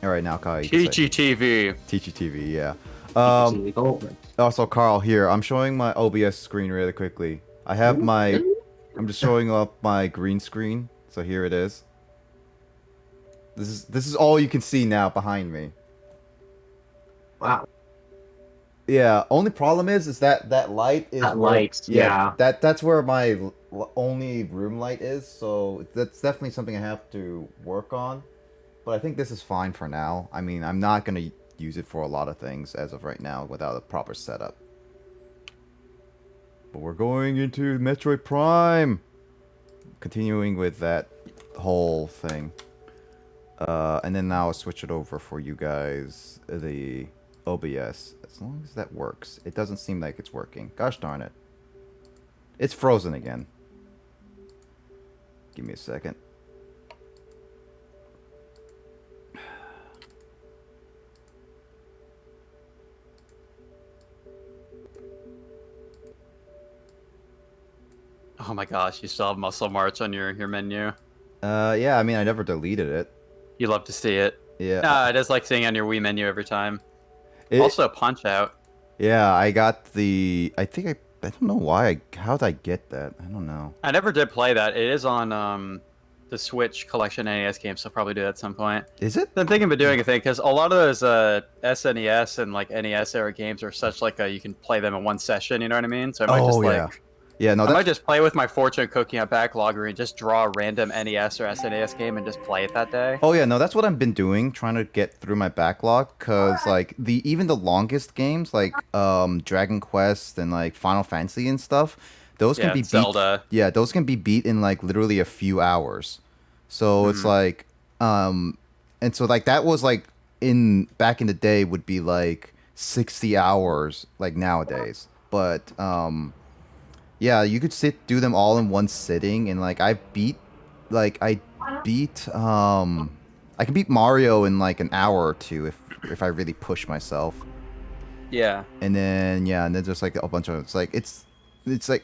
All right, now Kyle, you can say TGTV. TGTV. Yeah. TGTV, go over it. Also, Carl, here I'm showing my OBS screen really quickly. I have my. I'm just showing up my green screen. So here it is. This is all you can see now behind me. Wow. Yeah. Only problem is that light is That where. light, yeah. That's where my only room light is. So that's definitely something I have to work on. But I think this is fine for now. I mean, I'm not gonna use it for a lot of things as of right now without a proper setup. But we're going into Metroid Prime. Continuing with that whole thing. And then now I'll switch it over for you guys, the OBS. As long as that works. It doesn't seem like it's working. Gosh darn it. It's frozen again. Give me a second. Oh my gosh, you still have Muscle March on your menu. Yeah, I mean, I never deleted it. You love to see it. Yeah. I just like seeing on your Wii menu every time. It, Also, Punch Out. Yeah, I got the. I think I don't know why. How did I get that? I don't know. I never did play that. It is on the Switch collection NES games, so I'll probably do that at some point. Is it? I'm thinking about doing a thing because a lot of those SNES and like NES era games are such like you can play them in one session. You know what I mean? So I might just like. Yeah, no, I might just play with my fortune cookie on backlogger and just draw a random NES or SNES game and just play it that day. Oh yeah, no, that's what I've been doing, trying to get through my backlog, cause like even the longest games like Dragon Quest and like Final Fantasy and stuff, those can be beat. Zelda. Yeah, those can be beat in like literally a few hours. So it's like and so like that was like back in the day would be like 60 hours like nowadays. But yeah, you could do them all in one sitting, and like I can beat Mario in like an hour or two if I really push myself. Yeah. And then and then there's like a bunch of it's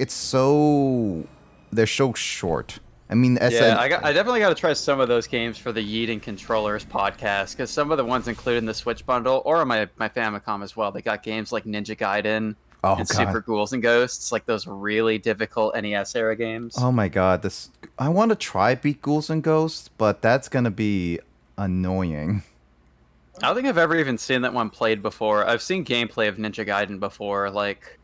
so they're so short. I mean, I definitely got to try some of those games for the Yeeting Controllers podcast because some of the ones included in the Switch bundle or on my Famicom as well. They got games like Ninja Gaiden. Oh, and God. Super Ghouls and Ghosts, like those really difficult NES era games. Oh my god, I want to try beat Ghouls and Ghosts, but that's gonna be annoying. I don't think I've ever even seen that one played before. I've seen gameplay of Ninja Gaiden before, like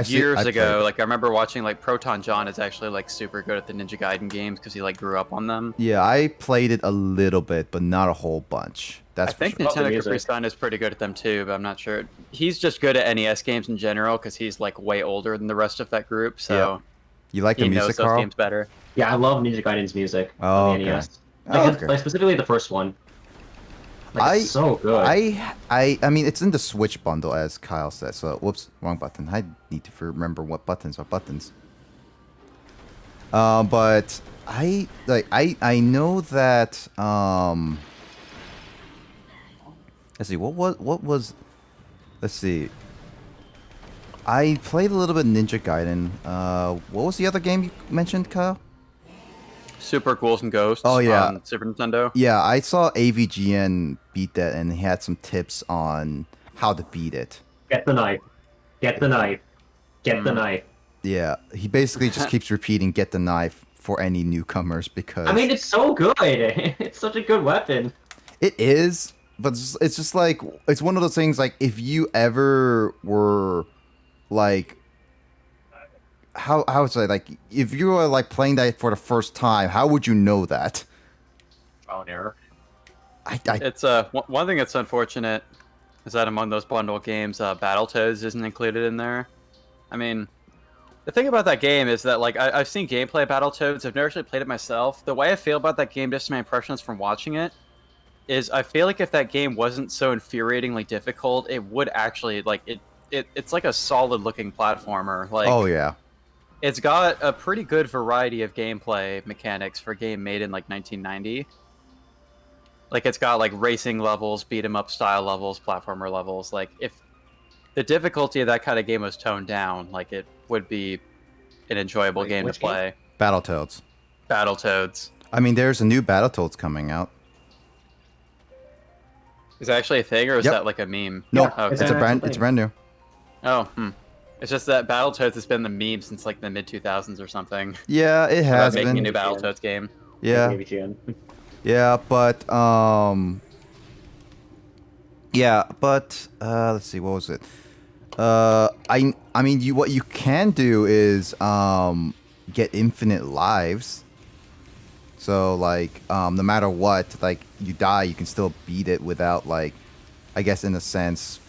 years ago. Like I remember watching like Proton John is actually like super good at the Ninja Gaiden games because he like grew up on them. Yeah, I played it a little bit, but not a whole bunch. I think Nintendo Capri Sun is pretty good at them too, but I'm not sure. He's just good at NES games in general because he's like way older than the rest of that group. So yeah. You like the music, knows Carl? those games better. Yeah, I love Ninja Gaiden's music okay. on the NES. Like specifically the first one. Like, it's so good. I mean, it's in the Switch bundle, as Kyle said. So, whoops, wrong button. I need to remember what buttons are buttons. But I know that let's see, what was let's see. I played a little bit of Ninja Gaiden. What was the other game you mentioned, Kyle? Super Ghouls and Ghosts. Oh yeah, on Super Nintendo. Yeah, I saw AVGN beat that, and he had some tips on how to beat it. Get the knife. Get the knife. Get the knife. Yeah, he basically just keeps repeating "get the knife" for any newcomers because. I mean, it's so good. It's such a good weapon. It is, but it's just like it's one of those things. Like if you ever were, like. How would I like if you were like playing that for the first time? How would you know that? Trial and error. It's one thing that's unfortunate is that among those bundle games, Battletoads isn't included in there. I mean, the thing about that game is that like I've seen gameplay of Battletoads. I've never actually played it myself. The way I feel about that game, just my impressions from watching it, is I feel like if that game wasn't so infuriatingly difficult, it would actually like it's like a solid looking platformer. Like oh yeah. It's got a pretty good variety of gameplay mechanics for a game made in like 1990. Like it's got like racing levels, beat 'em up style levels, platformer levels. Like if the difficulty of that kind of game was toned down, like it would be an enjoyable game to play. Battletoads. Battletoads. I mean, there's a new Battletoads coming out. Is that actually a thing, or is Yep. that like a meme? No, Yeah, it's Okay. it's brand new. Oh, It's just that Battletoads has been the meme since like the mid 2000s or something. Yeah, it About has making a new been. Battletoads game. Yeah, Maybe GN. yeah, but yeah, but let's see, what was it? I mean, what you can do is get infinite lives. So like no matter what, like you die, you can still beat it without like, I guess in a sense,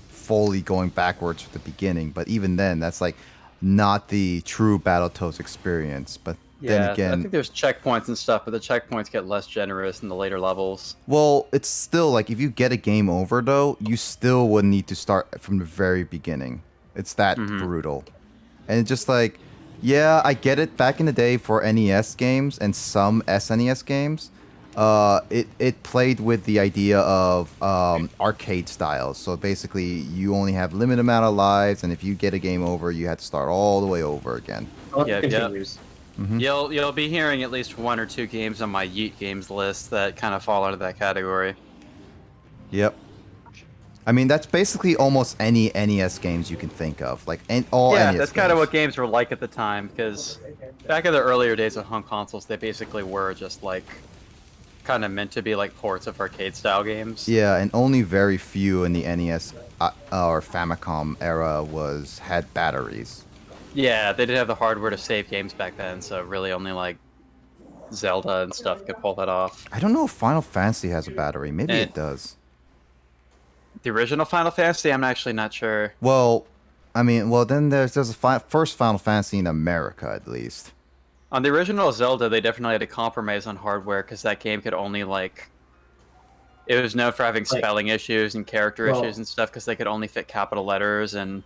fully going backwards to the beginning. But even then, that's like not the true Battletoads experience. But then Yeah, I again, think there's checkpoints and stuff, but the checkpoints get less generous in the later levels. well, it's still like if you get a game over though, you still would need to start from the very beginning. It's that brutal. And it's just like, yeah, I get it. Back in the day for NES games and some SNES games, it played with the idea of arcade styles. So basically, you only have limited amount of lives, and if you get a game over, you have to start all the way over again. Yeah, Continues. You'll be hearing at least 1 or 2 games on my Yeet Games list that kind of fall under that category. Yep. I mean, that's basically almost any NES games you can think of, like all Yeah, NES that's kind of games. what games were like at the time, because back in the earlier days of home consoles, they basically were just like kind of meant to be like ports of arcade style games. Yeah, and only very few in the NES or Famicom era had batteries. Yeah, they did have the hardware to save games back then, so really only like Zelda and stuff could pull that off. I don't know if Final Fantasy has a battery. Maybe And it does. the original Final Fantasy, I'm actually not sure. Well, I mean, well then there's a first Final Fantasy in America at least. On the original Zelda, they definitely had to compromise on hardware because that game could only like. It was known for having spelling issues and character issues and stuff because they could only fit capital letters, and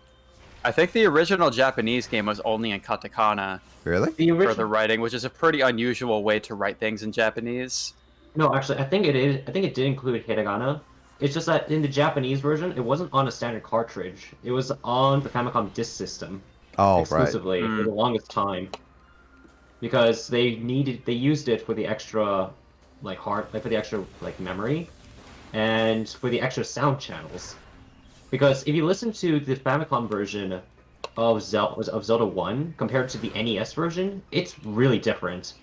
I think the original Japanese game was only in katakana Really? for the writing, which is a pretty unusual way to write things in Japanese. No, actually, I think it is. I think it did include hiragana. It's just that in the Japanese version, it wasn't on a standard cartridge. It was on the Famicom disk system Oh, exclusively for the longest time, because they used it for the extra, for the extra memory, and for the extra sound channels. Because if you listen to the Famicom version of Zelda 1 compared to the NES version, it's really different.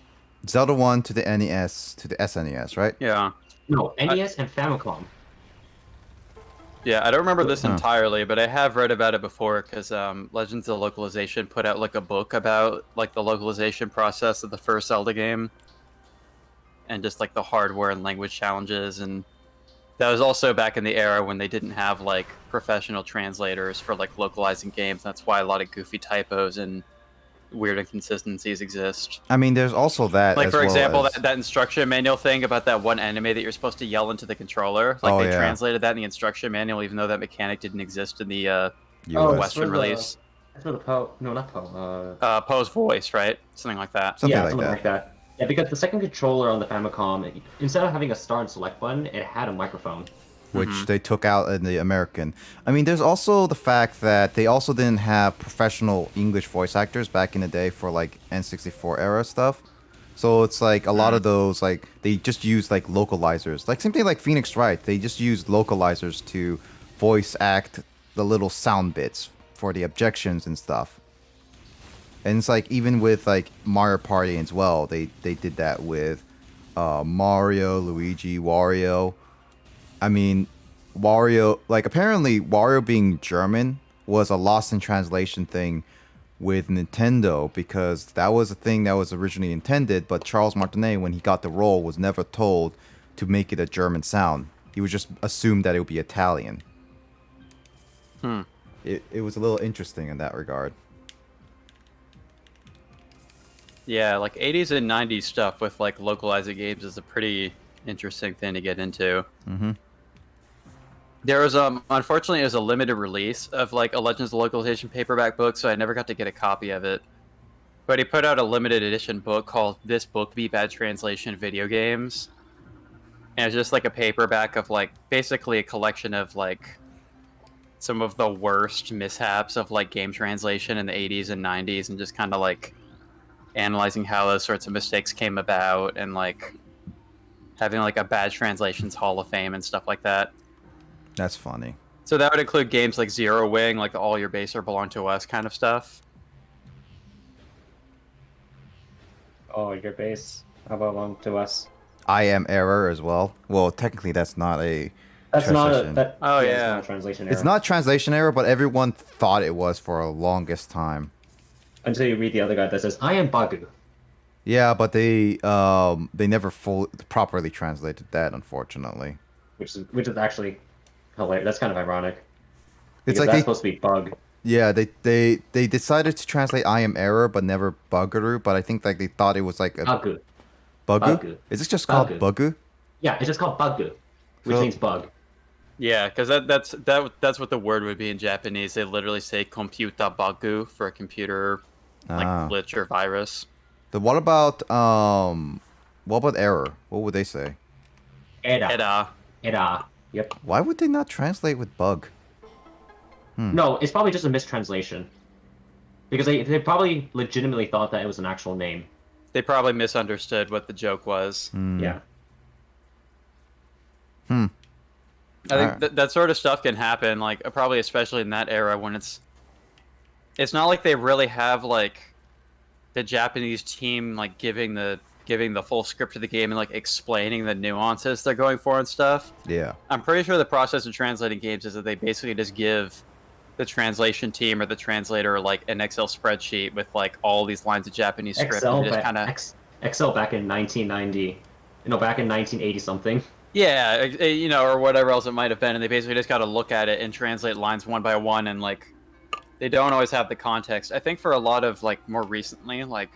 Zelda 1 to the NES to the SNES, right? Yeah. No, NES and Famicom. Yeah, I don't remember this entirely, but I have read about it before because Legends of Localization put out like a book about like the localization process of the first Zelda game, and just like the hardware and language challenges, and that was also back in the era when they didn't have like professional translators for like localizing games. That's why a lot of goofy typos and weird inconsistencies exist. I mean, there's also that. Like, as for well example, as... that instruction manual thing about that one anime that you're supposed to yell into the controller. Like, they translated that in the instruction manual, even though that mechanic didn't exist in the Western release. That's for the Poe. No, not Poe. Poe's voice, right? Something like that. Something something like that. Yeah, because the second controller on the Famicom, instead of having a start and select button, it had a microphone. Which they took out in the American. I mean, there's also the fact that they also didn't have professional English voice actors back in the day for like N64 era stuff. So it's like a lot of those, like, they just use like localizers. Like something like Phoenix Wright, they just use localizers to voice act the little sound bits for the objections and stuff. And it's like even with like Mario Party as well, they did that with Mario, Luigi, Wario. I mean, Wario, like, apparently Wario being German was a lost in translation thing with Nintendo because that was a thing that was originally intended, but Charles Martinet, when he got the role, was never told to make it a German sound. He was just assumed that it would be Italian. It was a little interesting in that regard. Yeah, like 80s and 90s stuff with like localizing games is a pretty interesting thing to get into. There was unfortunately it was a limited release of like a Legends of Localization paperback book, so I never got to get a copy of it. But he put out a limited edition book called This Book Be Bad Translation Video Games. And it's just like a paperback of like basically a collection of like some of the worst mishaps of like game translation in the 80s and 90s, and just kind of like analyzing how those sorts of mistakes came about, and like having like a bad translations hall of fame and stuff like that. That's funny. So that would include games like Zero Wing, like all your base are belong to us kind of stuff. Oh, your base. How about belong to us? I am error as well. Well, technically that's not a That's not a translation. Oh, It's yeah. not a translation error. It's not translation error, but everyone thought it was for a longest time. Until you read the other guy that says, "I am Bagu." Yeah, but they never properly translated that, unfortunately. Which is actually hilarious. That's kind of ironic. It's Because like that's they supposed to be bug. yeah, they decided to translate I am error but never buggeru, but I think like they thought it was like a Bagu. bugu. Bagu. Is this just called Bagu. bugu? Yeah, it's just called Bagu, which So- means bug. Yeah, because that's what the word would be in Japanese. They literally say computer bagu for a computer like Ah. glitch or virus. Then what about error? What would they say? Era. Era. Era. Yep. Why would they not translate with bug? No, it's probably just a mistranslation. Because they probably legitimately thought that it was an actual name. They probably misunderstood what the joke was. Yeah. Hmm. I think Alright. that sort of stuff can happen, like probably especially in that era when it's not like they really have like the Japanese team like giving the full script to the game and like explaining the nuances they're going for and stuff. Yeah. I'm pretty sure the process of translating games is that they basically just give the translation team or the translator like an Excel spreadsheet with like all these lines of Japanese script Excel, and just kind of Excel back in 1990. No, back in 1980 something. yeah, you know, or whatever else it might have been, and they basically just got to look at it and translate lines one by one, and like they don't always have the context. I think for a lot of like more recently, like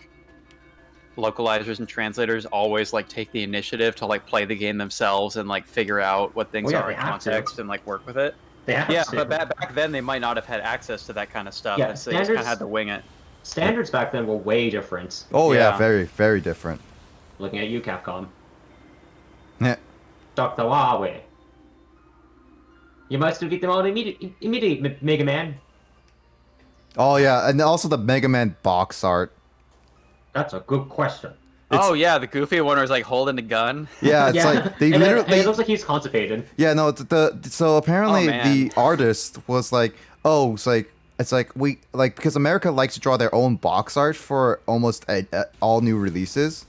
localizers and translators always like take the initiative to like play the game themselves and like figure out what things Oh, yeah, are they in have to. context and like work with it. They have Yeah, to. but back then they might not have had access to that kind of stuff, Yeah, and so they just kind of standards- had to wing it. Standards back then were way different. Oh yeah, Yeah. very, very different. Looking at you, Capcom. Yeah. Dr. Huawei. You must defeat them all immediately, Mega Man. Oh yeah, and also the Mega Man box art. That's a good question. Oh yeah, the goofy one was like holding the gun. Yeah, it's like they and literally. it looks like he's constipated. Yeah, no, so apparently Oh, man. the artist was like, oh, it's like we like because America likes to draw their own box art for almost all new releases.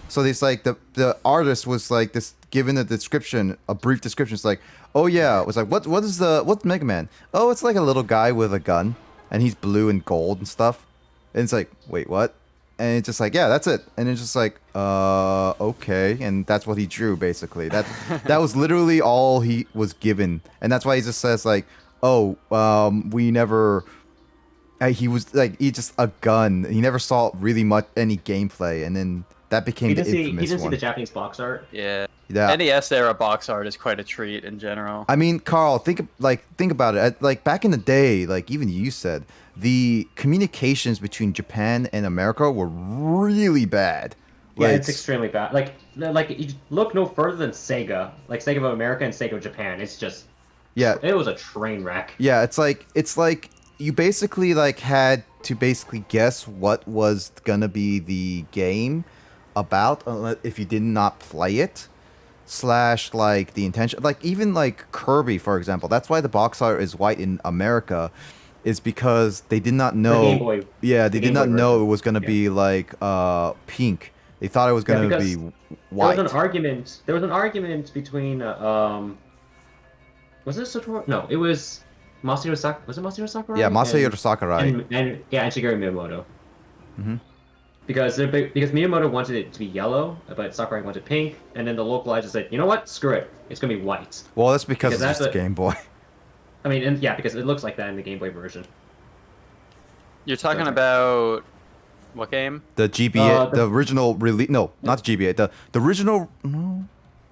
So it's like the artist was like this given a description, a brief description. It's like, oh yeah, it was like what's Mega Man? Oh, it's like a little guy with a gun, and he's blue and gold and stuff. And it's like, wait, what? And it's just like, yeah, that's it. And it's just like, okay. And that's what he drew, basically. That was literally all he was given. And that's why he just says, like, oh, we never... he was, like, he just a gun. He never saw really much, any gameplay. And then that became He the didn't infamous see one. the Japanese box art. Yeah. Yeah. NES era box art is quite a treat in general. I mean, Carl, think about it. Like back in the day, like even you said, the communications between Japan and America were really bad. Yeah, Like, it's extremely bad. Like you look no further than Sega. Like Sega of America and Sega of Japan. It's just yeah, it was a train wreck. yeah. It's like you basically like had to basically guess what was gonna be the game about if you did not play it. Slash like the intention, like even like Kirby, for example. That's why the box art is white in America, is because they did not know. Game Boy. Yeah, the they Game did not Boy know version. it was gonna Yeah. be like pink. They thought it was gonna because be There white. was an argument. There was an argument between was it Satoru? No, it was Masahiro Sakurai. Was it Masahiro Sakurai? Yeah, Masahiro Sakurai. And Shigeru Miyamoto. Mhm. Because Miyamoto wanted it to be yellow, but Sakurai wanted pink, and then the localizer said, "You know what? Screw it. It's gonna be white." Well, that's because Because it's just a that's Game Boy. I mean, and yeah, because it looks like that in the Game Boy version. You're talking Okay. about what game? The GBA, the- the original release. No, not the GBA. The original. No.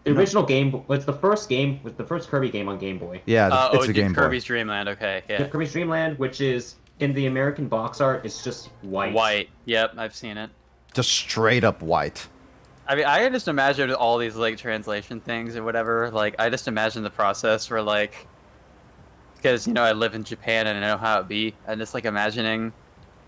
The original game was the first Kirby game on Game Boy. Yeah, it's Oh, the Game Boy. Kirby's Dream Land. Okay, yeah. Kirby's Dream Land, which is in the American box art, it's just white. White. Yep, I've seen it. Just straight up white. I mean, I can just imagine all these like translation things or whatever. Like, I just imagine the process where like, because you know I live in Japan and I know how it be, and just like imagining,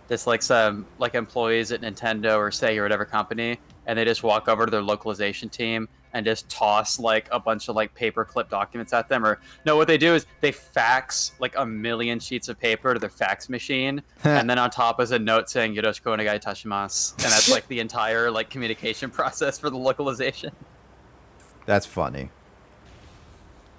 just like some like employees at Nintendo or Sega or whatever company, and they just walk over to their localization team and just toss like a bunch of like paperclip documents at them. Or no, what they do is they fax like a million sheets of paper to their fax machine, and then on top is a note saying "Yoroshiku onegai itashimasu," and that's like the entire like communication process for the localization. That's funny.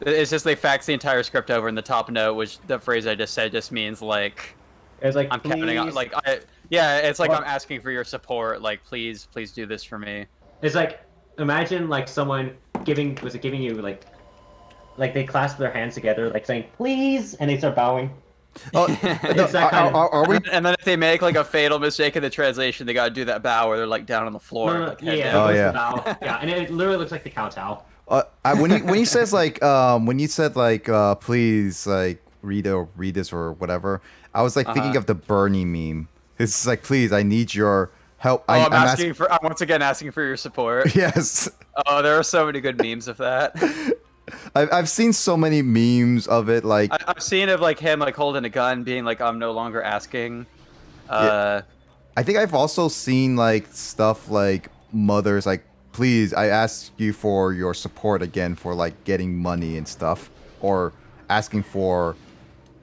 It's just they fax the entire script over, and the top note, which the phrase I just said, just means like It's like, I'm please. counting on it's like I'm asking for your support. Like please do this for me. It's like, imagine like someone giving you like they clasp their hands together, like saying please, and they start bowing. Oh, It's that kind of... are we? And then if they make like a fatal mistake in the translation, they gotta do that bow where they're like down on the floor. No, Like, head yeah, down. Oh, it goes yeah. to bow. Yeah, and it literally looks like the kowtow. When he says like when you said like please like read this or whatever, I was like thinking of the Bernie meme. It's like please, I need your help. I'm once again asking for your support. Yes. Oh, there are so many good memes of that. I've seen so many memes of it. Like I've seen of like him like holding a gun, being like, "I'm no longer asking." I think I've also seen like stuff like mothers like, please, I ask you for your support again for like getting money and stuff, or asking for,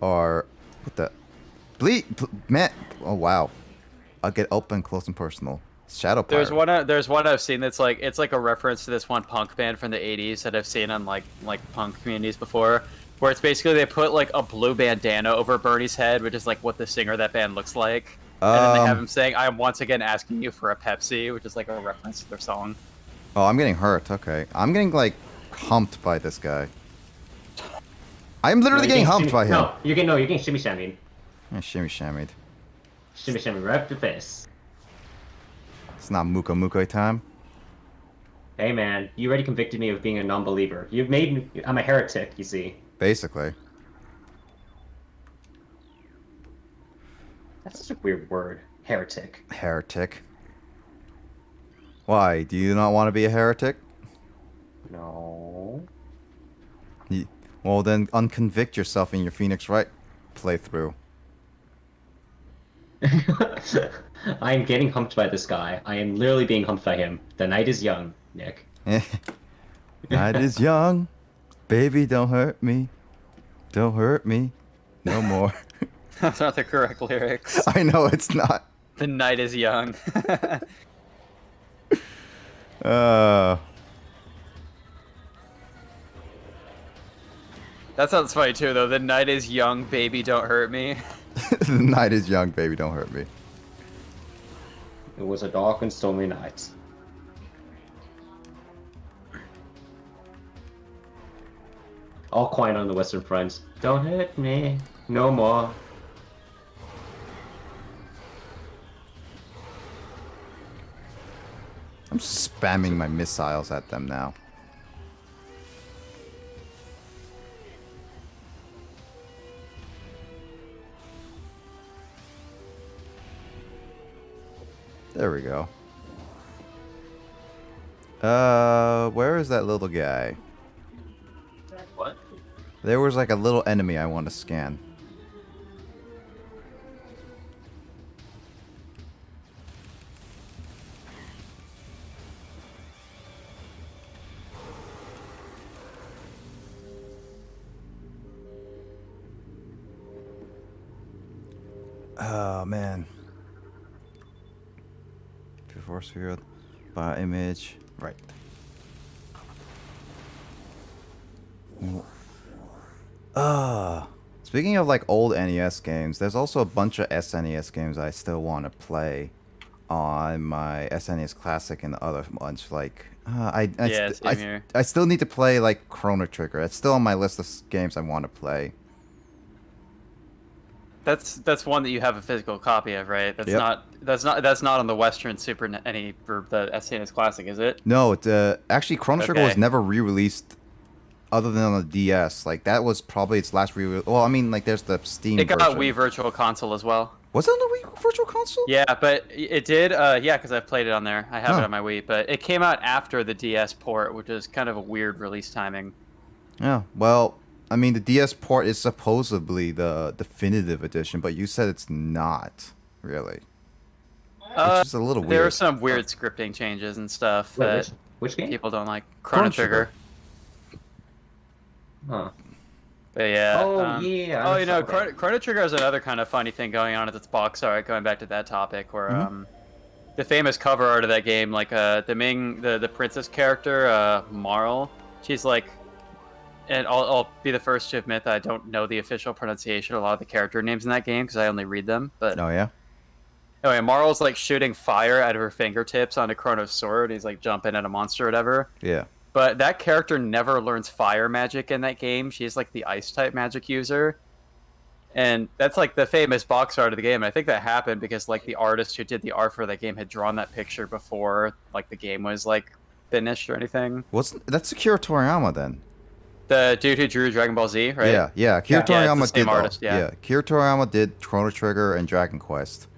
or what the, man, oh wow, I'll get open, close, and personal. Shadow Pirate. There's one I've seen that's like it's like a reference to this one punk band from the '80s that I've seen on like punk communities before, where it's basically they put like a blue bandana over Bernie's head, which is like what the singer of that band looks like, and then they have him saying, "I am once again asking you for a Pepsi," which is like a reference to their song. Oh, I'm getting hurt. Okay, I'm getting like humped by this guy. I'm literally getting humped by him. No, you're getting shimmy shammied. Yeah, shimmy shammied. Shimmy shammy right up the face. It's not Muko Muko time. Hey man, you already convicted me of being a non-believer. You've made me... I'm a heretic, you see. Basically. That's such a weird word. Heretic. Heretic. Why? Do you not want to be a heretic? No. Well, then unconvict yourself in your Phoenix Wright playthrough. I am getting humped by this guy. I am literally being humped by him. The night is young, Nick. Night is young. Baby, don't hurt me. Don't hurt me. No more. That's not the correct lyrics. I know it's not. The night is young. That sounds funny too, though. The night is young, baby, don't hurt me. The night is young, baby, don't hurt me. It was a dark and stormy night. All quiet on the Western Front. Don't hurt me. No more. I'm spamming my missiles at them now. There we go. Where is that little guy? What? There was like a little enemy I want to scan. Oh man. Force field by image. Right. Speaking of like old NES games, there's also a bunch of SNES games I still want to play on my SNES Classic and the other ones. Like, I still need to play like Chrono Trigger. It's still on my list of games I want to play. That's one that you have a physical copy of, right? That's Yep. not on the Western Super NES or the SNES Classic, is it? No, it actually Chrono Trigger was Okay. never re-released other than on the DS. Like that was probably its last re-release. Well, I mean, like there's the Steam It got version. a Wii Virtual Console as well. Was it on the Wii Virtual Console? Yeah, but it did. Yeah, because I've played it on there. I have it on my Wii, but it came out after the DS port, which is kind of a weird release timing. Yeah. Well, I mean, the DS port is supposedly the definitive edition, but you said it's not really. Which is a little weird. There are some weird scripting changes and stuff. Wait, Which game? People don't like Chrono Trigger. Huh. But yeah. Oh, yeah. Oh, you know, Okay. Chrono Trigger has another kind of funny thing going on at its box art. Going back to that topic, where the famous cover art of that game, like the princess character, Marl, she's like, and I'll be the first to admit that I don't know the official pronunciation of a lot of the character names in that game because I only read them. But Oh yeah. anyway, Marl's like shooting fire out of her fingertips onto Chrono's sword. He's like jumping at a monster or whatever. Yeah. But that character never learns fire magic in that game. She's like the ice type magic user. And that's like the famous box art of the game. And I think that happened because like the artist who did the art for that game had drawn that picture before like the game was like finished or anything. That's Akira Toriyama then? The dude who drew Dragon Ball Z, right? Yeah. Akira Yeah, Toriyama it's the same did artist, yeah. Akira Toriyama did Chrono Trigger and Dragon Quest.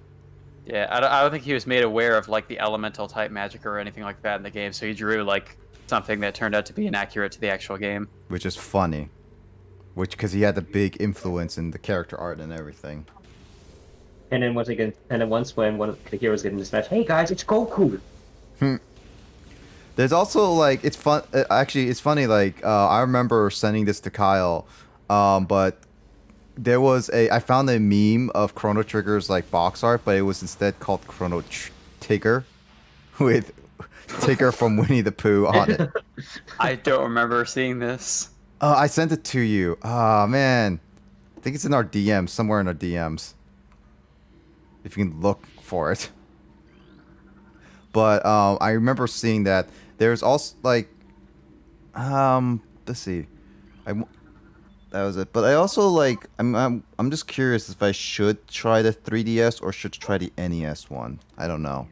Yeah, I don't think he was made aware of like the elemental type magic or anything like that in the game, so he drew like something that turned out to be inaccurate to the actual game. Which is funny. Because he had a big influence in the character art and everything. And then once when one of the heroes get dispatched, hey guys, it's Goku. There's also like it's fun. Actually, it's funny. Like I remember sending this to Kyle, but there was I found a meme of Chrono Trigger's like box art, but it was instead called Chrono Tigger, with Tigger from Winnie the Pooh on it. I don't remember seeing this. I sent it to you. Oh man, I think it's in our DMs, somewhere in our DMs. If you can look for it. But I remember seeing that. There's also like, let's see, that was it. But I also like, I'm just curious if I should try the 3DS or should try the NES one. I don't know.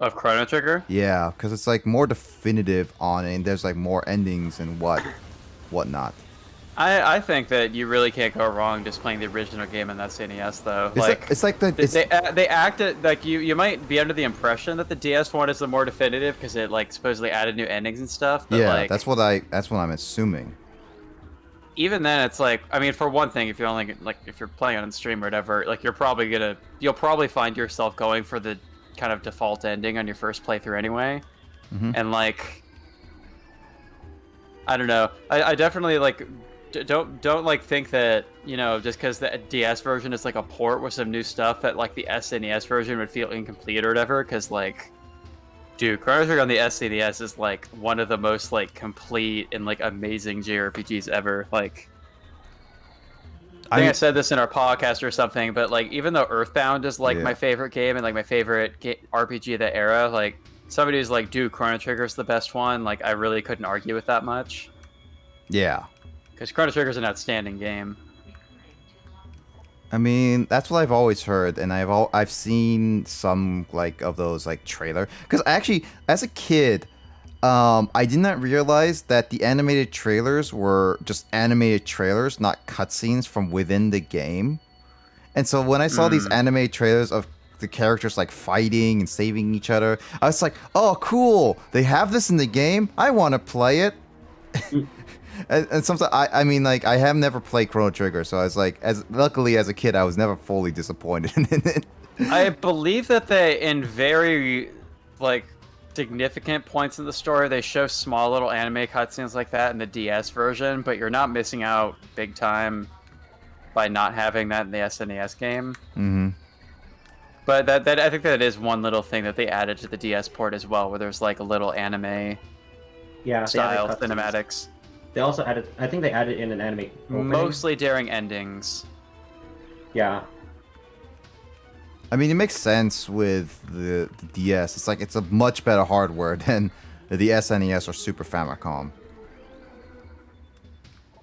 Of Chrono Trigger? Yeah, because it's like more definitive on it, and there's like more endings and whatnot. I think that you really can't go wrong just playing the original game in that NES though. They acted like you might be under the impression that the DS one is the more definitive because it like supposedly added new endings and stuff. But, yeah, like, that's what I'm assuming. Even then, it's like, I mean, for one thing, if you're only like if you're playing on stream or whatever, like you'll probably find yourself going for the kind of default ending on your first playthrough anyway, and like, I don't know, I definitely like. Don't like think that, you know, just because the DS version is like a port with some new stuff that like the SNES version would feel incomplete or whatever. Because like, dude, Chrono Trigger on the SNES is like one of the most like complete and like amazing JRPGs ever. Like, I think I said this in our podcast or something, but like even though Earthbound is like my favorite game and like my favorite RPG of that era, like somebody who's like, dude, Chrono Trigger's the best one. Like I really couldn't argue with that much. Yeah. Because Chrono Trigger is an outstanding game. I mean, that's what I've always heard, and I've seen some like of those like trailer. Because actually, as a kid, I did not realize that the animated trailers were just animated trailers, not cutscenes from within the game. And so when I saw these animated trailers of the characters like fighting and saving each other, I was like, "Oh, cool! They have this in the game. I want to play it." And sometimes I mean, like, I have never played Chrono Trigger, so I was like, luckily as a kid, I was never fully disappointed in it. I believe that they, in very like significant points in the story, they show small little anime cutscenes like that in the DS version, but you're not missing out big time by not having that in the SNES game. Mm-hmm. But that I think that is one little thing that they added to the DS port as well, where there's like a little anime style cinematics. They also added, I think they added in an anime opening. Mostly during endings. Yeah. I mean, it makes sense with the DS. It's like it's a much better hardware than the SNES or Super Famicom.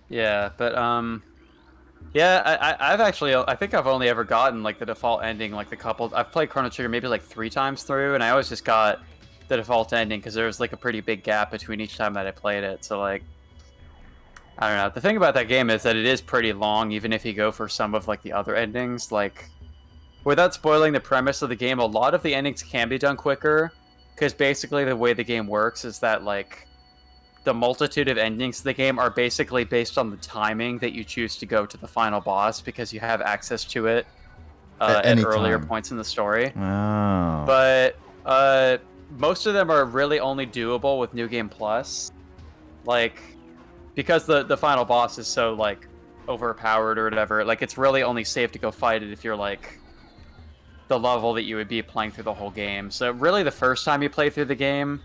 Yeah, but yeah, I think I've only ever gotten like the default ending like I've played Chrono Trigger maybe like 3 times through, and I always just got the default ending because there was like a pretty big gap between each time that I played it. So like, I don't know. The thing about that game is that it is pretty long, even if you go for some of like the other endings. Like, without spoiling the premise of the game, a lot of the endings can be done quicker, because basically the way the game works is that like the multitude of endings to the game are basically based on the timing that you choose to go to the final boss, because you have access to it at earlier points in the story. Oh. But most of them are really only doable with New Game Plus. Like, because the final boss is so, like, overpowered or whatever, like, it's really only safe to go fight it if you're, like, the level that you would be playing through the whole game. So really the first time you play through the game,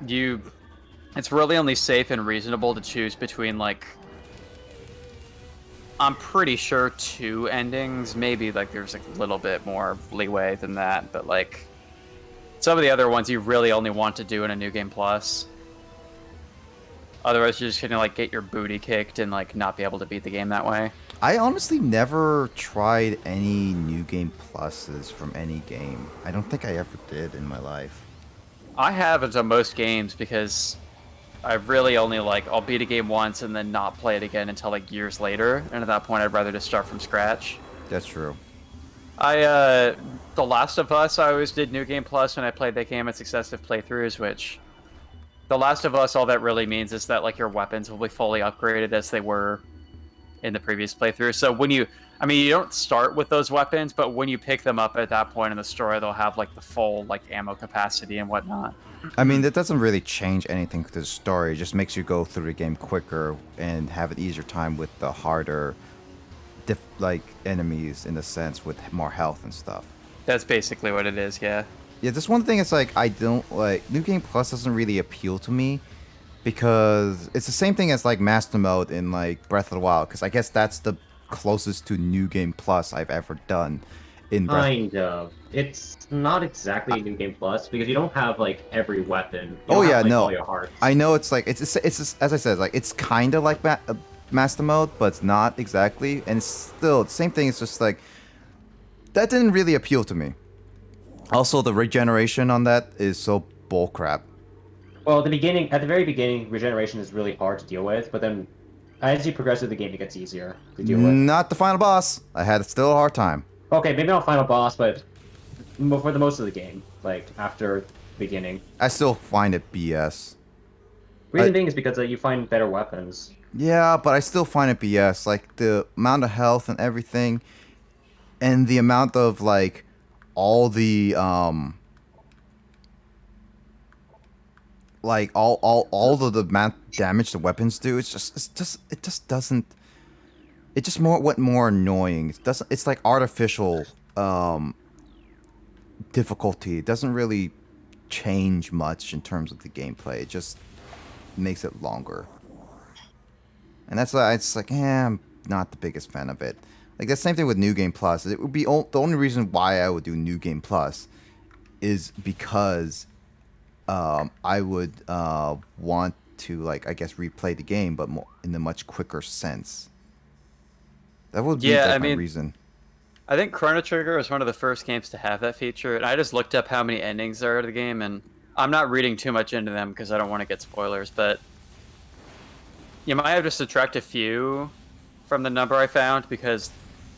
it's really only safe and reasonable to choose between, like, I'm pretty sure 2 endings. Maybe, like, there's a little bit more leeway than that, but, like, some of the other ones you really only want to do in a New Game Plus. Otherwise, you're just gonna, like, get your booty kicked and, like, not be able to beat the game that way. I honestly never tried any New Game Pluses from any game. I don't think I ever did in my life. I have into most games because I really only, like, I'll beat a game once and then not play it again until, like, years later. And at that point, I'd rather just start from scratch. That's true. The Last of Us, I always did New Game Plus when I played that game at successive playthroughs, which... The Last of Us, all that really means is that, like, your weapons will be fully upgraded as they were in the previous playthrough. So when you... I mean, you don't start with those weapons, but when you pick them up at that point in the story, they'll have, like, the full, like, ammo capacity and whatnot. I mean, that doesn't really change anything to the story. It just makes you go through the game quicker and have an easier time with the harder, like, enemies in a sense with more health and stuff. That's basically what it is, yeah. Yeah, this one thing is, like, I don't, like, New Game Plus doesn't really appeal to me because it's the same thing as, like, Master Mode in, like, Breath of the Wild, because I guess that's the closest to New Game Plus I've ever done in Breath. Kind of. It's not exactly New Game Plus because you don't have, like, every weapon. You Oh don't yeah, have, like, no. all your hearts. I know it's like it's as I said, like it's kind of like Master Mode, but it's not exactly, and it's still the same thing. It's just like that didn't really appeal to me. Also, the regeneration on that is so bullcrap. Well, at the very beginning, regeneration is really hard to deal with, but then as you progress through the game, it gets easier to deal with. Not the final boss. I had still a hard time. Okay, maybe not final boss, but for the most of the game, like after the beginning. I still find it BS. Reason being is because you find better weapons. Yeah, but I still find it BS. Like the amount of health and everything, and the amount of like all the like all of the amount damage the weapons do. It just doesn't. It just went more annoying. It doesn't. It's like artificial difficulty. It doesn't really change much in terms of the gameplay. It just makes it longer. And that's why it's like, I'm not the biggest fan of it. Like, the same thing with New Game Plus. It would be the only reason why I would do New Game Plus is because I would want to, like, I guess, replay the game, but more in a much quicker sense. That would be like, my reason. I think Chrono Trigger was one of the first games to have that feature, and I just looked up how many endings there are to the game, and I'm not reading too much into them because I don't want to get spoilers, but you might have to subtract a few from the number I found because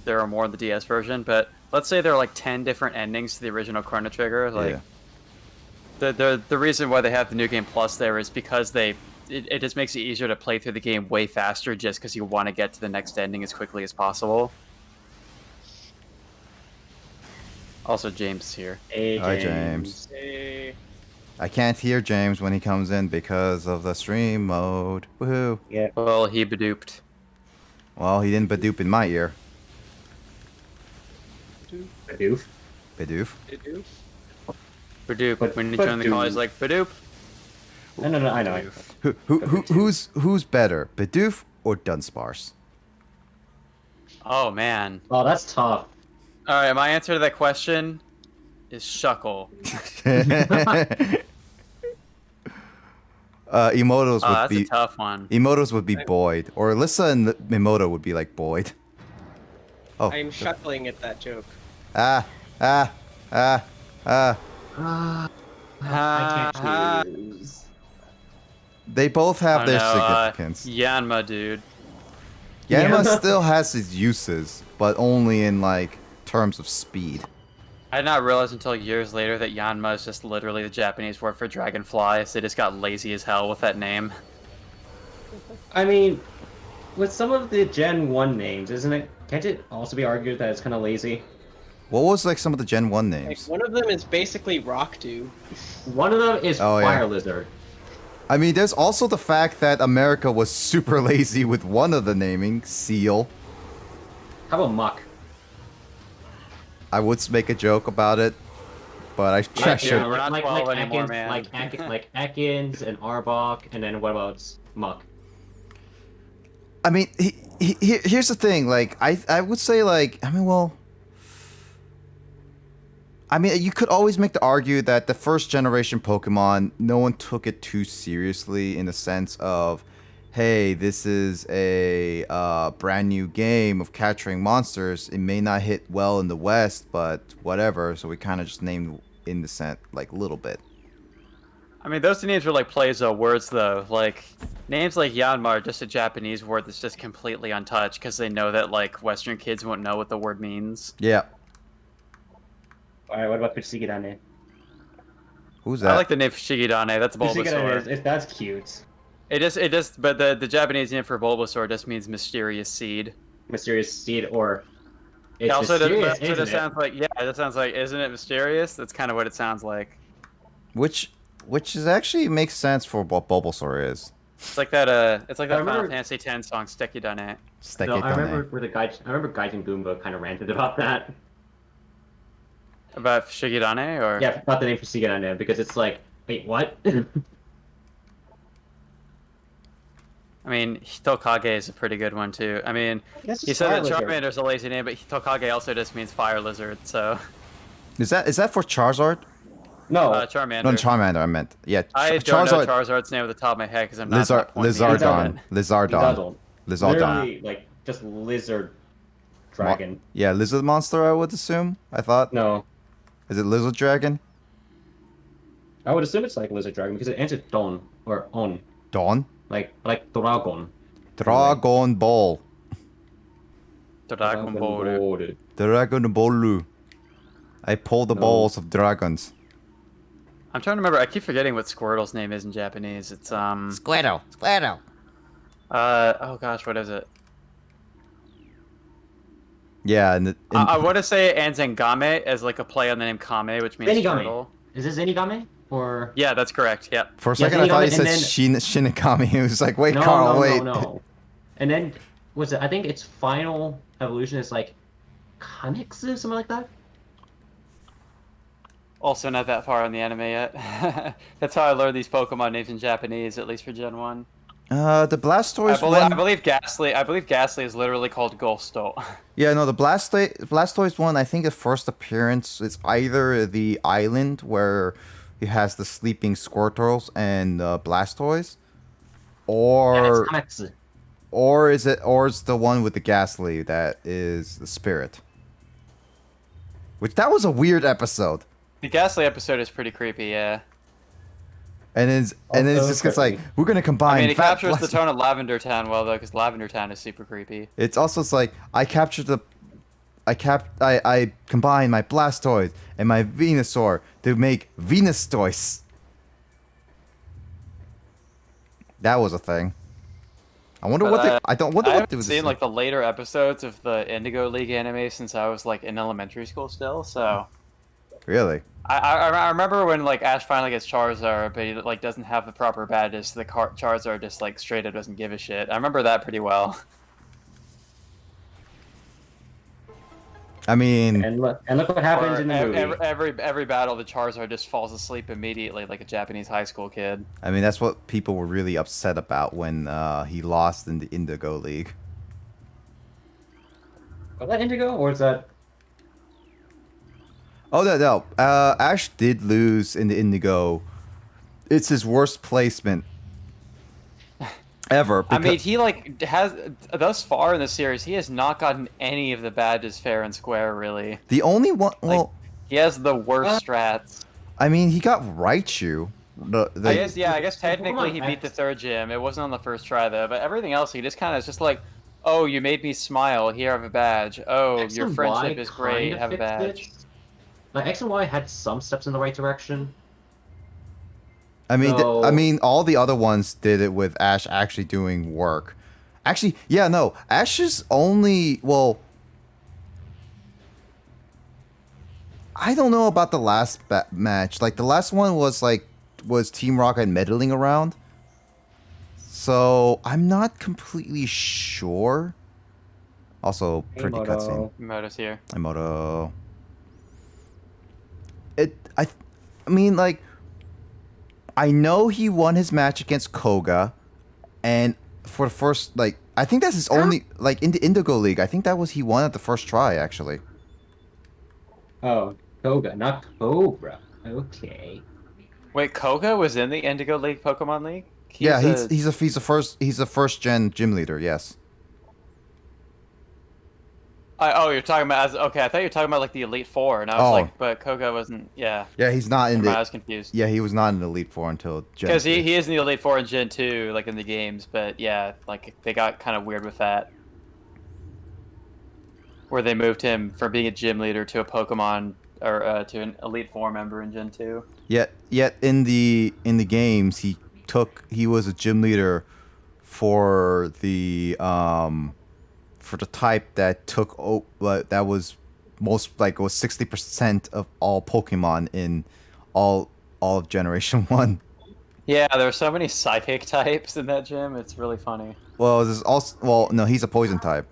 there are more in the DS version, but let's say there are like 10 different endings to the original Chrono Trigger. Like, the reason why they have the New Game Plus there is because it just makes it easier to play through the game way faster just because you want to get to the next ending as quickly as possible. Also, James is here. Hey, James. Hi, James. Hey. I can't hear James when he comes in because of the stream mode. Woohoo. Yeah. Well, he badooped. Well, he didn't badoop in my ear. Badoof. Bidoof. Badoof. Badoop. When you join the call, he's like, badoop. No, I know. Who's better, Bidoof or Dunsparce? Oh, man. Oh, that's tough. Alright, my answer to that question is Shuckle. Emotos would That's be a tough one. Emotos would be Boyd, or Alyssa and Mimoto would be like Boyd. Oh. I'm chuckling at that joke. I can't choose. They both have Oh, their no, significance. Yanma, dude. Yanma Yeah. still has its uses, but only in like terms of speed. I did not realize until years later that Yanma is just literally the Japanese word for dragonfly, so they just got lazy as hell with that name. I mean, with some of the Gen 1 names, can't it also be argued that it's kind of lazy? What was like some of the Gen 1 Like, names? one of them is basically Rock Dew. One of them is Oh, yeah. Fire Lizard. I mean, there's also the fact that America was super lazy with one of the naming, Seal. How about Muck? I would make a joke about it, but I Yeah, should. we're not 12 anymore, Ekans, man. like Ekans and Arbok, and then what about Muck? I mean, here's the thing. Like, I would say, like, I mean, you could always make the argue that the first generation Pokemon, no one took it too seriously in the sense of, hey, this is a brand new game of capturing monsters. It may not hit well in the West, but whatever. So we kind of just named in the scent, like, a little bit. I mean, those two names were like plays of words, though. Like, names like Yanmar are just a Japanese word that's just completely untouched because they know that, like, Western kids won't know what the word means. Yeah. Alright, what about Fushigidane? Who's that? I like the name Shigidane. That's Bulbasaur. That's cute. But the Japanese name for Bulbasaur just means mysterious seed. Mysterious seed, or It it's also mysterious, just isn't it? sounds like, yeah, it sounds like, isn't it mysterious? That's kind of what it sounds like. Which is actually makes sense for what Bulbasaur is. It's like that Final remember- Fantasy X song, Stekidane. No, I remember Gaijin Goomba kind of ranted about that. About Shigidane, or? Yeah, about the name Fushigidane, because it's like, wait, what? I mean, Hitokage is a pretty good one, too. I mean, That's he just said Fire that Lizard. Charmander's a lazy name, but Hitokage also just means fire lizard, so... Is that for Charizard? No, Charmander. No, Charmander. I meant. Yeah. I don't know Charizard's name at the top of my head because I'm not that point Lizardon. Lizardon. literally, like, just lizard dragon. Yeah, lizard monster. I would assume. I thought. No, Is it lizard dragon? I would assume it's like lizard dragon because it ends with don or on, Dawn. like dragon. Dragon Ball. Dragon Ball. Dragon Ball. I pull the No. balls of dragons. I'm trying to remember. I keep forgetting what Squirtle's name is in Japanese. It's Squirtle. oh gosh, what is it? Yeah, and I want to say Anzengame as like a play on the name Kame, which means Zenigame. turtle. Is this Zenigame or? Yeah, that's correct. Yeah. for a Yeah, second I thought he Zenigame, said and Shinigami. It was like, wait, No, Carl, no, wait. no. And then was it? I think its final evolution is like Kanexu, something like that. Also not that far on the anime yet. That's how I learned these Pokemon names in Japanese, at least for Gen 1. The Blastoise I one. believe Ghastly is literally called Ghosto. Yeah, no, the Blastoise one. I think the first appearance is either the island where it has the sleeping Squirtles and Blastoise, or Yeah, it's Kanexu. or it's the one with the Ghastly that is the spirit. Which that was a weird episode. The Ghastly episode is pretty creepy, yeah. And it's just gets like, we're gonna combine. I mean, it Fat captures the Blast- tone of Lavender Town well, though, because Lavender Town is super creepy. It's also like I combine my Blastoise and my Venusaur to make Venustoise. That was a thing. I wonder what they. I don't wonder I what they haven't was. seen like the later episodes of the Indigo League anime since I was like in elementary school still, so Really? I remember when like Ash finally gets Charizard, but he like doesn't have the proper badges, so the Charizard just like straight up doesn't give a shit. I remember that pretty well. I mean, And look what happens Or in the movie. every battle, the Charizard just falls asleep immediately, like a Japanese high school kid. that's what people were really upset about when he lost in the Indigo League. Was that Indigo or is that? Oh no. Ash did lose in the Indigo. It's his worst placement ever. I mean, he like has thus far in the series, he has not gotten any of the badges fair and square. Really, the only one. Well, he has the worst strats. I mean, he got Raichu. I guess technically Pokemon he beat the X. third gym. It wasn't on the first try though, but everything else he just kind of is just like, oh, you made me smile. Here, have a badge. Oh, X your and friendship Y is great. kinda Have a fixed badge. it. Like X and Y had some steps in the right direction. I mean, So- all the other ones did it with Ash actually doing work. Actually, yeah, no, Ash's only I don't know about the last match. Like the last one was Team Rocket meddling around. So I'm not completely sure. Also, Hey, pretty cutscene. Moto. Moto's here. Imoto. I mean, like, I know he won his match against Koga, and for the first, like, I think that's his only, like, in the Indigo League, I think that was he won at the first try, actually. Oh, Koga, not Cobra. Okay. Wait, Koga was in the Indigo League Pokemon League? Yeah, he's the first gen gym leader, yes. Oh, you're talking about okay. I thought you were talking about like the Elite Four, and I was Oh, like, but Koga wasn't. Yeah, yeah, he's not in never mind, I the, was confused. yeah, he was not in the Elite Four until Gen Because 3. he is in the Elite Four and Gen 2, like in the games, but yeah, like they got kind of weird with that, where they moved him from being a gym leader to a Pokemon or to an Elite Four member in Gen 2. Yet in the games, he was a gym leader for the type that that was most like was 60% of all Pokemon in all of Generation 1. Yeah, there are so many psychic types in that gym. It's really funny. Well, there's also no, he's a poison type.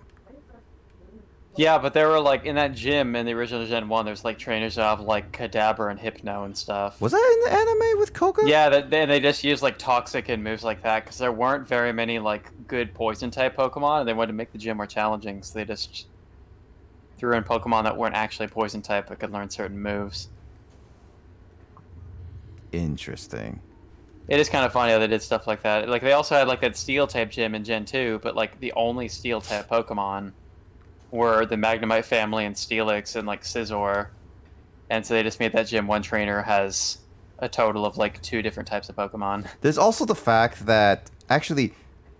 Yeah, but there were like in that gym in the original Gen 1, there's like trainers that have like Kadabra and Hypno and stuff. Was that in the anime with Koga? Yeah, they just used like Toxic and moves like that because there weren't very many like good poison type Pokemon, and they wanted to make the gym more challenging, so they just threw in Pokemon that weren't actually poison type but could learn certain moves. Interesting. It is kind of funny how they did stuff like that. Like they also had like that Steel type gym in Gen 2, but like the only Steel type Pokemon were the Magnemite family and Steelix and like Scizor, and so they just made that gym one trainer has a total of like 2 different types of Pokemon. There's also the fact that actually,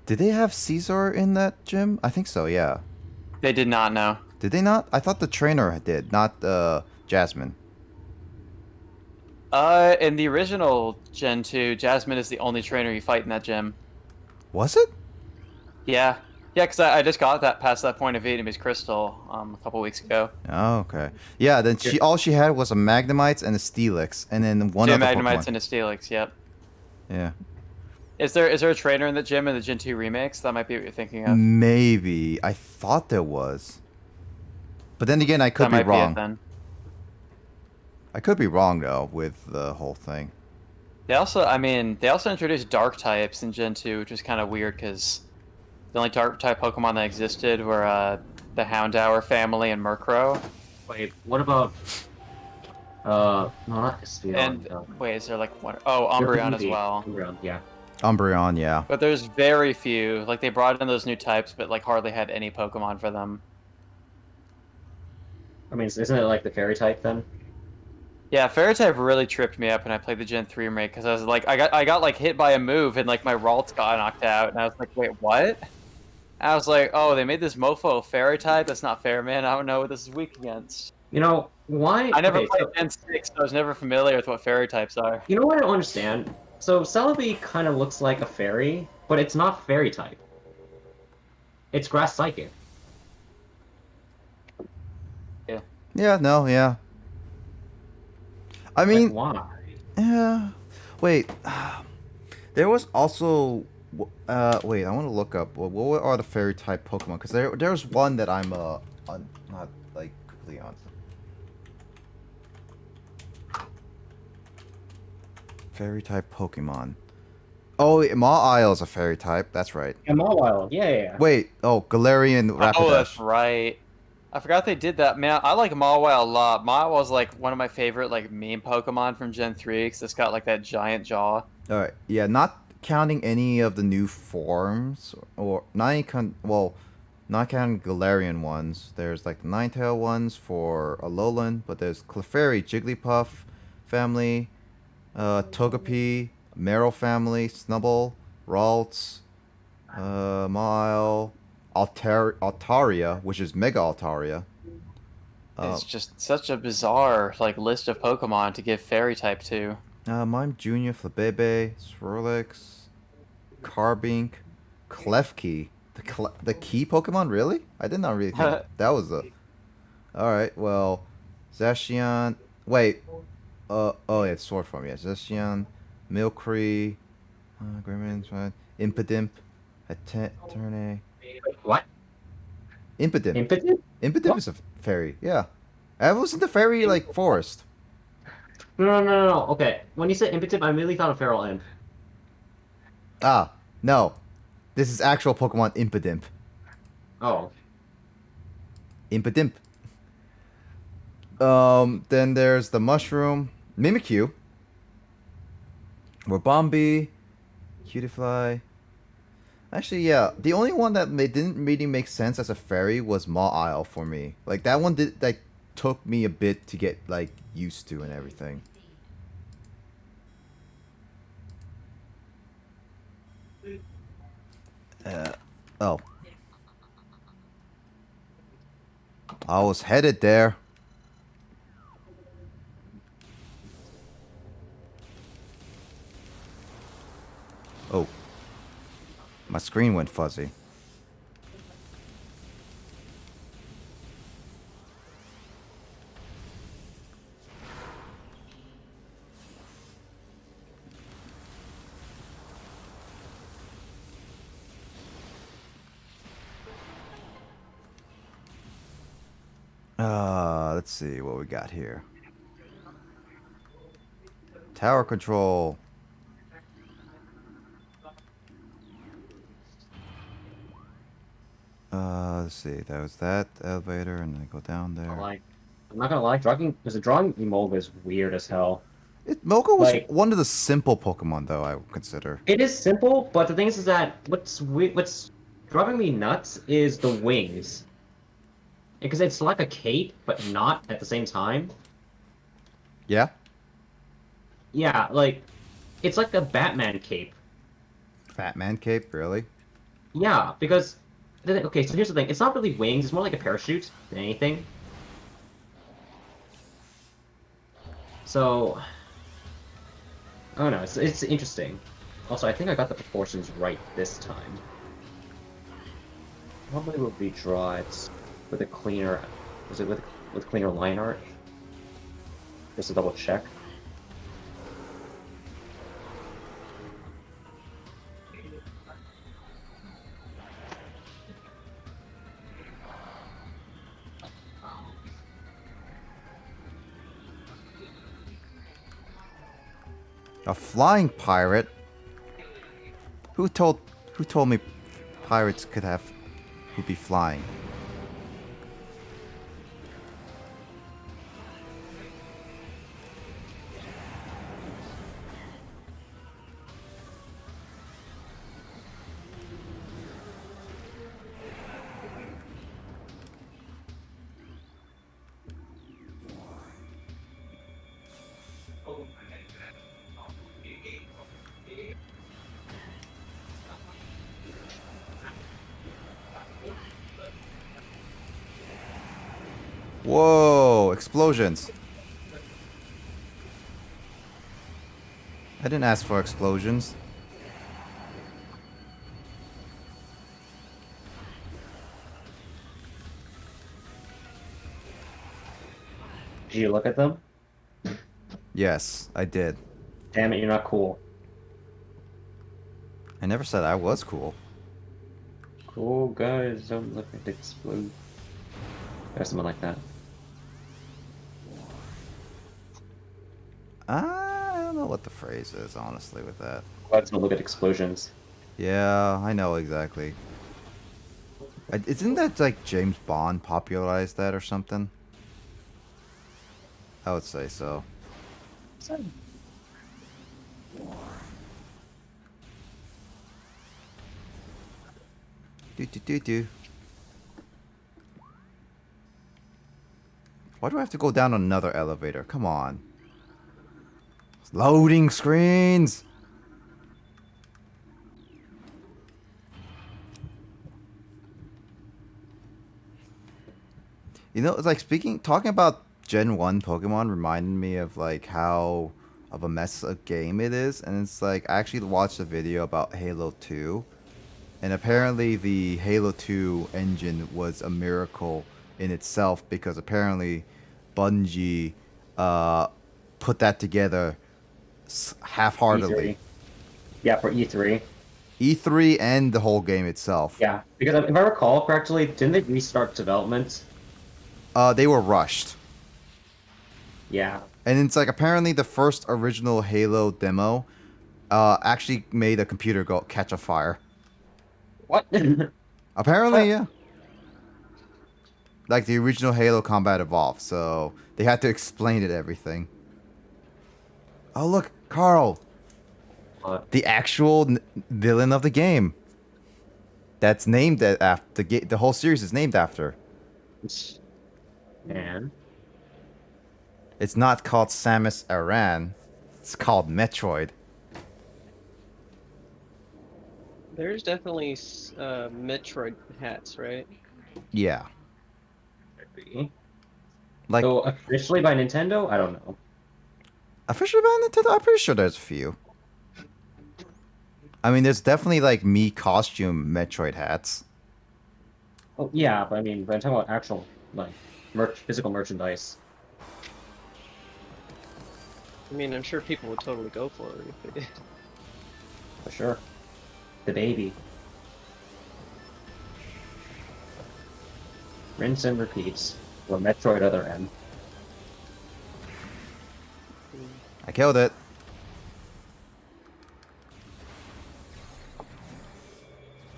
did they have Caesar in that gym? I think so. Yeah. They did not know. Did they not? I thought the trainer did, not Jasmine. In the original Gen 2, Jasmine is the only trainer you fight in that gym. Was it? Yeah. Yeah, because I just got that past that point of Vietnamese Crystal a couple weeks ago. Oh, okay. Yeah, then all she had was a Magnemite and a Steelix, and then one 2 other Magnemites Pokemon. and a Steelix, yep. Yeah. Is there a trainer in the gym in the Gen 2 remakes? That might be what you're thinking of. Maybe. I thought there was. But then again, I could That be might wrong. be it then. I could be wrong, though, with the whole thing. They also introduced Dark types in Gen 2, which was kind of weird because the only Dark type Pokemon that existed were the Houndour family and Murkrow. Wait, what about... no, not Espeon. And wait, is there like one? Oh, Umbreon as well. Umbreon, yeah. Umbreon, yeah. But there's very few. Like they brought in those new types, but like hardly had any Pokemon for them. I mean, isn't it like the fairy type then? Yeah, Fairy type really tripped me up when I played the Gen 3 remake because I was like, I got like hit by a move and like my Ralts got knocked out, and I was like, wait, what? And I was like, oh, they made this mofo Fairy type. That's not fair, man. I don't know what this is weak against. You know, why... I never okay, played Gen 6, so I was never familiar with what Fairy types are. You know what I don't understand? So Celebi kind of looks like a fairy, but it's not fairy type. It's grass psychic. Yeah. Yeah, no, yeah. I mean... Like, why? Yeah. Wait. There was also... wait, I want to look up. What are the fairy type Pokemon? Because there's one that I'm not, like, completely on. Fairy type Pokemon. Oh, Mawile is a fairy type. That's right. Yeah, Mawile. Yeah. Wait. Oh, Galarian Rapidash. Oh, that's right. I forgot they did that. Man, I like Mawile a lot. Mawile was like one of my favorite like meme Pokemon from Gen 3 because it's got like that giant jaw. All right. Yeah, not counting any of the new forms or not not counting Galarian ones. There's like the Ninetale ones for Alolan, but there's Clefairy, Jigglypuff family, Togepi, Meryl family, Snubbull, Ralts, Mawile, Altaria, which is Mega Altaria. It's just such a bizarre like list of Pokemon to give Fairy type to. Mime Junior, Flabebe, Swirlix, Carbink, Klefki. The key Pokemon, really? I did not really think that was a... Alright, well... Zacian, Wait. Oh, yeah, it's sword form. Yes, Zeshion, Milcree, Grimmins, right? Impidimp, Attorney. What? Impidimp. Impotent? Impidimp What? is a fairy. Yeah. I was in the fairy like forest. No. Okay. When you said impotent, I immediately thought of Feral Imp. Ah, no. This is actual Pokemon Impidimp. Oh. Impidimp. Then there's the mushroom, Mimikyu, Wabombi, Cutiefly. Actually, yeah, the only one that didn't really make sense as a fairy was Maw for me. Like that one did like took me a bit to get like used to and everything. Oh, I was headed there. Oh, my screen went fuzzy. Let's see what we got here. Tower control. Let's see. That was that elevator, and then go down there. Like, I'm not gonna lie, drawing Emolga is weird as hell. Mocha was Like, one of the simple Pokemon, though, I would consider. it is simple, but the thing is that what's driving me nuts is the wings. Because it's like a cape, but not at the same time. Yeah? Yeah, like, it's like a Batman cape. Fat Man Cape, really? Yeah, because okay, so here's the thing. It's not really wings. It's more like a parachute than anything. So, I don't know. It's interesting. Also, I think I got the proportions right this time. Probably would be draw it with a cleaner. Was it with cleaner line art? Just to double check. A flying pirate? Who told me pirates would be flying? Whoa, explosions. I didn't ask for explosions. Did you look at them? Yes, I did. Damn it, you're not cool. I never said I was cool. Cool guys don't look at explode. Or something like that. I don't know what the phrase is, honestly, with that. Guys don't look at explosions. Yeah, I know exactly. Isn't that like James Bond popularized that or something? I would say so. Do. Why do I have to go down another elevator? Come on. Loading screens! You know, it's like talking about Gen 1 Pokemon reminded me of like how of a mess a game it is. And it's like, I actually watched a video about Halo 2. And apparently the Halo 2 engine was a miracle in itself because apparently Bungie put that together half-heartedly. E3. Yeah, for E3. E3 and the whole game itself. Yeah, because if I recall correctly, didn't they restart development? They were rushed. Yeah. And it's like apparently the first original Halo demo actually made a computer go catch a fire. What? Apparently, yeah. Like the original Halo Combat Evolved, so they had to explain it everything. Oh look, Carl, the actual villain of the game. That's named after the whole series is named after. Man. It's not called Samus Aran. It's called Metroid. There's definitely Metroid hats, right? Yeah. Maybe. Like So officially by Nintendo? I don't know. officially by Nintendo, I'm pretty sure there's a few. I mean, there's definitely like me costume Metroid hats. Oh yeah, but I mean, when I'm talking about actual like physical merchandise. I mean, I'm sure people would totally go for it if they did. For sure. The baby. Rinse and repeats. Or Metroid other M. I killed it.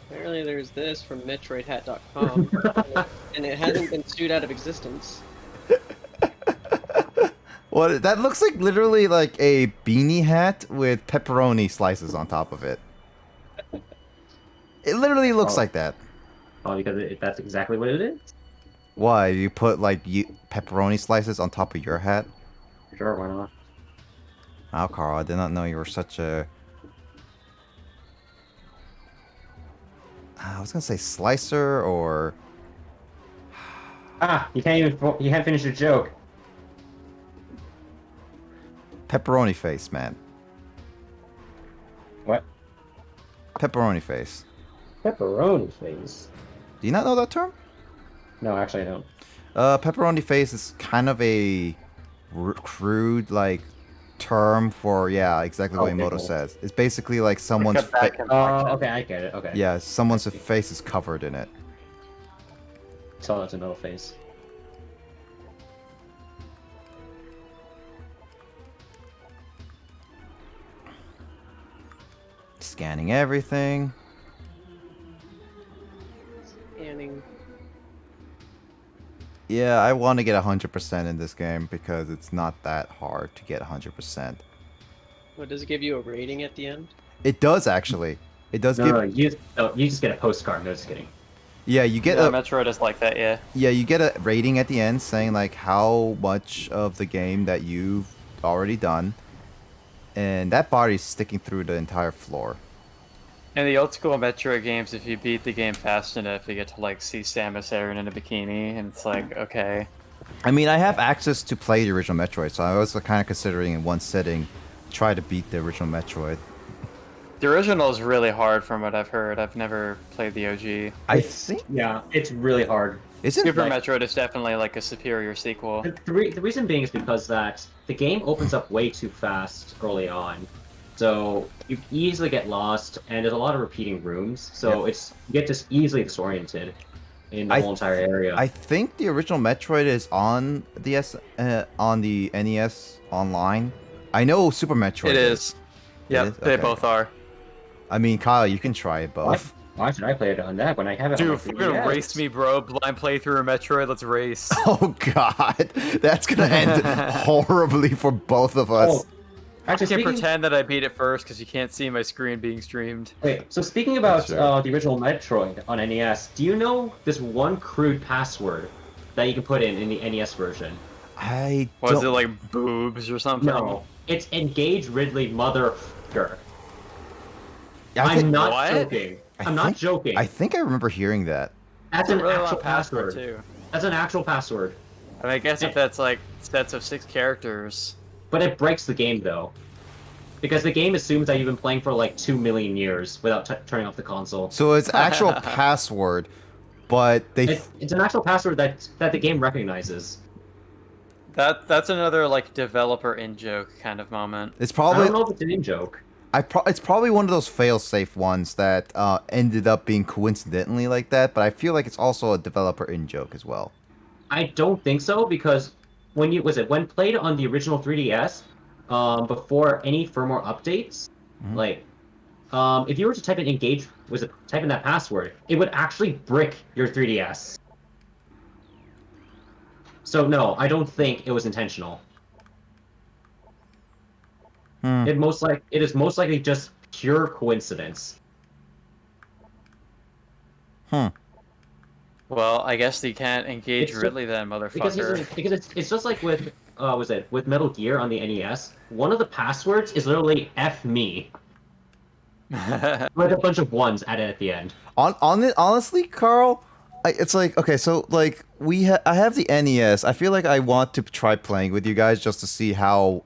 Apparently there's this from MetroidHat.com, and it hasn't been sued out of existence. What? That looks like literally like a beanie hat with pepperoni slices on top of it. It literally looks Oh. like that. Oh, because that's exactly what it is? Why? You put like pepperoni slices on top of your hat? Sure, why not? Wow, Carl, I did not know you were such a... I was gonna say slicer or... Ah, you can't finish your joke. Pepperoni face, man. What? Pepperoni face. Pepperoni face. Do you not know that term? No, actually I don't. Pepperoni face is kind of a crude, like, term for, yeah, exactly what Okay, Emoto cool. says. It's basically like someone's Oh, okay, I get it. Okay. yeah, someone's I see. face is covered in it. So that's a no face. Scanning everything. Scanning. Yeah, I want to get 100% in this game because it's not that hard to get 100%. What, does it give you a rating at the end? It does actually. It does No, give. no, you just get a postcard. No, just kidding. Yeah, you get Yeah, a. Metroid is like that, yeah. Yeah, you get a rating at the end saying like how much of the game that you've already done, and that body's sticking through the entire floor. In the old school Metroid games, if you beat the game fast enough, you get to like see Samus Aran in a bikini, and it's like, okay. I mean, I have access to play the original Metroid, so I was kind of considering in one sitting try to beat the original Metroid. The original is really hard from what I've heard. I've never played the OG. I think Yeah, it's really hard. isn't Super like- Metroid is definitely like a superior sequel. The reason being is because that the game opens up way too fast early on. So you easily get lost, and there's a lot of repeating rooms. So you get just easily disoriented in the I whole entire area. I think the original Metroid is on the on the NES online. I know Super Metroid It is. Yep, is? they Okay. both are. I mean, Kyle, you can try it both. Why should I play it on that when I have it on Dude, my fucking 3DS? race me, bro. Blind playthrough of Metroid, let's race. Oh God, that's gonna end horribly for both of us. Oh, I actually, can speaking, pretend that I beat it first because you can't see my screen being streamed. wait, so speaking about Sure. the original Metroid on NES, do you know this one crude password that you can put in the NES version? I Was don't. it like boobs or something? No, it's Engage Ridley Motherfucker. I I'm think, not What? joking. I I'm not think- joking. I think I remember hearing that. That's That's a an really actual long password, password. too. That's an actual password. I mean, I guess if that's like sets of 6 characters. But it breaks the game though. Because the game assumes that you've been playing for like 2 million years without turning off the console. So it's actual password, but they. It's an actual password that the game recognizes. That's another like developer in joke kind of moment. It's I probably don't know if it's an in-joke. it's probably one of those fail-safe ones that ended up being coincidentally like that, but I feel like it's also a developer in joke as well. I don't think so because when played on the original 3DS, before any firmware updates, Mhm. like if you were to type in type in that password, it would actually brick your 3DS. So no, I don't think it was intentional. Hmm. It is most likely just pure coincidence. Hmm. Well, I guess you can't engage It's just- Ridley then, Because motherfucker. it's just like with with Metal Gear on the NES. One of the passwords is literally F me with a bunch of ones added at the end. Honestly, Carl, it's like okay, so like I have the NES. I feel like I want to try playing with you guys just to see how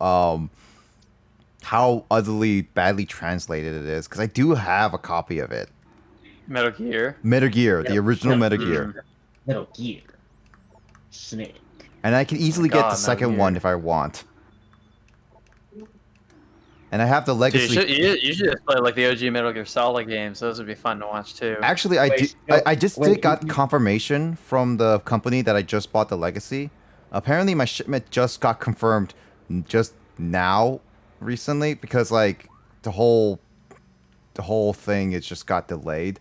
utterly badly translated it is because I do have a copy of it. Metal Gear. Metal Gear, the original Metal Mm. Gear, Metal Gear. Snake. and I can easily get the God, Metal second one Gear. if I want. And I have the Dude, legacy. you should just play like the OG Metal Gear Solid games. Those would be fun to watch too. Actually, I do. Wait, no, I just wait, got confirmation from the company that I just bought the legacy. Apparently, my shipment just got confirmed just now, recently, because like the whole thing it just got delayed.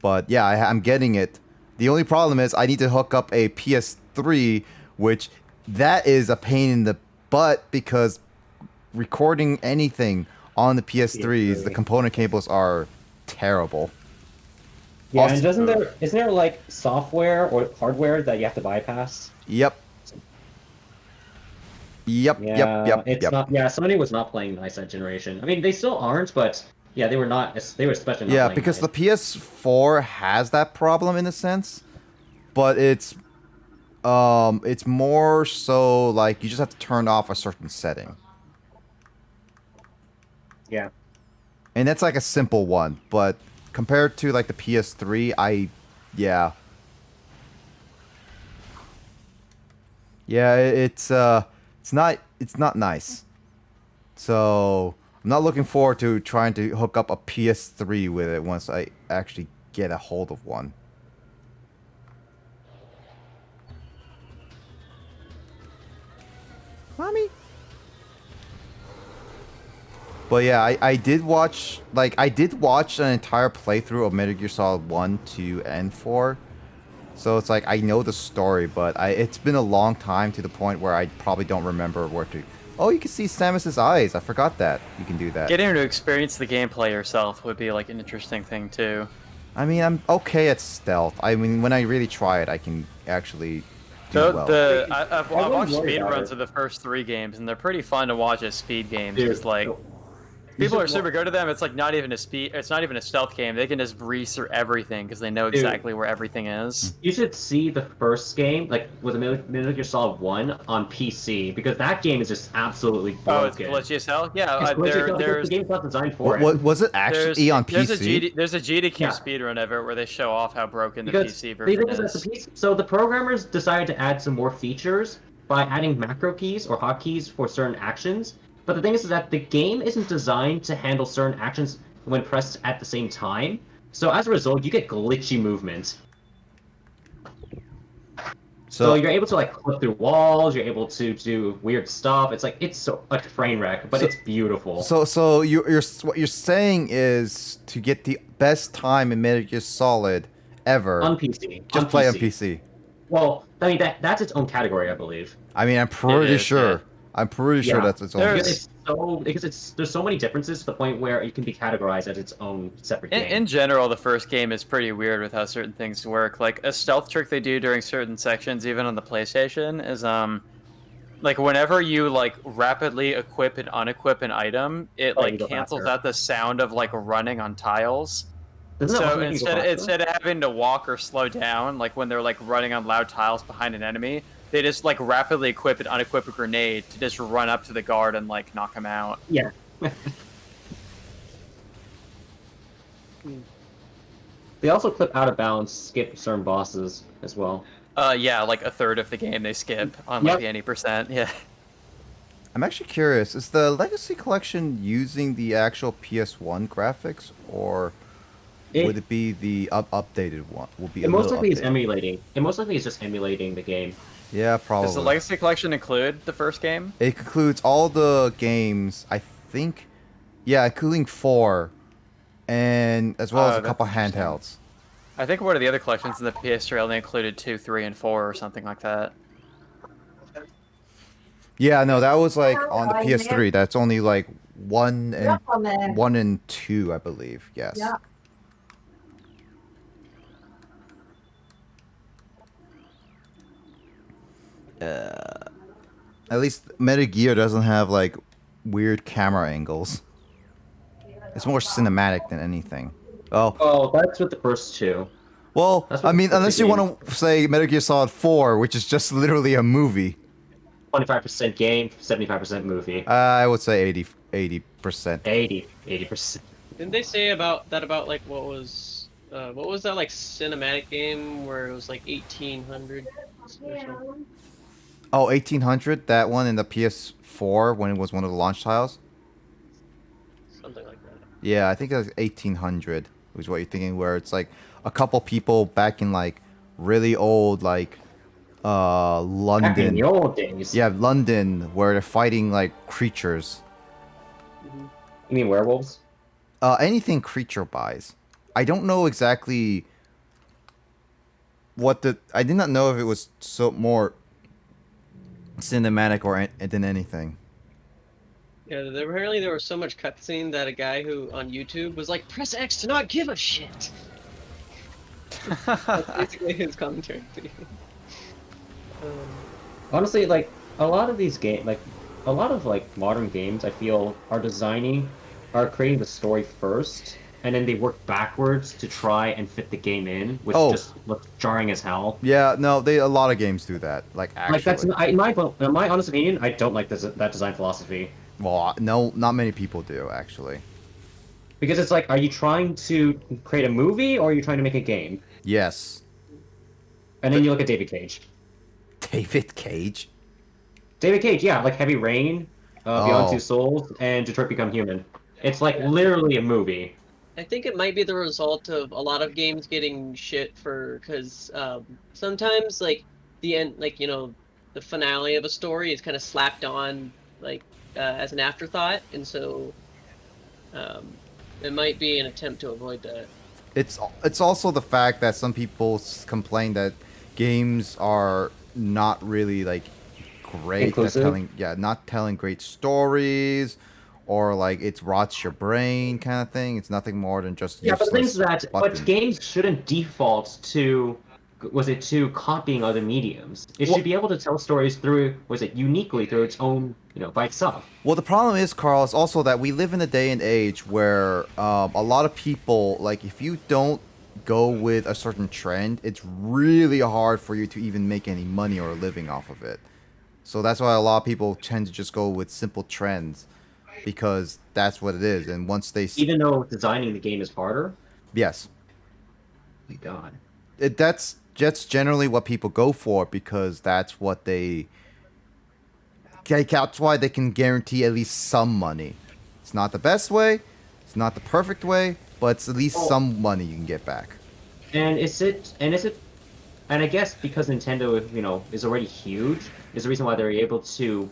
But yeah, I'm getting it. The only problem is I need to hook up a PS3, which that is a pain in the butt because recording anything on the PS3s, the component cables are terrible. Yeah, Also- and isn't there like software or hardware that you have to bypass? Yep. Yep. Yeah, Yep. it's Yep. not. Yeah, Sony was not playing nice that generation. I mean, they still aren't, but yeah, they were not. They were especially not Yeah, playing because nice. the PS4 has that problem in a sense, but it's more so like you just have to turn off a certain setting. Yeah. And that's like a simple one, but compared to like the PS3, yeah. Yeah, it's not nice. So, I'm not looking forward to trying to hook up a PS3 with it once I actually get a hold of one. Mommy. But yeah, I did watch an entire playthrough of Metal Gear Solid 1, 2, and 4. So it's like I know the story, but it's been a long time to the point where I probably don't remember where to. Oh, you can see Samus's eyes. I forgot that you can do that. Getting to experience the gameplay yourself would be like an interesting thing too. I mean, I'm okay at stealth. I mean, when I really try it, I can actually do well. I've wouldn't watched worry speed about runs it. of the first 3 games, and they're pretty fun to watch as speed games. Dude, Because like you people should are super good at them. It's like not even a speed. It's not even a stealth game. They can just breeze through everything because they know Dude. exactly where everything is. You should see the first game, like with Metal Gear Solid 1 on PC, because that game is just absolutely Oh, it's broken. glitchy as hell. Yeah, It's glitchy as hell because there's the game's not designed for What it. was it actually on PC? there's a GDQ Yeah. speedrun of it where they show off how broken the Because PC they version did this is. at the PC. So the programmers decided to add some more features by adding macro keys or hotkeys for certain actions. But the thing is that the game isn't designed to handle certain actions when pressed at the same time. So as a result, you get glitchy movement. So you're able to like clip through walls. You're able to do weird stuff. It's so a train wreck, but it's beautiful. So you're what you're saying is to get the best time in Metal Gear Solid ever, on PC, just play on PC. Well, I mean that's its own category, I believe. I mean, I'm pretty is, sure. yeah. I'm pretty sure Yeah. that's its own. There's- game. There's so many differences to the point where it can be categorized as its own separate game. In general, the first game is pretty weird with how certain things work. Like a stealth trick they do during certain sections, even on the PlayStation, is like whenever you like rapidly equip and unequip an item, it Oh, like you go cancels faster. out the sound of like running on tiles. Doesn't that also So make you go faster? instead of having to walk or slow down, like when they're like running on loud tiles behind an enemy, they just like rapidly equip and unequip a grenade to just run up to the guard and like knock him out. Yeah. They also clip out of bounds, skip certain bosses as well. Yeah, like a third of the game they skip on like the 80%. Yeah. I'm actually curious, is the Legacy Collection using the actual PS1 graphics, or would it be the updated one? Will be a It most little likely is updated. emulating. It most likely is just emulating the game. Yeah, probably. Does the Legacy Collection include the first game? It includes all the games, I think. Yeah, including 4, and as well as a That's couple interesting. handhelds. I think one of the other collections in the PS3 only included 2, 3, and 4 or something like that. Yeah, no, that was like on the PS3. That's only like 1 and 2, I believe. Yes. Yeah. At least Metal Gear doesn't have like weird camera angles. It's more cinematic than anything. Oh, Oh, that's with the first two. well, That's what I mean, the unless you want to say Metal Gear Solid 4, which is just literally a movie. 25% game, 75% movie. I would say 80%. 80%. Didn't they say about like what was that like cinematic game where it was like 1800 special? Oh, 1800, that one in the PS4 when it was one of the launch titles? Something like that. Yeah, I think it was 1800, was what you're thinking, where it's like a couple people back in like really old, like, Back in London. the old days. Yeah, London, where they're fighting like creatures. You mean werewolves? Anything creature buys. I don't know exactly what I did not know if it was so more cinematic or than anything. Yeah, apparently there was so much cutscene that a guy who on YouTube was like, "Press X to not give a shit." That's basically his commentary. Honestly, like a lot of these games, like a lot of like modern games, I feel are creating the story first, and then they work backwards to try and fit the game in, which just looks jarring as hell. Yeah, no, a lot of games do that. Like actually, Like that's in my honest opinion, I don't like that design philosophy. well, no, not many people do actually. Because it's like, are you trying to create a movie or are you trying to make a game? Yes. And then you look at David Cage. David Cage. David Cage, yeah, like Heavy Rain, Beyond Two Souls, and Detroit Become Human. It's like literally a movie. I think it might be the result of a lot of games getting shit because sometimes like the end, like the finale of a story is kind of slapped on like as an afterthought, and so it might be an attempt to avoid that. It's also the fact that some people complain that games are not really like great at not telling great stories, or like it rots your brain kind of thing. It's nothing more than just but the thing is useless that buttons. but games shouldn't default to copying other mediums. It should be able to tell stories through uniquely through its own by itself. Well, the problem is, Carl, is also that we live in a day and age where a lot of people, like, if you don't go with a certain trend, it's really hard for you to even make any money or a living off of it. So that's why a lot of people tend to just go with simple trends, because that's what it is. And once they... Even though designing the game is harder? Yes. Oh my god. That's generally what people go for, because that's what they... That's why they can guarantee at least some money. It's not the best way, it's not the perfect way, but it's at least some money you can get back. And I guess because Nintendo, is already huge, is the reason why they're able to,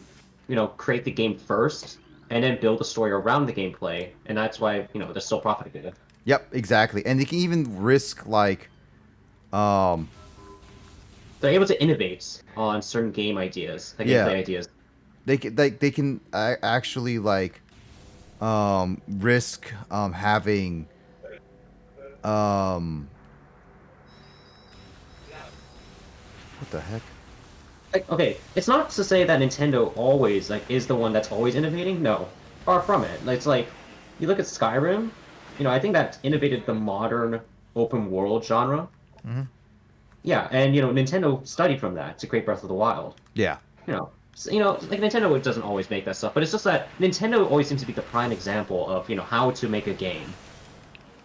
create the game first and then build a story around the gameplay, and that's why, they're still profiting. Yep, exactly. And they can even risk like they're able to innovate on certain game ideas, like gameplay ideas. They can actually like risk having what the heck? Like, okay, it's not to say that Nintendo always is the one that's always innovating. No, far from it. It's like you look at Skyrim. I think that innovated the modern open world genre. Mm-hmm. Yeah, and Nintendo studied from that to create Breath of the Wild. Yeah. Like Nintendo doesn't always make that stuff, but it's just that Nintendo always seems to be the prime example of how to make a game.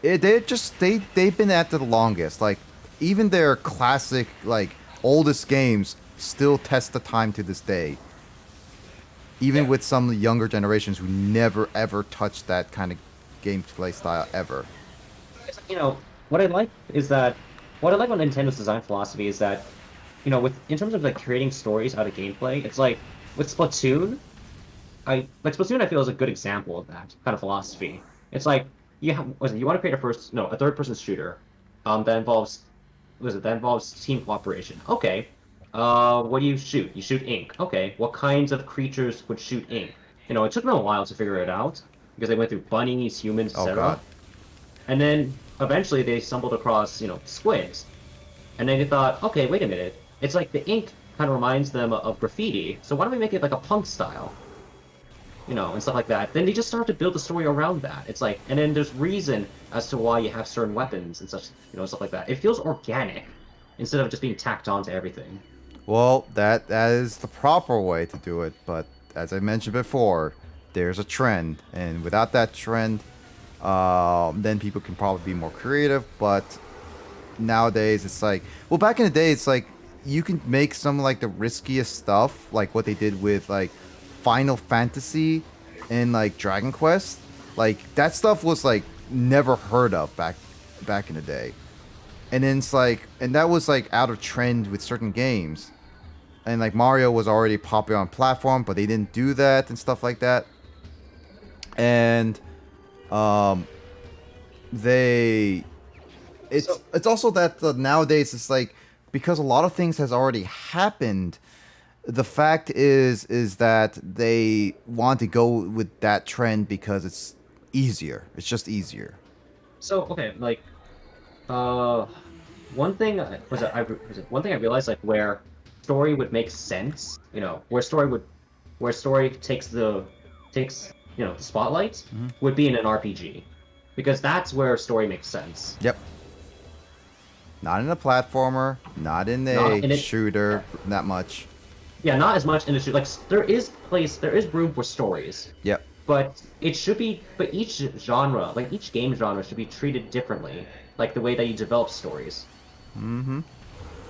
They've been at it the longest. Like even their classic like oldest games still test the time to this day. Even with some younger generations who never ever touched that kind of gameplay style ever. You know, what I like about Nintendo's design philosophy is that, you know, in terms of like creating stories out of gameplay, it's like with Splatoon, Splatoon I feel is a good example of that kind of philosophy. It's like you want to create a third-person shooter, that involves team cooperation. Okay, what do you shoot? You shoot ink. Okay, what kinds of creatures would shoot ink? You know, it took them a while to figure it out because they went through bunnies, humans, Oh etc. god. And then eventually they stumbled across, you know, squids. And then they thought, okay, wait a minute. It's like the ink kind of reminds them of graffiti, so why don't we make it like a punk style? You know, and stuff like that. Then they just start to build the story around that. It's like, and then there's reason as to why you have certain weapons and such, you know, stuff like that. It feels organic instead of just being tacked onto everything. Well, that is the proper way to do it, but as I mentioned before, there's a trend, and without that trend, then people can probably be more creative, but nowadays it's like, well, back in the day, it's like, you can make some like the riskiest stuff, like what they did with like Final Fantasy and like Dragon Quest. Like that stuff was like never heard of back in the day. And then it's like, and that was like out of trend with certain games. And like Mario was already popular on platform, but they didn't do that and stuff like that. And it's also that nowadays it's like, because a lot of things has already happened, the fact is that they want to go with that trend because it's easier. It's just easier. So okay, like, one thing one thing I realized, like, where story would make sense, you know, where story takes the spotlight, would be in an RPG, because that's where story makes sense. Yep. Not in a platformer, not in a shooter, that much. Yeah, not as much in the shoot. Like, there is room for stories. Yep. But each game genre should be treated differently, like the way that you develop stories. Mm-hmm.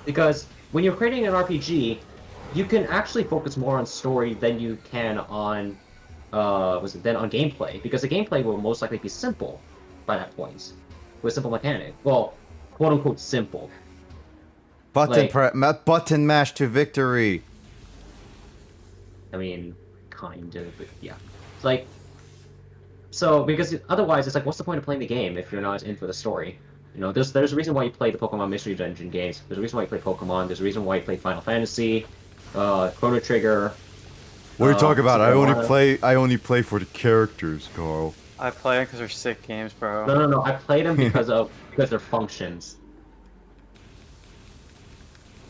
Because when you're creating an RPG, you can actually focus more on story than you can on gameplay, because the gameplay will most likely be simple by that point, with simple mechanic. Well, quote unquote simple. Button mash to victory. I mean, kind of, but yeah. It's like, so, because otherwise it's like, what's the point of playing the game if you're not in for the story? You know, there's a reason why you play the Pokemon Mystery Dungeon games. There's a reason why you play Pokemon. There's a reason why you play Final Fantasy, Chrono Trigger. What are you talking about? I only play for the characters, Carl. I play them because they're sick games, bro. No. I play them because they're functions.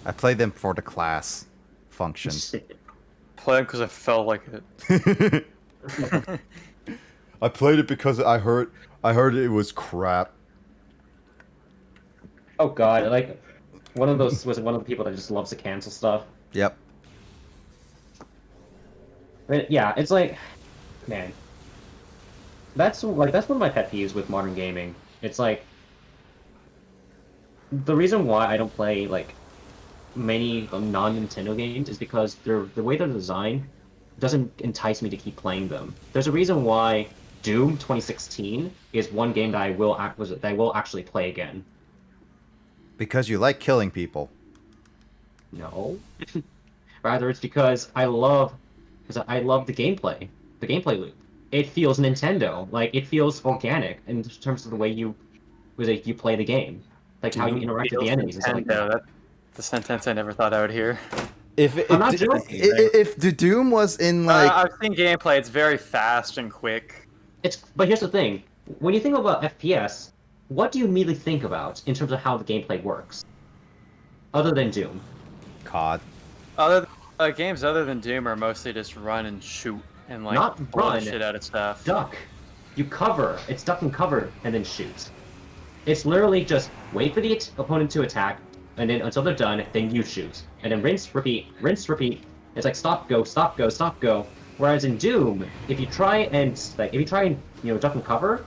I play them for the class functions. Play them because I felt like it. I played it because I heard it was crap. Oh god, like, one of those was one of the people that just loves to cancel stuff. Yep. But yeah, it's like, man, that's one of my pet peeves with modern gaming. It's like, the reason why I don't play like many non-Nintendo games is because the way they're designed doesn't entice me to keep playing them. There's a reason why Doom 2016 is one game that I will actually play again. Because you like killing people. No. Rather, it's because I love the gameplay. The gameplay loop. It feels Nintendo. Like, it feels organic in terms of the way you play the game. Like, how you interact with the enemies and stuff like that. That's the sentence I never thought I would hear. I'm not joking. If the Doom was in like... I've seen gameplay, it's very fast and quick. But here's the thing. When you think about FPS, what do you immediately think about in terms of how the gameplay works? Other than Doom. COD. Games other than Doom are mostly just run and shoot and like Not blow run, shit out of stuff. Duck. You cover. It's duck and cover and then shoot. It's literally just wait for the opponent to attack, and then until they're done, then you shoot. And then rinse, repeat, rinse, repeat. It's like stop, go, stop, go, stop, go. Whereas in Doom, if you try and duck and cover,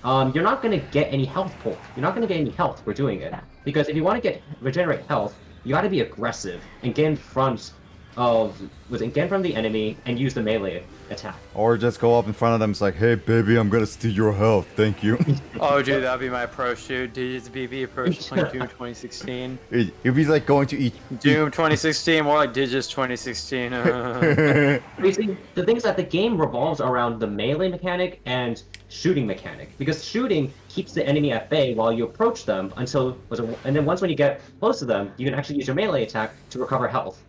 you're not gonna get any health pull. You're not gonna get any health for doing it. Because if you want to regenerate health, you got to be aggressive and get in front of get in front of the enemy and use the melee attack. Or just go up in front of them. It's like, hey, baby, I'm gonna steal your health. Thank you. Oh, dude, that'd be my approach, dude. Digits BB approach playing Doom 2016. It'd be like going to eat. Doom 2016, more like Digits 2016. You see, the thing is that the game revolves around the melee mechanic and shooting mechanic, because shooting keeps the enemy at bay while you approach them and then once when you get close to them, you can actually use your melee attack to recover health.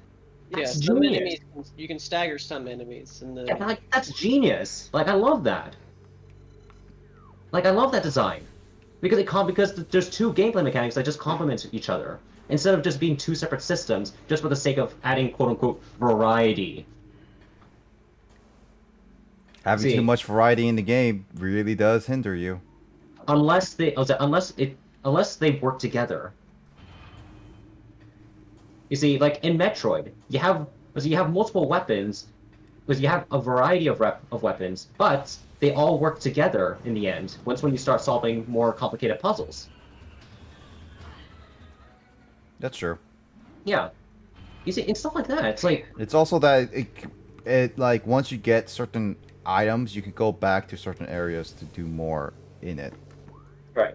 Yeah, That's some genius. enemies you can stagger some enemies, and Yeah, like that's genius. Like I love that. Like I love that design, because there's two gameplay mechanics that just complement each other instead of just being two separate systems just for the sake of adding quote unquote variety. Having too much variety in the game really does hinder you. Unless they work together. You see, like in Metroid, you have multiple weapons, because you have a variety of weapons, but they all work together in the end. When you start solving more complicated puzzles. That's true. Yeah. You see, it's stuff like that. It's like It's also that it like once you get certain items, you can go back to certain areas to do more in it. right.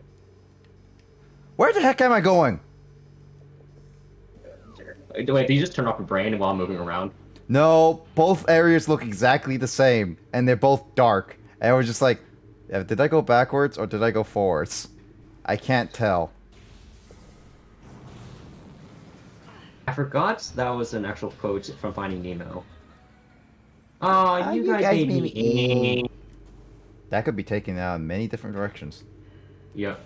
Where the heck am I going? Wait, did you just turn off your brain while moving around? No, both areas look exactly the same, and they're both dark. And I was just like, did I go backwards or did I go forwards? I can't tell. I forgot that was an actual quote from Finding Nemo. Oh, you guys made me angry. That could be taken out in many different directions. Yeah.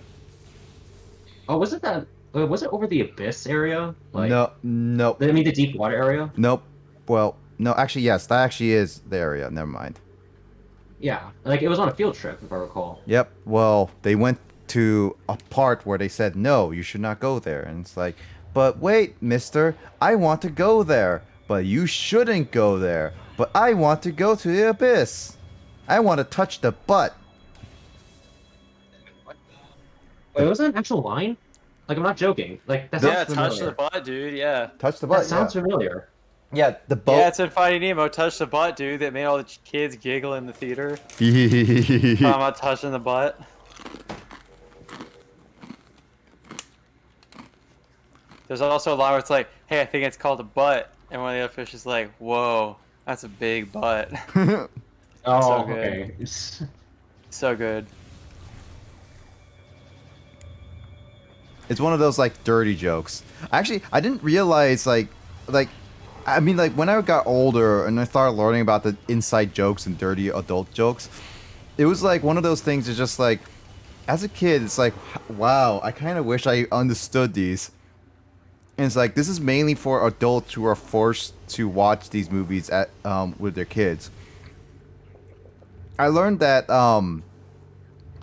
Oh, was it over the abyss area? Like, No, nope, I mean the deep water area? nope. Well, no, actually, yes, that actually is the area. Never mind. Yeah, like it was on a field trip, if I recall. Yep. Well, they went to a part where they said, no, you should not go there. And it's like, but wait, mister, I want to go there. But you shouldn't go there. But I want to go to the abyss. I want to touch the butt. Wait, was that an actual line? Like, I'm not joking. Like, that Yeah, sounds touch familiar. the butt, dude. Yeah. Touch the butt. That sounds familiar. Yeah, the boat. Yeah, it's in Finding Nemo. Touch the butt, dude. That made all the kids giggle in the theater. Talking about touching the butt. There's also a line where it's like, hey, I think it's called a butt. And one of the other fish is like, whoa, that's a big butt. Oh, So good. okay. So good. It's one of those like dirty jokes. Actually, I didn't realize I mean, like when I got older and I started learning about the inside jokes and dirty adult jokes, it was like one of those things. It's just like, as a kid, it's like, wow, I kind of wish I understood these. And it's like, this is mainly for adults who are forced to watch these movies at with their kids. I learned that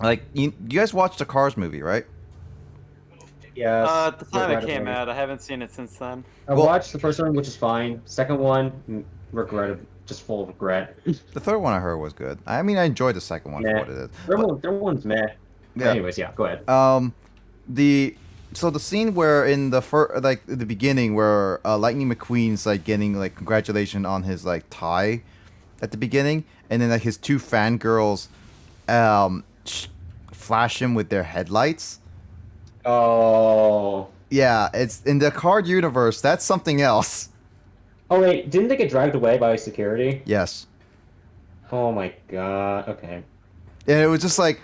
like you guys watched the Cars movie, right? Yes. At the time it regrettably. came out, I haven't seen it since then. I watched the first one, which is fine. Second one, regretted, just full of regret. The third one I heard was good. I mean, I enjoyed the second one for Meh. what it is. Third one's meh. Yeah. Anyways, yeah, go ahead. So the scene where in the the beginning where Lightning McQueen's like getting like congratulations on his like tie at the beginning, and then like his two fangirls flash him with their headlights. Oh. Yeah, it's in the card universe. That's something else. Oh wait, didn't they get dragged away by security? Yes. Oh my god. Okay. And it was just like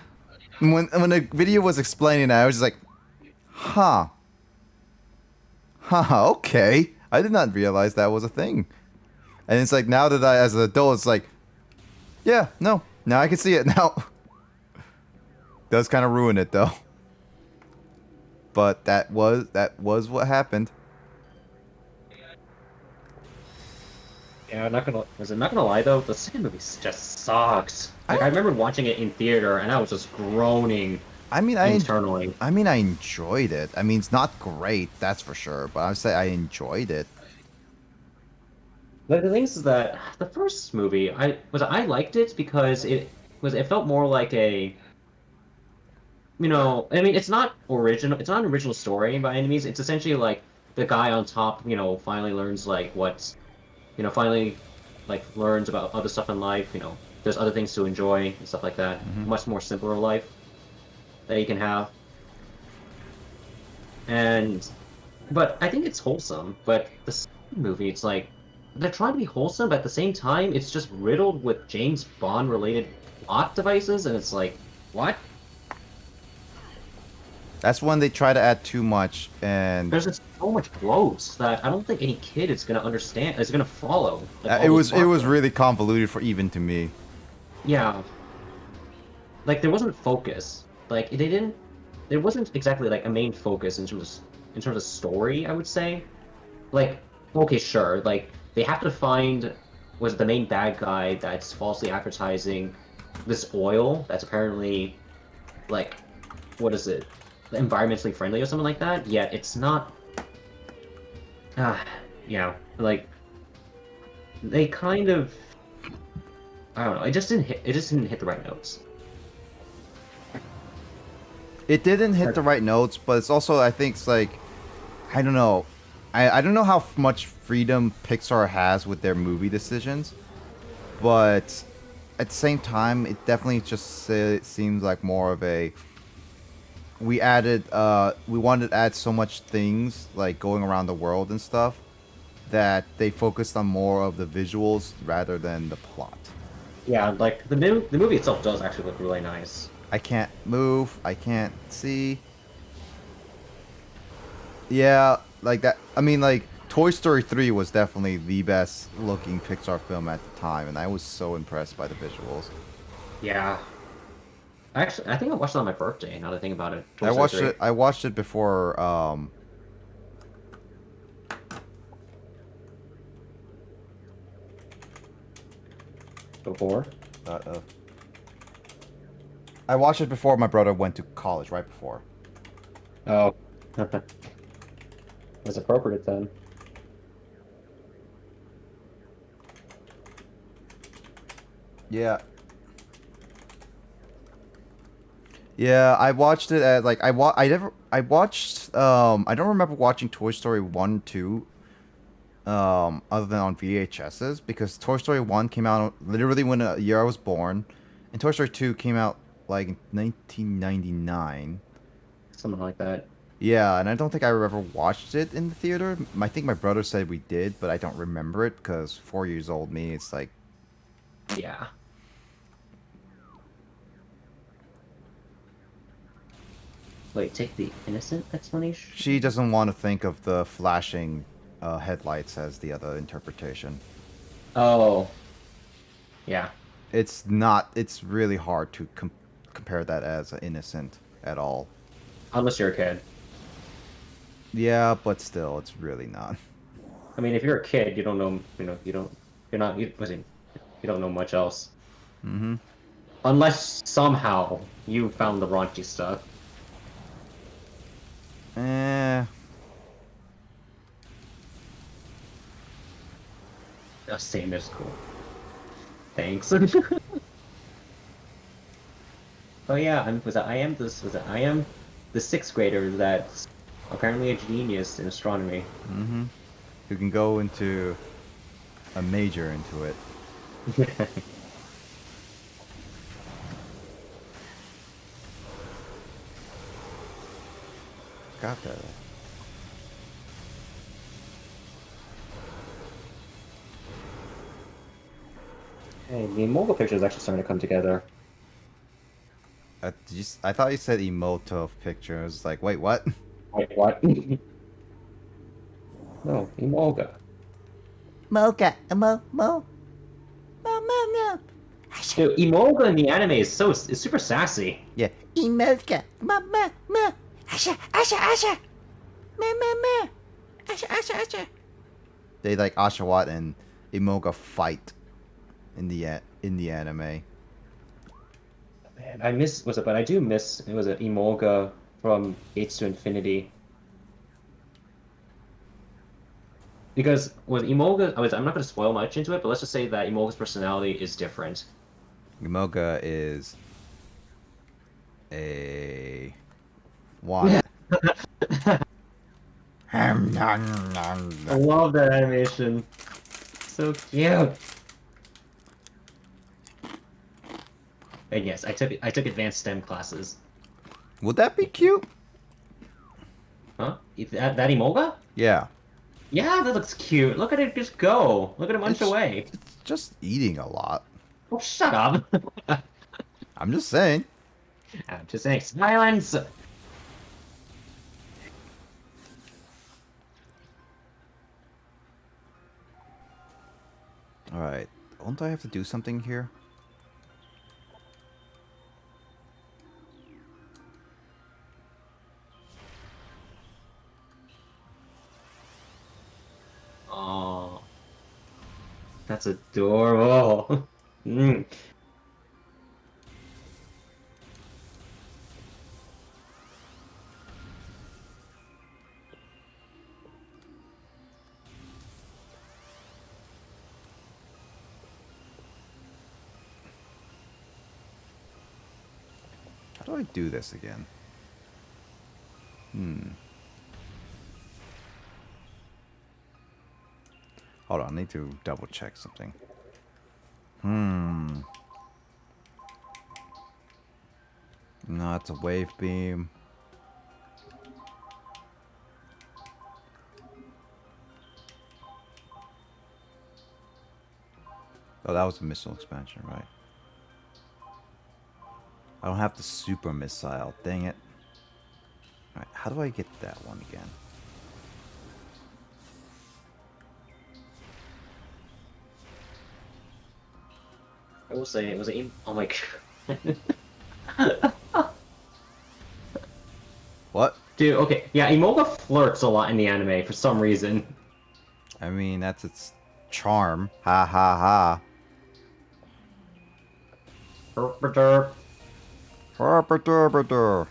when the video was explaining that, I was just like, huh. Okay. I did not realize that was a thing. And it's like now that I, as an adult, it's like, yeah, no, now I can see it now. Does kind of ruin it though. But that was what happened. Yeah, I'm not gonna lie though, the second movie just sucks. Like I remember watching it in theater and I was just groaning I mean, internally. I enjoyed it. I mean, it's not great, that's for sure. But I would say I enjoyed it. But the thing is that the first movie, I liked it because it felt more like a, I mean, it's not original. It's not an original story by any means. It's essentially like the guy on top, finally learns like what's, finally like learns about other stuff in life. There's other things to enjoy and stuff like that. Much more simpler life that you can have. But I think it's wholesome. But the second movie, it's like they're trying to be wholesome, but at the same time, it's just riddled with James Bond related plot devices, and it's like, what? That's when they try to add too much, and There's just so much bloat that I don't think any kid is gonna understand. Is gonna follow. Like, it all was those plot really convoluted for even to me. Yeah. Like there wasn't focus. Like they didn't. There wasn't exactly like a main focus in terms of story. I would say. Like okay, sure. Like they have to find was the main bad guy that's falsely advertising this oil that's apparently like what is it, environmentally friendly or something like that. Yet it's not. Yeah. Like they kind of. I don't know. It just didn't hit. It just didn't hit the right notes. It didn't hit the right notes, but it's also, I think it's like, I don't know. I don't know how much freedom Pixar has with their movie decisions, but at the same time, it definitely just it seems like more of a, we wanted to add so much things, like going around the world and stuff, that they focused on more of the visuals rather than the plot. Yeah, like the movie itself does actually look really nice. I can't move. I can't see. Yeah, like that. I mean, like, Toy Story 3 was definitely the best looking Pixar film at the time, and I was so impressed by the visuals. Yeah. Actually, I think I watched it on my birthday. Now that I think about it, Toy Story 3. I watched it before. Before. I watched it before my brother went to college. Right before. Oh. That's appropriate then. Yeah. Yeah, I watched it at like I watched I don't remember watching Toy Story 1 2 other than on VHSs, because Toy Story 1 came out literally when a year I was born, and Toy Story 2 came out like in 1999. Something like that. Yeah, and I don't think I ever watched it in the theater. I think my brother said we did, but I don't remember it because 4 years old me, it's like, Yeah. Wait, take the innocent explanation? she doesn't want to think of the flashing headlights as the other interpretation. Oh. Yeah. It's not. It's really hard to compare that as innocent at all. Unless you're a kid. Yeah, but still, it's really not. I mean, if you're a kid, you don't know. You don't know much else. Mm-hmm. Unless somehow you found the raunchy stuff. Eh. Same is cool. Thanks. Oh yeah, I am the sixth grader that's apparently a genius in astronomy. Mm-hmm. You can go into a major into it. Got that. Hey, the mobile picture is actually starting to come together. I thought you said emote of picture. I was like, wait, what? Wait, what? No, Emolga. Mocha, mo. Dude, Emolga in the anime is super sassy. Yeah. Emoka, ma. Asha. Ma. Asha. They like Ashawat and Emoga fight in the anime. Man, I do miss, it was an Emolga from Gates to Infinity. Because with Emolga, I'm not going to spoil much into it, but let's just say that Emolga's personality is different. Emoga is a what? I love that animation. So cute. And yes, I took advanced STEM classes. Would that be cute? Huh? That Emoga? Yeah. Yeah, that looks cute. Look at it just go. Look at it munch away. It's just eating a lot. Oh, shut up. I'm just saying. I'm just saying, silence! Alright. Won't I have to do something here? Oh, that's adorable. Mm. How do I do this again? Hold on, I need to double check something. No, it's a wave beam. Oh, that was a missile expansion, right? I don't have the super missile. Dang it. Alright, how do I get that one again? I will say it was a. Oh my god. What? Dude, okay. Yeah, Imoga flirts a lot in the anime for some reason. I mean, that's its charm. Ha ha ha. Derp. Herpaturbatur.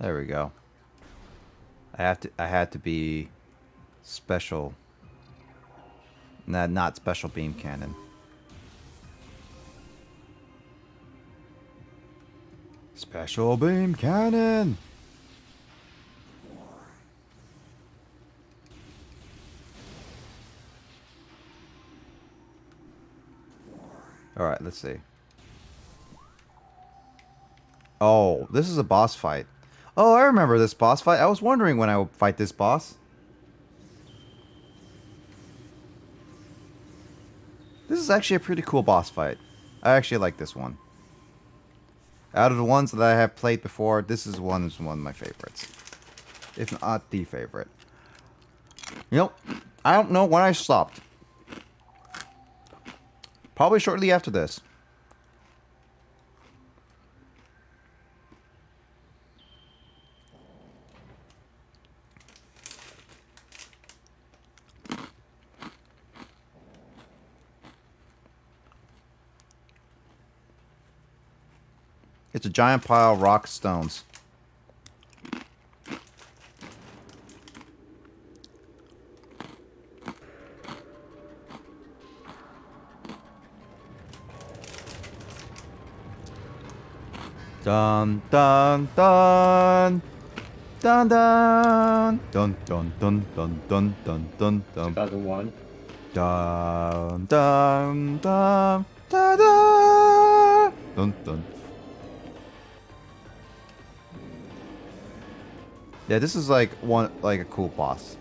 There we go. I had to be special. Nah, not special beam cannon. Special beam cannon. All right, let's see. Oh, this is a boss fight. Oh, I remember this boss fight. I was wondering when I would fight this boss. This is actually a pretty cool boss fight. I actually like this one. Out of the ones that I have played before, this is one of my favorites. If not the favorite. You know, I don't know when I stopped. Probably shortly after this. It's a giant pile of rock stones. Dun dun dun dun dun dun dun dun dun dun dun dun dun 2001. dun dun dun dun dun dun dun. Yeah, this is like a cool boss.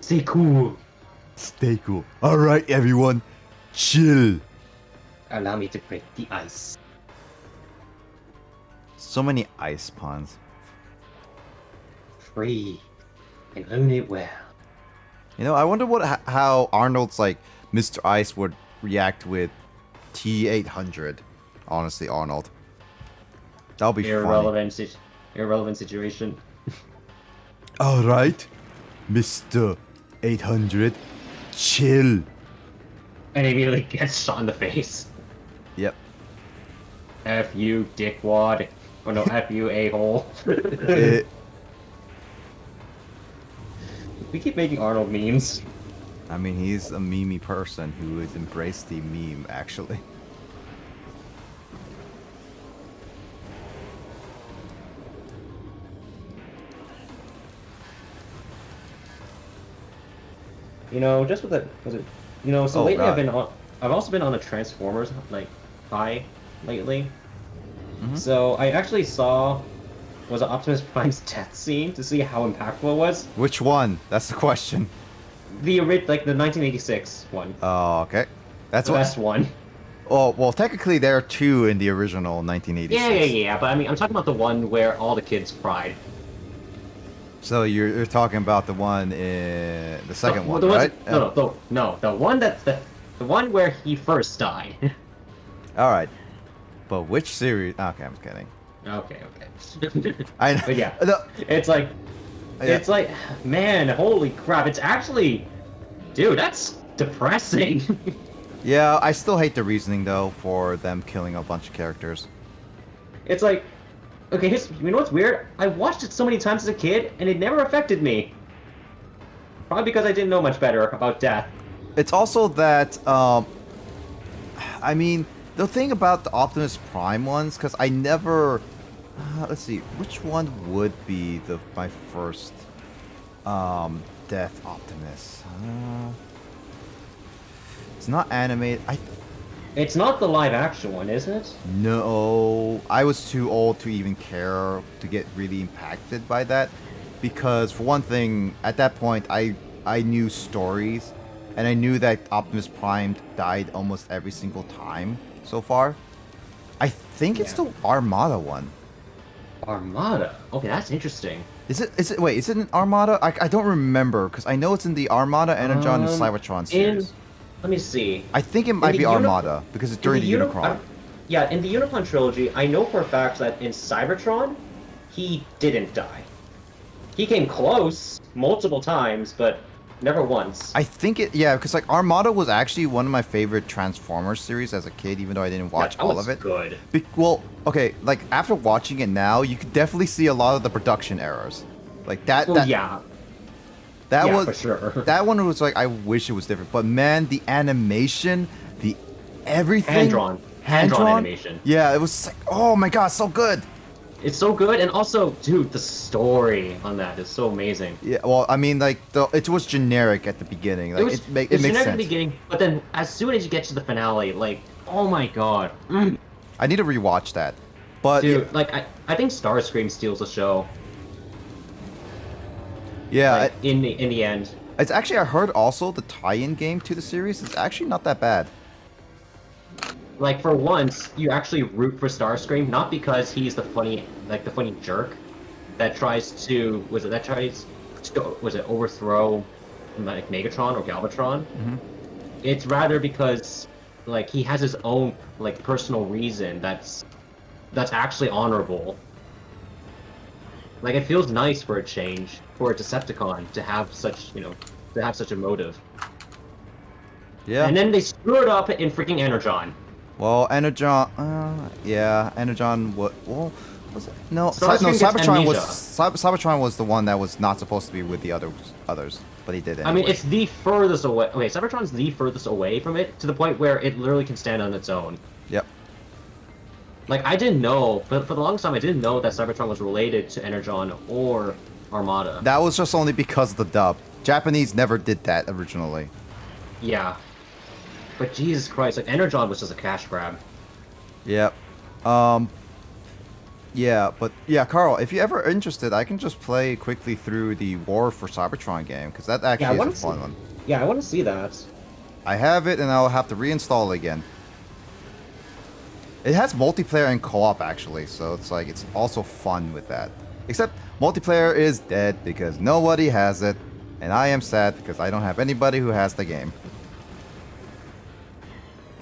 Stay cool. Stay cool. All right, everyone, chill. Allow me to break the ice. So many ice puns. Free. And own it well. You know, I wonder how Arnold's like Mr. Ice would react with T800. Honestly, Arnold. That'll be funny. Irrelevant situation. All right, Mr. 800, chill. And he immediately gets shot in the face. Yep. F you, dickwad. Oh no, F you, a-hole. It- We keep making Arnold memes. I mean, he's a memey person who has embraced the meme, actually. You know, just with so Oh, lately God. I've also been on a Transformers like high lately. Mhm. So I actually saw was Optimus Prime's death scene to see how impactful it was. Which one? That's the question. Like the 1986 one, Oh, okay. That's the what. best one. Oh, well, technically there are two in the original 1986. Yeah. But I mean, I'm talking about the one where all the kids cried. So you're talking about the one in the second one, The right? No, the one that's the one where he first died. All right. But which series? Okay, I'm kidding. Okay. I know. But yeah, The- it's like, Yeah. it's like, man, holy crap! It's actually, dude, that's depressing. Yeah, I still hate the reasoning though for them killing a bunch of characters. It's like, okay, you know what's weird? I watched it so many times as a kid, and it never affected me. Probably because I didn't know much better about death. It's also that, I mean, the thing about the Optimus Prime ones, because I never, let's see, which one would be my first, Death Optimus? It's not animated. It's not the live action one, is it? No, I was too old to even care to get really impacted by that, because for one thing, at that point, I knew stories, and I knew that Optimus Prime died almost every single time so far. I think it's Yeah. the Armada one. Armada. Okay, that's interesting. Is it? Wait, is it an Armada? I don't remember because I know it's in the Armada, Energon, and Cybertron series. Let me see. I think it might the be Uni- Armada because it's during the Unicron. Yeah, in the Unicron trilogy, I know for a fact that in Cybertron, he didn't die. He came close multiple times, but never once. I think yeah, because like Armada was actually one of my favorite Transformers series as a kid, even though I didn't watch that all was of it. Good. Well, okay, like after watching it now, you could definitely see a lot of the production errors. Like that. Well, yeah. That Yeah, was for sure. That one was like I wish it was different, but man, the animation, the everything. Hand-drawn animation. Yeah, it was like, oh my god, so good. It's so good, and also, dude, the story on that is so amazing. Yeah, well, I mean, like it was generic at the beginning. Like it makes generic sense. at the beginning, but then as soon as you get to the finale, like, oh my god. Mm. I need to rewatch that. But Dude, yeah, like I think Starscream steals the show. yeah, Like, in the end. it's actually I heard also the tie-in game to the series is actually not that bad. Like for once, you actually root for Starscream, not because he's the funny jerk that tries to overthrow like Megatron or Galvatron. Mm-hmm. It's rather because like he has his own like personal reason that's actually honorable. Like it feels nice for a change for a Decepticon to have such a motive. Yeah. And then they screw it up in freaking Energon. Well, Energon, yeah, Energon. What? Well, was it? No, Starscream gets Cybertron was the one that was not supposed to be with the others, but he did anyway. I mean, it's the furthest away. Okay, Cybertron's the furthest away from it to the point where it literally can stand on its own. Yep. Like I didn't know, but for the longest time I didn't know that Cybertron was related to Energon or Armada. That was just only because of the dub. Japanese never did that originally. Yeah. But Jesus Christ, like Energon was just a cash grab. Yep. Yeah, but yeah, Carl, if you're ever interested, I can just play quickly through the War for Cybertron game because that actually is a fun one. Yeah, I want to see that. I have it, and I'll have to reinstall it again. It has multiplayer and co-op actually, so it's like it's also fun with that. Except multiplayer is dead because nobody has it, and I am sad because I don't have anybody who has the game.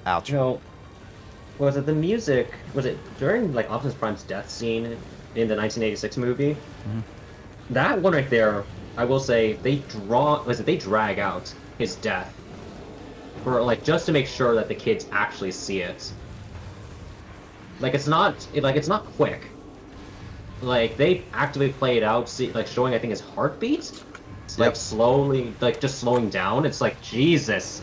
Ouch. You know, was it the music? Was it during like Optimus Prime's death scene in the 1986 movie? Mm-hmm. That one right there, I will say they drag out his death for like just to make sure that the kids actually see it. Like it's not quick. like they actively play it out, like showing I think his heartbeat. It's like Yep. slowly, like just slowing down. It's like Jesus.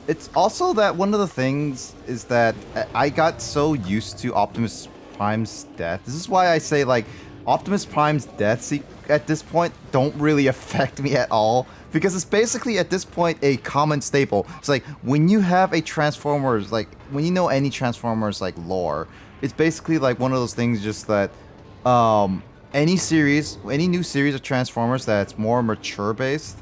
It's also that one of the things is that I got so used to Optimus Prime's death. This is why I say like Optimus Prime's death at this point don't really affect me at all because it's basically at this point a common staple. It's like when you have a Transformers, like when you know any Transformers like lore, it's basically like one of those things just that any new series of Transformers that's more mature based,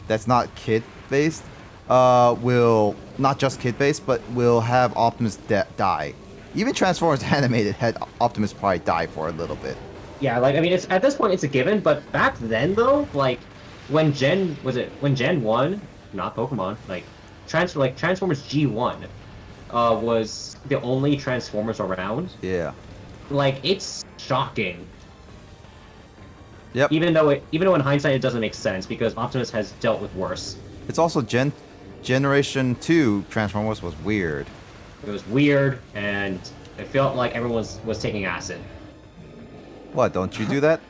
that's not kid based, will not just kid based, but will have Optimus die. Even Transformers Animated had Optimus probably die for a little bit. Yeah, like I mean, it's at this point it's a given. But back then though, like when Gen 1, not Pokemon, like Transformers G1, was the only Transformers around. Yeah. Like it's shocking. Yep. Even though in hindsight it doesn't make sense because Optimus has dealt with worse. It's also Generation 2 Transformers was weird. It was weird, and it felt like everyone was taking acid. What, don't you do that?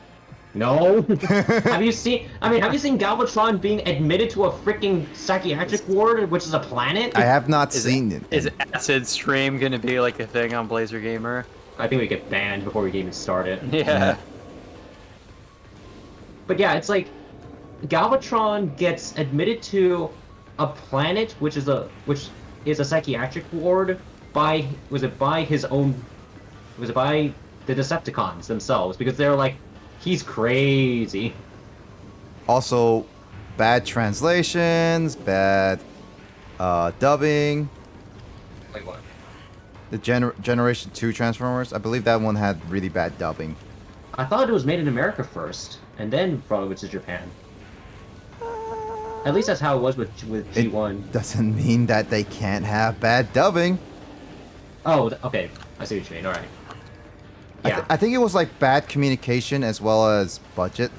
No. Have you seen Galvatron being admitted to a freaking psychiatric ward, which is a planet? I have not seen it. Is acid stream gonna be like a thing on Blazer Gamer? I think we get banned before we even started. Yeah. But yeah, it's like Galvatron gets admitted to a planet which is a psychiatric ward by the Decepticons themselves because they're like he's crazy. Also, bad translations, bad dubbing. Like what? The Generation 2 Transformers, I believe that one had really bad dubbing. I thought it was made in America first, and then brought over to Japan. At least that's how it was with G1. Doesn't mean that they can't have bad dubbing. Oh, okay. I see what you mean. All right. Yeah, I think it was like bad communication as well as budget.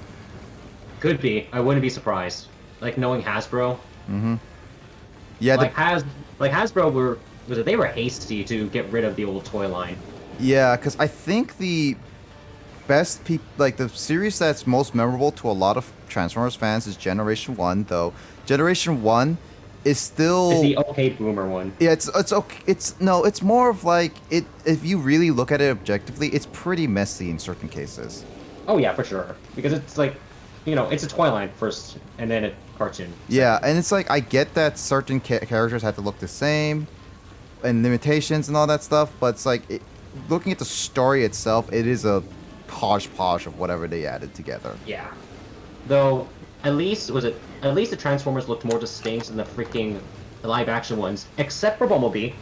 could be. I wouldn't be surprised. Like knowing Hasbro. Yeah, Hasbro they were hasty to get rid of the old toy line. yeah, because I think the best the series that's most memorable to a lot of Transformers fans is Generation 1, though. Generation 1 is still... It's the okay boomer one. Yeah, it's okay. It's more of like it. If you really look at it objectively, it's pretty messy in certain cases. Oh yeah, for sure. Because it's like, it's a toy line first, and then a cartoon. Yeah, and it's like I get that certain characters have to look the same, and limitations and all that stuff, but it's like looking at the story itself, it is a hodgepodge of whatever they added together. Yeah. Though, at least the Transformers looked more distinct than the freaking live-action ones, except for Bumblebee.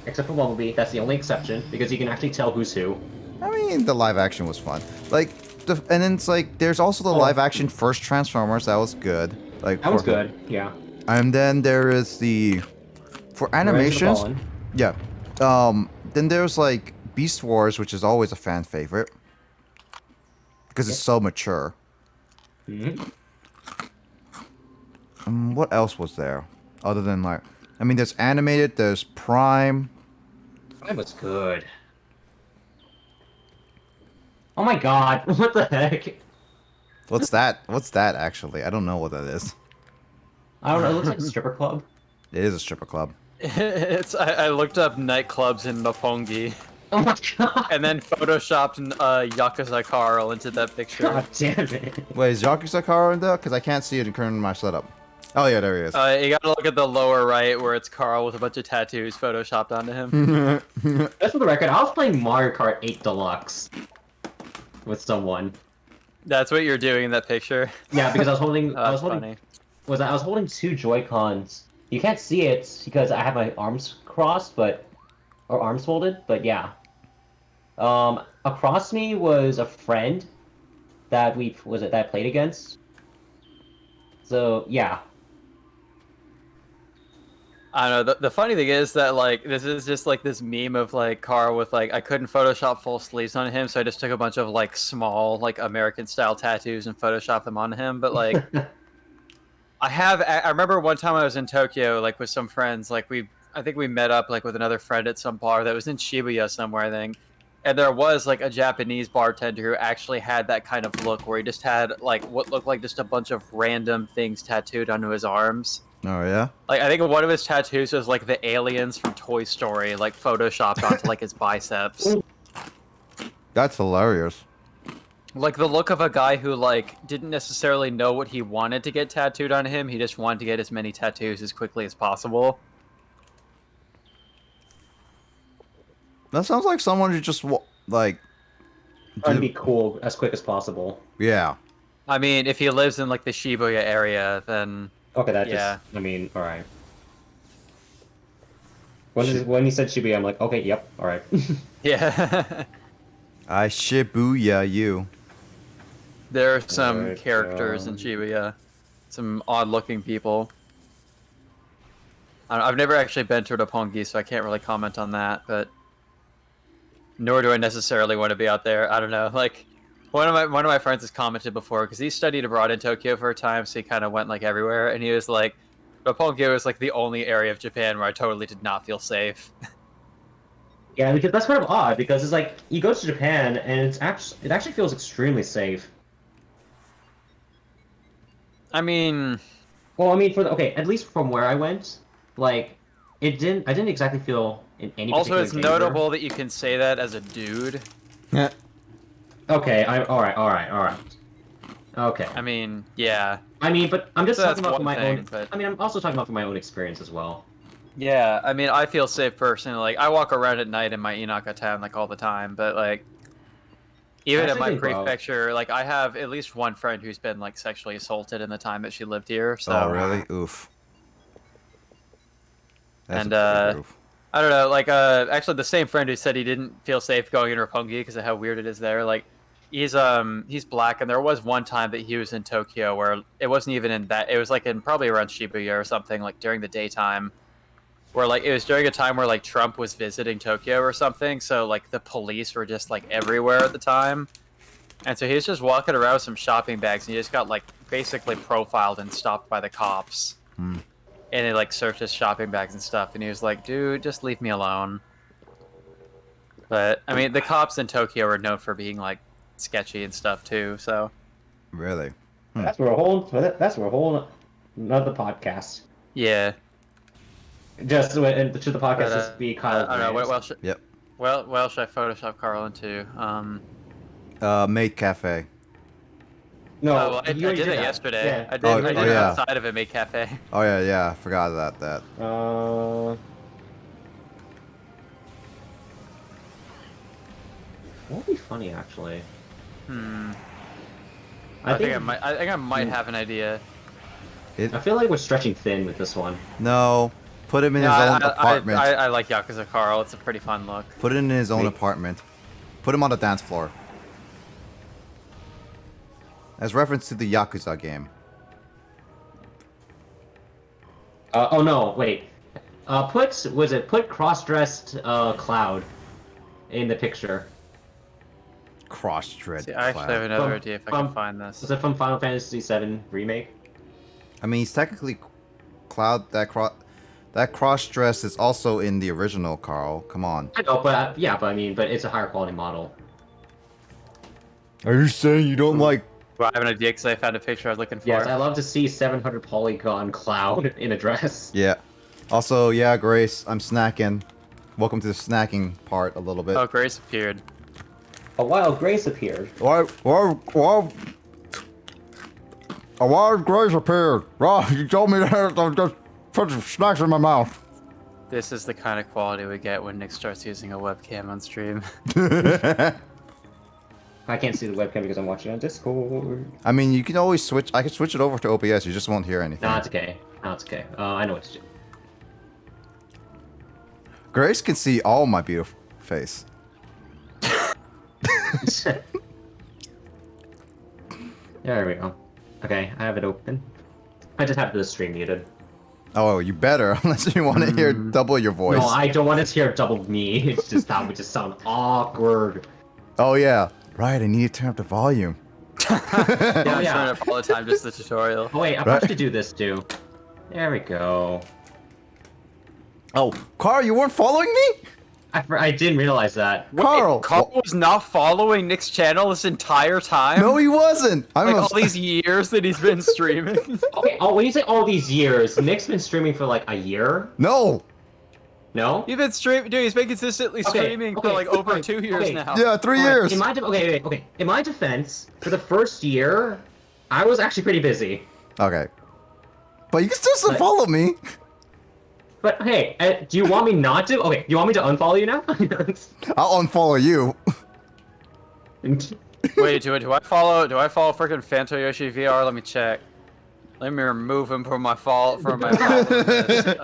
That's the only exception, because you can actually tell who's who. I mean, the live action was fun. Like, and then it's like there's also the live action first Transformers that was good. Like That was good, yeah. And then there is for animations. Yeah. Then there's like Beast Wars, which is always a fan favorite because it's so mature. What else was there other than there's animated, there's Prime. That was good. Oh my god, what the heck? What's that? What's that actually? I don't know what that is. I don't know, it looks like a stripper club. It is a stripper club. I looked up nightclubs in Mapongi. Oh my god! And then photoshopped Yakuza Carl into that picture. God damn it. Wait, is Yakuza Kara in there? Because I can't see it in current my setup. Oh yeah, there he is. You gotta look at the lower right where it's Carl with a bunch of tattoos photoshopped onto him. Just for the record, I was playing Mario Kart 8 Deluxe with someone. That's what you're doing in that picture. Yeah, because I was holding I was funny. holding two Joy-Cons. You can't see it because I have my arms crossed, or arms folded, but yeah. Across me was a friend that I played against. So yeah. I don't know. The funny thing is that this is just this meme of Carl with I couldn't Photoshop full sleeves on him, so I just took a bunch of small American style tattoos and Photoshopped them on him. But I remember one time I was in Tokyo with some friends. I think we met up with another friend at some bar that was in Shibuya somewhere, I think. And there was like a Japanese bartender who actually had that kind of look, where he just had like what looked like just a bunch of random things tattooed onto his arms. Oh yeah. Like I think one of his tattoos was like the aliens from Toy Story, like photoshopped onto like his biceps. That's hilarious. Like the look of a guy who like didn't necessarily know what he wanted to get tattooed on him. He just wanted to get as many tattoos as quickly as possible. That sounds like someone who just like. Trying to be cool as quick as possible. Yeah. I mean, if he lives in like the Shibuya area, then Okay, that yeah. just, I mean, alright. When he said Shibuya, I'm like, okay, yep, alright. Yeah. I Shibuya you. There are some Alright, characters in Shibuya, some odd-looking people. I've never actually been to Roppongi, so I can't really comment on that. But nor do I necessarily want to be out there. I don't know. Like one of my friends has commented before because he studied abroad in Tokyo for a time, so he kind of went like everywhere, and he was like, Roppongi was like the only area of Japan where I totally did not feel safe. Yeah, because that's kind of odd, because it's like, you go to Japan, and it actually feels extremely safe. I mean, Well, I mean, okay, at least from where I went, like, I didn't exactly feel in any also particular it's danger. notable that you can say that as a dude. Yeah. Okay, alright. Okay. I mean, yeah. I mean, but I'm just So talking that's about from one my thing, own. but- I mean, I'm also talking about from my own experience as well. Yeah, I mean, I feel safe personally. Like, I walk around at night in my Inaka town, like, all the time, but, like, even I at my actually think both. prefecture, like, I have at least one friend who's been, like, sexually assaulted in the time that she lived here, so... Oh really? Oof. That's And, a pretty oof. I don't know, like, actually the same friend who said he didn't feel safe going in Roppongi because of how weird it is there, like, he's black, and there was one time that he was in Tokyo where it wasn't even in that, it was, like, in probably around Shibuya or something, like, during the daytime, where, like, it was during a time where, like, Trump was visiting Tokyo or something, so, like, the police were just, like, everywhere at the time. And so he was just walking around with some shopping bags, and he just got, like, basically profiled and stopped by the cops. Hmm. And they, like, searched his shopping bags and stuff, and he was like, dude, just leave me alone. But, I mean, the cops in Tokyo are known for being, like, sketchy and stuff, too, so... Really? That's for a whole another podcast. Yeah. Just to the podcast, But, just be Kyle. I don't know, Grant. Yep. well, should I Photoshop Carl into? Maid Cafe. No, Oh, well, I you already did it that. yesterday. Yeah. I did, Oh, I did oh, it yeah. outside of a Maid Cafe. Oh yeah, I forgot about that. What would be funny, actually? I think I might have an idea. I feel like we're stretching thin with this one. No, put him in his own apartment. I like Yakuza Carl. It's a pretty fun look. Put it in his own Wait. apartment. Put him on the dance floor. As reference to the Yakuza game. Oh no, wait. Put cross-dressed Cloud in the picture. Cross-dread. See, I actually have another idea if I can find Was this. it from Final Fantasy VII Remake? I mean, he's technically Cloud. That cross-dress is also in the original, Carl. Come on. I know, but yeah, but I mean, but it's a higher quality model. Are you saying you don't like? Well, I have an idea because I found a picture I was looking for. Yes, I love to see 700 polygon Cloud in a dress. Yeah. Also, yeah, Grace, I'm snacking. Welcome to the snacking part a little bit. Oh, Grace appeared. A wild Grace appeared. Why Grace appeared? Right, you told me that I just put some snacks in my mouth. This is the kind of quality we get when Nick starts using a webcam on stream. I can't see the webcam because I'm watching on Discord. I mean, you can always switch. I can switch it over to OBS. You just won't hear anything. Nah, it's okay. No, it's okay. I know what to do. Grace can see all my beautiful face. There we go. Okay, I have it open. I just have the stream muted. Oh, you better, unless you want to hear double your voice. No, I don't want to hear double me. It's just that would just sound awkward. Oh yeah, right. I need to turn up the volume. Yeah, I yeah. turn it up all the time, just the tutorial. Oh wait, I Right. probably should do this too. There we go. Oh, Carl, you weren't following me? I didn't realize that. Wait, Carl! Carl was not following Nick's channel this entire time? No, he wasn't! Like all these years that he's been streaming? Okay, when you say all these years, Nick's been streaming for like a year? No! No? He's been streaming, dude, he's been consistently streaming for like over 2 years now. Yeah, 3 years! In my In my defense, for the first year, I was actually pretty busy. Okay. But you can still follow me! But hey, do you want me not to? Okay, do you want me to unfollow you now? I'll unfollow you. Wait, do I follow freaking Fantoyoshi VR? Let me check. Let me remove him from my follow list.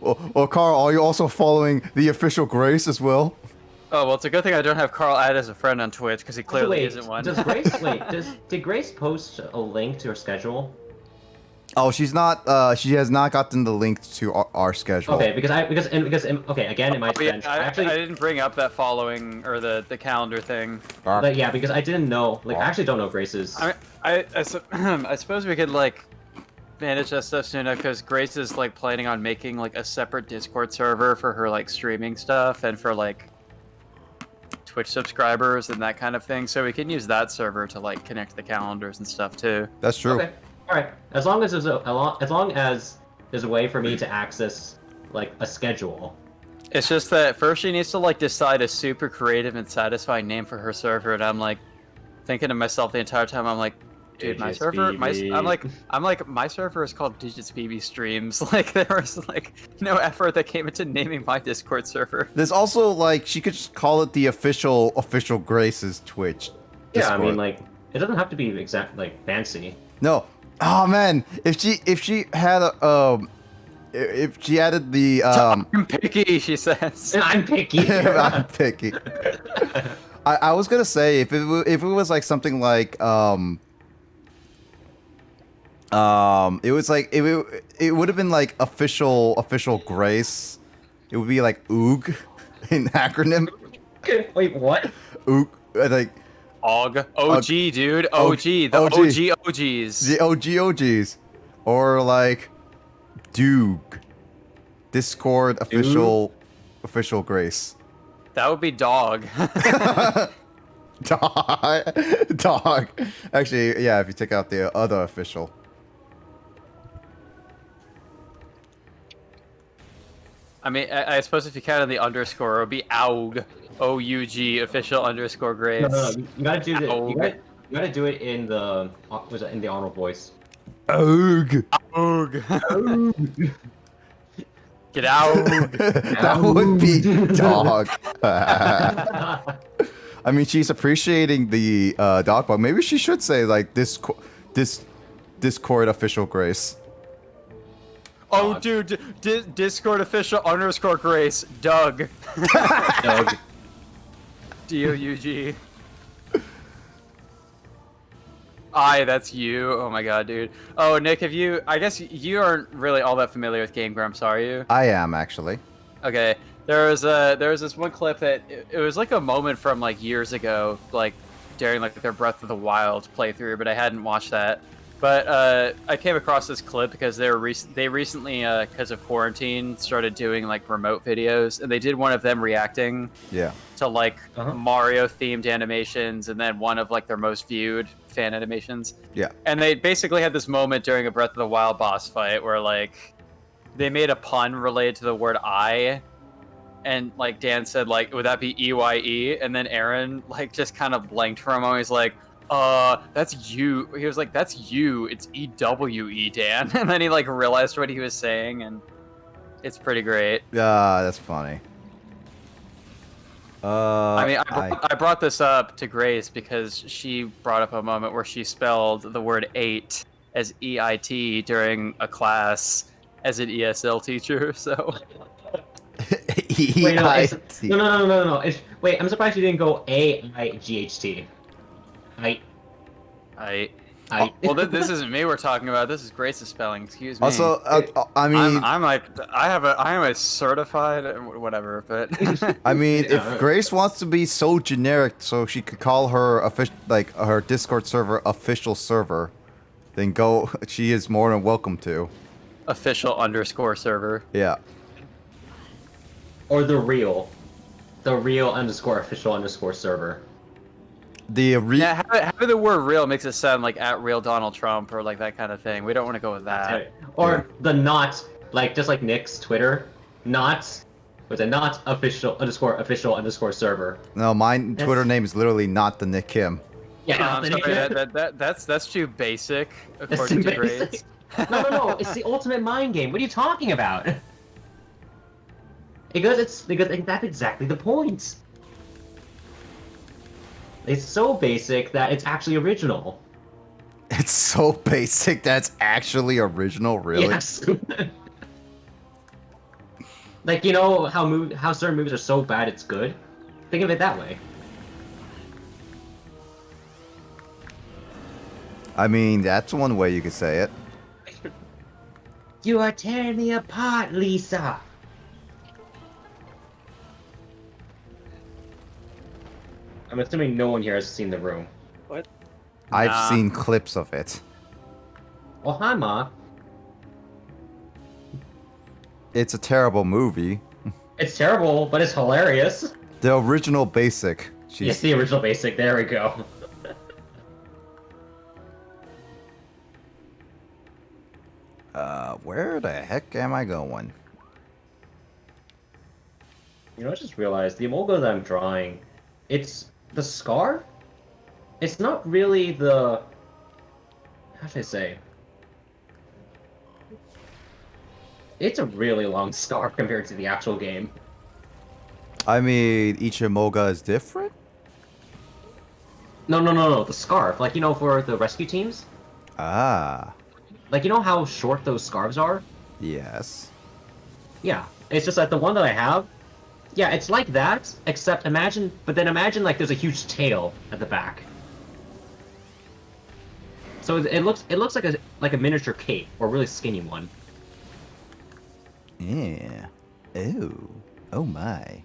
Well, Carl, are you also following the official Grace as well? Oh, well, it's a good thing I don't have Carl add as a friend on Twitch, because he clearly isn't one. Did Grace post a link to her schedule? Oh, she's not. She has not gotten the link to our schedule. Okay, again, in my defense, I didn't bring up that following or the calendar thing. But yeah, because I didn't know. Like, I actually don't know Grace's. I suppose we could like manage that stuff soon enough, because Grace is like planning on making like a separate Discord server for her like streaming stuff and for like Twitch subscribers and that kind of thing. So we can use that server to like connect the calendars and stuff too. That's true. Okay. All right. As long as there's a way for me to access like a schedule. It's just that first she needs to like decide a super creative and satisfying name for her server, and I'm like thinking to myself the entire time. I'm like, dude, my server, I'm like my server is called Digits BB Streams. Like there was like no effort that came into naming my Discord server. There's also like she could just call it the official Grace's Twitch. Yeah, Discord. I mean like it doesn't have to be exact like fancy. No. Oh man, if she had a if she added the I'm picky, she says. I'm picky. I'm picky. I was gonna say if it was like something like it was like it would have been like official Grace. It would be like OOG in acronym. Wait, what? OOG, like OG, dude. OG. The OGs. The OGs. Or like Doog. Discord official Grace. That would be dog. Dog. Actually, yeah, if you take out the other official. I mean, I suppose if you count on the underscore, it would be AUG. OUG official underscore Grace. No, you gotta do you gotta do it in the in the honorable voice. OOG. AUG. Get out. That would be dog. I mean, she's appreciating the dog, but maybe she should say like Discord official Grace. Oh, dude, Discord official underscore Grace, Doug. Doug. DOUG. That's you. Oh my god, dude. Oh, Nick, I guess you aren't really all that familiar with Game Grumps, are you? I am, actually. Okay. There was this one clip that, it was like a moment from like years ago, like during like their Breath of the Wild playthrough, but I hadn't watched that. But I came across this clip because they recently, because of quarantine, started doing like remote videos, and they did one of them reacting to like Mario-themed animations, and then one of like their most viewed fan animations. Yeah. And they basically had this moment during a Breath of the Wild boss fight where like they made a pun related to the word "I," and like Dan said like, would that be EYE? And then Aaron like just kind of blanked for a moment. He's like, that's you. He was like, that's you. It's EWE, Dan. And then he like realized what he was saying, and it's pretty great. That's funny. I mean, I brought this up to Grace because she brought up a moment where she spelled the word 8 as EIT during a class as an ESL teacher, so... Wait, no. Wait, I'm surprised you didn't go AIGHT. Well, this isn't me we're talking about. This is Grace's spelling. Excuse me. Also, I mean, I am a certified whatever, but I mean, if Grace wants to be so generic, so she could call her her Discord server official server, then go. She is more than welcome to. Official underscore server. Yeah. Or the real underscore official underscore server. Yeah, having the word real makes it sound like at real Donald Trump or like that kind of thing. We don't want to go with that. Right. Or the not, like just like Nick's Twitter, not official underscore server. No, my Twitter name is literally not the Nick Kim. Yeah, I'm sorry, that's too basic according to grades. No, it's the ultimate mind game. What are you talking about? Because that's exactly the point. It's so basic that it's actually original. It's so basic that's actually original, really? Yes. Like, you know how certain movies are so bad it's good? Think of it that way. I mean, that's one way you could say it. You are tearing me apart, Lisa. I'm assuming no one here has seen The Room. What? I've seen clips of it. Oh, hi, Ma. It's a terrible movie. It's terrible, but it's hilarious. The original basic. Yes, the original basic. There we go. Where the heck am I going? You know, I just realized the Emolga that I'm drawing, it's the scar? It's not really the... How should I say? It's a really long scar compared to the actual game. I mean, each Emolga is different? No, the scarf. Like, you know, for the rescue teams? Ah. Like, you know how short those scarves are? Yes. Yeah. It's just that the one that I have, yeah, it's like that, except imagine like there's a huge tail at the back. So it looks like a miniature cape, or a really skinny one. Yeah. Oh. Oh my.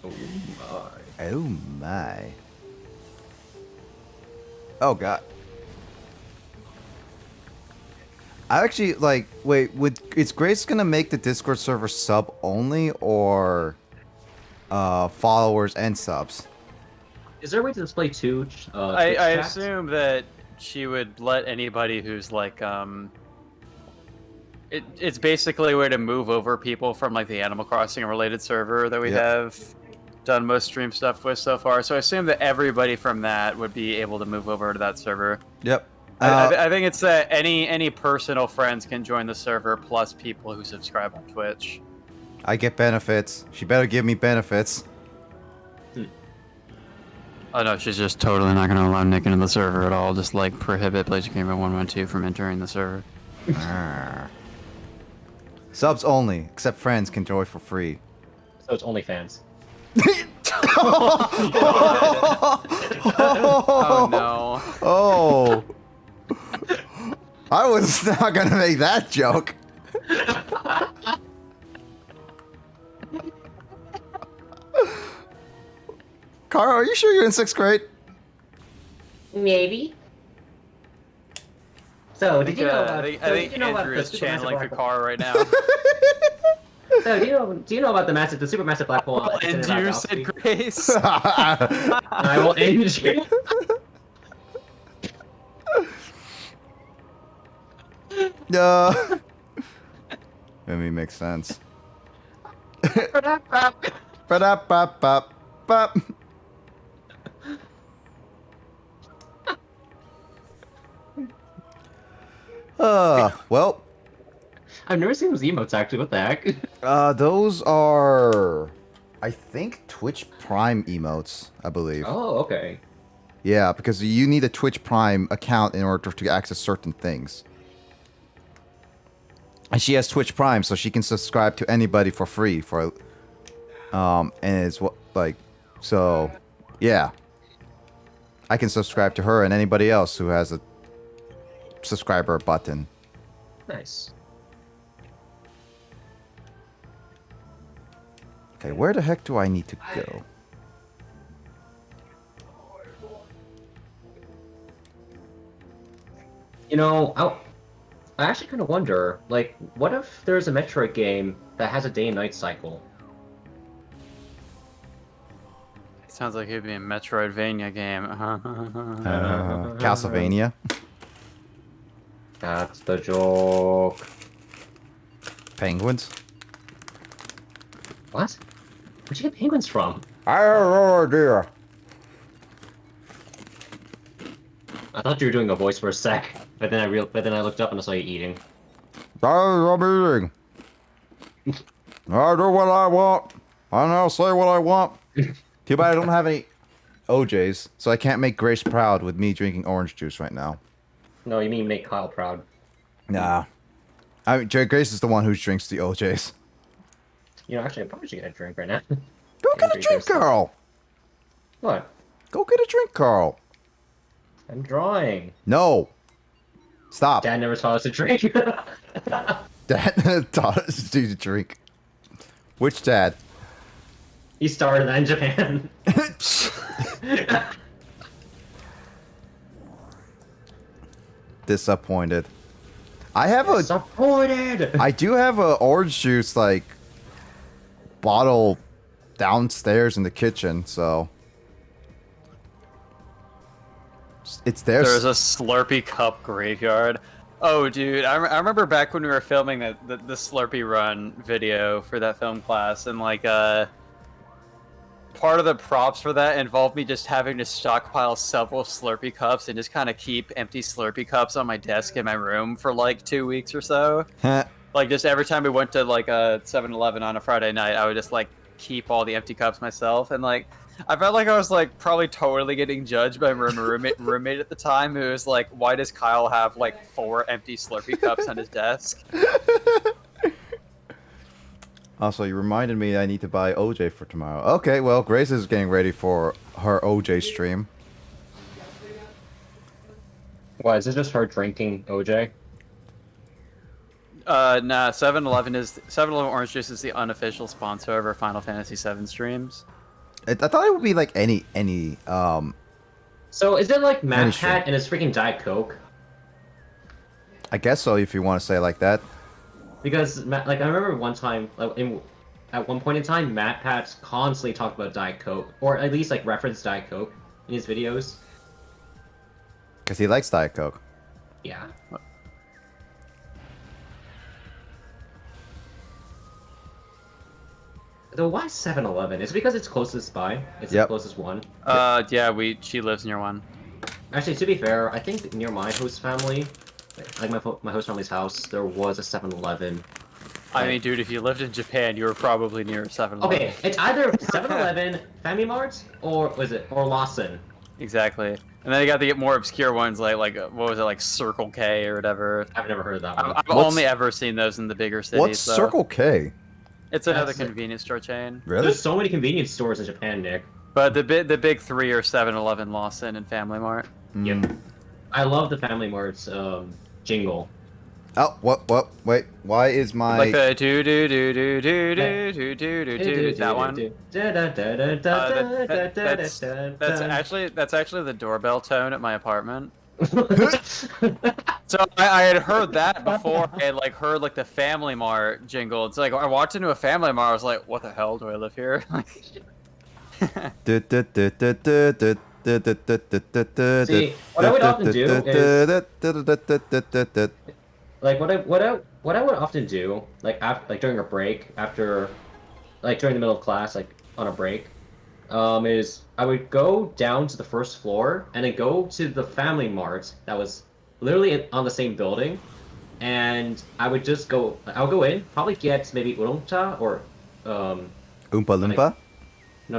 Oh my. Oh my. Oh god. I actually like wait, is Grace gonna make the Discord server sub only or followers and subs? Is there a way to display two Twitch I chats? assume that she would let anybody who's like it's basically a way to move over people from like the Animal Crossing related server that we have done most stream stuff with so far. So I assume that everybody from that would be able to move over to that server. Yep. I think it's that any personal friends can join the server plus people who subscribe on Twitch. I get benefits. She better give me benefits. Oh no, she's just totally not going to allow Nick into the server at all. Just like prohibit Blazer Gamer 112 from entering the server. Subs only, except friends can join for free. So it's OnlyFans. Oh no. Oh. I was not gonna make that joke. Kara, are you sure you're in 6th grade? Maybe. So, did you know about... I think Andrew is channeling Kakara right now. So, do you know about the supermassive black hole? And you said Grace. I will end you. That makes sense. Ba-da-ba-ba-ba. Well. I've never seen those emotes actually. What the heck? Those are, I think, Twitch Prime emotes, I believe. Oh, okay. Yeah, because you need a Twitch Prime account in order to access certain things. And she has Twitch Prime, so she can subscribe to anybody for free for, and it's what like, so, yeah. I can subscribe to her and anybody else who has a subscriber button. Nice. Okay, where the heck do I need to go? You know, I actually kind of wonder, like, what if there's a Metroid game that has a day and night cycle? Sounds like it'd be a Metroidvania game. Castlevania. That's the joke. Penguins. What? Where'd you get penguins from? I have no idea. I thought you were doing a voice for a sec, but then I looked up and I saw you eating. I'm eating. I do what I want. I now say what I want. Too bad I don't have any OJs, so I can't make Grace proud with me drinking orange juice right now. No, you mean make Kyle proud. Nah. I mean, Grace is the one who drinks the OJs. You know, actually, I probably should get a drink right now. Go get a drink, Carl. What? Go get a drink, Carl. I'm drawing. No. Stop. Dad never taught us to drink. Dad taught us to drink. Which dad? He started that in Japan. Disappointed. I have a. Disappointed. I do have a orange juice like bottle downstairs in the kitchen, so it's there. There's a Slurpee cup graveyard. Oh, dude, I remember back when we were filming the Slurpee run video for that film class, and like part of the props for that involved me just having to stockpile several Slurpee cups and just kind of keep empty Slurpee cups on my desk in my room for like 2 weeks or so. Like just every time we went to like a 7-Eleven on a Friday night, I would just like keep all the empty cups myself, and like I felt like I was like probably totally getting judged by my roommate at the time, who was like, "Why does Kyle have like 4 empty Slurpee cups on his desk?" Also, you reminded me I need to buy OJ for tomorrow. Okay, well, Grace is getting ready for her OJ stream. Why, is this just her drinking OJ? Nah, 7-Eleven Orange Juice is the unofficial sponsor of our Final Fantasy VII streams. I thought it would be like any So is it like Matt Finish Pat and his freaking Diet Coke? I guess so, if you want to say it like that. Because like I remember one time, at one point in time, Matt Pat constantly talked about Diet Coke, or at least like referenced Diet Coke in his videos. Because he likes Diet Coke. Yeah. Though why 7-Eleven? Is it because it's closest by? It's the closest one. Yeah, she lives near one. Actually, to be fair, I think near my host family, like my host family's house, there was a 7-Eleven. I mean, dude, if you lived in Japan, you were probably near a 7-Eleven. Okay, it's either 7-Eleven, Family Mart, or Lawson. Exactly. And then you got the more obscure ones like what was it, like Circle K or whatever. I've never heard of that one. I've only ever seen those in the bigger cities. What's Circle K? It's another convenience store chain. Really? There's so many convenience stores in Japan, Nick. But the big 3 are 7-Eleven, Lawson, and Family Mart. Yep. I love the Family Mart's jingle. Oh, what? Wait, why is my... Like the do do do do do do do do do do that one. That's actually the doorbell tone at my apartment. So I had heard that before. I had like heard like the Family Mart jingle. It's like I walked into a Family Mart. I was like, "What the hell do I live here?" See, what I would often do is like what I would often do like during a break after like during the middle of class like on a break is I would go down to the first floor and then go to the Family Mart that was literally on the same building, and I would just I'll go in, probably get maybe oolong-cha or Oompa Loompa? No.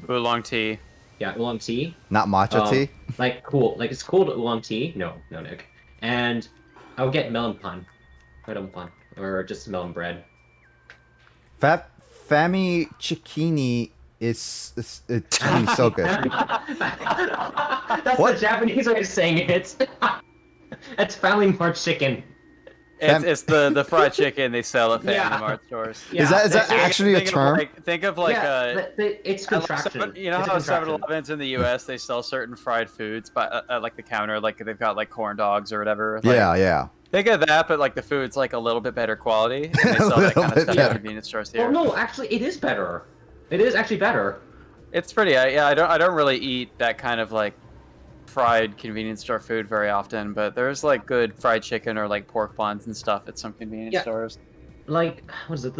Oolong tea. Yeah, oolong tea. Not matcha tea? Like it's cool oolong tea. No, Nick. And I would get melon pan, or just melon bread. Fami Chikini is so good. That's the Japanese way of saying it. It's Family Mart chicken. It's the fried chicken they sell at Family Mart stores. Yeah. Is that actually a term? Think of like it's contraction. You know how 7-Elevens in the U.S. they sell certain fried foods at like the counter, like they've got like corn dogs or whatever. Like, yeah. Think of that, but like the food's like a little bit better quality. And they sell that kind of stuff at convenience stores here. Oh no, actually, it is better. It is actually better. It's pretty. Yeah, I don't really eat that kind of like fried convenience store food very often, but there's like good fried chicken or like pork buns and stuff at some convenience stores. Like, what is it?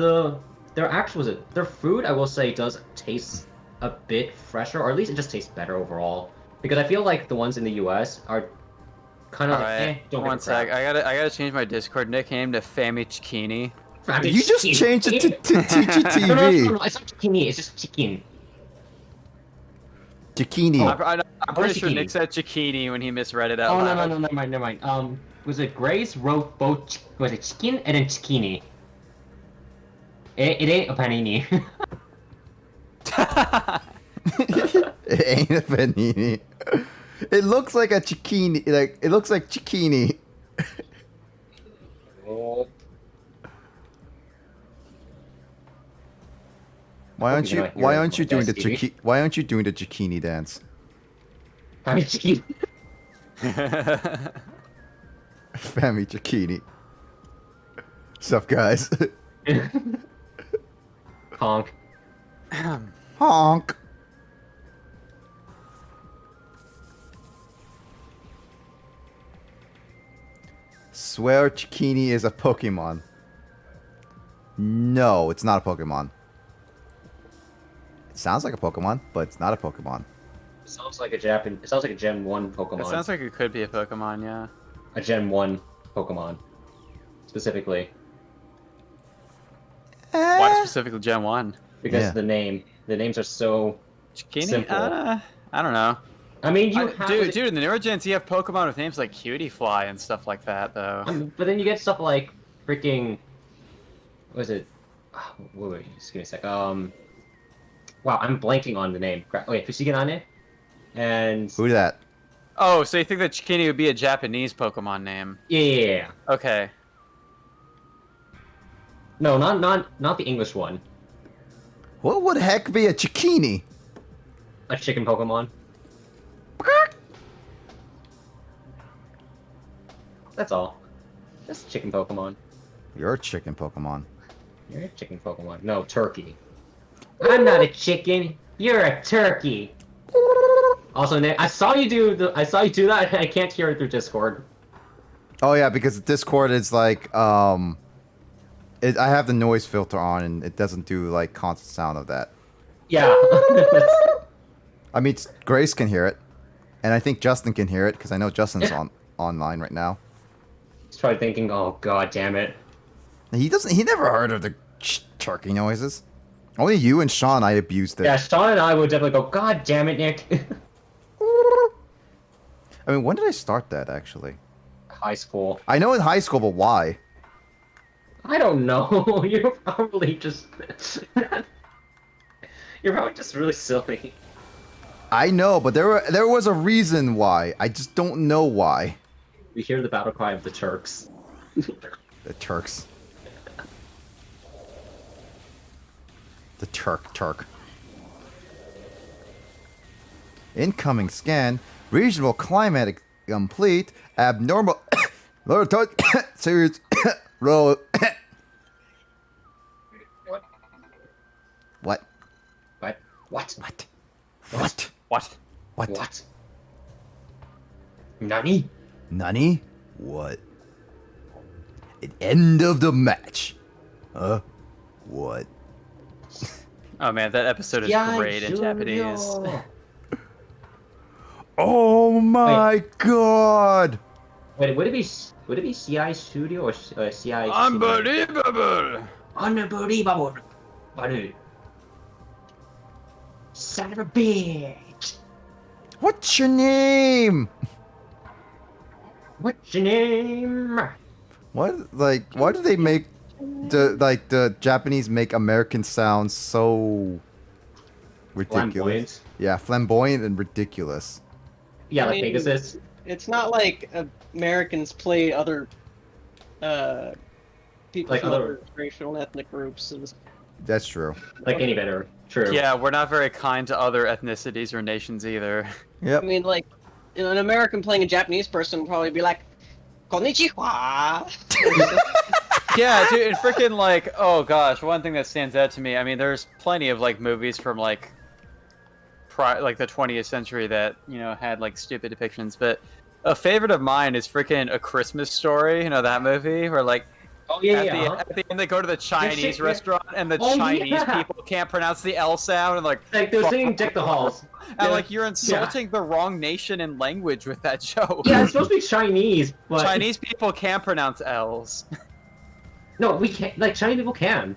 Their food, I will say, does taste a bit fresher, or at least it just tastes better overall. Because I feel like the ones in the US are kind of don't One sec. I gotta change my Discord nickname to Fammy Chikini. You just changed it to TGTV. No, it's not zucchini, it's just chicken. Zucchini. I'm pretty sure Nick said Chikini when he misread it out Oh, loud. no, never mind. Was it Grace wrote both, was it chicken and then zucchini? It ain't a panini. It ain't a panini. It looks like a zucchini. Like it looks like zucchini. Why aren't you doing the zucchini dance? I mean, chicken. Family zucchini. Sup, guys? Honk. Honk. Swear zucchini is a Pokemon. No, it's not a Pokemon. It sounds like a Pokemon, but it's not a Pokemon. It sounds like a Gen 1 Pokemon. It sounds like it could be a Pokemon, yeah. A Gen 1 Pokemon. Specifically. Why specifically Gen 1? Because the names are so simple. I don't know. I mean, dude, in the newer gens, you have Pokemon with names like Cutie Fly and stuff like that, though. But then you get stuff like freaking... What is it? Wait, just give me a sec. Wow, I'm blanking on the name. Wait, Fushigane? And... Who's that? Oh, so you think that Chikini would be a Japanese Pokemon name? Yeah. Okay. No, not the English one. What would heck be a zucchini? A chicken Pokemon. That's all. Just chicken Pokemon. You're a chicken Pokemon. You're a chicken Pokemon. No, turkey. I'm not a chicken. You're a turkey. Also, Nick, I saw you do that. I can't hear it through Discord. Oh yeah, because Discord is like I have the noise filter on and it doesn't do like constant sound of that. Yeah. I mean, Grace can hear it, and I think Justin can hear it because I know Justin's online right now. He's probably thinking, "Oh God, damn it." He doesn't. He never heard of the turkey noises. Only you and Sean, I abused it. Yeah, Sean and I would definitely go, "God damn it, Nick." I mean, when did I start that actually? High school. I know in high school, but why? I don't know. You're probably just. You're probably just really silly. I know, but there was a reason why. I just don't know why. We hear the battle cry of the Turks. The Turks. The Turk. Incoming scan. Regional climate complete. Abnormal. Lower touch. Serious. Roll. What? What? What? What? What? What? What? What? Nani? Nani? What? An end of the match. Huh? What? Oh man, that episode is great in Japanese. Oh my god! Wait, would it be CI Studio or CI? Unbelievable! Unbelievable! What? Son of a bitch! What's your name? What's your name? What? Like, why do they make the Japanese make American sounds so ridiculous? Flamboyant. Yeah, flamboyant and ridiculous. Yeah, I like mean, Pegasus. It's not like Americans play other people Like from other- other racial and ethnic groups. That's true. Like any better. True. Yeah, we're not very kind to other ethnicities or nations either. Yep. I mean, like, an American playing a Japanese person would probably be like, "Konnichiwa." Yeah, dude, and freaking like, oh gosh, one thing that stands out to me. I mean, there's plenty of like movies from like like the 20th century that had like stupid depictions. But a favorite of mine is freaking A Christmas Story. You know that movie where like Oh yeah, at yeah. the Uh-huh. at the end they go to the Chinese shit, yeah. restaurant and the Oh, Chinese yeah. people can't pronounce the L sound and like Like they're singing Deck the Halls. and Yeah. like you're insulting the wrong nation and language with that joke. Yeah, it's supposed to be Chinese, but Chinese people can't pronounce L's. no, we can't. Like Chinese people can.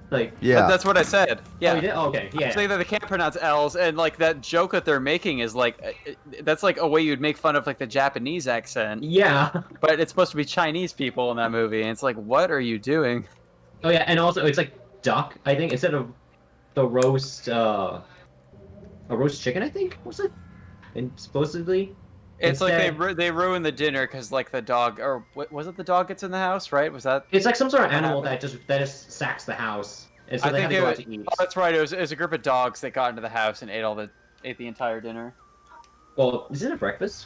Like Yeah. That's what I said. Yeah. Oh, you did? Oh, okay, yeah. Saying that they can't pronounce L's, and like that joke that they're making is like, that's like a way you'd make fun of like the Japanese accent, Yeah. but it's supposed to be Chinese people in that movie, and it's like, what are you doing? Oh yeah, and also it's like duck. I think instead of the roast, a roast chicken. I think was it, and supposedly. It's like Instead- they ruin the dinner because like the dog, or was it the dog gets in the house, right? Was that? It's like some sort of animal that just sacks the house, and so I they have think to go it out was, to eat. oh, that's right. It was a group of dogs that got into the house and ate the entire dinner, Well, isn't it breakfast?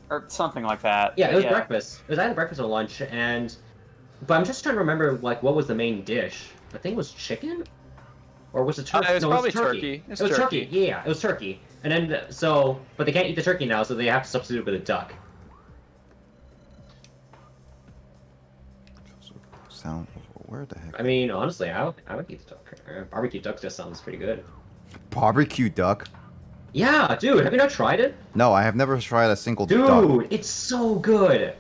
or something like that. Yeah, But it was breakfast. It was either breakfast or lunch, but I'm just trying to remember like what was the main dish. I think it was chicken, or was it turkey? It was no, probably it was turkey. turkey. It was turkey. Yeah, it was turkey. And then but they can't eat the turkey now, so they have to substitute it with a duck. Sound. Where the heck? I mean, honestly, I would eat the duck. Barbecue duck just sounds pretty good. Barbecue duck? Yeah, dude, have you not tried it? No, I have never tried a single Dude, duck. it's so good.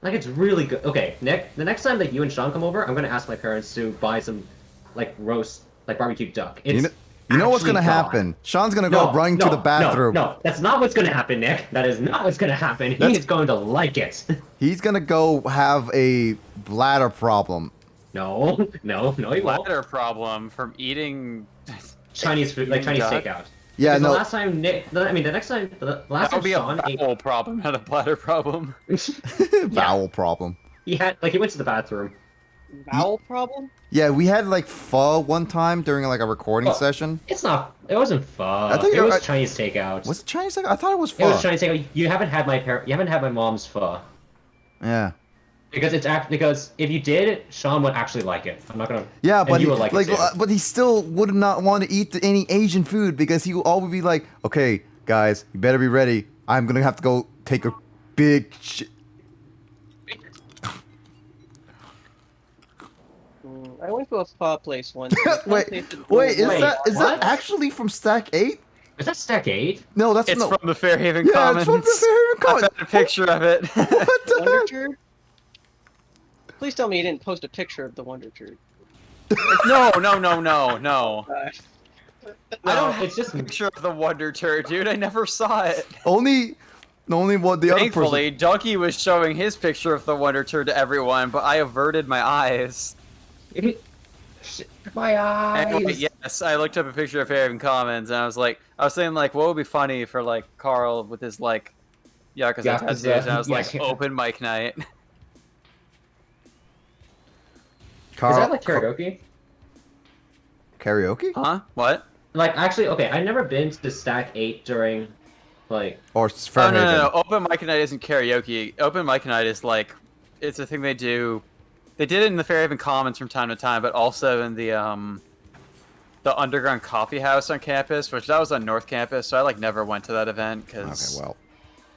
Like, it's really good. Okay, the next time that you and Sean come over, I'm gonna ask my parents to buy some, like, roast, like, barbecue duck. It's You know what's actually gonna God. happen? Sean's gonna go running to the bathroom. No, that's not what's gonna happen, Nick. That is not what's gonna happen. He is going to like it. He's gonna go have a bladder problem. No, he won't. Bladder problem from eating. Chinese food, like Chinese Duck? takeout. Yeah, Because no. the last time Nick, the next time, the last That time would be Sean a ate, bowel problem, not a bladder problem. Bowel problem. he went to the bathroom. Bowel problem? Yeah, we had like pho one time during like a recording Oh. session. It wasn't pho. I think it was I- Chinese takeout. Was it Chinese? I thought it was It pho. was Chinese takeout. You haven't had my mom's pho. Yeah. Because because if you did, Sean would actually like it. I'm not gonna. Yeah, and but you he, would like like, it too. but he still would not want to eat any Asian food because he will always be like, "Okay, guys, you better be ready. I'm gonna have to go take a big shit." I went to a spa place once. Wait, is Wait, that what? actually from Stack 8? Is that Stack 8? No, that's It's no. from the Fairhaven Yeah, Commons. it's from the Fairhaven I Commons. found a picture of it. What the Wonder heck? Turd? Please tell me you didn't post a picture of the Wonder Turd. No. Uh, I don't No, have it's just a picture of the Wonder Turd, dude. I never saw it. Only one the other Thankfully, person. Donkey was showing his picture of the Wonder Turd to everyone, but I averted my eyes. my eyes. Anyway, yes, I looked up a picture of Fairhaven Commons, and I was saying like, what would be funny for like Carl with his like Yakuza tattoos, and I was like, yeah. open mic night. Is that like karaoke? Karaoke? Huh? What? Like actually, okay, I've never been to Stack 8 during, like. Or Oh, Fairhaven? no. Open mic night isn't karaoke. Open mic night is like, it's a thing they do. They did it in the Fairhaven Commons from time to time, but also in the underground coffee house on campus, which that was on North Campus, so I like never went to that event because Okay, well.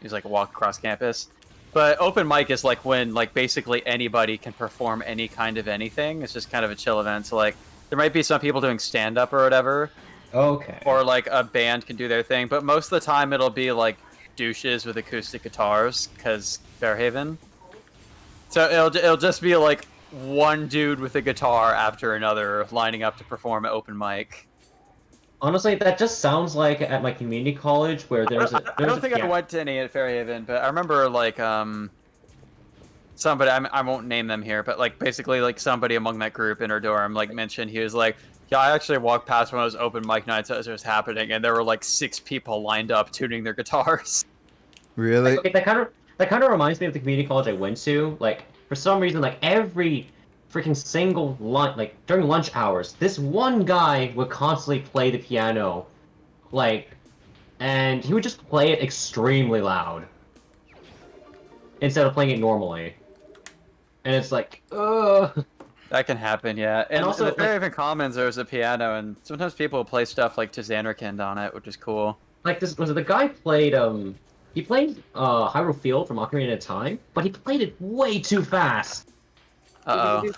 it was like a walk across campus. But open mic is like when like basically anybody can perform any kind of anything. It's just kind of a chill event. So like there might be some people doing stand up or whatever, Okay. or like a band can do their thing. But most of the time it'll be like douches with acoustic guitars because Fairhaven. So it'll just be like one dude with a guitar after another lining up to perform at open mic. Honestly, that just sounds like at my community college where there's a. I don't think I went to any at Fairhaven, but I remember like somebody, I won't name them here, but like basically like somebody among that group in our dorm like mentioned he was like, yeah, I actually walked past one of those open mic nights as it was happening, and there were like 6 people lined up tuning their guitars. Really? Okay, that kind of reminds me of the community college I went to. Like for some reason, like every freaking single lunch, like during lunch hours, this one guy would constantly play the piano, like, and he would just play it extremely loud instead of playing it normally. And it's like, That can happen, yeah. And also, in the like- Fairhaven Commons, there's a piano, and sometimes people play stuff like to Xanarkand on it, which is cool. Like this was the guy played he played Hyrule Field from Ocarina of Time, but he played it way too fast. Uh-oh. No,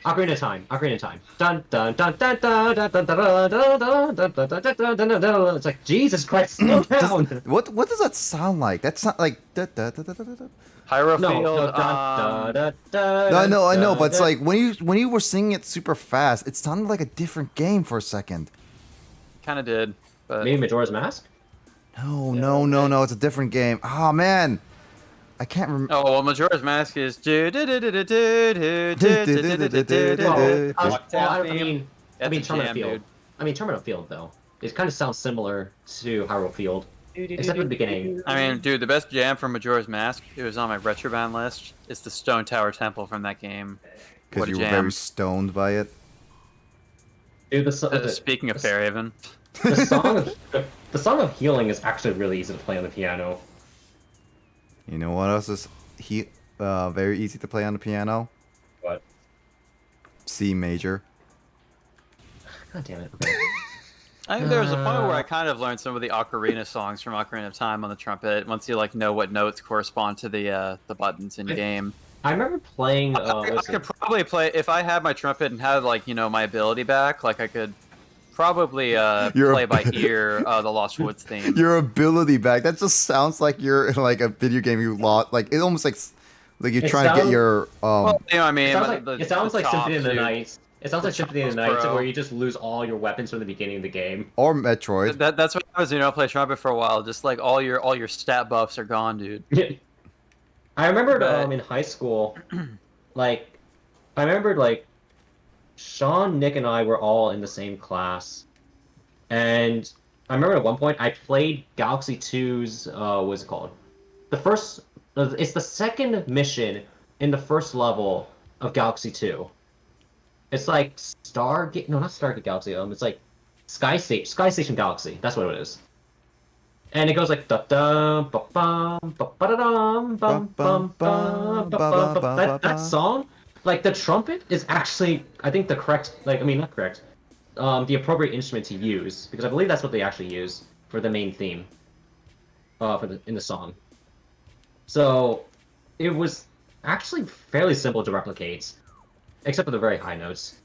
Ocarina of Time. Ocarina of Time. Dun dun dun dun dun dun dun dun dun dun dun dun dun dun dun dun. It's like Jesus Christ, slow down. What does that sound like? That's not like. Hyrule No, Field, I know, but it's like when you were singing it super fast, it sounded like a different game for a second. kind of did, but Maybe Majora's Mask. No, it's a different game. Oh man, I can't remember. oh well, Majora's Mask is. I mean, Terminal Field. I mean, Terminal Field though. It kind of sounds similar to Hyrule Field, except for the beginning. I mean, dude, the best jam from Majora's Mask, it was on my Retroband list. It's the Stone Tower Temple from that game. Because What a you were jam. very stoned by it. Dude, Speaking of Fairhaven. the song of healing is actually really easy to play on the piano. You know what else is very easy to play on the piano? What? C major. God damn it. Okay. I think there was a point where I kind of learned some of the Ocarina songs from Ocarina of Time on the trumpet. Once you like know what notes correspond to the buttons in game. I remember playing. I could probably play if I had my trumpet and had like my ability back. Like I could probably play by ear the Lost Woods theme. Your ability back. That just sounds like you're in like a video game you lost. Like it almost like you're trying to get your Well, you know what I mean? It sounds like Symphony of the chops, Night. It sounds like Symphony of the Night, where you just lose all your weapons from the beginning of the game. or Metroid. That's what I was, play trumpet for a while. Just like all your stat buffs are gone, dude. I remembered But- in high school, like, I remembered like, Sean, Nick, and I were all in the same class, and I remember at one point I played Galaxy 2's what's it called? It's the second mission in the first level of Galaxy 2. It's like Stargate. No, not Stargate Galaxy. It's like Sky Station Galaxy. That's what it is. And it goes like da da ba bum ba ba da dum bum bum bum ba ba ba. That song, like the trumpet, is actually I think the correct not correct, the appropriate instrument to use because I believe that's what they actually use for the main theme, in the song. So, it was actually fairly simple to replicate. Except for the very high notes.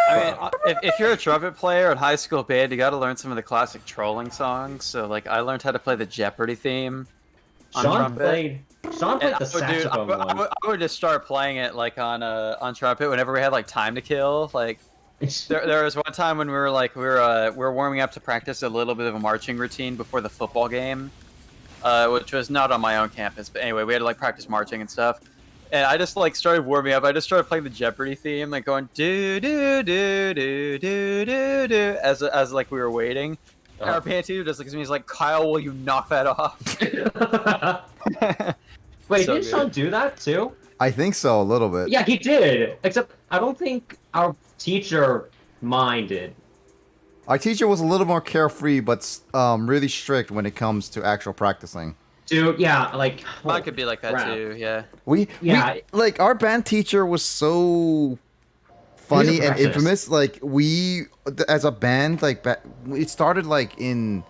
I mean, if you're a trumpet player in high school band, you got to learn some of the classic trolling songs. So, like, I learned how to play the Jeopardy theme on trumpet. Sean played the saxophone one. I would just start playing it like on trumpet whenever we had like time to kill. Like, there was one time when we were warming up to practice a little bit of a marching routine before the football game, which was not on my own campus. But anyway, we had to like practice marching and stuff. And I just like started warming up. I just started playing the Jeopardy theme, like going do do do do do do do as like we were waiting. And our band teacher just looks at me, he's like, "Kyle, will you knock that off?" Wait, So didn't Sean do that too? I think so, a little bit. Yeah, he did. Except I don't think our teacher minded. Our teacher was a little more carefree, but really strict when it comes to actual practicing. Dude, yeah, like Mine could be like that crap. too. Yeah. We like our band teacher was so funny and perfectionist. infamous. Like we, as a band, like it started like in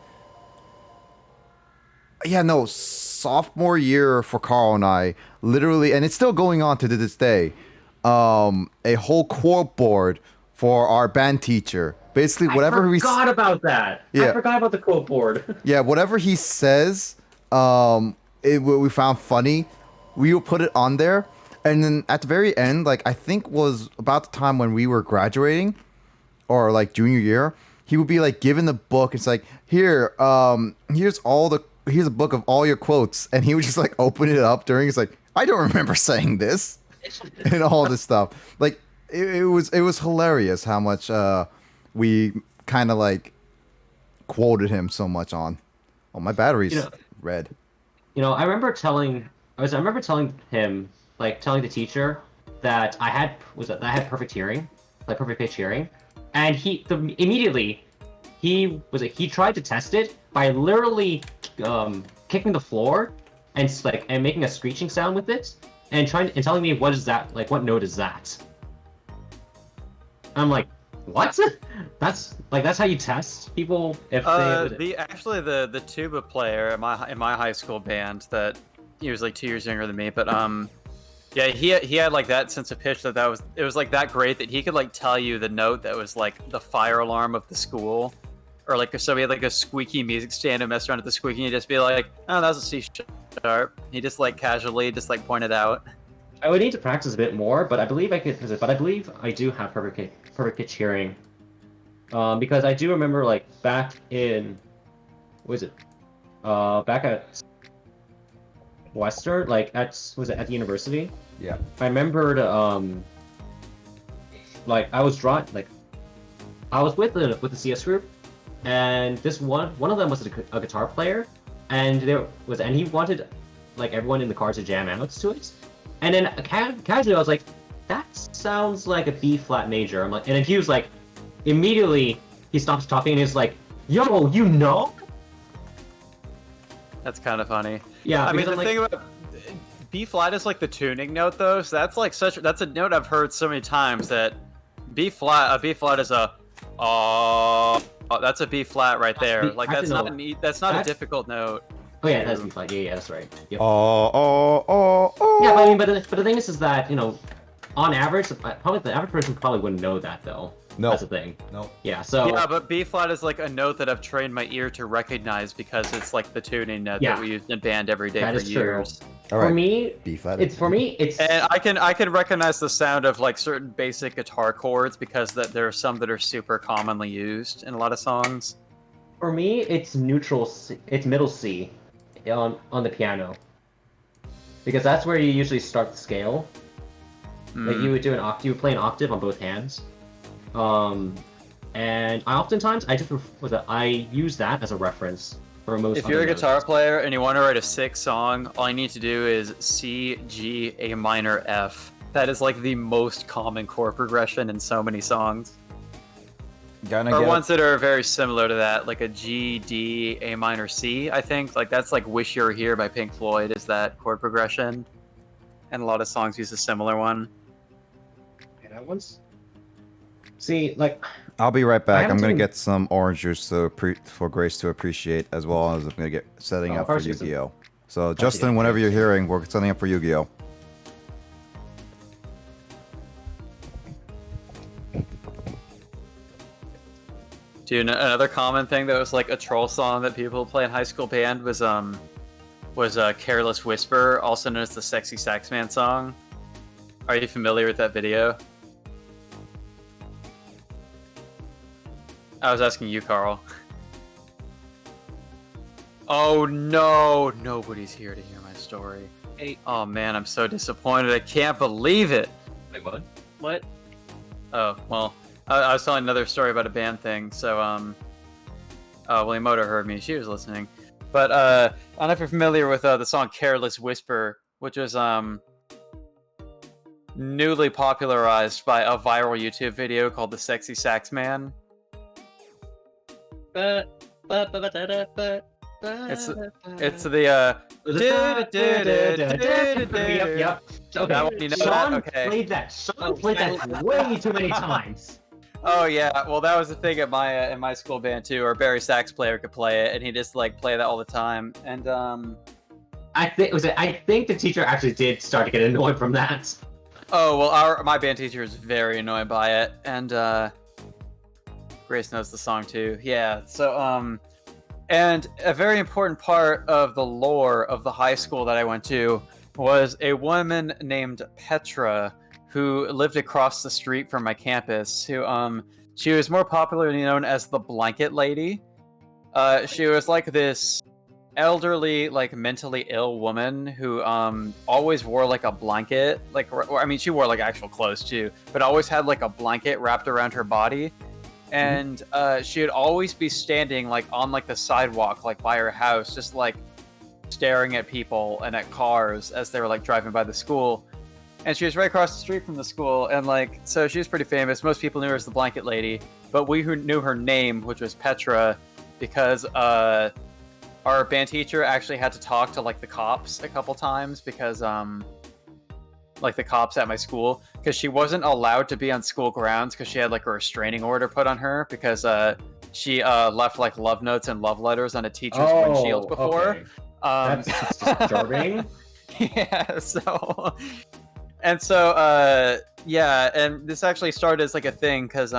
sophomore year for Carl and I, literally, and it's still going on to this day. A whole quote board for our band teacher. Basically, whatever I forgot about that. Yeah. I forgot about the quote board. Yeah, whatever he says, we found funny, we will put it on there, and then at the very end, like I think was about the time when we were graduating, or like junior year, he would be like given the book. It's like here's a book of all your quotes, and he would just like open it up during. It's like I don't remember saying this, and all this stuff. Like it was hilarious how much we kind of like quoted him so much on. Oh, my battery's red. I remember telling him, like telling the teacher that I had perfect hearing, like perfect pitch hearing, and he tried to test it by literally kicking the floor and making a screeching sound with it, and telling me what is that, like what note is that? I'm like, what? That's how you test people if they. Actually the tuba player in my high school band, that he was like 2 years younger than me, but yeah, he had like that sense of pitch that it was like that great that he could like tell you the note that was like the fire alarm of the school, or like so he had like a squeaky music stand and mess around with the squeaky and he'd just be like, oh, that was a C sharp. He just like casually just like pointed out. I would need to practice a bit more, but I believe I could. But I believe I do have perfect pitch hearing, because I do remember like back in, what was it? Back at Western, like at the university? Yeah. I remembered like I was with the CS group, and this one of them was a guitar player, and he wanted like everyone in the car to jam out to it. And then casually I was like, that sounds like a B flat major. I'm like, and then he was like, immediately he stops talking and he's like, yo, you know? That's kind of funny. Yeah, I mean, the thing about B flat is like the tuning note, though. So that's like that's a note I've heard so many times that a B flat is that's a B flat right there. Like that's not a difficult note. Oh yeah, that's B flat. Yeah, that's right. Yep. Oh. Yeah, but I mean, but the thing is that on average, probably the average person probably wouldn't know that though. No. That's the thing. No. Yeah. So. Yeah, but B flat is like a note that I've trained my ear to recognize because it's like the tuning note that we used in band every day for years. All right. For me, B flat. it's And I can recognize the sound of like certain basic guitar chords because there are some that are super commonly used in a lot of songs. For me, it's neutral C, it's middle C on the piano. Because that's where you usually start the scale. Like you would do you would play an octave on both hands. And I use that as a reference for most. If you're a guitar player and you want to write a sick song, all you need to do is C, G, A minor, F. That is like the most common chord progression in so many songs. Or ones that are very similar to that, like a G, D, A minor, C, I think. Like that's like Wish You Were Here by Pink Floyd is that chord progression. And a lot of songs use a similar one. Yeah, that one's... See, like... I'll be right back. I'm gonna get some orange juice for Grace to appreciate, as well as I'm gonna get setting up for Yu-Gi-Oh. So Justin, whenever you're hearing, we're setting up for Yu-Gi-Oh. Dude, another common thing that was like a troll song that people play in high school band was Careless Whisper, also known as the Sexy Sax Man song. Are you familiar with that video? I was asking you, Carl. Oh no, nobody's here to hear my story. Hey. Oh man, I'm so disappointed. I can't believe it. Wait, what? What? Oh, well, I was telling another story about a band thing, so, Williamoto heard me. She was listening. But, I don't know if you're familiar with, the song Careless Whisper, which was, newly popularized by a viral YouTube video called The Sexy Sax Man. Yep. Okay. That one, you know Sean that? Okay. played that. Sean played that way too many times. Oh yeah, well that was the thing at my in my school band too. Our Barry sax player could play it, and he just like play that all the time. And I think the teacher actually did start to get annoyed from that. oh well, my band teacher is very annoyed by it, and Grace knows the song too. Yeah, so and a very important part of the lore of the high school that I went to was a woman named Petra who lived across the street from my campus, who she was more popularly known as the Blanket Lady. She was like this elderly, like mentally ill woman who always wore like a blanket, like, I mean she wore like actual clothes too, but always had like a blanket wrapped around her body. And she would always be standing like on like the sidewalk, like by her house, just like staring at people and at cars as they were like driving by the school. And she was right across the street from the school, and like, so she was pretty famous. Most people knew her as the Blanket Lady, but we who knew her name, which was Petra, because our band teacher actually had to talk to like the cops a couple times because like the cops at my school, because she wasn't allowed to be on school grounds because she had like a restraining order put on her because she left like love notes and love letters on a teacher's windshield before. Okay. That's disturbing. Yeah, so yeah, and this actually started as like a thing because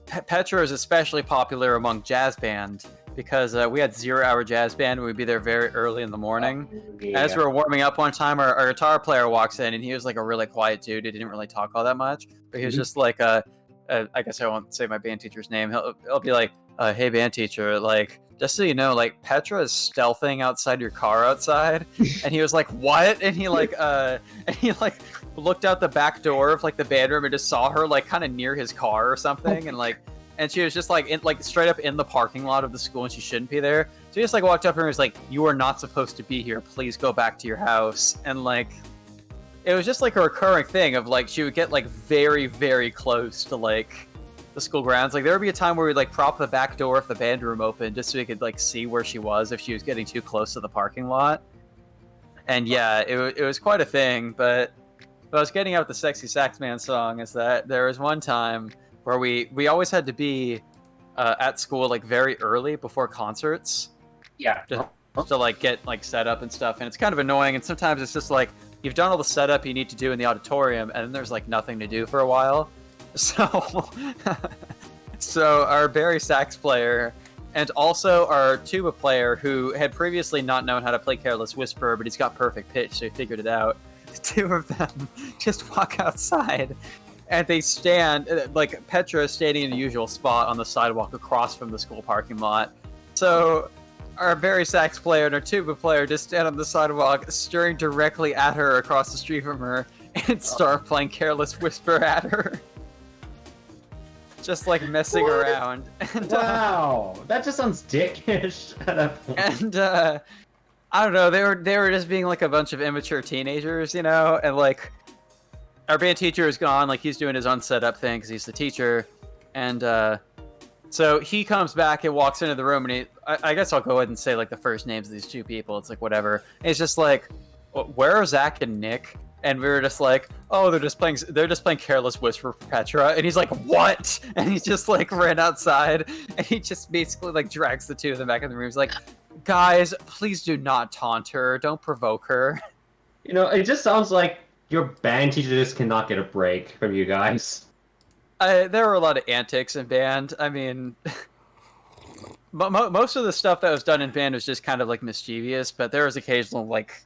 Petra is especially popular among jazz band because we had 0-hour jazz band and we'd be there very early in the morning. Yeah. As we were warming up one time, our guitar player walks in and he was like a really quiet dude. He didn't really talk all that much, but he was just like I guess I won't say my band teacher's name. He'll be like, hey band teacher, like, just so you know, like Petra is stealthing outside your car outside. And he was like, what? And he like looked out the back door of like the band room and just saw her like kind of near his car or something. And she was just like straight up in the parking lot of the school and she shouldn't be there. So he just like walked up to her and was like, you are not supposed to be here. Please go back to your house. And like, it was just like a recurring thing of like, she would get like very, very close to like the school grounds. Like there would be a time where we'd like prop the back door of the band room open just so we could like see where she was if she was getting too close to the parking lot. And yeah, it was quite a thing. But what I was getting out with the Sexy Sax Man song is that there was one time where we always had to be at school like very early before concerts. Yeah. Just to like get like set up and stuff, and it's kind of annoying. And sometimes it's just like you've done all the setup you need to do in the auditorium, and then there's like nothing to do for a while. So, so our Barry sax player and also our tuba player, who had previously not known how to play Careless Whisper, but he's got perfect pitch, so he figured it out. The two of them just walk outside. And they stand, like, Petra is standing in the usual spot on the sidewalk across from the school parking lot. So, our Barry sax player and our tuba player just stand on the sidewalk, staring directly at her across the street from her, and start playing Careless Whisper at her. Just, like, messing around. And, wow, that just sounds dickish at that point. And, I don't know, they were just being, like, a bunch of immature teenagers, you know? And, like, our band teacher is gone, like he's doing his own setup thing because he's the teacher, and so he comes back and walks into the room, and I guess I'll go ahead and say like the first names of these two people. It's like whatever. And he's just like, "Where are Zach and Nick?" And we were just like, "Oh, they're just playing Careless Whisper for Petra." And he's like, "What?" And he just like ran outside, and he just basically like drags the two of them back in the room. He's like, "Guys, please do not taunt her. Don't provoke her." You know, it just sounds like your band teacher just cannot get a break from you guys. There were a lot of antics in band. I mean, most of the stuff that was done in band was just kind of like mischievous, but there was occasional like,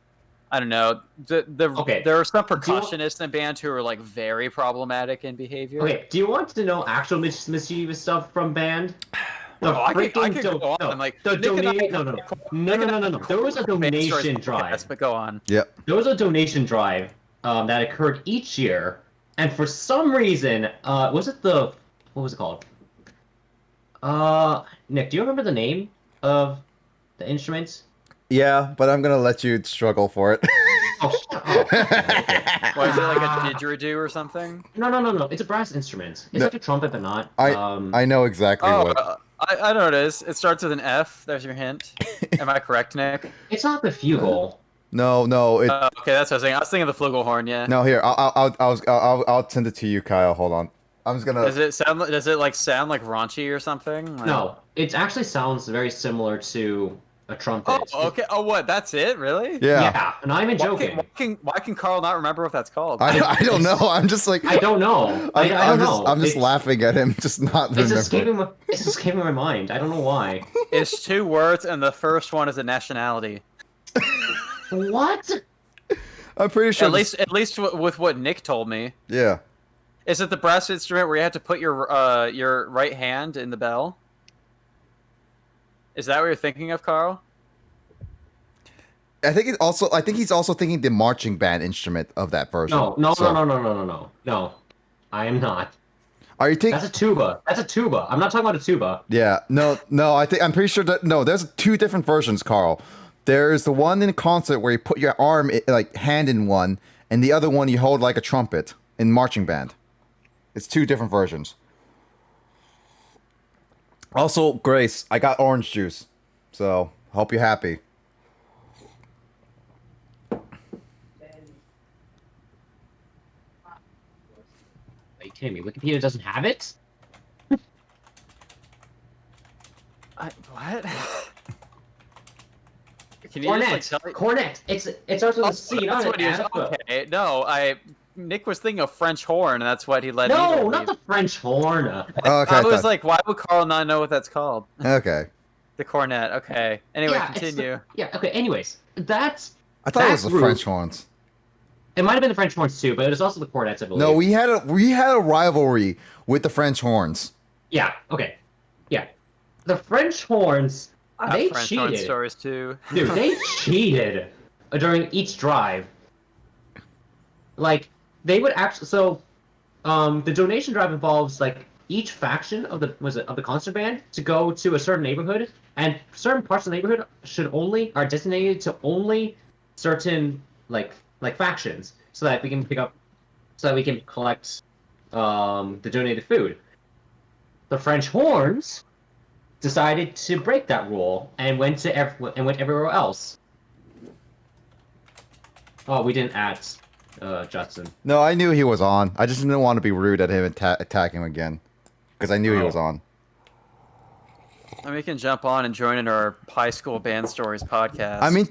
I don't know. Okay. There were some percussionists in band who were like very problematic in behavior. Okay, do you want to know actual mischievous stuff from band? I could go on. Like, the donation. No. There was a donation drive. Yes, but go on. Yep. There was a donation drive that occurred each year, and for some reason, what was it called? Nick, do you remember the name of the instruments? Yeah, but I'm gonna let you struggle for it. Oh, shut up. Why is it like a didgeridoo or something? No. It's a brass instrument. It's like a trumpet, but not. I know exactly what. I know what it is. It starts with an F. There's your hint. Am I correct, Nick? It's not the fugal. No. Okay, that's what I was saying. I was thinking of the flugelhorn. Yeah. No, here. I'll send it to you, Kyle. Hold on. I'm just gonna. Does it sound like raunchy or something? Like... No, it actually sounds very similar to a trumpet. Oh, okay. Oh, what? That's it? Really? Yeah. Yeah, and I'm even joking. Why can Carl not remember what that's called? I don't know. I'm just like. I don't know. I don't know. I'm just laughing at him, just not remembering. It's escaping my mind. I don't know why. It's 2 words, and the first one is a nationality. What? I'm pretty sure. At least with what Nick told me. Yeah. Is it the brass instrument where you have to put your right hand in the bell? Is that what you're thinking of, Carl? I think he's also thinking the marching band instrument of that version. No. I am not. Are you thinking? That's a tuba. I'm not talking about a tuba. Yeah. No. I'm pretty sure that there's 2 different versions, Carl. There's the one in concert where you put your arm, like hand in one, and the other one you hold like a trumpet in marching band. It's 2 different versions. Also, Grace, I got orange juice. So hope you're happy. Are you kidding me? Wikipedia doesn't have it? What? Can you just, like, tell me? Cornet. It starts with a C, That's not what an he was. F. Okay, no, Nick was thinking of French horn, and that's what he led me to No, believe. not the French horn. Okay. I was like, why would Carl not know what that's called? Okay. The cornet. Okay. Anyway, Yeah, continue. okay, anyways. I thought it that was the group- French horns. It might have been the French horns too, but it was also the cornets, I believe. No, we had a rivalry with the French horns. Yeah, okay. Yeah. The French horns, they French horn cheated. stories too. Dude, they cheated during each drive. Like, they would actually... So, the donation drive involves, like, each faction of the contraband to go to a certain neighborhood, and certain parts of the neighborhood are designated to only certain, like factions, so that we can collect, the donated food. The French horns decided to break that rule and went everywhere else. Oh, we didn't add Justin. No, I knew he was on. I just didn't want to be rude at him and attack him again. Because I knew he was on. And we can jump on and join in our high school band stories podcast. I mean,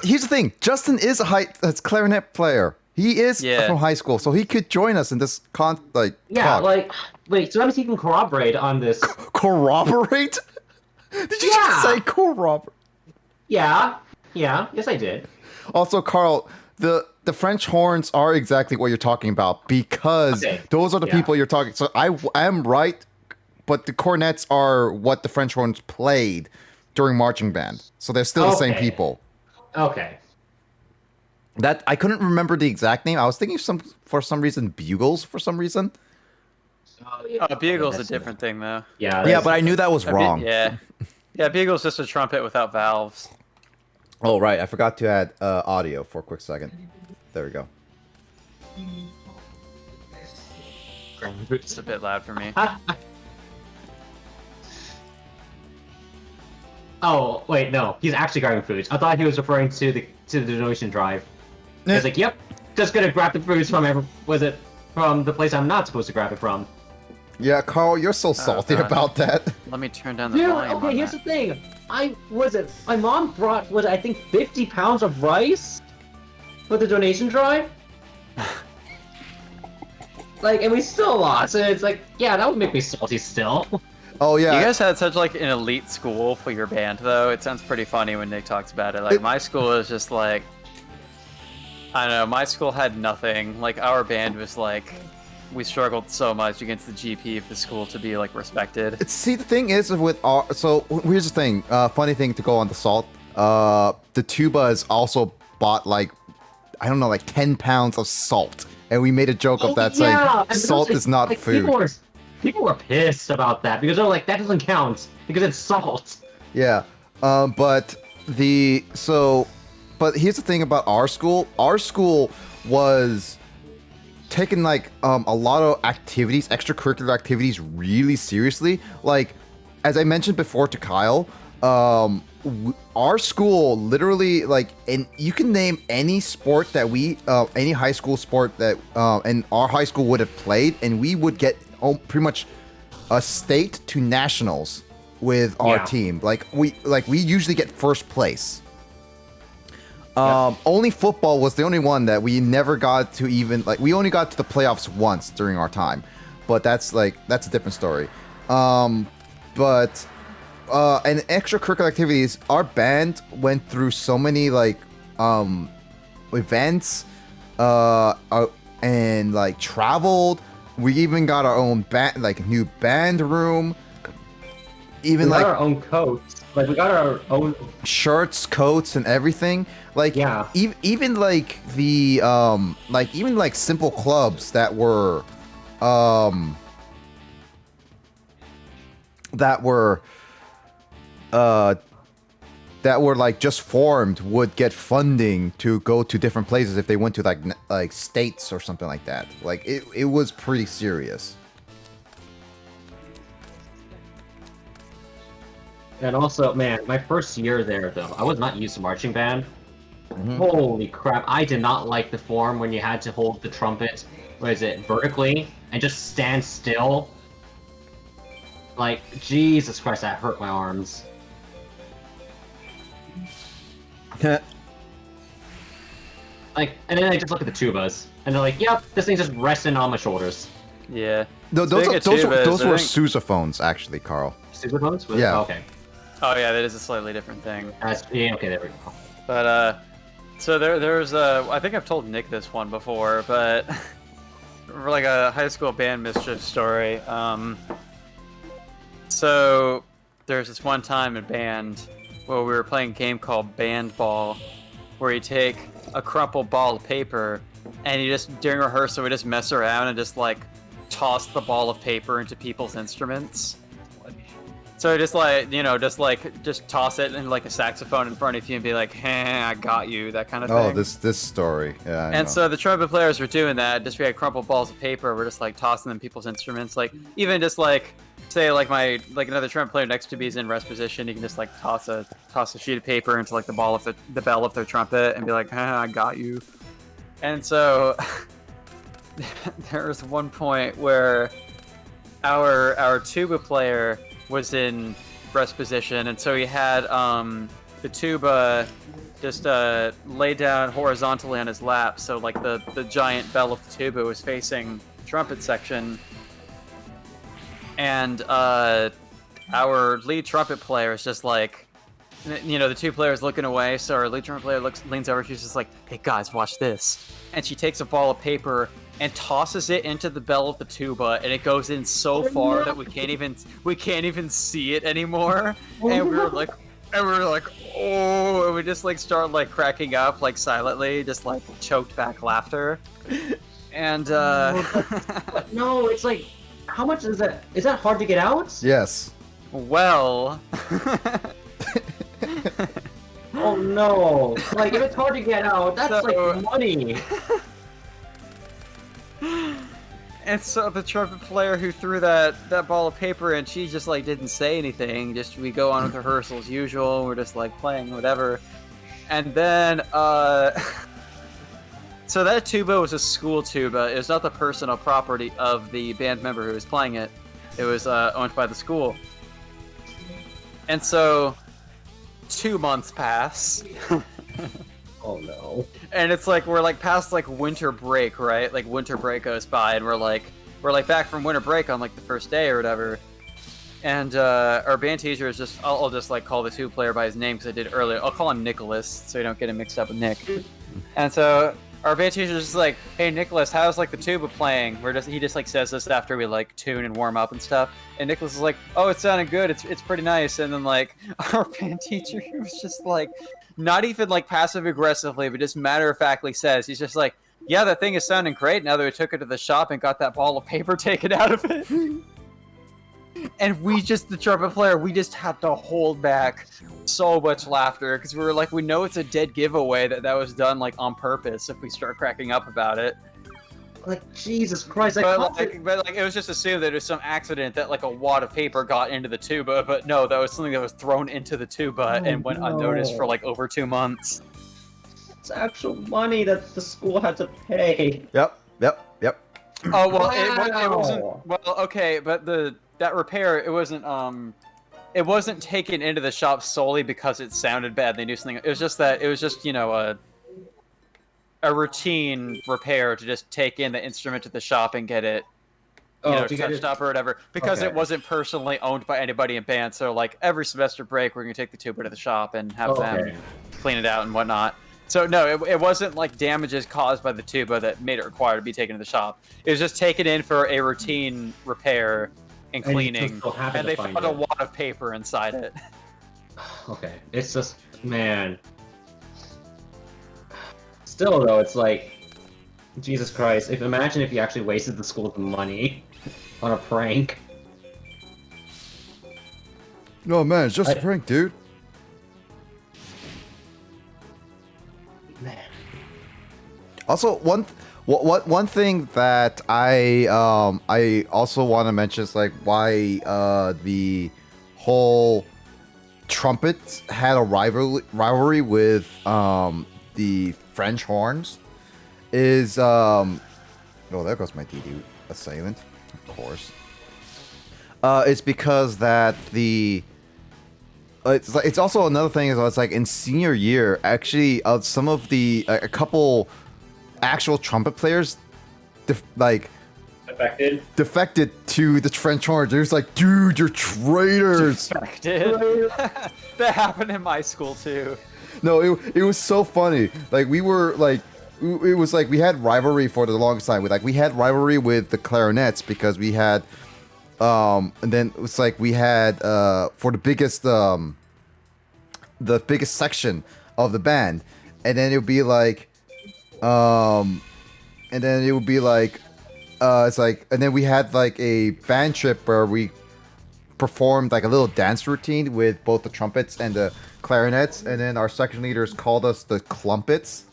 here's the thing. Justin is a clarinet player. He is from high school, so he could join us in this talk. Wait, so let me see if you can corroborate on this. Corroborate? Did you just say corroborate? Yeah, yes I did. Also, Carl, the French horns are exactly what you're talking about, because those are the people you're talking. So I am right, but the cornets are what the French horns played during marching band. So they're still the same people. Okay. That I couldn't remember the exact name. I was thinking for some reason bugles for some reason. bugle's a different thing though. Yeah, but I knew that was wrong. Yeah, bugle's just a trumpet without valves. Oh right, I forgot to add audio for a quick second. There we go. It's a bit loud for me. Oh wait, no, he's actually grabbing foods. I thought he was referring to the donation drive. He's like, "Yep, just gonna grab the foods from the place I'm not supposed to grab it from." Yeah, Carl, you're so salty about that. Let me turn down the volume. Okay, here's the thing. My mom brought, I think 50 pounds of rice for the donation drive? And we still lost, and it's like, yeah, that would make me salty still. Oh, yeah. You guys had such, an elite school for your band, though. It sounds pretty funny when Nick talks about it. My school is just, I don't know, my school had nothing. Our band was, we struggled so much against the GP of the school to be respected. See, the thing is with our here's the thing. Funny thing to go on the salt. The tuba is also bought 10 pounds of salt, and we made a joke of that saying salt is not food. People were pissed about that because they're like, that doesn't count because it's salt. Yeah, but here's the thing about our school. Our school was taking a lot of activities, extracurricular activities, really seriously. As I mentioned before to Kyle, our school literally and you can name any sport that any high school sport that and our high school would have played, and we would get pretty much a state to nationals with our team. We usually get first place. Only football was the only one that we never got to even we only got to the playoffs once during our time, but that's a different story. And extracurricular activities, our band went through so many events, and traveled. We even got our own band, new band room. Even we got our own coats. We got our own shirts, coats, and everything. Even simple clubs that were just formed would get funding to go to different places if they went to states or something like that. It was pretty serious. And also, man, my first year there, though, I was not used to marching band. Mhm. Holy crap, I did not like the form when you had to hold the trumpet, what is it, vertically, and just stand still. Like, Jesus Christ, that hurt my arms. Like, and then I just look at the tubas, and they're like, yep, this thing's just resting on my shoulders. Yeah. No, Speaking of tubas, those I were think- sousaphones, actually, Carl. Superphones? Yeah. Oh, okay. Oh yeah, that is a slightly different thing. Yeah, okay, there we go. But so there's I think I've told Nick this one before, but for like a high school band mischief story. So there's this one time in band where we were playing a game called Band Ball, where you take a crumpled ball of paper and you just during rehearsal we just mess around and just like toss the ball of paper into people's instruments. So just like, you know, just toss it in like a saxophone in front of you and be like, hey, I got you, that kind of thing. Oh, this story. Yeah. I And know. so the trumpet players were doing that. Just we had crumpled balls of paper. We're just like tossing them in people's instruments. Like even just like say like another trumpet player next to me is in rest position. You can just like toss a sheet of paper into like the bell of their trumpet and be like, I got you. And so there was one point where our tuba player was in rest position, and so he had the tuba just lay down horizontally on his lap, so like the giant bell of the tuba was facing the trumpet section, and our lead trumpet player is just like, you know, the two players looking away, so our lead trumpet player leans over, she's just like, hey guys, watch this. And she takes a ball of paper and tosses it into the bell of the tuba, and it goes in so far that we can't even see it anymore. And we were like, oh, and we just like start like cracking up like silently, just like choked back laughter. And No, it's like, how much is that? Is that hard to get out? Yes. well, Oh no! Like, if it's hard to get out, that's So- like money. and so the trumpet player who threw that ball of paper in, she just like didn't say anything. Just we go on with rehearsal as usual. We're just like playing whatever, and then so that tuba was a school tuba. It was not the personal property of the band member who was playing it. It was owned by the school. And so 2 months pass. Oh no. And it's like we're like past like winter break, right? Like winter break goes by, and we're like back from winter break on like the first day or whatever. And our band teacher is just I'll just like call the two player by his name because I did earlier. I'll call him Nicholas so you don't get him mixed up with Nick. And so our band teacher is just like, hey Nicholas, how's like the tuba playing? He just like says this after we like tune and warm up and stuff. And Nicholas is like, oh, it sounded good. It's pretty nice. And then like our band teacher was just like, not even like passive aggressively, but just matter of factly says, he's just like, yeah, that thing is sounding great now that we took it to the shop and got that ball of paper taken out of it. And the trumpet player, we just had to hold back so much laughter because we were like, we know it's a dead giveaway that was done like on purpose if we start cracking up about it. Like, Jesus Christ, But like, it was just assumed that it was some accident that like a wad of paper got into the tuba, but no, that was something that was thrown into the tuba and went unnoticed for like over 2 months. it's actual money that the school had to pay. Yep. Oh well, it wasn't. Wow. Well, okay, but that repair it wasn't taken into the shop solely because it sounded bad. They knew something. It was just you know a routine repair to just take in the instrument to the shop and get it touched up or whatever, because Okay. it wasn't personally owned by anybody in band. So like every semester break, we're gonna take the tuba to the shop and have them clean it out and whatnot. So no, it wasn't like damages caused by the tuba that made it required to be taken to the shop. It was just taken in for a routine repair and And you cleaning, just so happened and to they find found a it. wad of paper inside it. Okay, it's just, man. Still though, it's like, Jesus Christ, imagine if you actually wasted the school's money on a prank. No man, it's just a prank, dude. Man. Also, one thing that I also want to mention is like why the whole trumpets had a rivalry with the French horns is oh, there goes my DD assailant, of course. It's because that it's also another thing is it's like in senior year actually some of the a couple actual trumpet players defected to the French horns. It was like, dude, you're traitors. Defected. That happened in my school too. No, it was so funny. Like we were like, it was like we had rivalry for the longest time. We had rivalry with the clarinets because we had, and then it was like we had for the biggest section of the band, and then it would be like, it's like, and then we had like a band trip where we performed like a little dance routine with both the trumpets and the clarinets, and then our section leaders called us the Clumpets.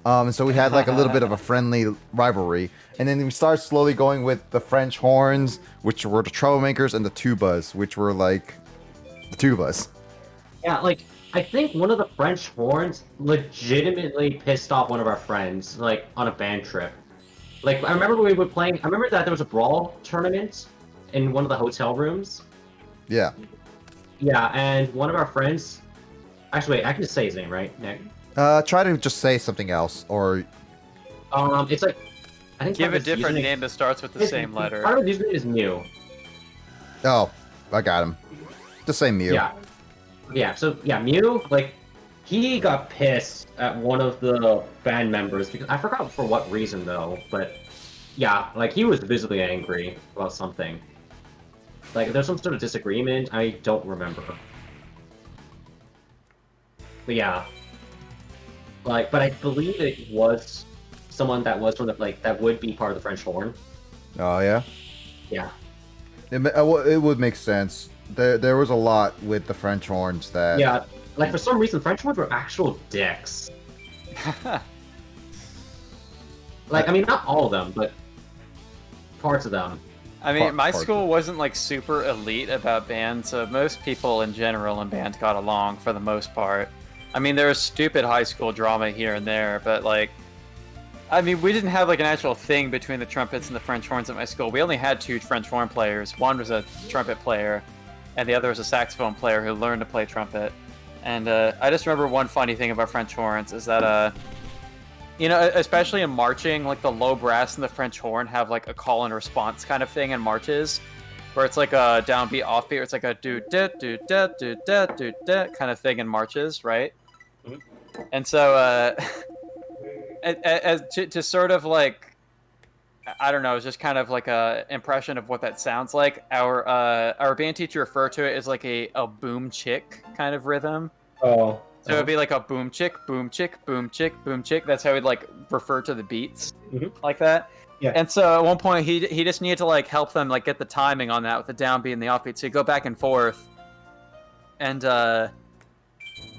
And so we had like a little bit of a friendly rivalry, and then we started slowly going with the French horns, which were the troublemakers, and the tubas, which were like the tubas. Yeah, like I think one of the French horns legitimately pissed off one of our friends, like on a band trip. Like I remember we were playing. I remember that there was a brawl tournament in one of the hotel rooms. Yeah. Yeah, and one of our friends. Actually, wait, I can just say his name, right, Nick? Try to just say something else, or it's like I think give a different name that starts with the same letter. Part of his username is Mew. Oh, I got him. Just say Mew. Yeah. So yeah, Mew. Like he got pissed at one of the band members because I forgot for what reason though. But yeah, like he was visibly angry about something. Like there's some sort of disagreement. I don't remember. But yeah. Like, but I believe it was someone that was from the that would be part of the French horn. Oh yeah. Yeah. It would make sense. There was a lot with the French horns that. Yeah, like for some reason, French horns were actual dicks. Like, I mean, not all of them, but parts of them. I mean, my school wasn't like super elite about band, so most people in general in band got along for the most part. I mean, there was stupid high school drama here and there, but like, I mean, we didn't have like an actual thing between the trumpets and the French horns at my school. We only had 2 French horn players. One was a trumpet player, and the other was a saxophone player who learned to play trumpet. And I just remember one funny thing about French horns is that, you know, especially in marching, like the low brass and the French horn have like a call and response kind of thing in marches, where it's like a downbeat, offbeat, or it's like a do-da kind of thing in marches, right? Mm-hmm. And so, to sort of like, I don't know, it's just kind of like a impression of what that sounds like. Our band teacher referred to it as like a boom chick kind of rhythm. Oh. So it'd be like a boom chick, boom chick, boom chick, boom chick. That's how we'd like refer to the beats, like that. Yeah. And so at one point he just needed to like help them like get the timing on that with the downbeat and the offbeat. So he'd go back and forth, and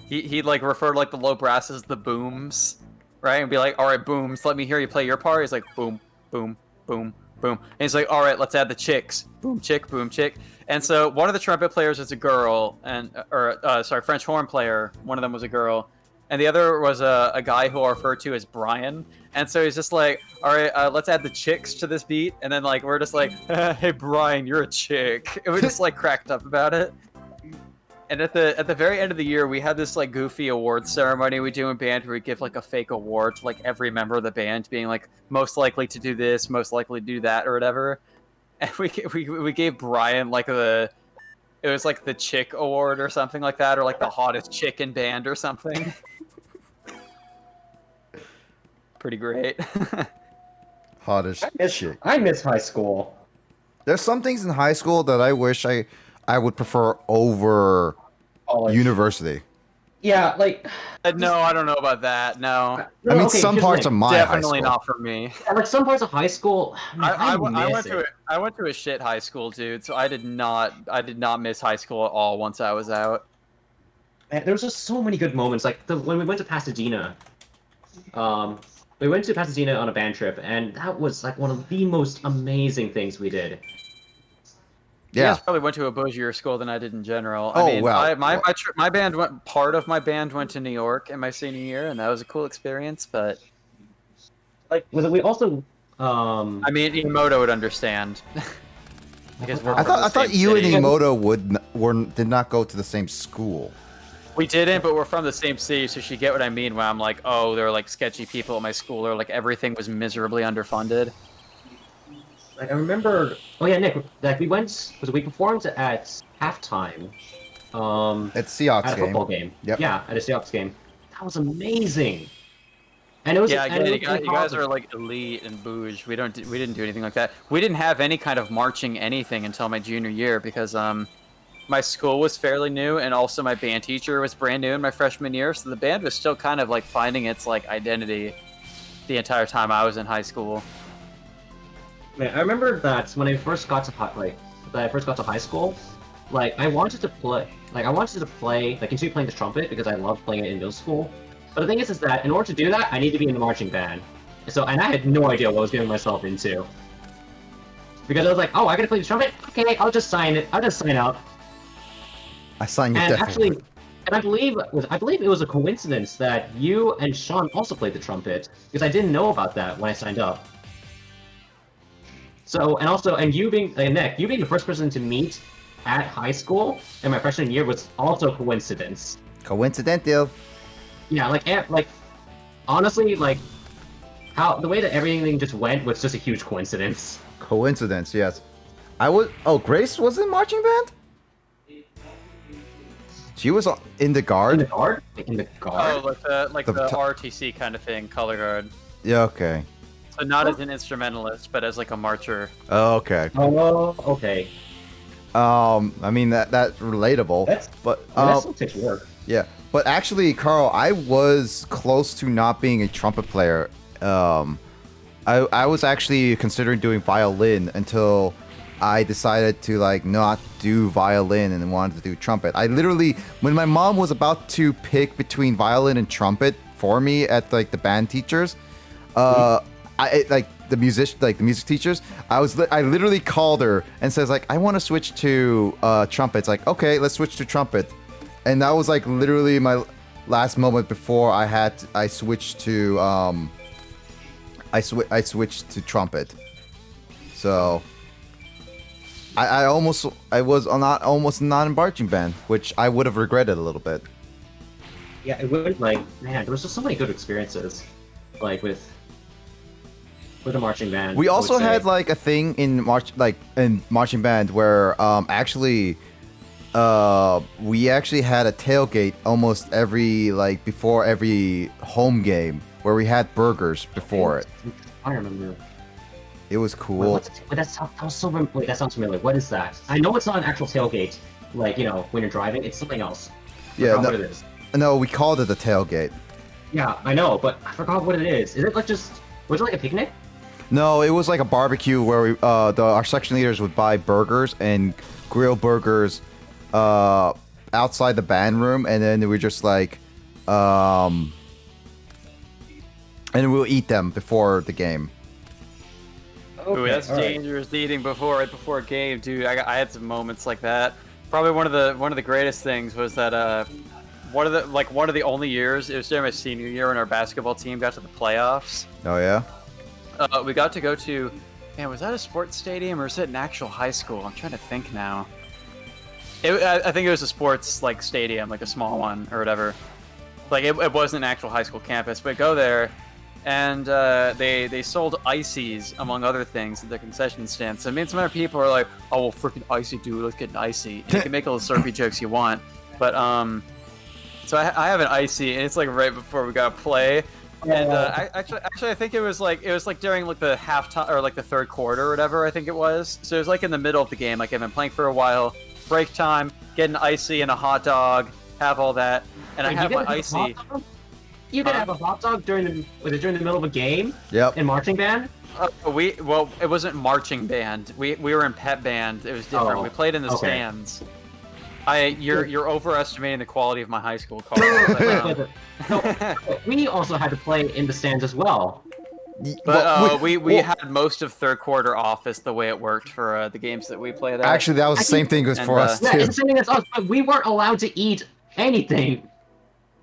he'd like refer to like the low brass as the booms, right? And be like, all right, booms, let me hear you play your part. He's like, boom, boom, boom, boom. And he's like, all right, let's add the chicks. Boom, chick, boom, chick. And so one of the trumpet players is a girl, and French horn player. One of them was a girl, and the other was a guy who I refer to as Brian. And so he's just like, all right, let's add the chicks to this beat. And then like we're just like, hey Brian, you're a chick. And we just like cracked up about it. And at the very end of the year, we had this like goofy awards ceremony we do in band where we give like a fake award to like every member of the band, being like most likely to do this, most likely to do that, or whatever. And we gave Brian like it was like the chick award or something like that, or like the hottest chick in band or something. Pretty great. Hottest chick. I miss high school. There's some things in high school that I wish I would prefer over university. Yeah, like no, I don't know about that. No, I mean, some parts of my definitely high school. not for me. Yeah, like some parts of high school. I went to a shit high school, dude. So I did not miss high school at all once I was out. Man, there was just so many good moments. Like when we went to Pasadena, we went to Pasadena on a band trip, and that was like one of the most amazing things we did. You Yeah. guys probably went to a bougier school than I did in general. Oh, I mean, wow. my band went. Part of my band went to New York in my senior year, and that was a cool experience. But Like, we also I mean, Emoto would understand because we're I from the thought same you and city. Emoto did not go to the same school. We didn't, but we're from the same city, so she get what I mean when I'm like, oh, there are like sketchy people at my school, or like everything was miserably underfunded. like I remember. Oh yeah, Nick. Like we performed at halftime. It's Seahawks At a game. football game. Yep. Yeah, at a Seahawks game. That was amazing. And it was Yeah, and again, it you was guys are like elite and bouge. We didn't do anything like that. We didn't have any kind of marching anything until my junior year because my school was fairly new, and also my band teacher was brand new in my freshman year, so the band was still kind of like finding its like identity the entire time I was in high school. Man, I remember that when I first got to high school, like I wanted to play, continue playing the trumpet because I loved playing it in middle school. But the thing is that in order to do that, I need to be in the marching band. And I had no idea what I was getting myself into. Because I was like, oh, I gotta play the trumpet? Okay, I'll just sign it. I'll just sign up. I signed you And definitely. actually, I believe it was a coincidence that you and Sean also played the trumpet, because I didn't know about that when I signed up. So, and you being, Nick, you being the first person to meet at high school in my freshman year was also a coincidence. Coincidental. Yeah, like honestly, like the way that everything just went was just a huge coincidence. Coincidence, yes. Grace was in marching band? She was in the In guard? the guard? In the guard? Oh, like the The t- RTC kind of thing, color guard. Yeah, okay. So not as an instrumentalist, but as like a marcher. Oh, okay. Oh, okay. I mean that's relatable. But That still takes work. yeah. But actually, Carl, I was close to not being a trumpet player. I was actually considering doing violin until I decided to like not do violin and wanted to do trumpet. I literally, when my mom was about to pick between violin and trumpet for me at like the band teachers, the music teachers, I literally called her and says like, I want to switch to trumpet. It's like, okay, let's switch to trumpet. And that was like literally my last moment before I switched to I switched to trumpet. So I was not in marching band, which I would have regretted a little bit. Yeah, it would man, there was just so many good experiences, like with the marching band. We also I would say. had like a thing in marching band where we actually had a tailgate almost before every home game where we had burgers before it. I remember. It was cool. That sounds familiar. What is that? I know it's not an actual tailgate, like when you're driving. It's something else. Yeah, what it is. No, we called it a tailgate. Yeah, I know, but I forgot what it is. Is it like was it like a picnic? No, it was like a barbecue where our section leaders would buy burgers and grill burgers outside the band room, and then we just like and we'll eat them before the game. Ooh, that's dangerous eating right before a game, dude. I had some moments like that. Probably one of the greatest things was that one of the only years, it was during my senior year when our basketball team got to the playoffs. Oh yeah. We got to go to, man, was that a sports stadium or was it an actual high school? I'm trying to think now. I think it was a sports like stadium, like a small one or whatever. Like it wasn't an actual high school campus, but go there, and they sold ices among other things at the concession stand. So me and some other people are like, oh well, freaking icy, dude, let's get an icy. And you can make all the syrupy jokes you want, but so I have an icy, and it's like right before we got to play. And actually, I think it was like during like the halftime or like the third quarter or whatever. I think it was. So it was like in the middle of the game. Like I've been playing for a while. Break time. Get an icy and a hot dog. Have all that. And I have my icy. You could have a hot dog during the middle of a game. Yep. In marching band. It wasn't marching band. We were in pep band. It was different. We played in the stands. You're overestimating the quality of my high school car. No, we also had to play in the stands as well. But we had most of third quarter off as the way it worked for the games that we played. Actually, that was the same thing as for us Yeah, too. it's the same as us, but we weren't allowed to eat anything.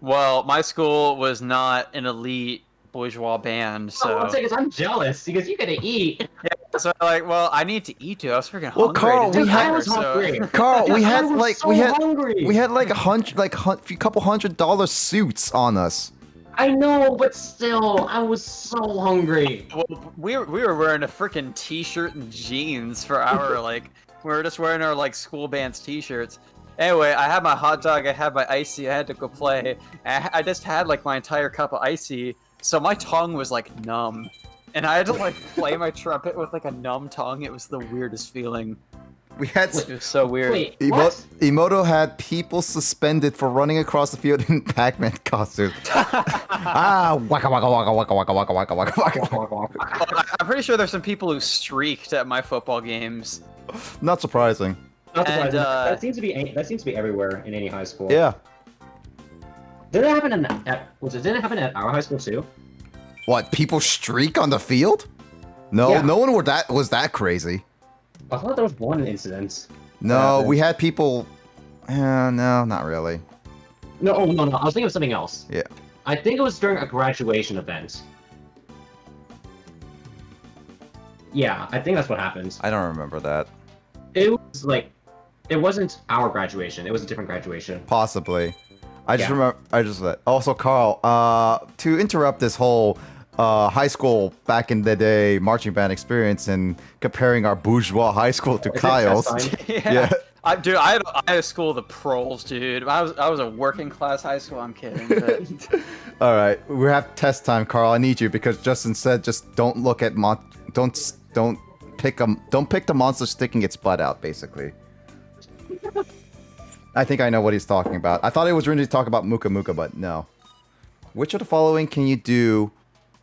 Well, my school was not an elite bourgeois band, so. I'm saying is I'm jealous because you get to eat. Yeah, so like, well, I need to eat too. I was freaking Well, hungry. Carl, to we do had- dinner, I was hungry. Carl, we had I was like so we had hungry. we had like a couple $100 suits on us. I know, but still, I was so hungry. Well, we were wearing a freaking t-shirt and jeans for our like. We were just wearing our like school band's t-shirts. Anyway, I had my hot dog, I had my icy, I had to go play. I just had like my entire cup of icy, so my tongue was like numb. And I had to like play my trumpet with like a numb tongue. It was the weirdest feeling. We had It was so weird. Wait, what? Emoto had people suspended for running across the field in Pac-Man costumes. Waka waka waka waka waka waka waka waka waka. I'm pretty sure there's some people who streaked at my football games. Not surprising. Not And, surprising. That seems to be everywhere in any high school. Yeah. Did it happen did it happen at our high school too? What? People streak on the field? No, Yeah. no one was that crazy. I thought there was one incident. No, Yeah, we had people. No, not really. No, oh, no. I was thinking of something else. Yeah. I think it was during a graduation event. Yeah, I think that's what happened. I don't remember that. It was like, it wasn't our graduation. It was a different graduation. Possibly. I just Yeah. remember. I just also Carl. To interrupt this whole high school back in the day marching band experience and comparing our bourgeois high school to Is it Kyle's. test time? Yeah. Dude, I had a school of the proles, dude. I was a working class high school. I'm kidding. But... All right, we have test time, Carl. I need you because Justin said just don't look at don't pick the monster sticking its butt out. Basically, I think I know what he's talking about. I thought it was going to talk about Muka Muka, but no. Which of the following can you do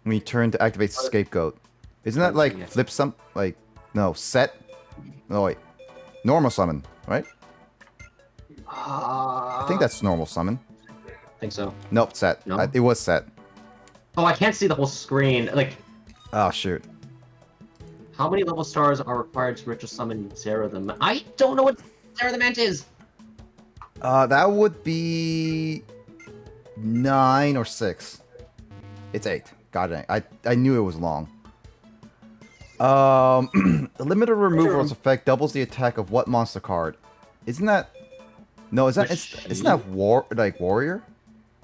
when you turn to activate Scapegoat? Isn't that like flip some like no set? No wait, normal summon, right? I think that's normal summon. I think so. Nope, set. No? It was set. Oh, I can't see the whole screen. Like, Oh shoot. how many level stars are required to ritual summon Zero the Man? I don't know what Zero the Man is. That would be 9 or 6. It's 8. Got it. I knew it was long. The limited removal's effect doubles the attack of what monster card? Isn't that? No, isn't that warrior?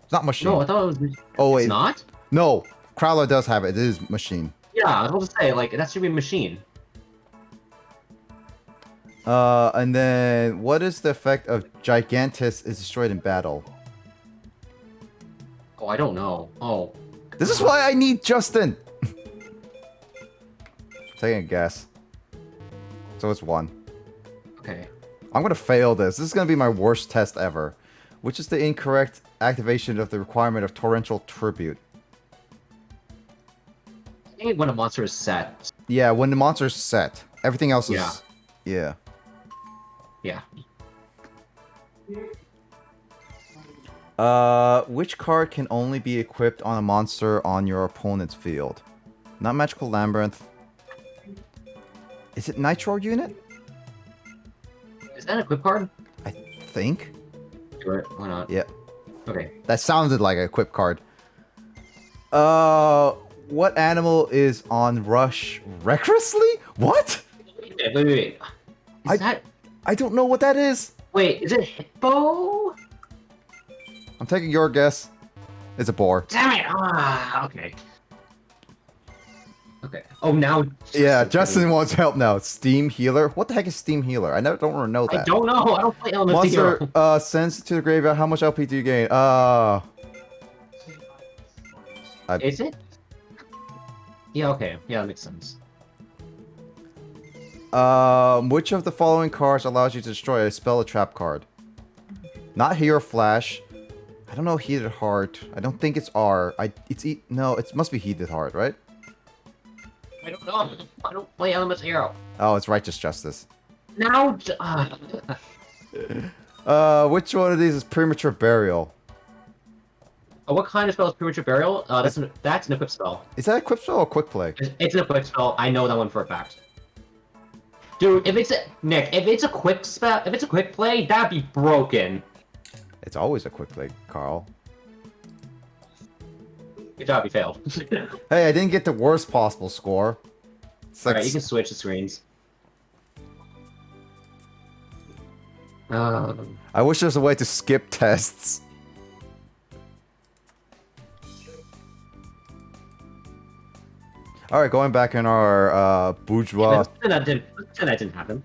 It's not machine. No, I thought it was. Oh wait, It's not? no. Crowler does have it. It is machine. Yeah, I was about to say, like, that should be a machine. And then what is the effect of Gigantus is destroyed in battle? Oh, I don't know. Oh. This is why I need Justin. Taking a guess. So it's 1. Okay. I'm gonna fail this. This is gonna be my worst test ever. Which is the incorrect activation of the requirement of Torrential Tribute? I think when a monster is set. Yeah, when the monster is set. Everything else is... Yeah. Yeah. Yeah. Which card can only be equipped on a monster on your opponent's field? Not Magical Labyrinth. Is it Nitro Unit? Is that a equip card? I think. Sure, why not? Yeah. Okay. That sounded like a equip card. What animal is on Rush recklessly? What? Wait. I don't know what that is. Wait, is it Hippo? I'm taking your guess. It's a boar. Damn it! Ah, okay. Okay. Oh, now. Yeah, Justin wants help now. Steam Healer? What the heck is Steam Healer? I don't want to know that. I don't know. I don't play Elemental Monster Hero. sends to the graveyard. How much LP do you gain? Is it? Yeah, okay. Yeah, that makes sense. Which of the following cards allows you to destroy a spell or trap card? Not Hero Flash. I don't know Heated Heart. I don't think it's R. No, it must be Heated Heart, right? I don't know. I don't play Elemental Hero. Oh, it's Righteous Justice. Now. Which one of these is Premature Burial? Oh, what kind of spell is Premature Burial? That's an equip spell. Is that a quick spell or quick play? It's an equip spell. I know that one for a fact. Dude, if it's a quick spell, if it's a quick play, that'd be broken. It's always a quick play, Carl. Good job, you failed. Hey, I didn't get the worst possible score. Alright, you can switch the screens. I wish there was a way to skip tests. Alright, going back in our bourgeois... That didn't happen.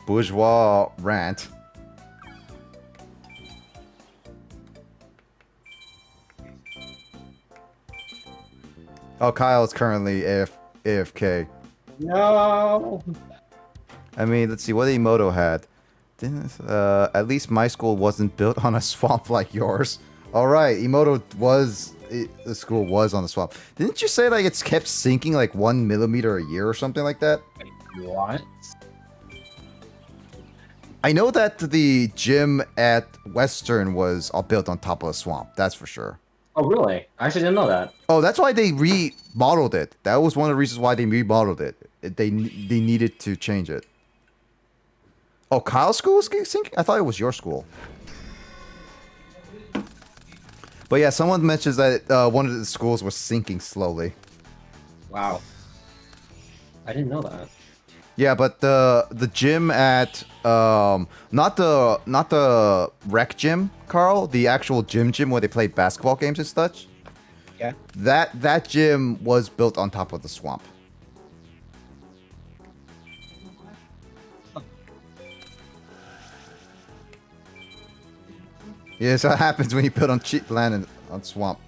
bourgeois rant. Oh, Kyle's currently AFK. No. I mean, let's see what Emoto had. At least my school wasn't built on a swamp like yours. All right, Emoto was the school was on the swamp. Didn't you say like it's kept sinking like 1 millimeter a year or something like that? What? I know that the gym at Western was all built on top of a swamp. That's for sure. Oh, really? I actually didn't know that. Oh, that's why they remodeled it. That was one of the reasons why they remodeled it. They needed to change it. Oh, Kyle's school was sinking? I thought it was your school. But yeah, someone mentions that one of the schools was sinking slowly. Wow. I didn't know that. Yeah, but the gym at not the rec gym, Carl, the actual gym where they play basketball games and such. Yeah. That gym was built on top of the swamp. Yeah, so that happens when you put on cheap land on swamp.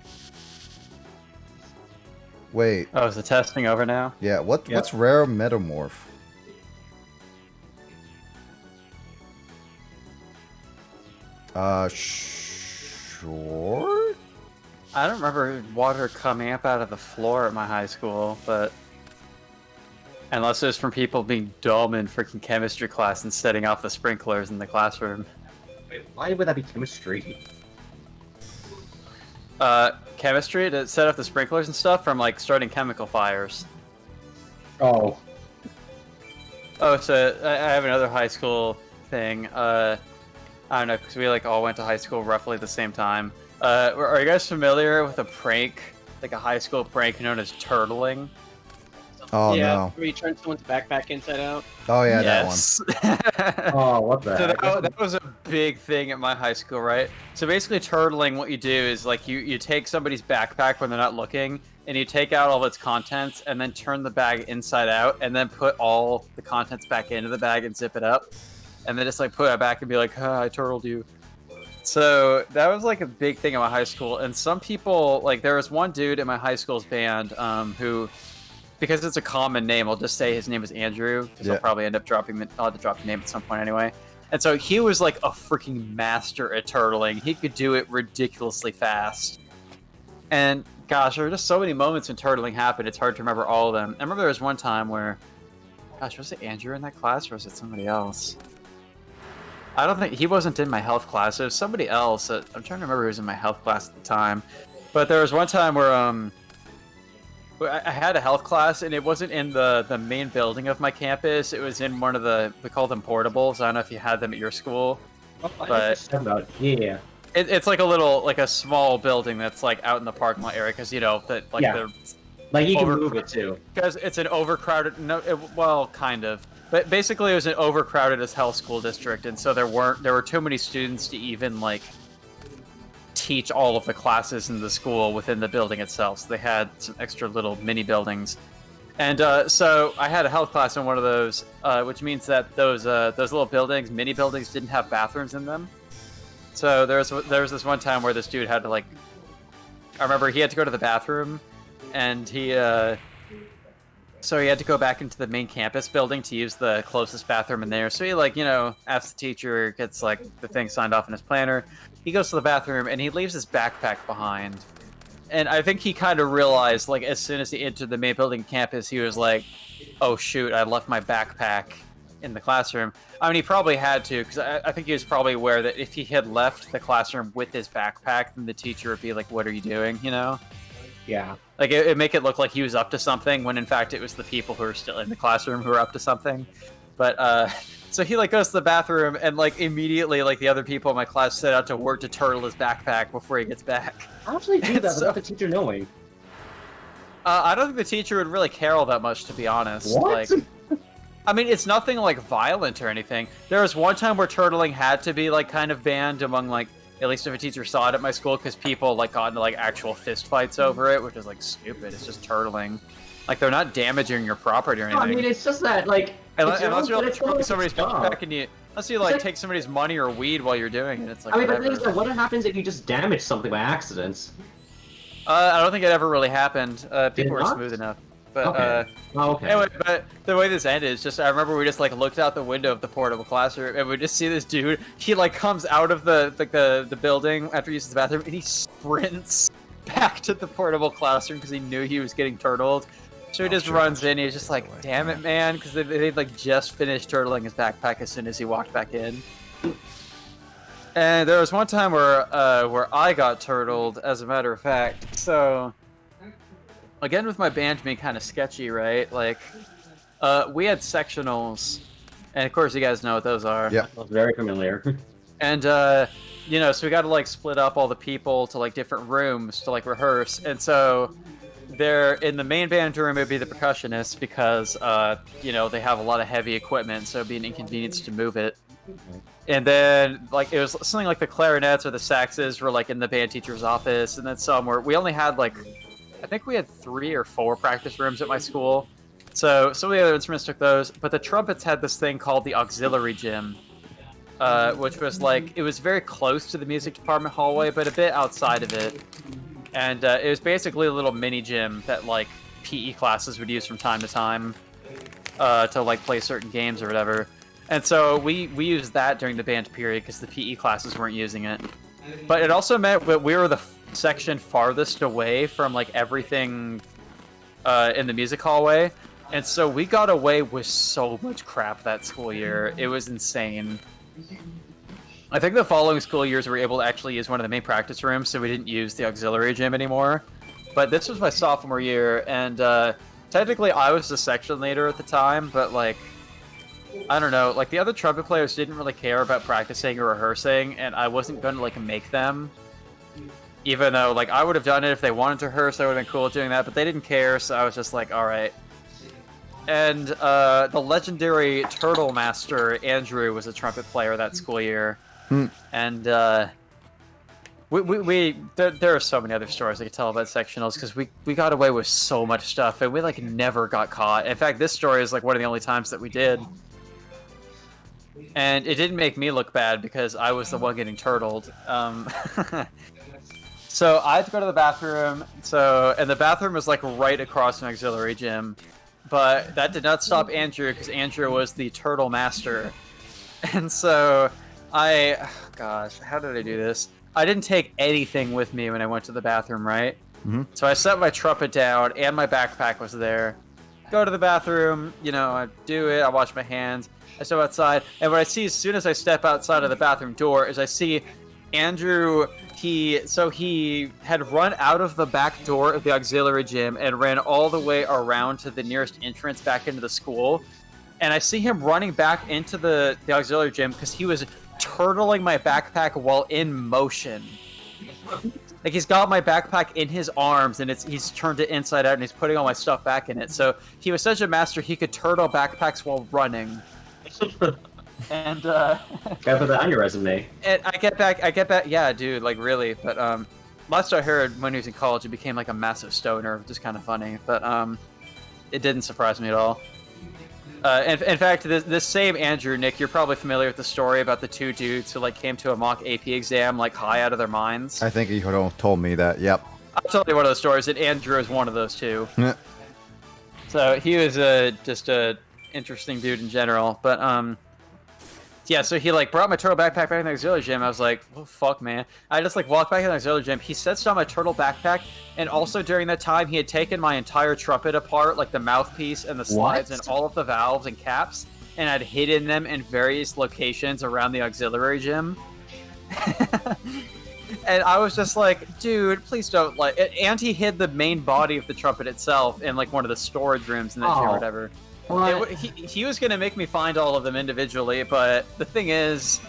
Wait. Oh, is the testing over now? Yeah. What's rare metamorph? Sure. I don't remember water coming up out of the floor at my high school, but unless it was from people being dumb in freaking chemistry class and setting off the sprinklers in the classroom. Wait, why would that be chemistry? Chemistry to set off the sprinklers and stuff from like starting chemical fires. Oh. Oh, so I have another high school thing. I don't know, because we like all went to high school roughly at the same time. Are you guys familiar with a prank, like a high school prank known as turtling? Oh yeah, no. where you turn someone's backpack inside out. Oh yeah, Yes. that one. Oh, what the heck? So that was a big thing at my high school, right? So basically turtling, what you do is like you take somebody's backpack when they're not looking, and you take out all of its contents, and then turn the bag inside out, and then put all the contents back into the bag and zip it up. And then just like put it back and be like, I turtled you. So that was like a big thing in my high school. And some people, like there was one dude in my high school's band who, because it's a common name, I'll just say his name is Andrew, because I'll probably end up I'll have to drop the name at some point anyway. And so he was like a freaking master at turtling. He could do it ridiculously fast. And gosh, there were just so many moments when turtling happened, it's hard to remember all of them. I remember there was one time where, gosh, was it Andrew in that class or was it somebody else? I don't think he wasn't in my health class. It was somebody else. I'm trying to remember who was in my health class at the time. But there was one time where I had a health class, and it wasn't in the main building of my campus. It was in one of we call them portables. I don't know if you had them at your school. But yeah. It's like a little, like a small building that's like out in the parking lot area, because you know that like Yeah. Like you can move it too. Because it's an overcrowded. Well, kind of. But basically, it was an overcrowded as hell school district, and so there were too many students to even like teach all of the classes in the school within the building itself. So they had some extra little mini buildings, and so I had a health class in one of those, which means that those little buildings, mini buildings, didn't have bathrooms in them. So there was this one time where this dude had to like, I remember he had to go to the bathroom, and so he had to go back into the main campus building to use the closest bathroom in there. So he, like, you know, asks the teacher, gets, like, the thing signed off in his planner. He goes to the bathroom, and he leaves his backpack behind. And I think he kind of realized, like, as soon as he entered the main building campus, he was like, oh, shoot, I left my backpack in the classroom. I mean, he probably had to, because I think he was probably aware that if he had left the classroom with his backpack, then the teacher would be like, "What are you doing?" You know? Yeah. Like, it'd make it look like he was up to something, when in fact it was the people who were still in the classroom who were up to something. But, so he, like, goes to the bathroom, and, like, immediately, like, the other people in my class set out to work to turtle his backpack before he gets back. How actually do that without the teacher knowing? I don't think the teacher would really care all that much, to be honest. What? Like, I mean, it's nothing, like, violent or anything. There was one time where turtling had to be, like, kind of banned among, like, at least if a teacher saw it at my school, because people, like, got into, like, actual fist fights over it, which is, like, stupid. It's just turtling. Like, they're not damaging your property or anything. No, I mean, it's just that, like... Unless you're, like, totally taking somebody's backpack and you... Unless you, like, take somebody's money or weed while you're doing it, it's like, I mean, but whatever. the thing is, like, what happens if you just damage something by accident? I don't think it ever really happened. People were not? smooth enough. But, Okay. Oh, okay. anyway, but the way this ended is just, I remember we just, like, looked out the window of the portable classroom, and we just see this dude, he, like, comes out of the building after he uses the bathroom, and he sprints back to the portable classroom because he knew he was getting turtled. So he just runs in, he's just like, damn it, man, because they'd, like, just finished turtling his backpack as soon as he walked back in. And there was one time where I got turtled, as a matter of fact. So, again, with my band being kind of sketchy, right? Like, we had sectionals, and of course you guys know what those are. Yeah. Very familiar. And, you know, so we got to, like, split up all the people to, like, different rooms to, like, rehearse. And so, they're in the main band room, it'd be the percussionists, because, you know, they have a lot of heavy equipment, so it'd be an inconvenience to move it. And then, like, it was something like the clarinets or the saxes were, like, in the band teacher's office, and then some were... We only had, like... I think we had 3 or 4 practice rooms at my school. So some of the other instruments took those, but the trumpets had this thing called the auxiliary gym, which was, like... It was very close to the music department hallway, but a bit outside of it. And it was basically a little mini gym that, like, PE classes would use from time to time to, like, play certain games or whatever. And so we used that during the band period because the PE classes weren't using it. But it also meant that we were the section farthest away from, like, everything in the music hallway. And so we got away with so much crap that school year. It was insane. I think the following school years we were able to actually use one of the main practice rooms, so we didn't use the auxiliary gym anymore. But this was my sophomore year, and technically I was the section leader at the time, but, like, I don't know, like, the other trumpet players didn't really care about practicing or rehearsing, and I wasn't going to, like, make them. Even though, like, I would have done it if they wanted to rehearse, I would have been cool doing that, but they didn't care, so I was just like, alright. And the legendary Turtle Master, Andrew, was a trumpet player that school year. And there are so many other stories I could tell about sectionals, because we got away with so much stuff, and we, like, never got caught. In fact, this story is, like, one of the only times that we did. And it didn't make me look bad, because I was the one getting turtled. So I had to go to the bathroom, and the bathroom was, like, right across an auxiliary gym. But that did not stop Andrew, because Andrew was the Turtle Master. And so gosh, how did I do this? I didn't take anything with me when I went to the bathroom, right? Mm-hmm. So I set my trumpet down, and my backpack was there. Go to the bathroom, you know, I do it, I wash my hands, I step outside, and what I see as soon as I step outside of the bathroom door is I see Andrew, he had run out of the back door of the auxiliary gym and ran all the way around to the nearest entrance back into the school. And I see him running back into the auxiliary gym because he was turtling my backpack while in motion. Like, he's got my backpack in his arms, and he's turned it inside out, and he's putting all my stuff back in it. So he was such a master, he could turtle backpacks while running. And Gotta put that on your resume. And I get back, yeah, dude, like, really. But last I heard, when he was in college, he became, like, a massive stoner, which is kind of funny. But it didn't surprise me at all. In fact, this same Andrew, Nick, you're probably familiar with the story about the 2 dudes who, like, came to a mock AP exam, like, high out of their minds. I think you told me that. Yep. I'll tell you one of those stories, and Andrew is one of those 2. Yeah. So he was just a interesting dude in general. But yeah, so he, like, brought my turtle backpack back in the auxiliary gym. I was like, well, fuck, man. I just, like, walked back in the auxiliary gym. He sets down my turtle backpack, and also during that time, he had taken my entire trumpet apart, like the mouthpiece and the slides and all of the valves and caps, and I'd hidden them in various locations around the auxiliary gym. And I was just like, dude, please don't, like... And he hid the main body of the trumpet itself in, like, one of the storage rooms in that gym or whatever. He was going to make me find all of them individually, but the thing is,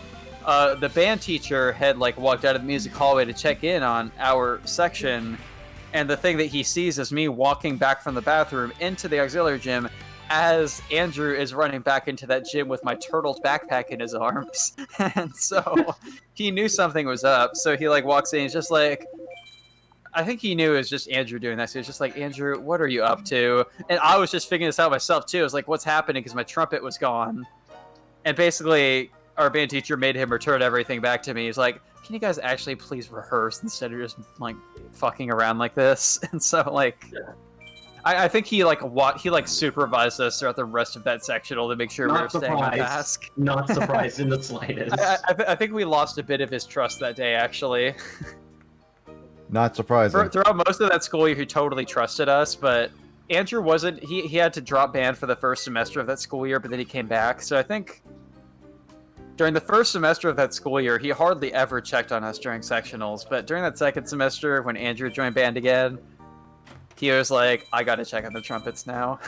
the band teacher had, like, walked out of the music hallway to check in on our section, and the thing that he sees is me walking back from the bathroom into the auxiliary gym as Andrew is running back into that gym with my turtle's backpack in his arms. And so he knew something was up, so he, like, walks in, he's just like... I think he knew it was just Andrew doing that, so he was just like, Andrew, what are you up to? And I was just figuring this out myself, too. I was like, what's happening? Because my trumpet was gone. And basically, our band teacher made him return everything back to me. He's like, can you guys actually please rehearse instead of just, like, fucking around like this? And so, like... I think he supervised us throughout the rest of that sectional to make sure we were staying on task. Not surprised in the slightest. I think we lost a bit of his trust that day, actually. Not surprising. Throughout most of that school year, he totally trusted us, but Andrew wasn't. He had to drop band for the first semester of that school year, but then he came back. So I think during the first semester of that school year, he hardly ever checked on us during sectionals. But during that second semester, when Andrew joined band again, he was like, I gotta check on the trumpets now.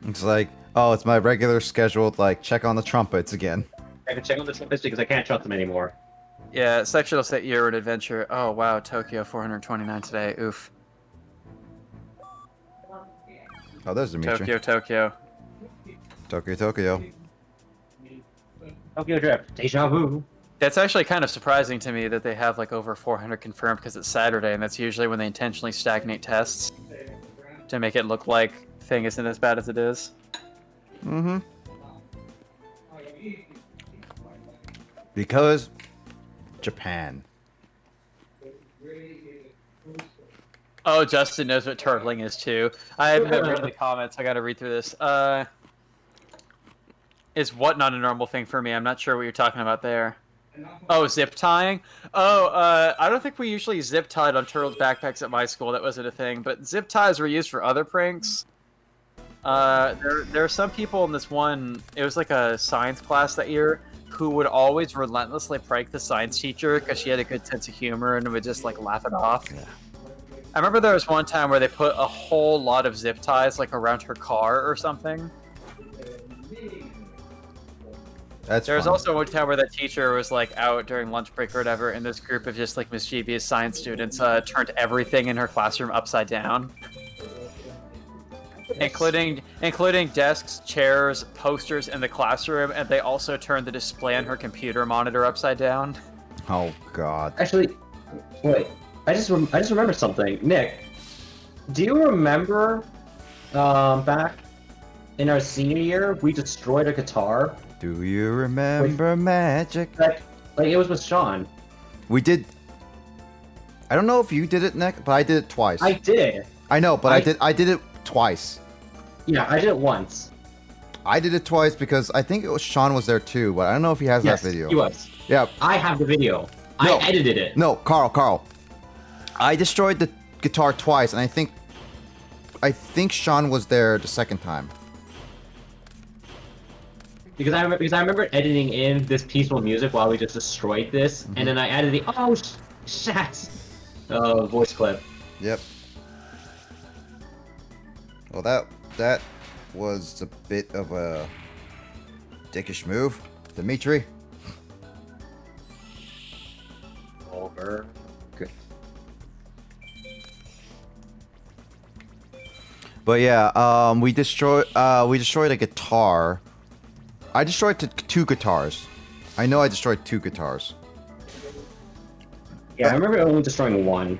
It's like, oh, it's my regular scheduled, like, check on the trumpets again. I can check on the trumpets because I can't trust them anymore. Yeah, sectional set year and adventure. Oh, wow, Tokyo 429 today. Oof. Oh, there's Dimitri. Tokyo. Tokyo. Tokyo Drift. Deja vu. That's actually kind of surprising to me that they have like over 400 confirmed because it's Saturday, and that's usually when they intentionally stagnate tests to make it look like thing isn't as bad as it is. Mm-hmm. Because Japan. Oh, Justin knows what turtling is too. I haven't read the comments. I gotta read through this. Is what not a normal thing for me? I'm not sure what you're talking about there. Oh, zip tying? Oh, I don't think we usually zip tied on turtles' backpacks at my school. That wasn't a thing. But zip ties were used for other pranks. There are some people in this one, it was like a science class that year, who would always relentlessly prank the science teacher because she had a good sense of humor and would just like laugh it off. Yeah. I remember there was one time where they put a whole lot of zip ties like around her car or something. There was also one time where that teacher was like out during lunch break or whatever, and this group of just like mischievous science students turned everything in her classroom upside down, including desks, chairs, posters in the classroom, and they also turned the display on her computer monitor upside down. Oh God. Actually, wait. I just remembered something. Nick, do you remember back in our senior year we destroyed a guitar? Do you remember magic? Like it was with Sean. We did. I don't know if you did it, Nick, but I did it twice. I did. I know, but I did it twice. Yeah, I did it once. I did it twice because I think it was Sean was there too, but I don't know if he has that video. He was. Yeah. I have the video. No. I edited it. No, Carl. I destroyed the guitar twice, and I think Sean was there the second time. Because I remember editing in this peaceful music while we just destroyed this, and then I added the shit voice clip. Yep. Well, that was a bit of a dickish move, Dimitri. Over. Good. But yeah, we destroyed a guitar. I destroyed two guitars. I know I destroyed two guitars. Yeah, I remember only destroying one.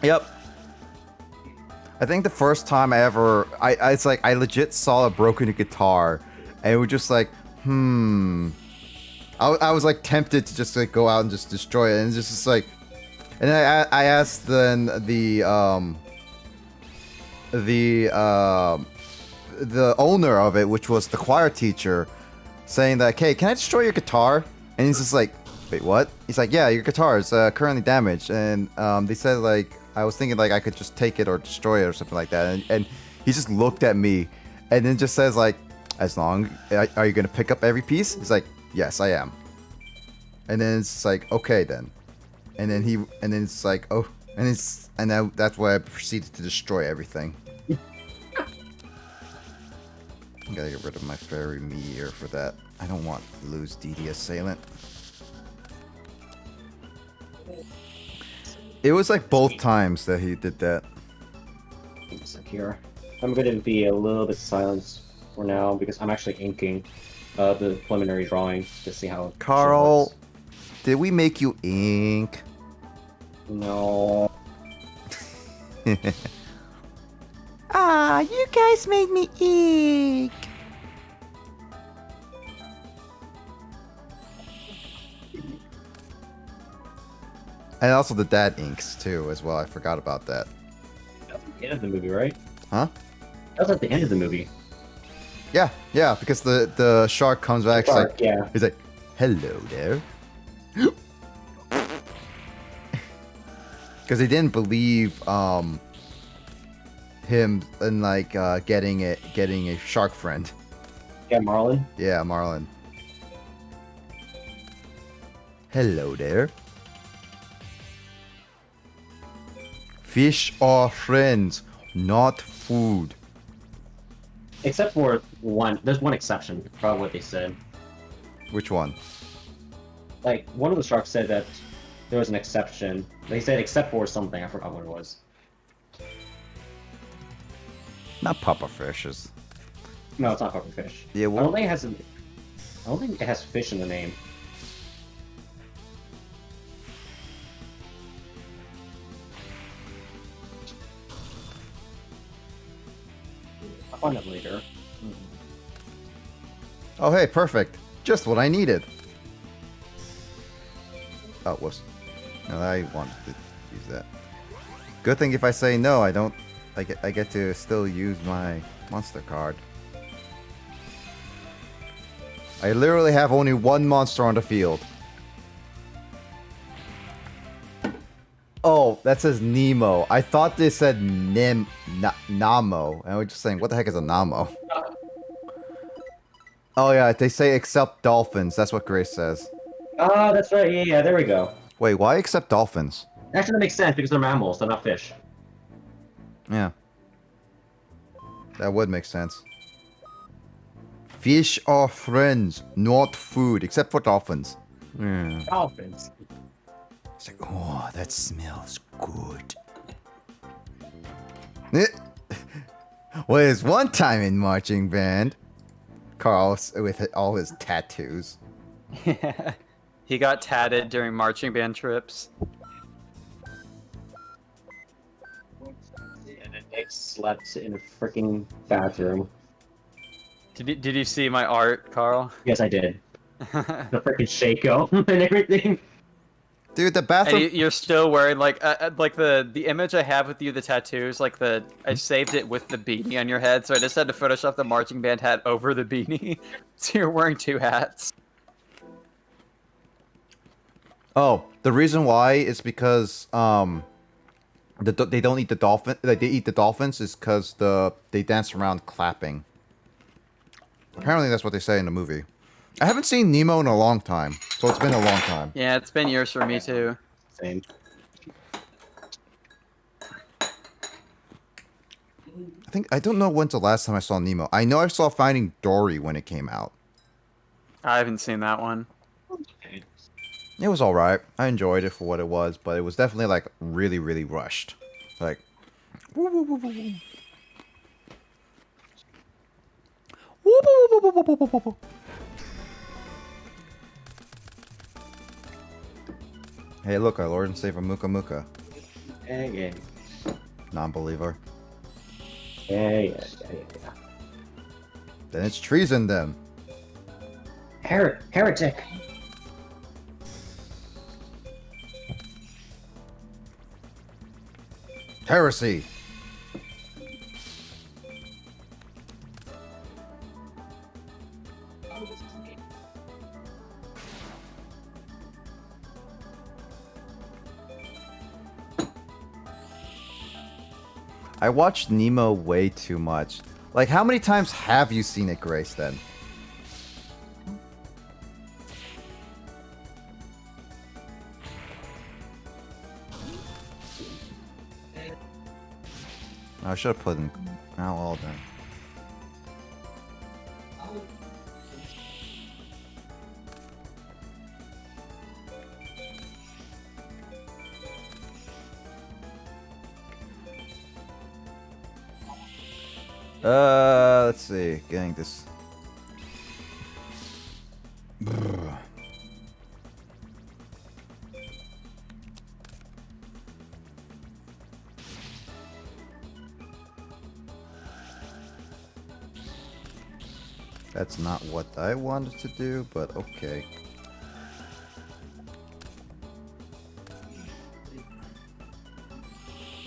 Yep. I think the first time it's like I legit saw a broken guitar, and it was just like, I was like tempted to just like go out and just destroy it, and it's just like, and then I asked the owner of it, which was the choir teacher, saying that, hey, can I destroy your guitar? And he's just like, wait, what? He's like, yeah, your guitar is currently damaged. And they said, like, I was thinking, like, I could just take it or destroy it or something like that. And he just looked at me and then just says, like, as long, are you gonna pick up every piece? He's like, yes, I am. And then it's like, okay then. And then it's like, oh, and then that's why I proceeded to destroy everything. I gotta get rid of my fairy meteor for that. I don't want to lose DD Assailant. It was like both times that he did that. Here. I'm gonna be a little bit silent for now because I'm actually inking the preliminary drawing to see how it Carl, looks. did we make you ink? No. Ah, you guys made me ink. And also the dad inks too, as well. I forgot about that. That's at the end of the movie, right? Huh? That's at the end of the movie. Yeah, because the shark comes back. He's Shark, like, yeah. He's like, hello there. Because they didn't believe him in like getting a shark friend. Yeah, Marlin. Yeah, Marlin. Hello there. Fish are friends, not food. Except for one. There's one exception, probably what they said. Which one? Like, one of the sharks said that there was an exception. They said except for something, I forgot what it was. Not puffer fishes. No, it's not pufferfish. Yeah, I well, don't think it has fish in the name. I'll find it later. oh hey, perfect. Just what I needed. Oh, whoops. No, I wanted to use that. Good thing if I say no, I don't. I get to still use my monster card. I literally have only one monster on the field. Oh, that says Nemo. I thought they said Namo. And I was just saying, what the heck is a Namo? Oh yeah, they say except dolphins. That's what Grace says. Ah, that's right. Yeah, there we go. Wait, why except dolphins? Actually, that makes sense because they're mammals. They're not fish. Yeah. That would make sense. Fish are friends, not food, except for dolphins. Yeah. Dolphins. It's like, oh, that smells good. Well, there's one time in marching band, Carl with all his tattoos. He got tatted during marching band trips. And then they slept in a freaking bathroom. Did you see my art, Carl? Yes, I did. The freaking Shaco and everything. Dude, the And bathroom. you're still wearing like the image I have with you, the tattoos, like I saved it with the beanie on your head, so I just had to Photoshop the marching band hat over the beanie, so you're wearing two hats. Oh, the reason why is because they don't eat the dolphin. Like they eat the dolphins is because they dance around clapping. Apparently, that's what they say in the movie. I haven't seen Nemo in a long time, so it's been a long time. Yeah, it's been years for me too. Same. I don't know when's the last time I saw Nemo. I know I saw Finding Dory when it came out. I haven't seen that one. Okay. It was alright. I enjoyed it for what it was, but it was definitely like really, really rushed. Like, woo, woo, woo, woo, woo. Woo, woo, woo, woo, woo, woo, woo, woo. Hey, look, our Lord and Savior Muka Muka. Yeah. Non-believer. Yeah. Then it's treason then. Heretic. Heresy. I watched Nemo way too much. Like, how many times have you seen it, Grace, then? I should have put in now all done. Let's see. Getting this. Brr. That's not what I wanted to do, but okay.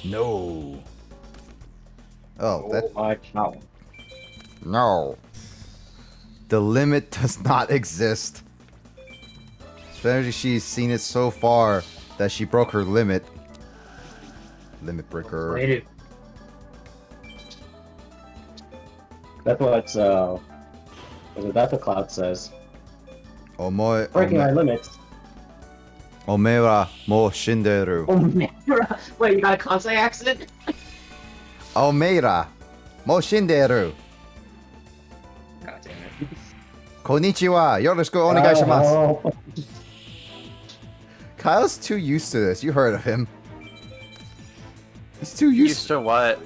No. Oh, that. my cow. No. The limit does not exist. Especially she's seen it so far that she broke her limit. Limit breaker. Rated. That's what that's what Cloud says. Breaking my limits. Omera mo shinderu. Omera. Wait, you got a Kansai accent? Omera mo shinderu. God damn it. Konnichiwa. Yoroshiku onegaishimasu. Oh. Kyle's too used to this. You heard of him. He's too Used to what?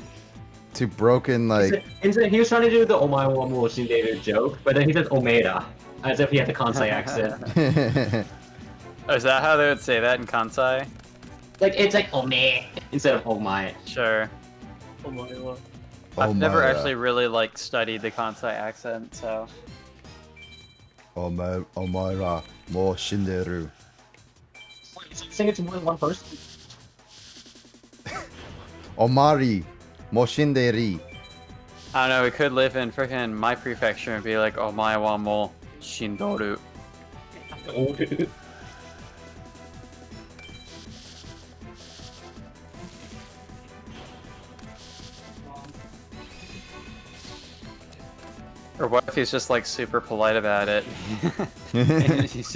to broken, like... Instead, he was trying to do the Omae wa mo shinderu joke, but then he said Omera, as if he had the Kansai accent. Oh, is that how they would say that in Kansai? Like, it's like Ome instead of Omae. Sure. I've never actually really like studied the Kansai accent, so. Omera mo shinderu. Sing it to more than one person? Omari mo shinderi. I don't know. We could live in freaking my prefecture and be like, "Oh my wa mo shindoru." Or what if he's just like super polite about it? he's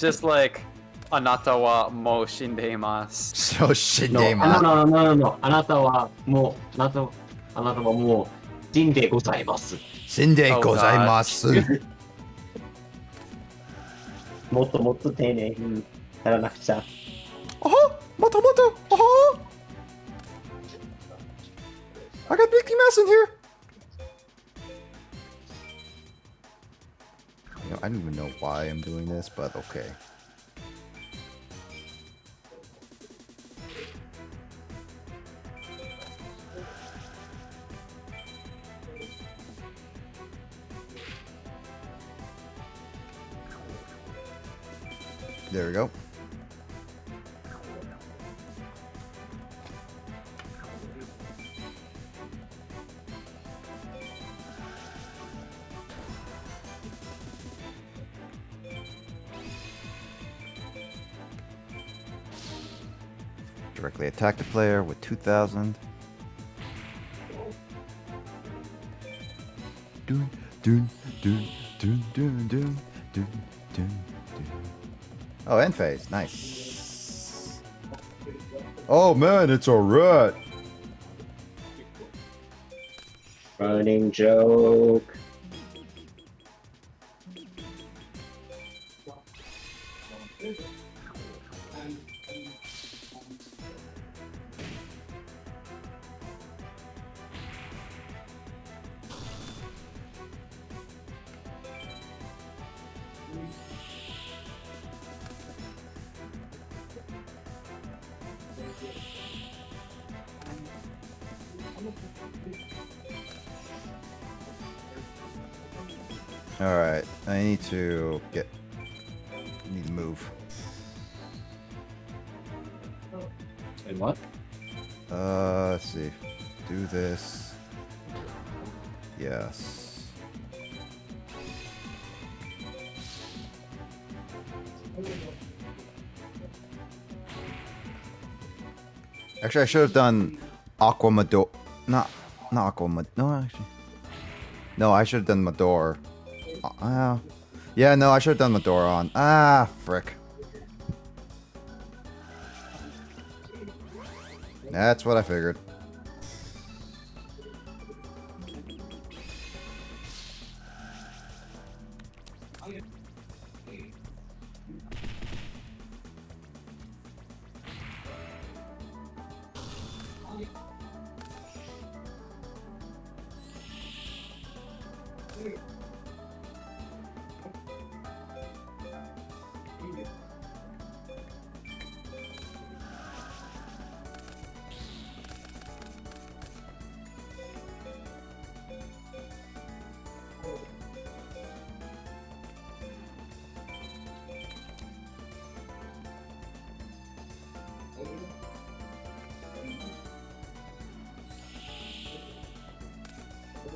just like, "Anata wa mo shindeimasu." So No, shindeimasu. no. あなたはもう死んでございます。Shinde Oh, gozaimasu. もっともっと丁寧にやらなくちゃ。 Moto moto. I got Mickey Mouse in here. You know, I don't even know why I'm doing this, but okay. There we go. Directly attack the player with 2,000. Dun, dun, dun, dun, dun, dun, dun, dun. Oh, end phase. Nice. Oh, man, it's a rat. Running joke. Alright, I need to move. And what? Let's see. Do this. Yes. Actually, I should have done Aquamado. Not No, no, actually. No, I should have done Mador. Yeah, no, I should have done Mador on. Ah, frick. That's what I figured.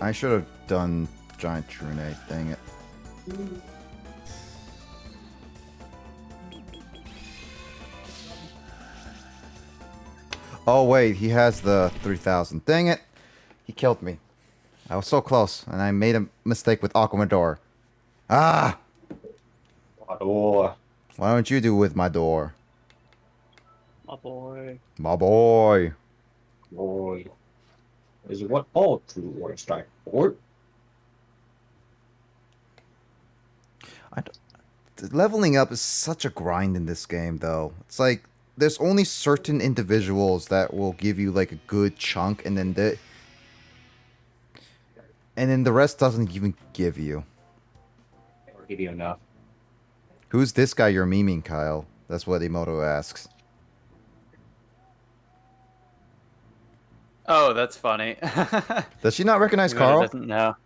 I should have done Giant Trune, dang it. Oh wait, he has the 3000. Dang it! He killed me. I was so close, and I made a mistake with Aquamador. Ah! Oh, Why don't you do with my door? My boy. My boy. boy. Is what all true war strike for. Leveling up is such a grind in this game, though. It's like there's only certain individuals that will give you like a good chunk, and then the rest doesn't even give you. Or give you enough. Who's this guy you're memeing, Kyle? That's what Emoto asks. Oh, that's funny. Does she not recognize Maybe it Carl? doesn't know.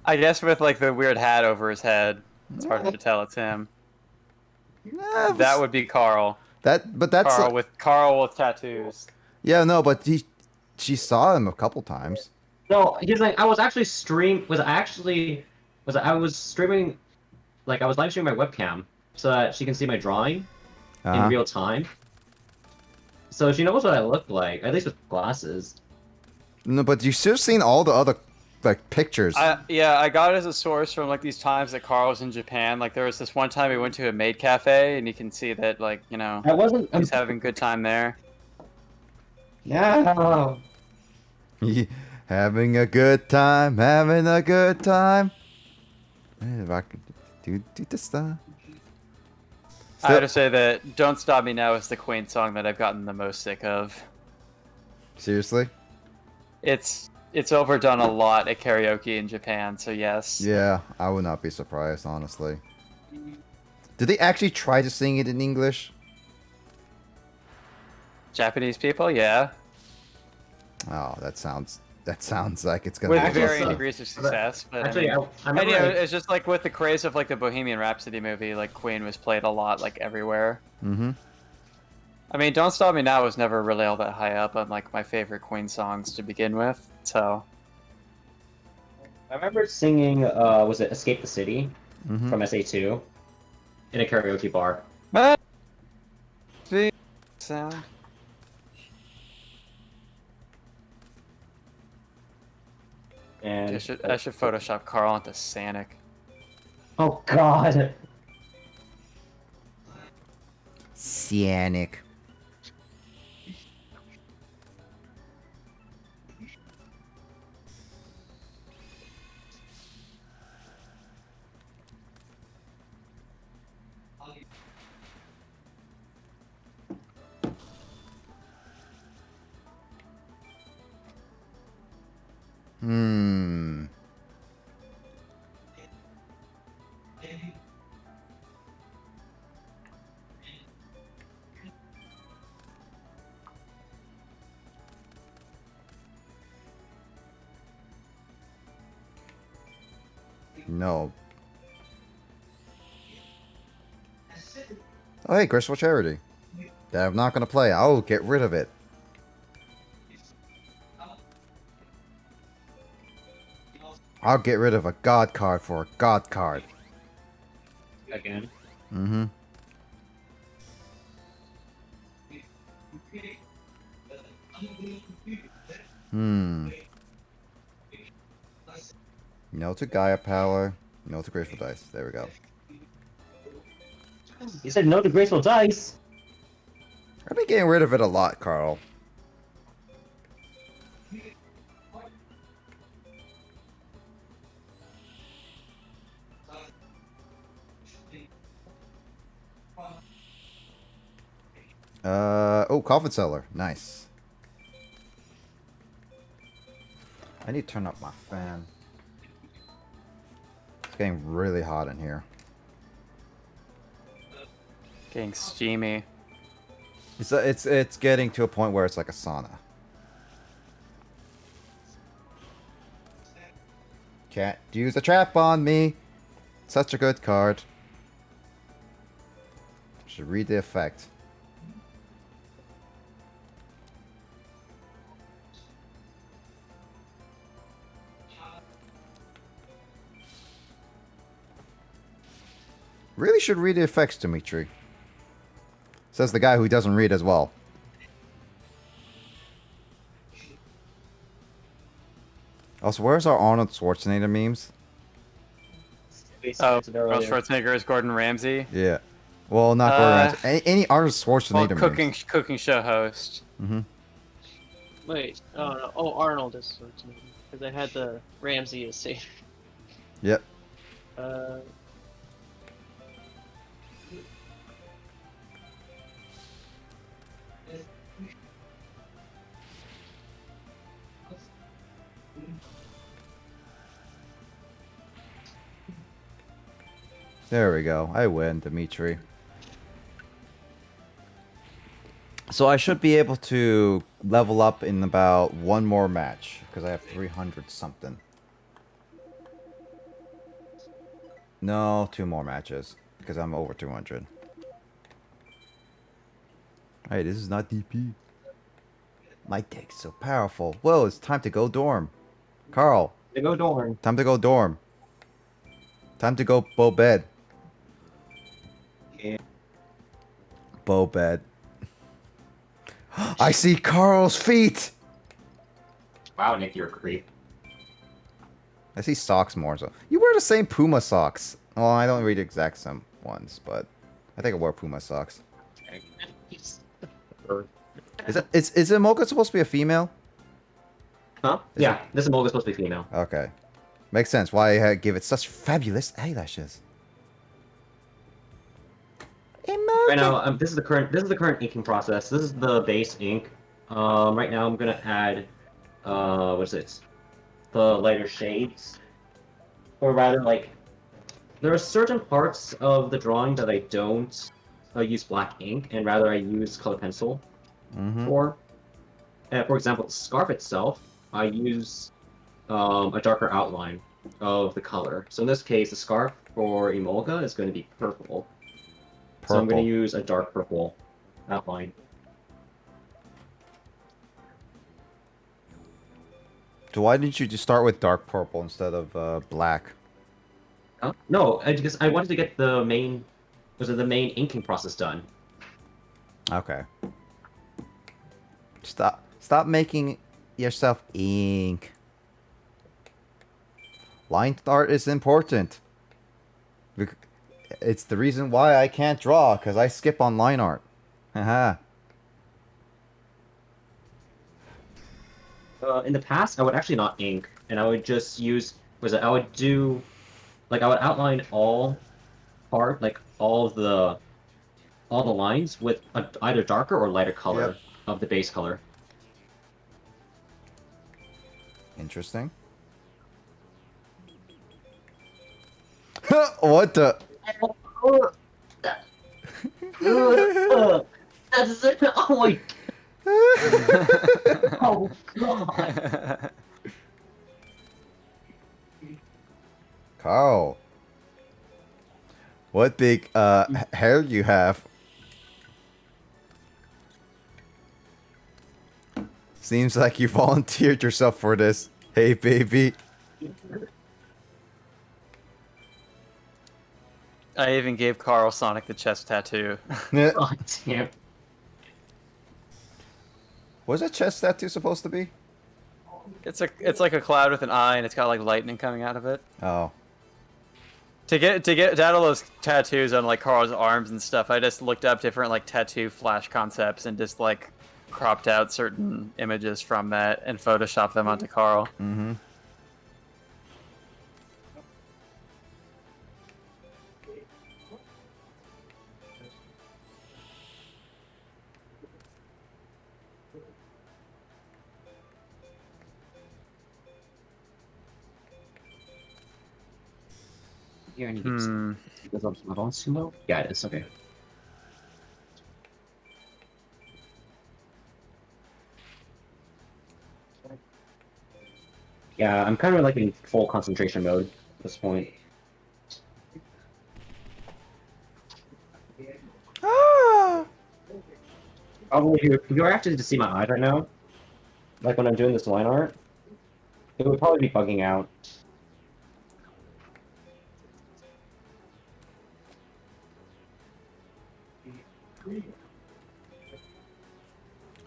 I guess with like the weird hat over his head, it's harder to tell it's him. Nah, That would be Carl. that's Carl with tattoos. yeah, no, but she saw him a couple times. No, he's like I was actually I was streaming, like I was live streaming my webcam so that she can see my drawing in real time. So she knows what I look like, at least with glasses. No, but you should have seen all the other like pictures. Yeah, I got it as a source from like these times that Carl was in Japan. Like there was this one time we went to a maid cafe, and you can see that like he's having a good time there. Yeah. Having a good time, having a good time. If I could do this stuff. I have to say that "Don't Stop Me Now" is the Queen song that I've gotten the most sick of. Seriously? It's overdone a lot at karaoke in Japan, so yes. Yeah, I would not be surprised, honestly. Did they actually try to sing it in English? Japanese people, yeah. Oh, that sounds like it's gonna With be varying degrees of success, but Actually, I mean, I remember it's just like with the craze of like the Bohemian Rhapsody movie, like Queen was played a lot, like everywhere. Mm-hmm. I mean, "Don't Stop Me Now" was never really all that high up on like my favorite Queen songs to begin with, so. I remember singing, was it "Escape the City" from SA2 in a karaoke bar. Sound. And I should Photoshop Carl into Sanic. oh god. Cyanic. Hmm. No. Oh, hey, Graceful Charity. That I'm not gonna play. I'll get rid of it. I'll get rid of a god card for a god card. Again. Mm-hmm. No to Gaia Power. No to Graceful Dice. There we go. You said no to Graceful Dice. I've been getting rid of it a lot, Carl. Oh, Coffin Cellar. Nice. I need to turn up my fan. It's getting really hot in here. Getting steamy. It's getting to a point where it's like a sauna. Can't use a trap on me. Such a good card. Should read the effect. Really should read the effects, Dimitri. Says the guy who doesn't read as well. Also, where's our Arnold Schwarzenegger memes? Oh, Arnold Schwarzenegger is Gordon Ramsay. Yeah. Well, not Gordon Ramsay. Any Arnold Schwarzenegger Well, memes. cooking show host. Mm-hmm. Wait, oh no, oh Arnold is because I had the Ramsey as safe. Yep. There we go. I win, Dimitri. So I should be able to level up in about one more match, because I have 300 something. No, 2 more matches, because I'm over 200. Hey, this is not DP. My deck's so powerful. Well, it's time to go dorm. Carl. They go dorm. Time to go dorm. Time to go bow bed. Yeah. Bow bed. I see Carl's feet! Wow, Nick, you're a creep. I see socks more so. You wear the same Puma socks. Well, I don't read the exact same ones, but I think I wear Puma socks. Is Imoga supposed to be a female? Huh? Yeah, this Emolga's supposed to be female. Okay. Makes sense why I give it such fabulous eyelashes. Imoga. Right now, this is the current inking process. This is the base ink. Right now I'm gonna add, what is it? The lighter shades, or rather, like, there are certain parts of the drawing that I don't use black ink, and rather I use colored pencil for. For example, the scarf itself, I use a darker outline of the color. So in this case, the scarf for Emolga is going to be purple. So I'm going to use a dark purple outline. So why didn't you just start with dark purple instead of black? Huh? No, because I wanted to get the main inking process done. Okay. Stop making yourself ink. Line art is important. It's the reason why I can't draw, because I skip on line art. Haha. In the past, I would actually not ink, and I would just use, I would do, like, I would outline all the lines with either darker or lighter color of the base color. Interesting. What the? That's it. Oh my. Oh god. Carl. What big hair you have. Seems like you volunteered yourself for this. Hey, baby. I even gave Carl Sonic the chest tattoo. God damn. Was a chest tattoo supposed to be? It's like a cloud with an eye, and it's got like lightning coming out of it. Oh. To get all those tattoos on like Carl's arms and stuff, I just looked up different like tattoo flash concepts and just like cropped out certain images from that and photoshopped them onto Carl. Mm-hmm. Here, I need to some. Goes up to my bones too low. Yeah, it is. Okay. Yeah, I'm kind of like in full concentration mode at this point. Ah! Probably, if you were actually to see my eyes right now, like when I'm doing this line art, it would probably be bugging out.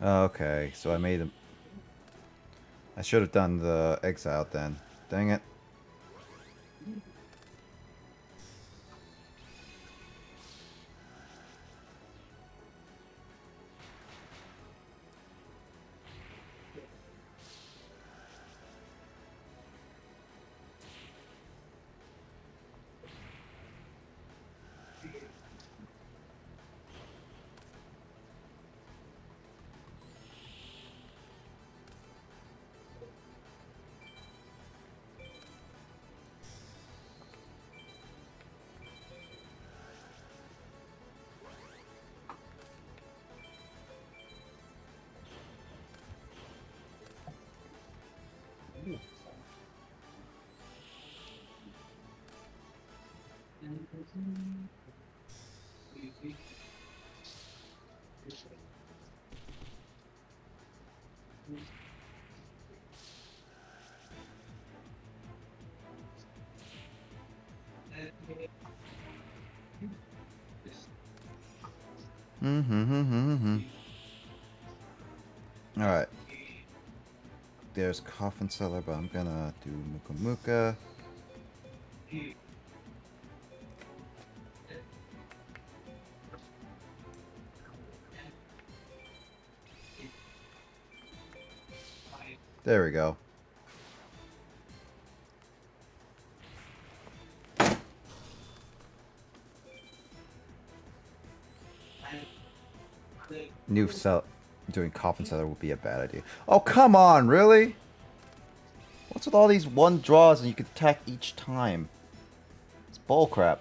Okay, so I made him. I should have done the exile then. Dang it. Mm-hmm. Alright. There's Coffin Cellar, but I'm gonna do Muka Muka. There we go. New cell doing Coffin Cellar would be a bad idea. Oh, come on, really? What's with all these one draws and you can attack each time? It's bullcrap.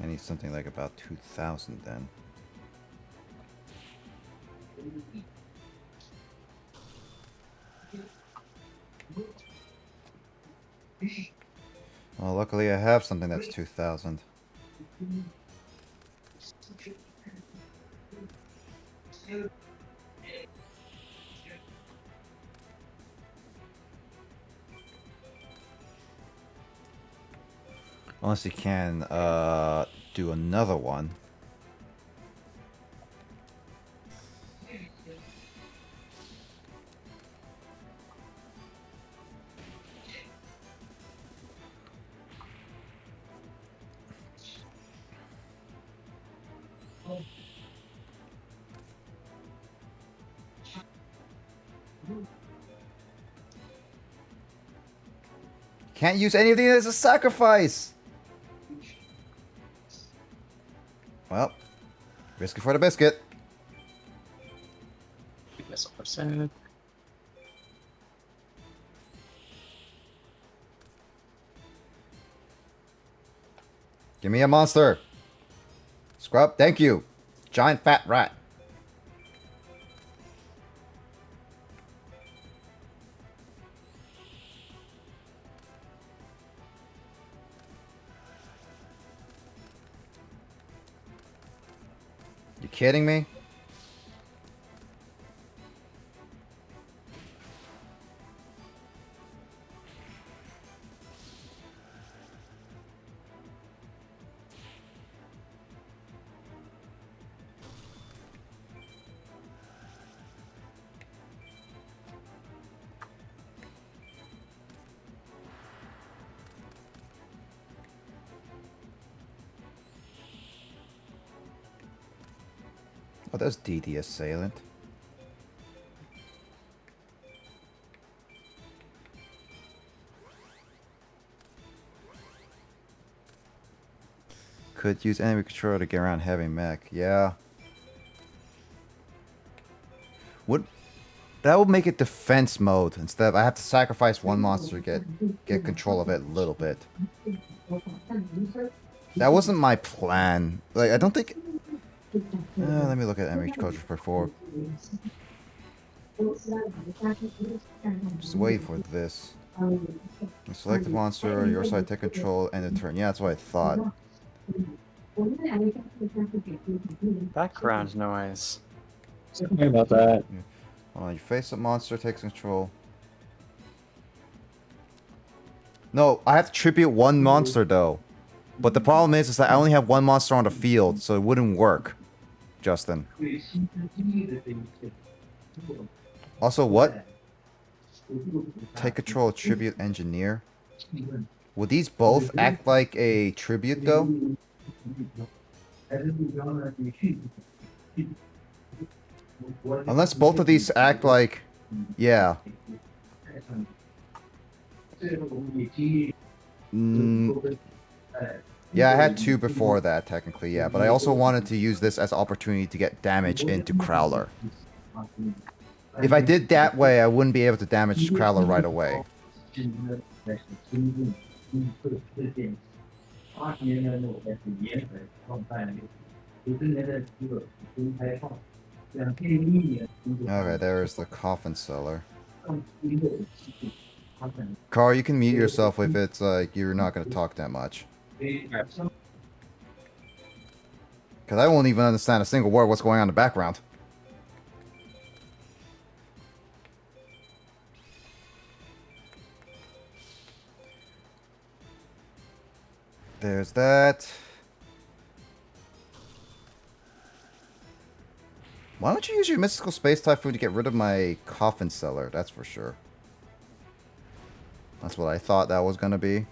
I need something like about 2,000 then. Well, luckily I have something that's 2,000. Unless you can do another one. Can't use anything as a sacrifice! Well, risk it for the biscuit. Missile percent. Give me a monster. Scrub, thank you. Giant fat rat. kidding me? Oh, there's DD Assailant. Could use enemy control to get around heavy mech. Yeah. That would make it defense mode. Instead, I have to sacrifice one monster to get control of it a little bit. That wasn't my plan. Like, I don't think... let me look at enemy cultures before. Just wait for this. Select the monster, your side take control, end the turn. Yeah, that's what I thought. Background noise. Sorry about that. Yeah. Hold on, you face a monster, takes control. No, I have to tribute one monster though. But the problem is that I only have one monster on the field, so it wouldn't work, Justin. Also, what? Take control, tribute, engineer. Would these both act like a tribute though? Unless both of these act like... Yeah. Yeah, I had two before that, technically, yeah. But I also wanted to use this as opportunity to get damage into Crowler. If I did that way, I wouldn't be able to damage Crowler right away. Okay, there's the coffin seller. Carl, you can mute yourself if it's like you're not going to talk that much. Because I won't even understand a single word what's going on in the background. There's that. Why don't you use your Mystical Space Typhoon to get rid of my Coffin Seller? That's for sure. That's what I thought that was going to be.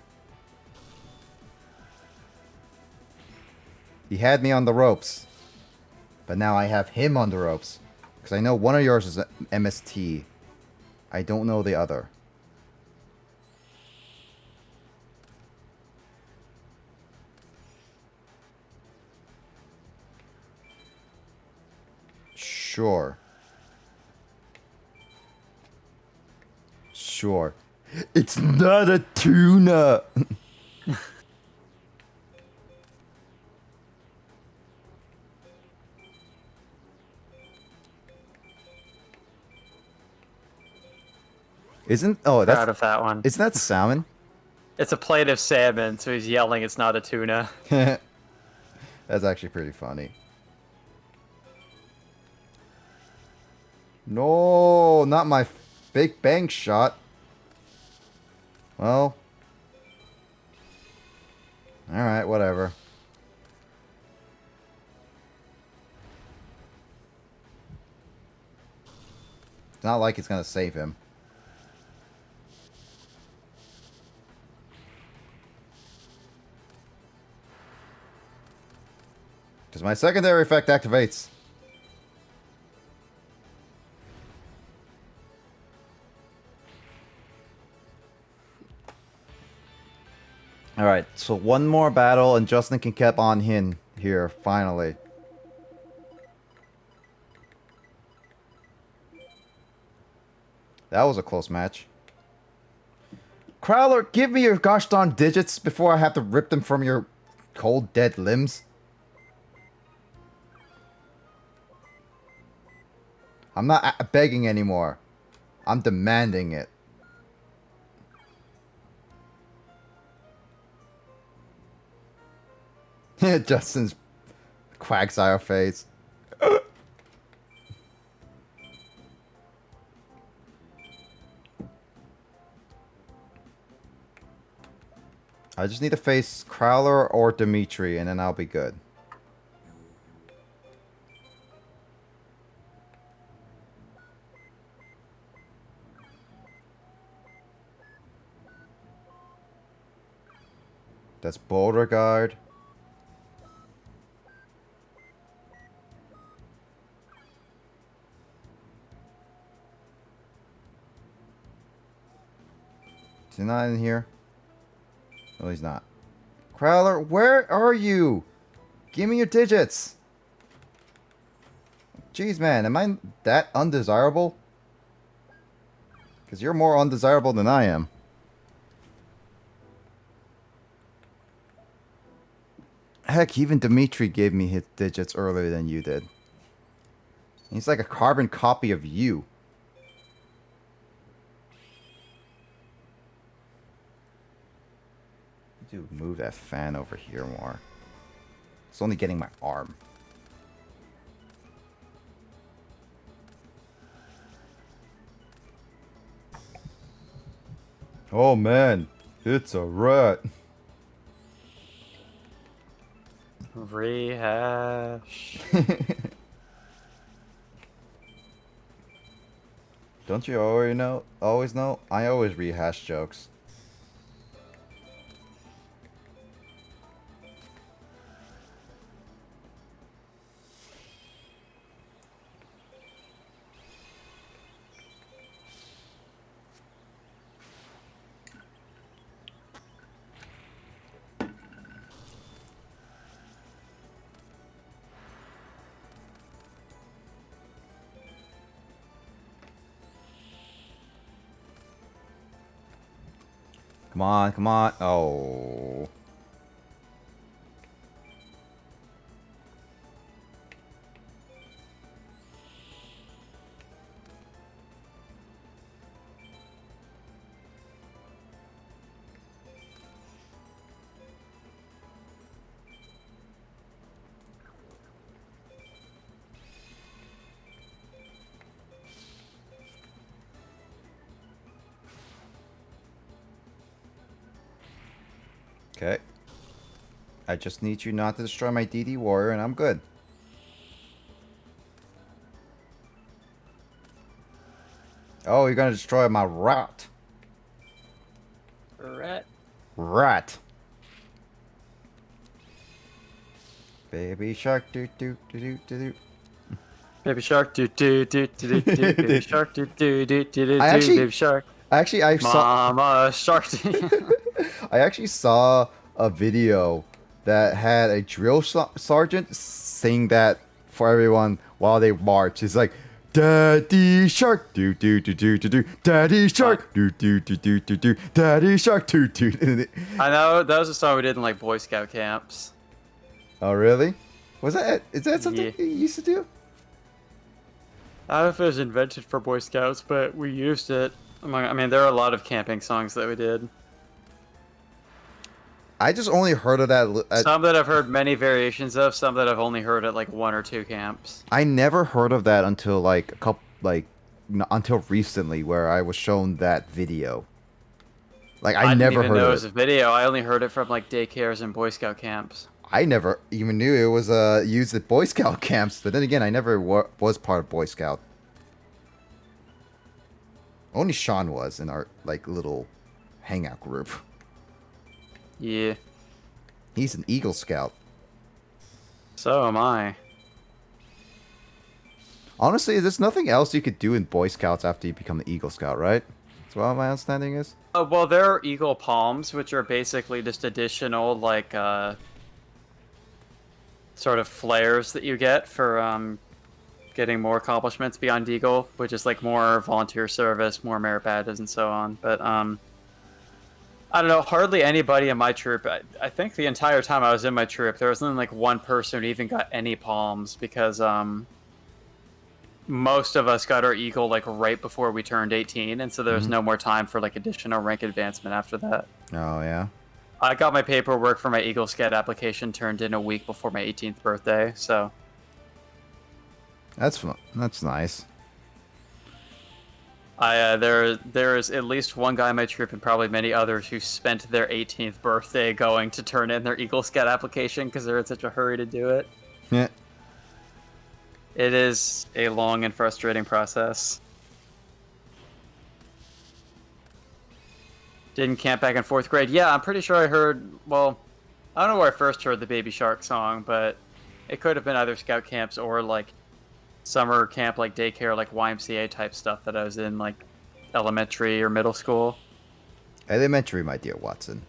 He had me on the ropes. But now I have him on the ropes. Because I know one of yours is MST. I don't know the other. Sure. Sure. It's not a tuna! Isn't... Oh, that's... Proud of that one. Isn't that salmon? It's a plate of salmon, so he's yelling it's not a tuna. That's actually pretty funny. No, not my big bang shot. Well. Alright, whatever. It's not like it's gonna save him. Because my secondary effect activates. Alright, so one more battle and Justin can keep on in here, finally. That was a close match. Crowler, give me your gosh darn digits before I have to rip them from your cold dead limbs. I'm not begging anymore. I'm demanding it. Justin's Quagsire face. I just need to face Crowler or Dimitri, and then I'll be good. That's Boulder Guard. Is he not in here? No, he's not. Crowler, where are you? Give me your digits. Jeez, man, am I that undesirable? Because you're more undesirable than I am. Heck, even Dimitri gave me his digits earlier than you did. He's like a carbon copy of you. Dude, move that fan over here more. It's only getting my arm. Oh man, it's a rat. Rehash. Don't you already know? Always know? I always rehash jokes. Come on, come on. Oh. Okay. I just need you not to destroy my DD warrior and I'm good. Oh, you're gonna destroy my rat. Rat. Rat. Baby shark do do do do do do. Baby shark do do do do do do. Baby shark do do do do do. I actually- Baby shark. Actually, I saw. Mama shark. I actually saw a video that had a drill sergeant sing that for everyone while they march. It's like, Daddy Shark, do do do do do do. Daddy Shark, do do do do do do. Daddy Shark, do do. I know that was a song we did in like Boy Scout camps. Oh really? Was that? Is that something Yeah. you used to do? I don't know if it was invented for Boy Scouts, but we used it. I mean, there are a lot of camping songs that we did. I just only heard of that. Some that I've heard many variations of, some that I've only heard at like 1 or 2 camps. I never heard of that until like a couple, until recently, where I was shown that video. Like I didn't never even heard know of it was a video. I only heard it from like daycares and Boy Scout camps. I never even knew it was used at Boy Scout camps. But then again, I never was part of Boy Scout. Only Sean was in our like little hangout group. Yeah. He's an Eagle Scout. So am I. Honestly, there's nothing else you could do in Boy Scouts after you become an Eagle Scout, right? That's what my understanding is. Well, there are Eagle Palms, which are basically just additional, like, sort of flares that you get for, getting more accomplishments beyond Eagle, which is, like, more volunteer service, more merit badges, and so on. But, I don't know, hardly anybody in my troop, I think the entire time I was in my troop, there was only, like, one person who even got any palms, because, most of us got our Eagle, like, right before we turned 18, and so there was no more time for, like, additional rank advancement after that. Oh, yeah? I got my paperwork for my Eagle Scout application turned in a week before my 18th birthday, so... That's fun. That's nice. There is at least one guy in my troop and probably many others who spent their 18th birthday going to turn in their Eagle Scout application because they're in such a hurry to do it. Yeah. It is a long and frustrating process. Didn't camp back in 4th grade. Yeah, I'm pretty sure I heard, well, I don't know where I first heard the Baby Shark song, but it could have been either scout camps or like summer camp, like daycare, like YMCA type stuff that I was in, like elementary or middle school. Elementary, my dear Watson.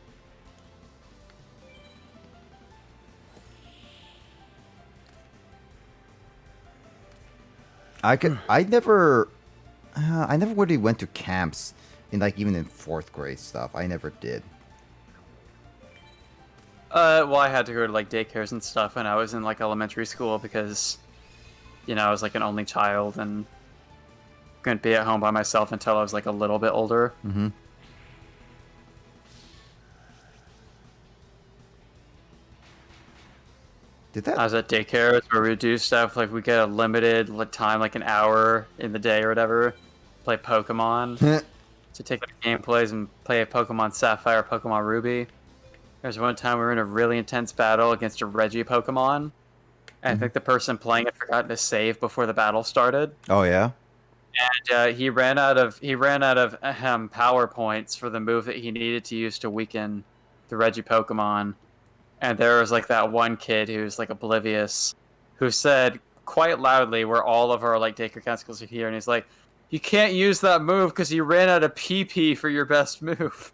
I never really went to camps in like even in 4th grade stuff. I never did. Well, I had to go to like daycares and stuff when I was in like elementary school because, you know, I was like an only child and couldn't be at home by myself until I was like a little bit older. Mm-hmm. Did that? I was at daycares where we would do stuff like we get a limited like time, like an hour in the day or whatever, play Pokemon. To take like, gameplays and play a Pokemon Sapphire, Pokemon Ruby. There's one time we were in a really intense battle against a Reggie Pokemon, and I think the person playing it forgot to save before the battle started. Oh yeah. And he ran out of power points for the move that he needed to use to weaken the Reggie Pokemon. And there was like that one kid who was like oblivious, who said quite loudly, where all of our like daycare counselors could hear, and he's like, "You can't use that move because you ran out of PP for your best move."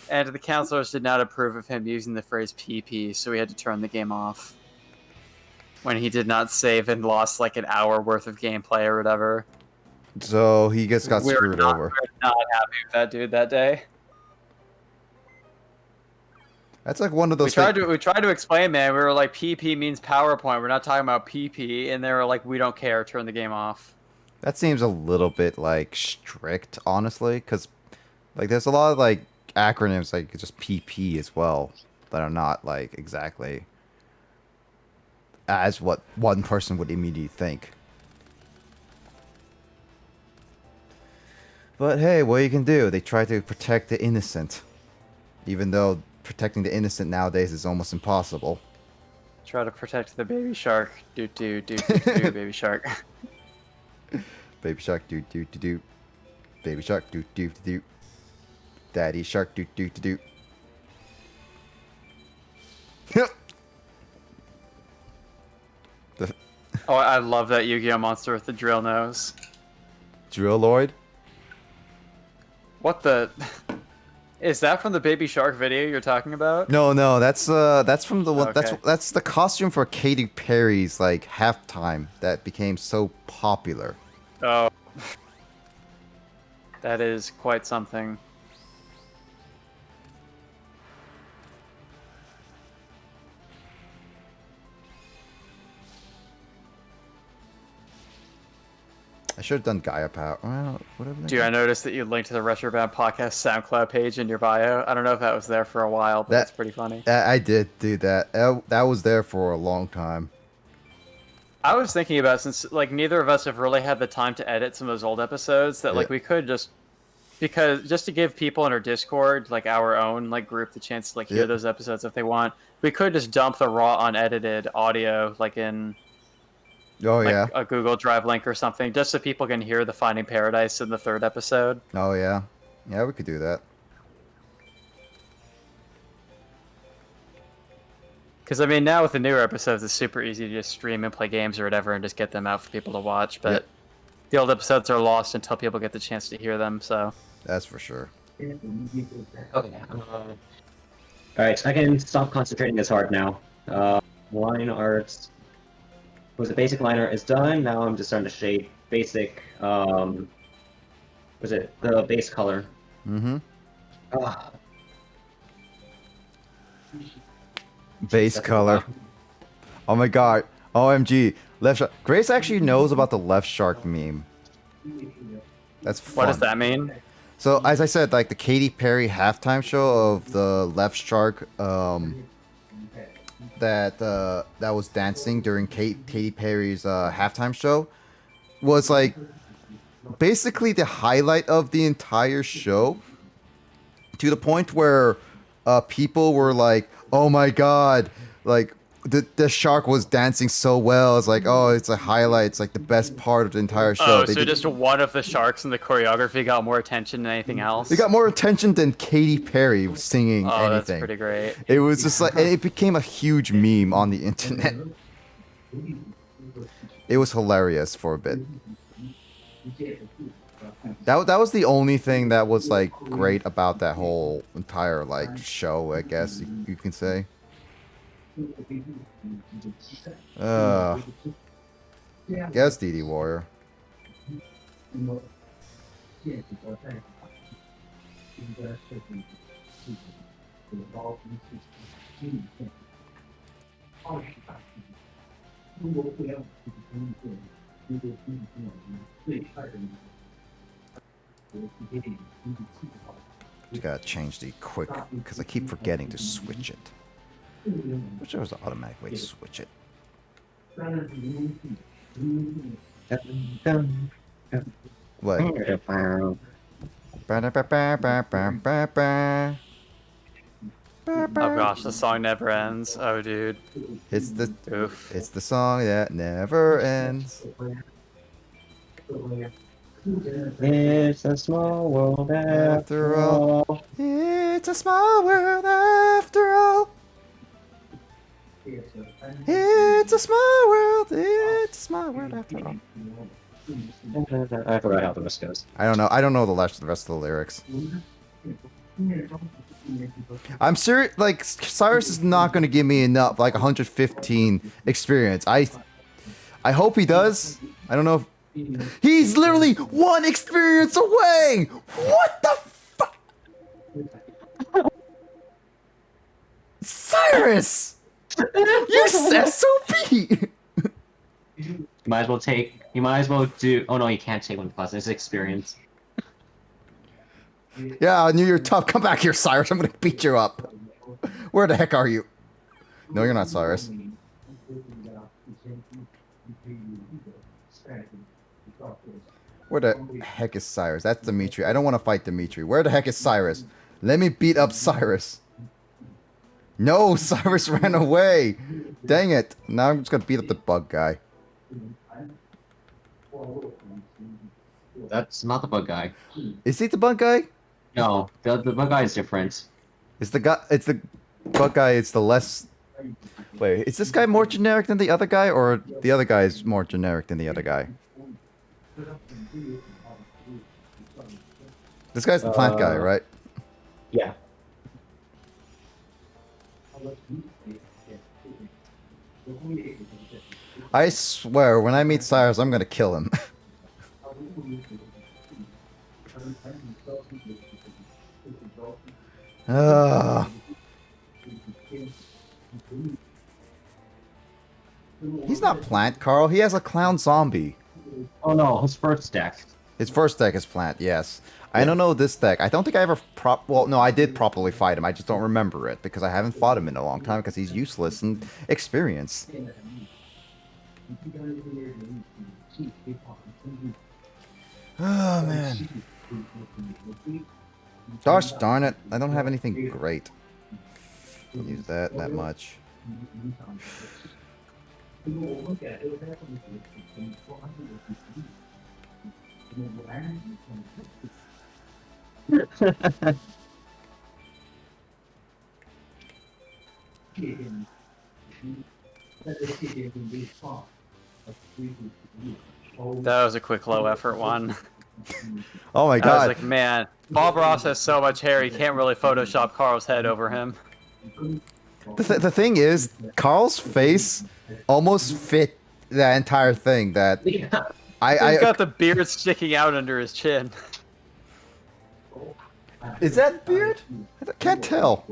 And the counselors did not approve of him using the phrase PP, so we had to turn the game off. When he did not save and lost like an hour worth of gameplay or whatever. So he just got screwed over. We were not happy with that dude that day. That's like one of those. We tried to explain, man. We were like, PP means PowerPoint. We're not talking about PP, and they were like, we don't care. Turn the game off. That seems a little bit like strict, honestly, because like there's a lot of like acronyms like just PP as well that are not like exactly as what one person would immediately think. But hey, what you can do? They try to protect the innocent, even though protecting the innocent nowadays is almost impossible. Try to protect the baby shark. Do baby shark. Baby shark do do do do. Baby shark do do do do. Daddy shark do do do do. Oh, I love that Yu-Gi-Oh monster with the drill nose. Drilloid? What the? Is that from the Baby Shark video you're talking about? No, that's from the one. Okay. That's the costume for Katy Perry's like halftime that became so popular. Oh, that is quite something. I should have done Gaia Power. Well, whatever. Dude, I noticed that you linked to the Retrobound Podcast SoundCloud page in your bio. I don't know if that was there for a while, but that's pretty funny. I did do that. That was there for a long time. I was thinking about, since like neither of us have really had the time to edit some of those old episodes, that like we could just to give people in our Discord, like our own like group, the chance to like hear those episodes if they want. We could just dump the raw unedited audio like in a Google Drive link or something, just so people can hear the Finding Paradise in the 3rd episode. Oh yeah, we could do that. Because I mean, now with the newer episodes, it's super easy to just stream and play games or whatever, and just get them out for people to watch. But the old episodes are lost until people get the chance to hear them. So that's for sure. Okay. Alright, I can stop concentrating as hard now. Line art. Was the basic line art is done. Now I'm just starting to shade basic. Was it the base color? Mm-hmm. Base color. Oh my god. OMG. Left shark. Grace actually knows about the left shark meme. That's fun. What does that mean? So, as I said, like the Katy Perry halftime show of the left shark that was dancing during Katy Perry's halftime show was like basically the highlight of the entire show, to the point where people were like, "Oh my god!" Like the shark was dancing so well. It's like, oh, it's a highlight. It's like the best part of the entire show. Oh, so just one of the sharks in the choreography got more attention than anything else? They got more attention than Katy Perry singing Oh, anything. that's pretty great. It was just like, and it became a huge meme on the internet. It was hilarious for a bit. That was the only thing that was like great about that whole entire like show, I guess you can say. Guess DD Warrior. Just gotta change the quick, because I keep forgetting to switch it. Which was the automatic way to switch it. What? Oh gosh, the song never ends. Oh dude. It's the Oof. It's the song that never ends. It's a small world After all. It's a small world after all. It's a small world. It's a small world after all. I forgot how the rest goes. I don't know. I don't know the rest of the lyrics. I'm serious. Like Cyrus is not going to give me enough, like 115 experience. I hope he does. I don't know if he's literally one experience away. What the fuck, Cyrus? You SOB. You might as well take. You might as well do. Oh no, you can't take 1+. It's experience. Yeah, I knew you're tough. Come back here, Cyrus. I'm gonna beat you up. Where the heck are you? No, you're not Cyrus. Where the heck is Cyrus? That's Dimitri. I don't want to fight Dimitri. Where the heck is Cyrus? Let me beat up Cyrus. No, Cyrus ran away. Dang it. Now I'm just gonna beat up the bug guy. That's not the bug guy. Is he the bug guy? No, the bug guy is different. It's the bug guy. It's the less. Wait, is this guy more generic than the other guy, or the other guy is more generic than the other guy? This guy's the plant guy, right? Yeah. I swear, when I meet Cyrus, I'm gonna kill him. He's not plant, Carl. He has a clown zombie. Oh no, his first deck. His first deck is plant, yes. I don't know this deck. I don't think I ever well, no, I did properly fight him. I just don't remember it because I haven't fought him in a long time because he's useless and experienced. Oh, man. Gosh darn it. I don't have anything great. Don't use that much. That was a quick low effort one. Oh my I was god. like, man, Bob Ross has so much hair, he can't really Photoshop Carl's head over him. The thing is, Carl's face almost fit that entire thing. That Yeah. He's got the beard sticking out under his chin. Is that beard? I can't tell.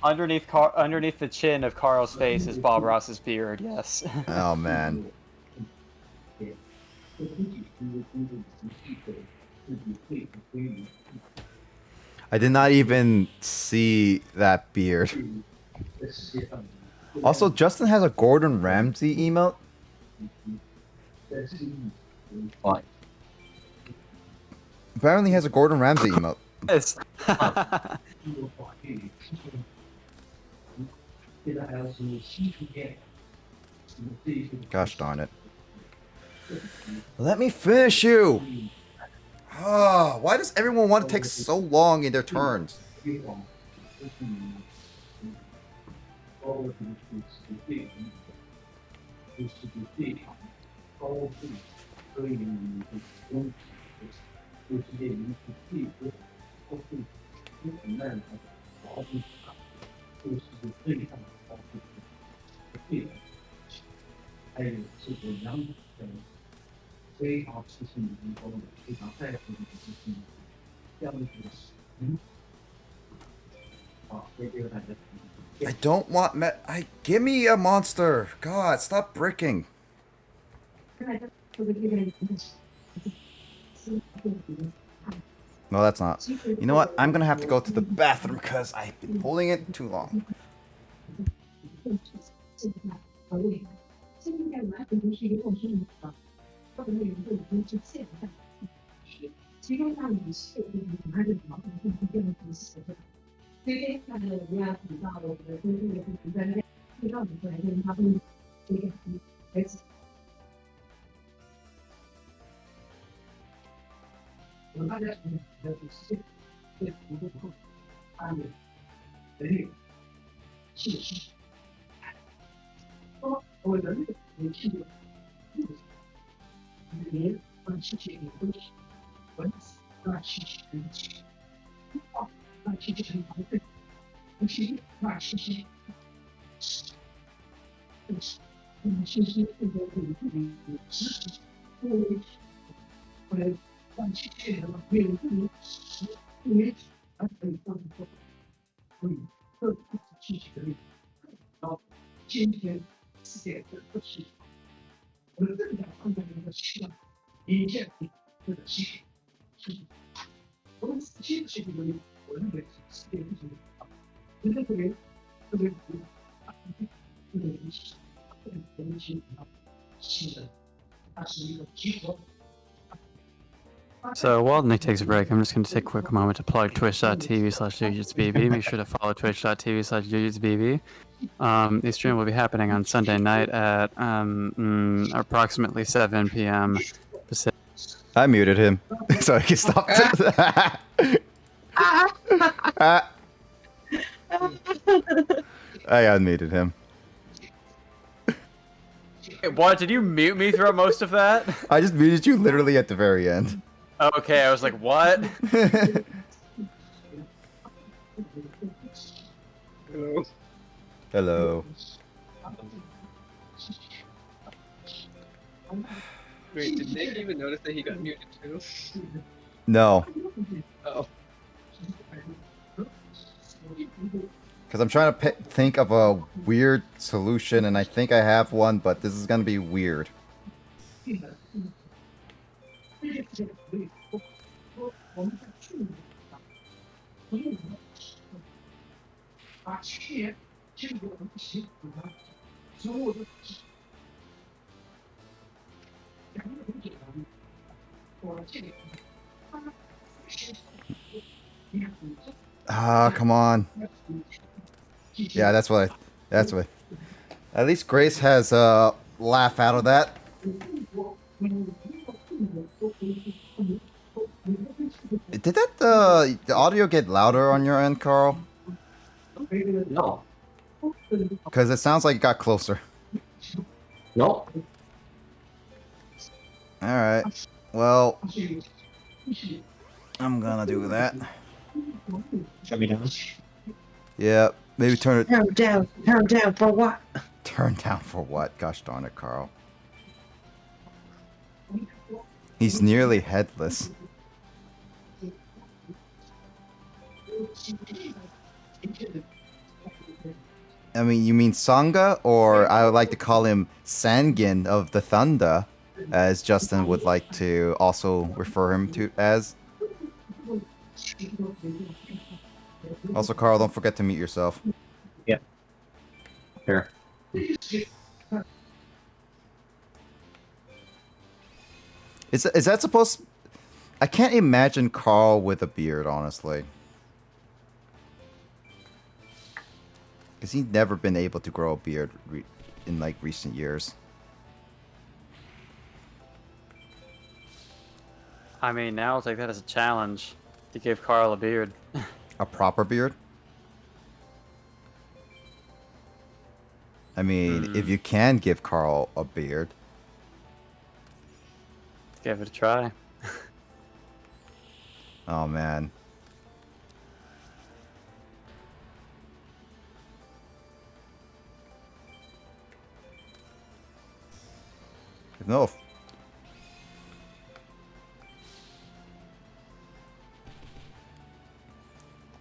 Underneath the chin of Carl's face is Bob Ross's beard, yes. Oh man. I did not even see that beard. Also, Justin has a Gordon Ramsay emote. What? Apparently has a Gordon Ramsay emote. Yes. Gosh darn it. Let me finish you! Ah, why does everyone want to take so long in their turns? I don't want give me a monster! God, stop bricking! No, that's not. You know what? I'm gonna have to go to the bathroom because I've been holding it too long. So while Nick takes a break, I'm just going to take a quick moment to plug twitch.tv/JujutsuBB. Make sure to follow twitch.tv/JujutsuBB. The stream will be happening on Sunday night at approximately 7 p.m. Pacific. I muted him so I can stop. I unmuted him. What? Did you mute me throughout most of that? I just muted you literally at the very end. Okay, I was like, what? Hello. Hello. Wait, did Nick even notice that he got muted too? No. Oh. Because I'm trying to think of a weird solution, and I think I have one, but this is going to be weird. Ah, come on. Yeah, that's what At least Grace has a laugh out of that. Did that the audio get louder on your end, Carl? No. Because it sounds like it got closer. No. Alright. Well, I'm gonna do that. Shut me down. Yeah, maybe turn it... Turn down. Turn down for what? Turn down for what? Gosh darn it, Carl. He's nearly headless. I mean, you mean Sangha? Or I would like to call him Sangin of the Thunder, as Justin would like to also refer him to as. Also, Carl, don't forget to mute yourself. Yeah. Here. Is that supposed... I can't imagine Carl with a beard, honestly. Because he's never been able to grow a beard in like recent years. I mean, now I'll take that as a challenge to give Carl a beard. A proper beard? I mean, if you can give Carl a beard. Give it a try. Oh, man. No.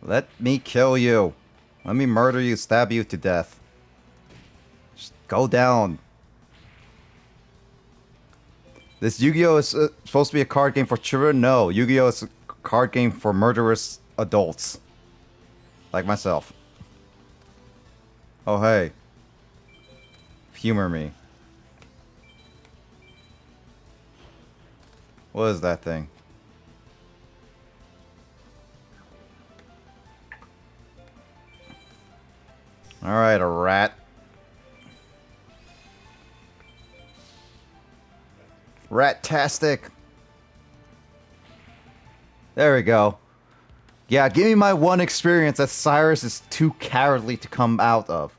Let me kill you. Let me murder you, stab you to death. Just go down. This Yu-Gi-Oh! Is supposed to be a card game for children? No, Yu-Gi-Oh! Is a card game for murderous adults. Like myself. Oh, hey. Humor me. What is that thing? Alright, a rat. Rat-tastic. There we go. Yeah, give me my one experience that Cyrus is too cowardly to come out of.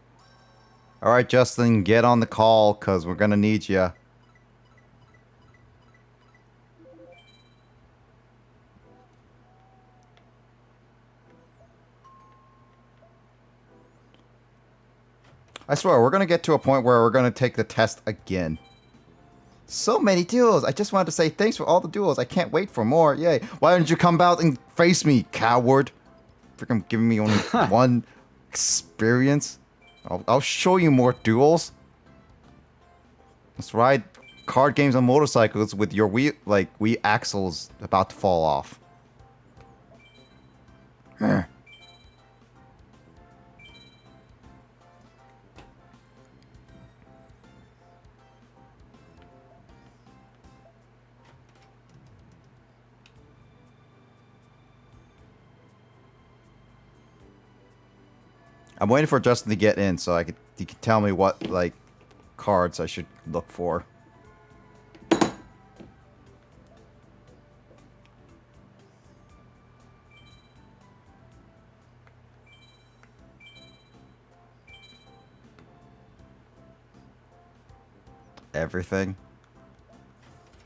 Alright, Justin, get on the call, because we're gonna need you. I swear, we're gonna get to a point where we're gonna take the test again. So many duels! I just wanted to say thanks for all the duels. I can't wait for more. Yay. Why didn't you come out and face me, coward? Freaking giving me only one experience. I'll show you more duels. Let's ride card games on motorcycles with your wheel axles about to fall off. I'm waiting for Justin to get in so he can tell me what cards I should look for. Everything.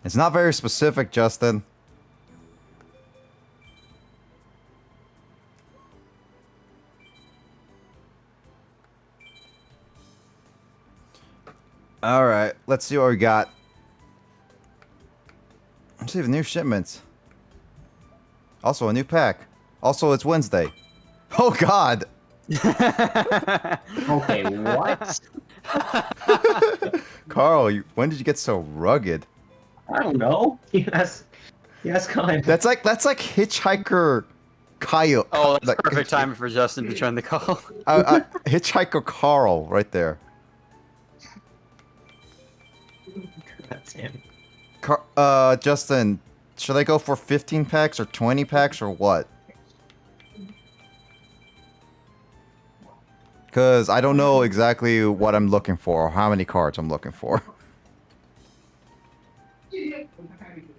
It's not very specific, Justin. Alright, let's see what we got. Let's see the new shipments. Also, a new pack. Also, it's Wednesday. Oh, God! Okay, what? Carl, when did you get so rugged? I don't know. Yes, kind. That's like Hitchhiker Kyle. Oh, that's perfect time for Justin to join the call. Hitchhiker Carl, right there. That's him. Justin, should I go for 15 packs or 20 packs or what? Because I don't know exactly what I'm looking for or how many cards I'm looking for.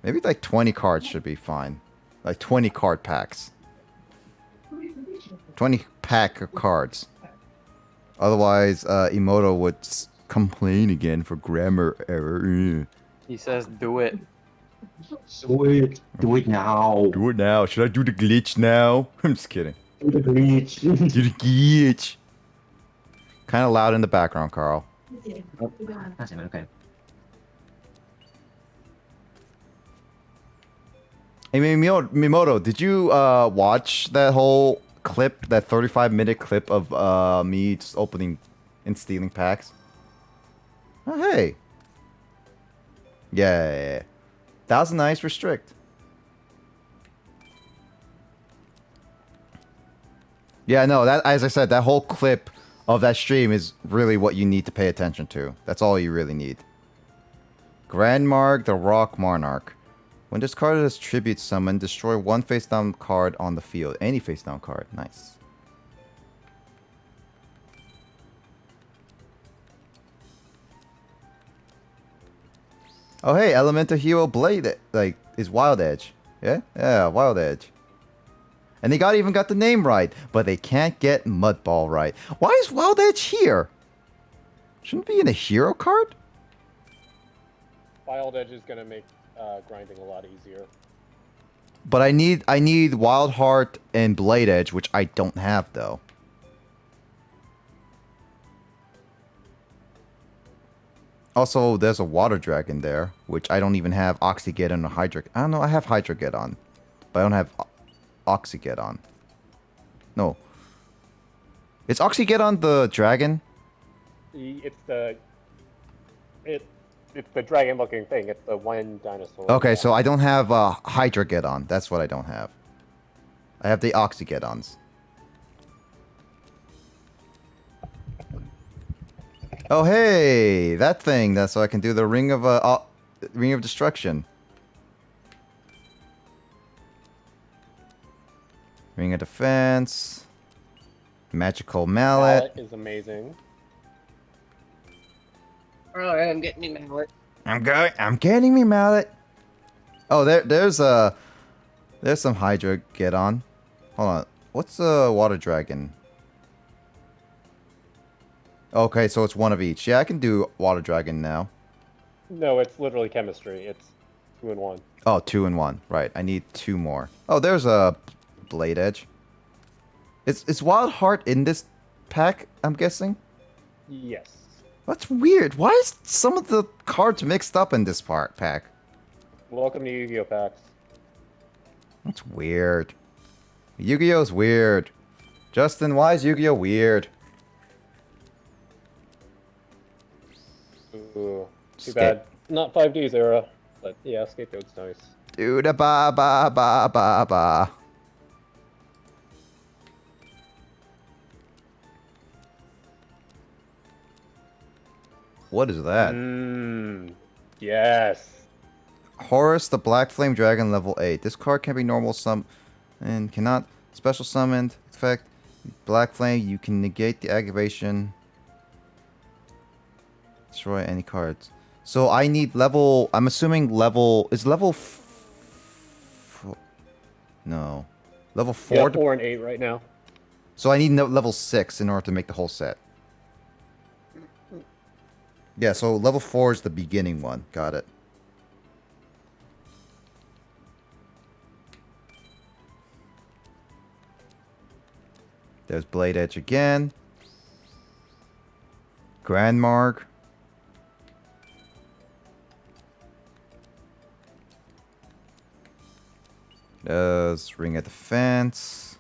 Maybe like 20 cards should be fine. Like 20 card packs. 20 pack of cards. Otherwise, Emoto would complain again for grammar error. He says, do it. Do it. Do it now. Do it now. Should I do the glitch now? I'm just kidding. Do the glitch. Do the glitch. Kind of loud in the background, Carl. Oh, that's him. Okay. Hey, Mimoto, did you watch that whole clip, that 35-minute clip of me just opening and stealing packs? Oh, hey. Yeah. That was a nice restrict. Yeah, no, that, as I said, that whole clip of that stream is really what you need to pay attention to. That's all you really need. Grandmark, the Rock Monarch. When this card is tribute summoned, destroy one face down card on the field. Any face down card. Nice. Oh hey, Elemental Hero Blade like is Wild Edge. Yeah? Yeah, Wild Edge. And they even got the name right, but they can't get Mudball right. Why is Wild Edge here? Shouldn't it be in a hero card? Wild Edge is gonna make grinding a lot easier. But I need Wild Heart and Blade Edge, which I don't have though. Also, there's a Water Dragon there, which I don't even have Oxygeddon or Hydra. I don't know, I have Hydrogeddon, but I don't have Oxygeddon. No. Is Oxygeddon the dragon? It's the dragon-looking thing. It's the one dinosaur. Okay, so I don't have Hydrogeddon. That's what I don't have. I have the Oxygeddons. Oh hey, that thing. That's so I can do the Ring of Destruction. Ring of Defense. Magical Mallet. Mallet is amazing. Alright, I'm getting me mallet. I'm getting me Mallet. Oh, there's some Hydrogeddon. Hold on. What's a Water Dragon? Okay, so it's one of each. Yeah, I can do Water Dragon now. No, it's literally chemistry. It's 2 in 1. Oh, 2 in 1. Right. I need 2 more. Oh, there's a Blade Edge. Is Wild Heart in this pack, I'm guessing? Yes. That's weird. Why is some of the cards mixed up in this pack? Welcome to Yu-Gi-Oh! Packs. That's weird. Yu-Gi-Oh's weird. Justin, why is Yu-Gi-Oh! Weird? Ooh, too bad. Not 5Ds era, but yeah, Scapegoat's nice. Dude, ba ba ba ba ba. What is that? Yes. Horus, the Black Flame Dragon, level 8. This card can be normal and cannot special summoned. Effect, Black Flame, you can negate the activation. Destroy any cards. So I need level, I'm assuming level, is level no. Level 4? Yeah, 4 and 8 right now. So I need level 6 in order to make the whole set. Yeah, so level 4 is the beginning one. Got it. There's Blade Edge again. Grandmark. There's Ring of Defense.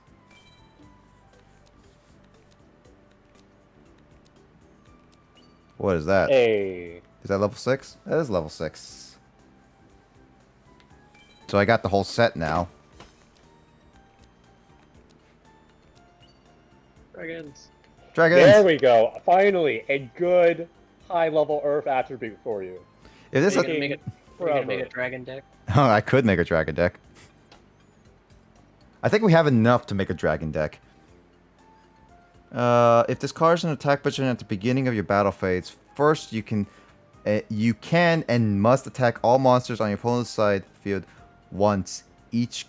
What is that? Hey. Is that level 6? That is level 6. So I got the whole set now. Dragons. Dragons! There we go. Finally, a good high-level Earth attribute for you. If this Are you gonna make a dragon deck? Oh, I could make a dragon deck. I think we have enough to make a dragon deck. If this card is an attack button at the beginning of your battle phase, first you can and must attack all monsters on your opponent's side field once each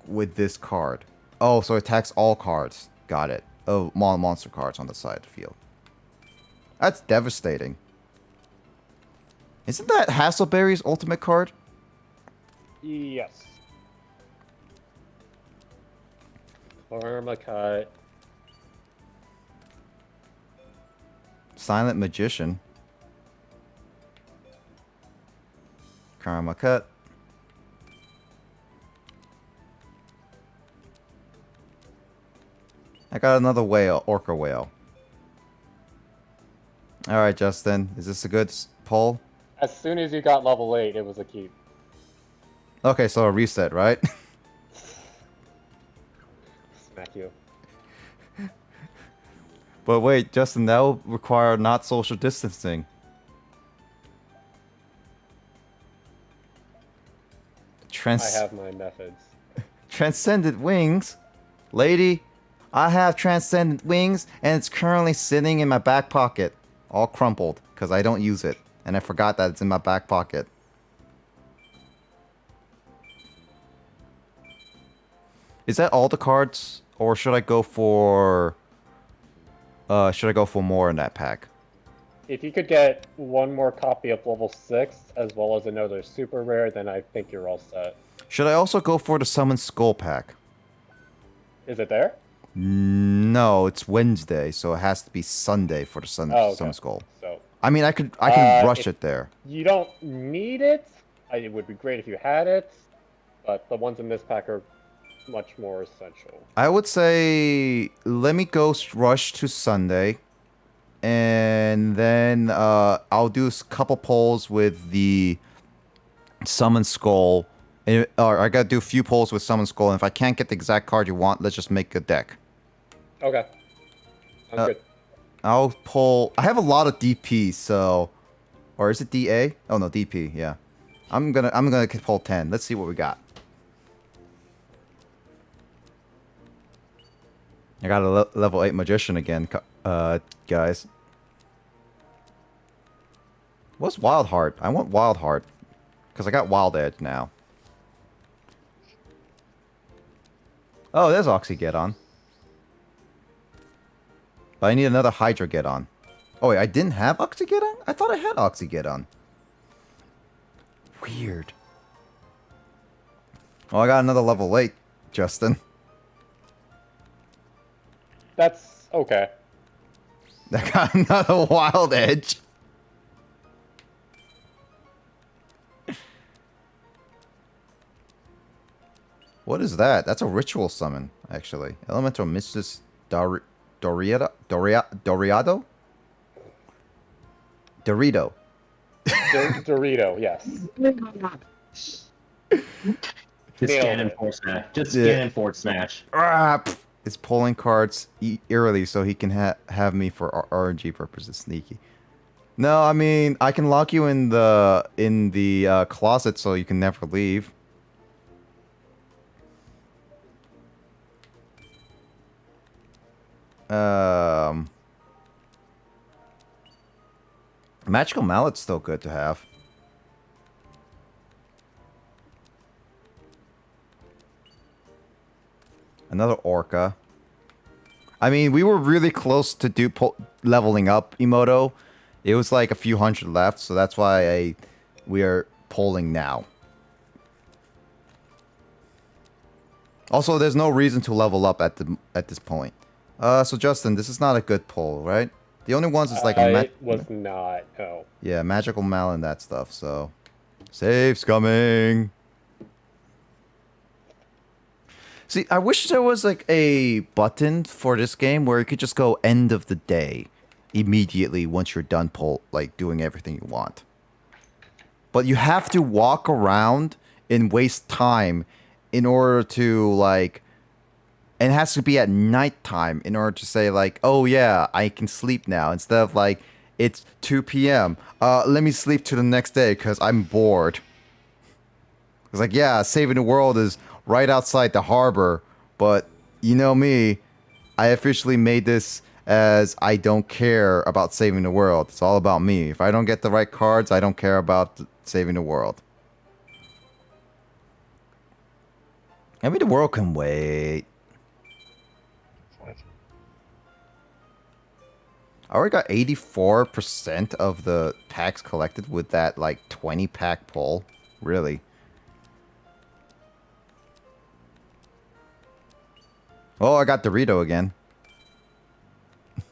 with this card. Oh, so it attacks all cards. Got it. Oh, monster cards on the side field. That's devastating. Isn't that Hasselberry's ultimate card? Yes. Karma Cut. Silent Magician. Karma Cut. I got another whale, orca whale. Alright, Justin. Is this a good poll? As soon as you got level 8, it was a keep. Okay, so a reset, right? Smack you. But wait, Justin, that will require not social distancing. I have my methods. Transcendent wings? Lady, I have transcendent wings, and it's currently sitting in my back pocket. All crumpled, because I don't use it. And I forgot that it's in my back pocket. Is that all the cards? Or should I go for... should I go for more in that pack? If you could get one more copy of level 6, as well as another super rare, then I think you're all set. Should I also go for the Summon Skull pack? Is it there? No, it's Wednesday, so it has to be Sunday for the Summon Skull. So I mean, I can rush it there. you don't need it. It would be great if you had it, but the ones in this pack are much more essential. I would say let me go rush to Sunday, and then I'll do a couple polls with the Summon Skull. Or I gotta do a few polls with Summon Skull, and if I can't get the exact card you want, let's just make a deck. Okay. Sounds good. I'll pull... I have a lot of DP, so... Or is it DA? Oh no, DP, yeah. I'm gonna pull 10. Let's see what we got. I got a level 8 Magician again, guys. What's Wild Heart? I want Wild Heart. Because I got Wild Edge now. Oh, there's Oxygeddon. But I need another Hydrogeddon. Oh wait, I didn't have Oxygeddon? I thought I had Oxygeddon. Weird. Oh, I got another level 8, Justin. That's okay. I got another Wild Edge. What is that? That's a ritual summon, actually. Elemental Mistress Dorito? Dorito, Dorito, yes. Just scan and forward smash. Just scan and forward smash. It's pulling cards eerily so he can have me for RNG purposes. Sneaky. No, I mean, I can lock you in the closet so you can never leave. Magical Mallet's still good to have. Another Orca. I mean, we were really close to leveling up Emoto. It was like a few hundred left, so that's why we are polling now. Also, there's no reason to level up at this point. So Justin, this is not a good poll, right? The only ones is like it was not. No. Yeah, Magical Mal and that stuff. So, save's coming. See, I wish there was like a button for this game where you could just go end of the day immediately once you're done doing everything you want. But you have to walk around and waste time in order to and it has to be at nighttime in order to say oh yeah, I can sleep now, instead of it's 2 p.m. Let me sleep to the next day because I'm bored. It's yeah, saving the world is right outside the harbor, but you know me, I officially made this as I don't care about saving the world. It's all about me. If I don't get the right cards, I don't care about saving the world. I mean, the world can wait. I already got 84% of the packs collected with that 20 pack pull. Really. Oh, I got Dorito again. You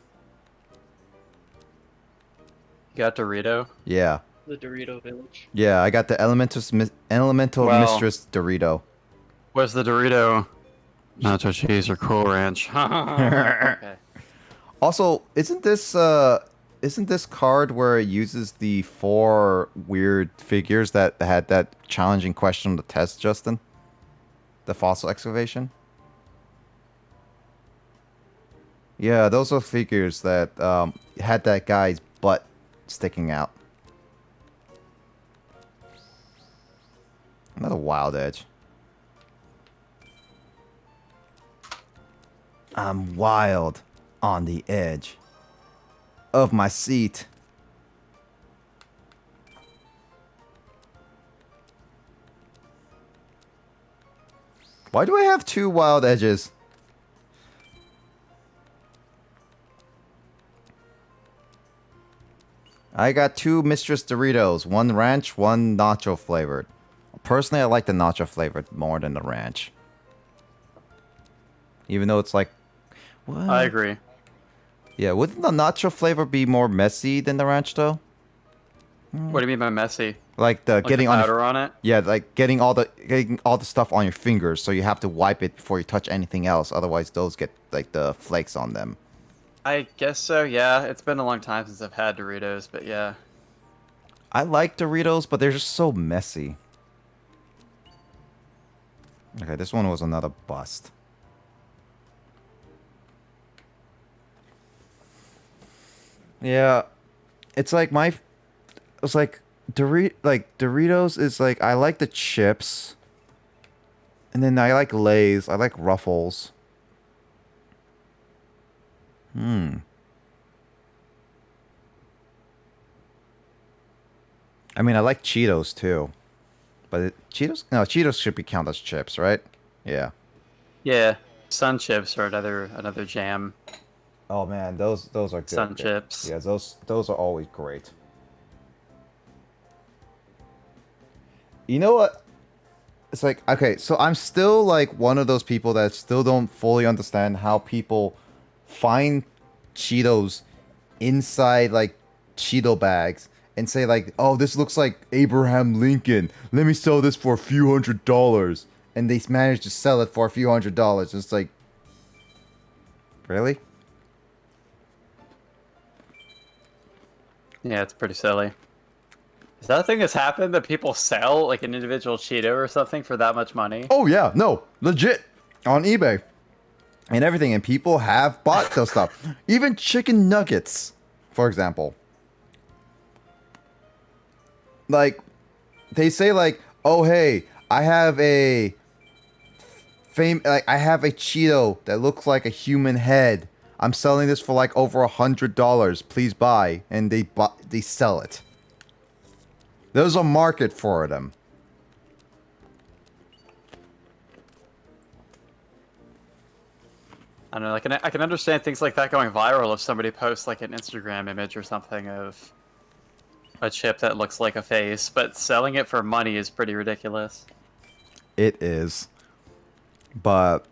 got Dorito? Yeah. The Dorito Village. Yeah, I got the Elemental Mistress Dorito. Where's the Dorito? Nacho cheese or Cool Ranch? Okay. Also, isn't this card where it uses the 4 weird figures that had that challenging question on the test, Justin? The fossil excavation? Yeah, those are figures that had that guy's butt sticking out. Another wild edge. I'm wild on the edge of my seat. Why do I have 2 wild edges? I got 2 Mistress Doritos, 1 ranch, 1 nacho flavored. Personally, I like the nacho flavored more than the ranch. Even though it's like... What? I agree. Yeah, wouldn't the nacho flavor be more messy than the ranch, though? What do you mean by messy? Like the Like getting the on powder on it? Yeah, like getting all the stuff on your fingers, so you have to wipe it before you touch anything else. Otherwise, those get like the flakes on them. I guess so, yeah. It's been a long time since I've had Doritos, but yeah. I like Doritos, but they're just so messy. Okay, this one was another bust. Yeah, it's like Doritos is like, I like the chips, and then I like Lay's, I like Ruffles. I mean, I like Cheetos too, but Cheetos should be counted as chips, right? Yeah. Yeah. Sun chips are another jam. Oh man, those are good. Sun chips. Yeah, those are always great. You know what? It's like, okay, so I'm still like one of those people that still don't fully understand how people find Cheetos inside like Cheeto bags and say like, oh, this looks like Abraham Lincoln. Let me sell this for a few $100s. And they manage to sell it for a few $100s. It's like, really? Yeah, it's pretty silly. Is that a thing that's happened, that people sell like an individual Cheeto or something for that much money? Oh yeah, no, legit on eBay and everything, and people have bought those stuff. Even chicken nuggets, for example. Like, they say like, oh hey, I have a Cheeto that looks like a human head. I'm selling this for like over $100. Please buy, and they sell it. There's a market for them. I don't know, like, I can understand things like that going viral if somebody posts like an Instagram image or something of a chip that looks like a face, but selling it for money is pretty ridiculous. It is. But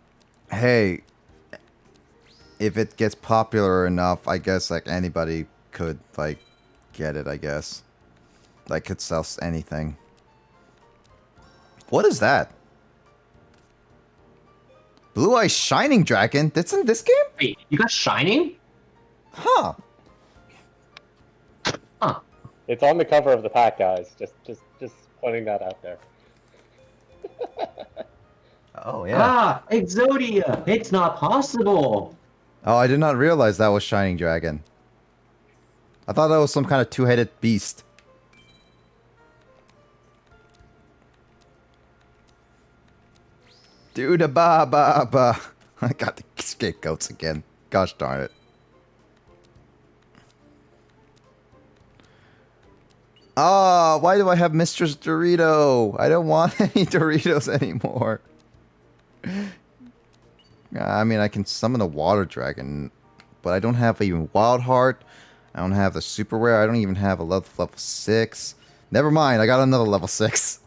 hey, if it gets popular enough, I guess like anybody could like get it, I guess. Like, could sell anything. What is that? Blue Eye Shining Dragon? That's in this game? Wait, you got Shining? Huh. Huh. It's on the cover of the pack, guys. Just pointing that out there. Oh, yeah. Ah, Exodia! It's not possible! Oh, I did not realize that was Shining Dragon. I thought that was some kind of two-headed beast. Dude, ba. I got the scapegoats again. Gosh darn it. Ah, why do I have Mistress Dorito? I don't want any Doritos anymore. I mean, I can summon a water dragon, but I don't have even Wild Heart. I don't have the super rare. I don't even have a level 6. Never mind, I got another level 6.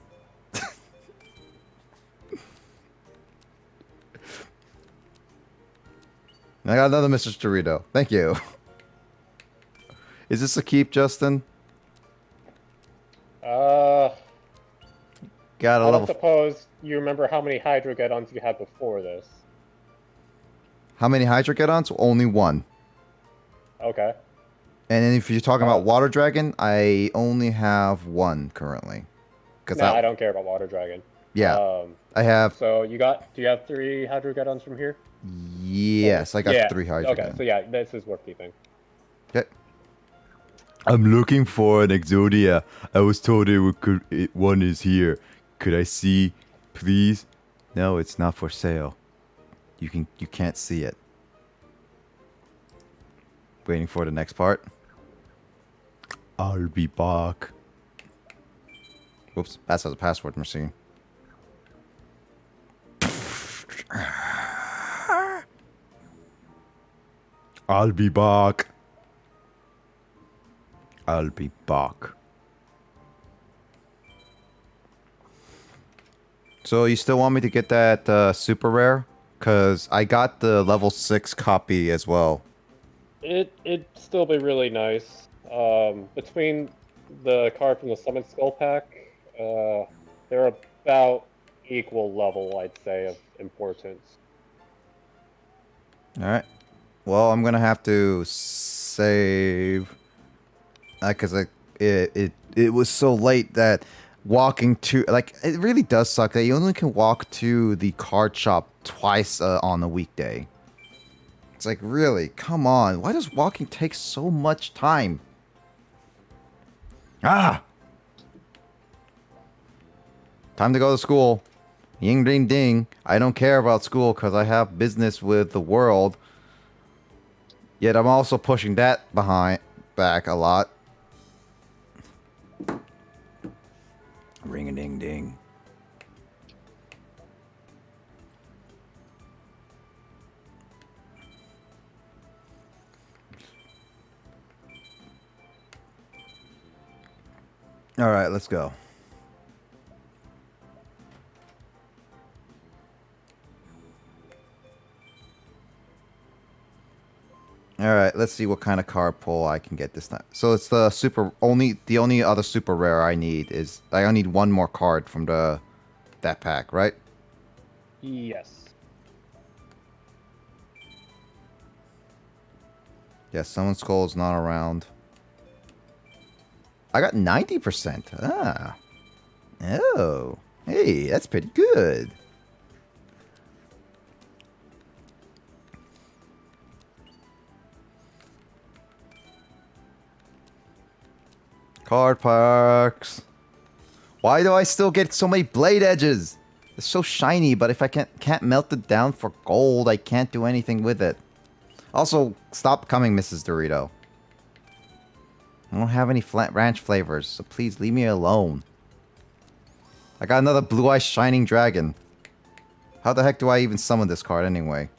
I got another Mr. Dorito. Thank you. Is this a keep, Justin? I Got a don't level. suppose you remember how many Hydrogeddons you had before this. How many Hydrogeddons? Only 1. Okay. And then if you're talking about Water Dragon, I only have 1 currently. No, I don't care about Water Dragon. Yeah, I have. So do you have 3 Hydrogeddons from here? Yes, I got yeah. 3 Hydrogeddons. Okay, so yeah, this is worth keeping. Okay. I'm looking for an Exodia. I was told one is here. Could I see, please? No, it's not for sale. You can't see it. Waiting for the next part. I'll be back. Whoops, that's a password machine. I'll be back. I'll be back. So you still want me to get that super rare? Cause I got the level 6 copy as well. It'd still be really nice. Between the card from the Summon Skull pack, they're about equal level, I'd say, of importance. Alright. Well, I'm gonna have to save... Because it was so late that walking to... Like, it really does suck that you only can walk to the card shop twice on a weekday. It's like, really? Come on. Why does walking take so much time? Ah! Time to go to school. Ying ding ding. I don't care about school because I have business with the world. Yet I'm also pushing that back a lot. Ring a ding ding. All right, let's go. All right, let's see what kind of card pull I can get this time. So it's the only other super rare I need is I need one more card from that pack, right? Yes. Yes, someone's skull is not around. I got 90%. Ah. Oh. Hey, that's pretty good. Card packs. Why do I still get so many blade edges? It's so shiny, but if I can't melt it down for gold, I can't do anything with it. Also, stop coming, Mrs. Dorito. I don't have any ranch flavors, so please leave me alone. I got another blue-eye shining dragon. How the heck do I even summon this card anyway?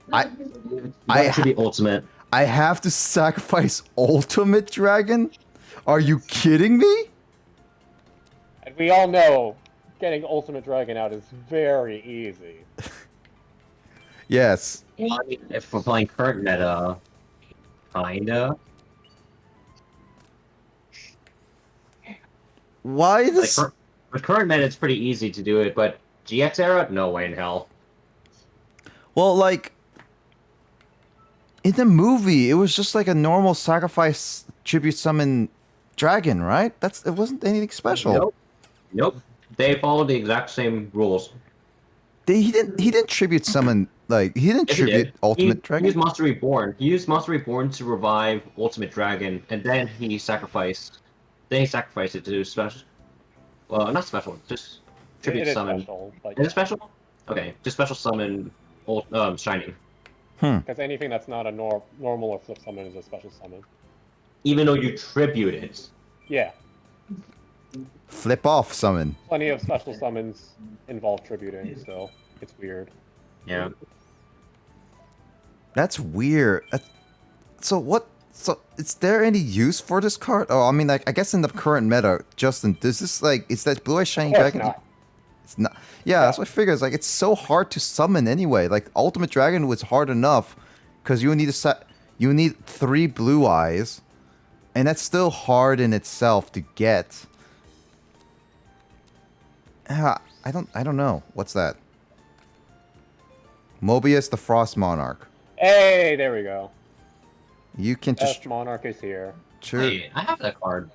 That should be ultimate. I have to sacrifice ultimate dragon? Are you kidding me? And we all know getting Ultimate Dragon out is very easy. Yes. Well, I mean, if we're playing current meta, kinda. Why this? Like, with current meta, it's pretty easy to do it, but GX era, no way in hell. Well, like... In the movie, it was just like a normal sacrifice tribute summon dragon, right? It wasn't anything special. Nope. They followed the exact same rules. He didn't tribute summon, like, he didn't Yes, he tribute did. Ultimate Dragon? He used Monster Reborn. He used Monster Reborn to revive Ultimate Dragon, and then he sacrificed. Then he sacrificed it to do special. Well, not special, just tribute It is summon. special, but Is it special? Okay, just special summon Shining. because anything that's not a normal or flip summon is a special summon. Even though you tribute it. Yeah, Flip off summon. plenty of special summons involve tributing, so it's weird. Yeah. That's weird. So what? So is there any use for this card? Oh, I mean, like, I guess in the current meta, Justin, does this, like, is that blue-eye shining Of course dragon? not. It's not. Yeah, that's what I figure. It's like, it's so hard to summon anyway. Like, Ultimate Dragon was hard enough because you need you need 3 blue eyes, and that's still hard in itself to get. I don't know. What's that? Mobius the Frost Monarch. Hey, there we go. You can just Best Monarch is here. sure. Hey, I have that card.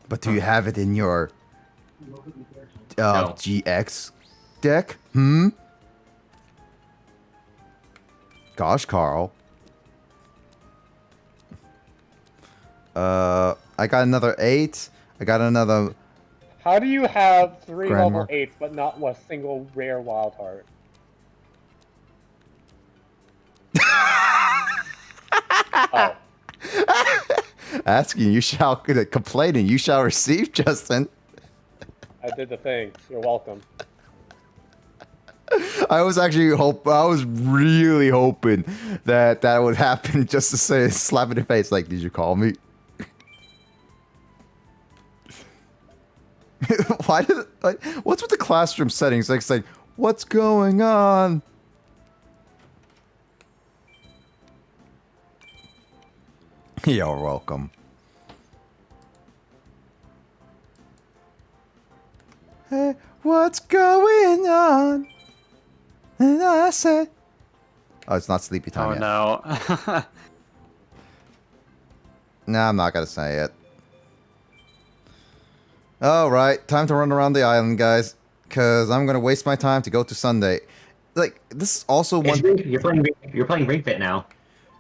But do you have it in your No. GX deck? Gosh, Carl. I got another 8. I got another... How do you have 3 Grandma. level 8s but not a single rare wild heart? Oh. Asking, you shall... Complaining, you shall receive, Justin. I did the thing. You're welcome. I was really hoping that that would happen just to say, slap in the face, like, did you call me? Why did it, like, what's with the classroom settings? Like, it's like, what's going on? You're welcome. Hey, what's going on? And I said, oh, it's not sleepy time Oh yet. no. Nah, I'm not gonna say it. Alright, time to run around the island, guys. Cause I'm gonna waste my time to go to Sunday. Like, this is also one... You're playing Ring Fit now.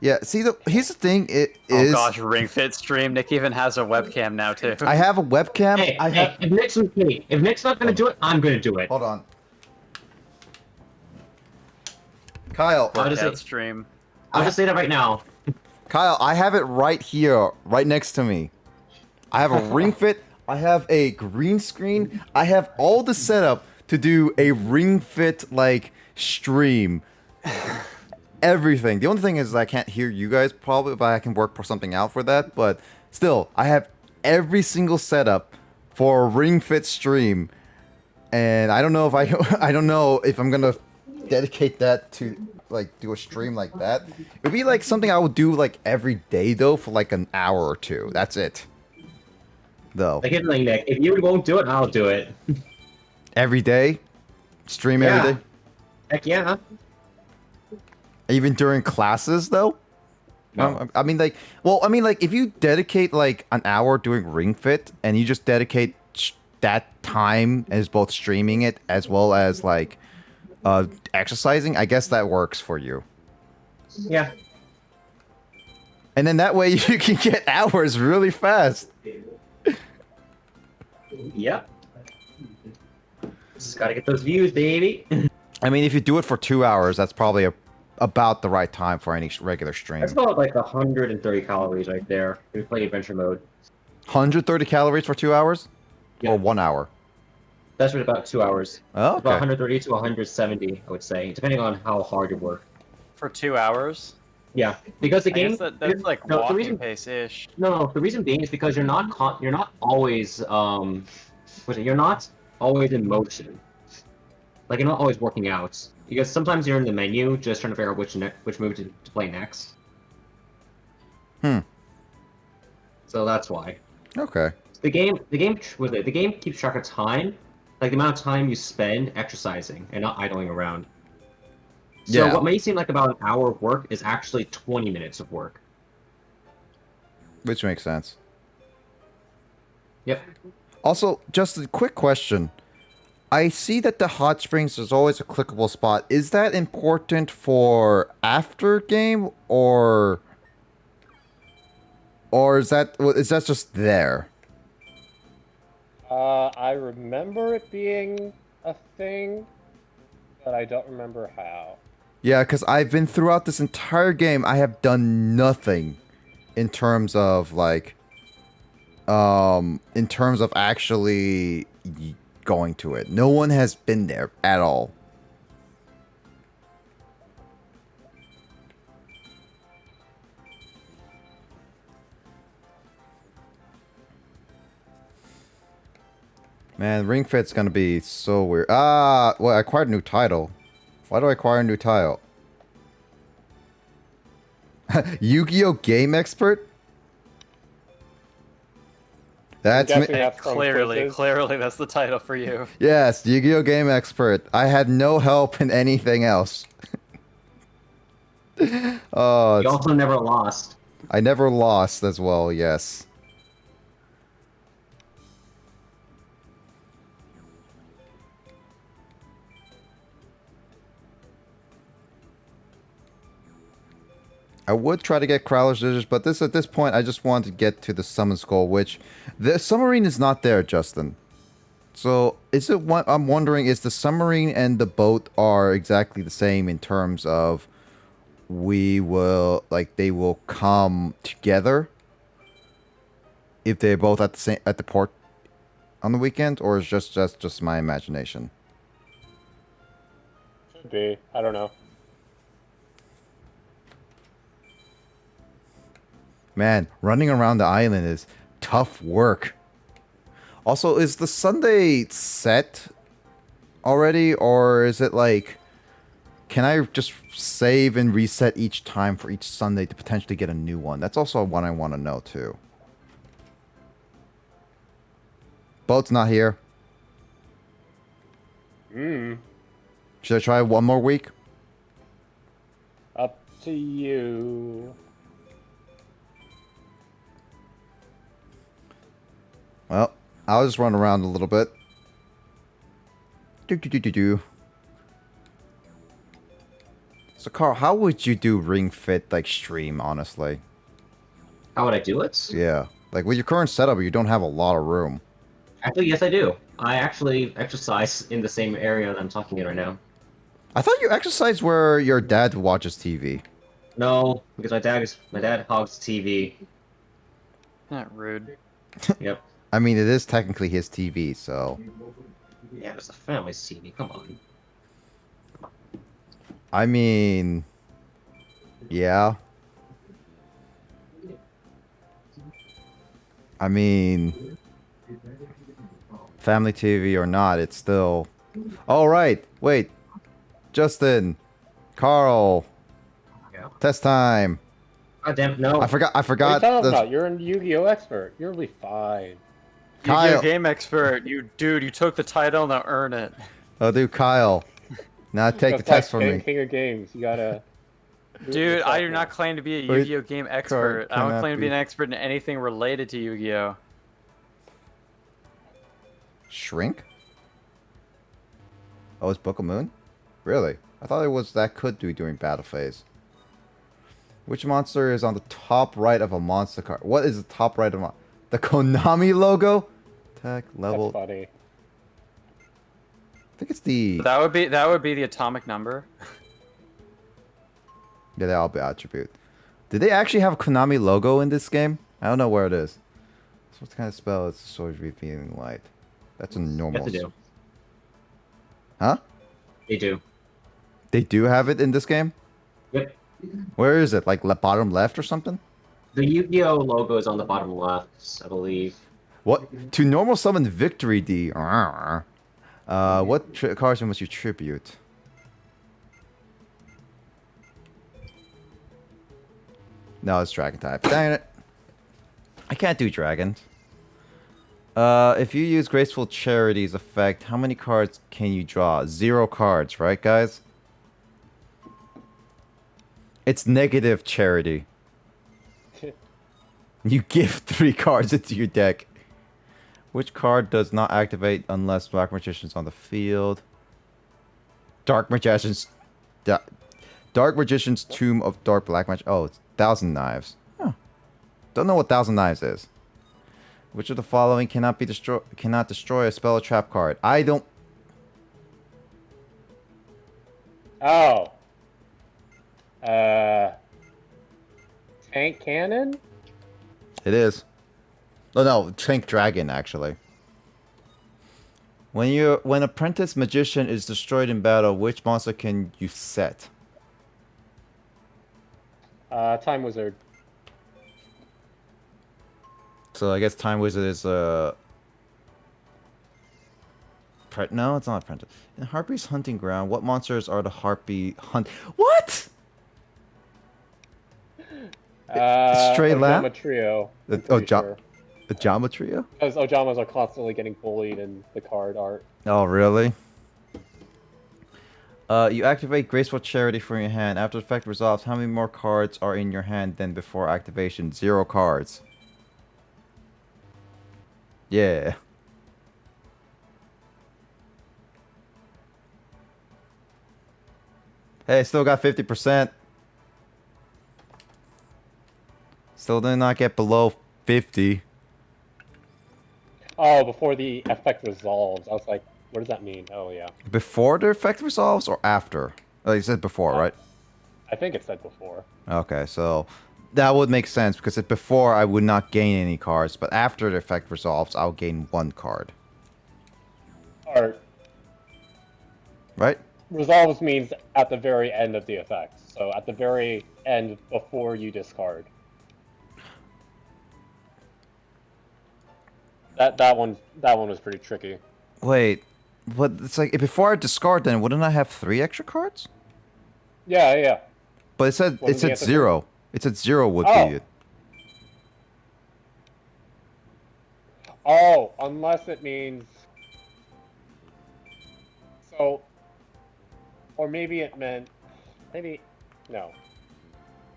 Yeah, see, here's the thing, it Oh is... gosh, Ring Fit stream. Nick even has a webcam now too. I have a webcam. Hey, if Nick's not gonna do it, I'm gonna do it. Hold on. Kyle. I'll just Workout say, stream. I'll just say that right now. Kyle, I have it right here, right next to me. I have a Ring Fit. I have a green screen. I have all the setup to do a Ring Fit, like, stream. Everything. The only thing is I can't hear you guys probably, but I can work something out for that. But still, I have every single setup for a Ring Fit stream. And I don't know if I don't know if I'm gonna dedicate that to, like, do a stream like that. It'd be like something I would do like every day though, for like an hour or two. That's it. Though. Like, here's the thing, Nick. If you won't do it, I'll do it. Every day? Stream every day? Heck yeah. Even during classes though? No. I mean, like, well, I mean, like, if you dedicate like an hour doing Ring Fit and you just dedicate that time as both streaming it as well as like exercising, I guess that works for you. Yeah. And then that way you can get hours really fast. Yep. Just gotta get those views, baby. I mean, if you do it for 2 hours, that's probably about the right time for any regular stream. That's about like 130 calories right there if you play adventure mode. 130 calories for 2 hours? Yeah. Or 1 hour? That's for about 2 hours. Oh, About okay. 130 to 170, I would say, depending on how hard you work. For 2 hours? Yeah, because the I game. guess that's like no, the walking reason, pace-ish. no, the reason being is because you're not always you're not always in motion. Like, you're not always working out. Because sometimes you're in the menu just trying to figure out which move to play next. So that's why. Okay. The game keeps track of time, like the amount of time you spend exercising and not idling around. So Yeah. what may seem like about an hour of work is actually 20 minutes of work. Which makes sense. Yep. Also, just a quick question. I see that the hot springs is always a clickable spot. Is that important for after game or is that just there? I remember it being a thing, but I don't remember how. Yeah, because I've been throughout this entire game, I have done nothing in terms of like, in terms of actually going to it. No one has been there at all. Man, Ring Fit's gonna be so weird. Well, I acquired a new title. Why do I acquire a new title? Yu-Gi-Oh! Game Expert? That's I'm me. guessing that's from quizzes. Clearly, that's the title for you. Yes, Yu-Gi-Oh! Game Expert. I had no help in anything else. Oh, You also never lost. I never lost as well, yes. I would try to get Crowler's Digits, but at this point, I just want to get to the Summon Skull, which the submarine is not there, Justin. So is it what I'm wondering? Is the submarine and the boat are exactly the same in terms of they will come together if they're both at the port on the weekend, or is just my imagination? Should be. I don't know. Man, running around the island is tough work. Also, is the Sunday set already, or is it like, can I just save and reset each time for each Sunday to potentially get a new one? That's also one I want to know too. Boat's not here. Should I try one more week? Up to you. Well, I'll just run around a little bit. Do. So, Carl, how would you do Ring Fit like stream? Honestly, How would I do it? yeah, like with your current setup, you don't have a lot of room. Actually, yes, I do. I actually exercise in the same area that I'm talking in right now. I thought you exercise where your dad watches TV. No, because my dad hogs TV. Not rude. Yep. I mean, it is technically his TV, so. Yeah, it's the family's TV. Come on. I mean, yeah. I mean, family TV or not, it's still. All right, wait, Justin, Carl, Yeah. test time. God damn, no. I forgot. What are you talking about? You're a Yu-Gi-Oh expert. You'll be fine. Kyle. Yu-Gi-Oh game expert. You took the title, now earn it. Oh, dude, Kyle. Now take the That's like test from me. King of Games. You gotta. Dude, I do not claim to be a Wait, Yu-Gi-Oh game expert. I don't cannot claim to be be. an expert in anything related to Yu-Gi-Oh. Shrink? Oh, it's Book of Moon? Really? I thought it was that could do during battle phase. Which monster is on the top right of a monster card? What is the top right of the Konami logo? Attack level. That's funny. I think it's the. That would be the atomic number. Yeah, that'll be attribute. Did they actually have a Konami logo in this game? I don't know where it is. So what kind of spell is Sword Revealing Light? That's a normal. Yes, they do. Huh? They do. They do have it in this game? Yep. Where is it? Like bottom left or something? The Yu-Gi-Oh logo is on the bottom left, I believe. What? To normal summon Victory D. What cards must you tribute? No, it's dragon type. Dang it. I can't do dragons. If you use Graceful Charity's effect, how many cards can you draw? 0 cards, right, guys? It's negative charity. You give 3 cards into your deck. Which card does not activate unless Black Magician's on the field? Dark Magician's Tomb of Dark Black Magic. Oh, it's Thousand Knives. Huh. Don't know what Thousand Knives is. Which of the following cannot destroy a spell or trap card? I don't. Oh. Tank Cannon? It is. Oh no, Tank Dragon actually. When Apprentice Magician is destroyed in battle, which monster can you set? Time Wizard. So I guess Time Wizard is no, it's not Apprentice. In Harpy's hunting ground, what monsters are the Harpy hunt? What? Stray Lamb? Ojama Trio. The Jama Trio? Because Ojamas are constantly getting bullied in the card art. Oh, really? You activate Graceful Charity from your hand. After the effect resolves, how many more cards are in your hand than before activation? 0 cards. Yeah. Hey, still got 50%. Still did not get below 50. Oh, before the effect resolves. I was like, what does that mean? Oh, yeah. Before the effect resolves or after? Oh, you said before, right? I think it said before. Okay, so that would make sense because if before I would not gain any cards, but after the effect resolves, I'll gain 1 card. Or Right? resolves means at the very end of the effect. So at the very end before you discard. That one was pretty tricky. Wait, but it's like before I discard, then wouldn't I have 3 extra cards? Yeah. But it said Wasn't the answer 0. It said 0 would Oh. be it. Oh, unless it means. So. Or maybe it meant. Maybe. No.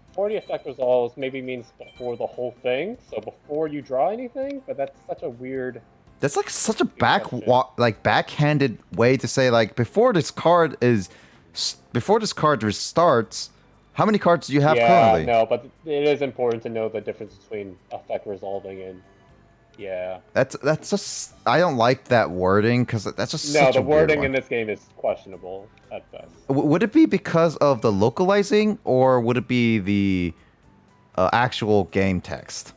Before the effect resolves maybe means before the whole thing. So before you draw anything? But that's such a weird. That's like such a question. backhanded way to say like before this card restarts, how many cards do you have currently? No, but it is important to know the difference between effect resolving and. Yeah. That's just I don't like that wording because that's just No, such the a weird wording one. in this game is questionable at best. Would it be because of the localizing or would it be the actual game text?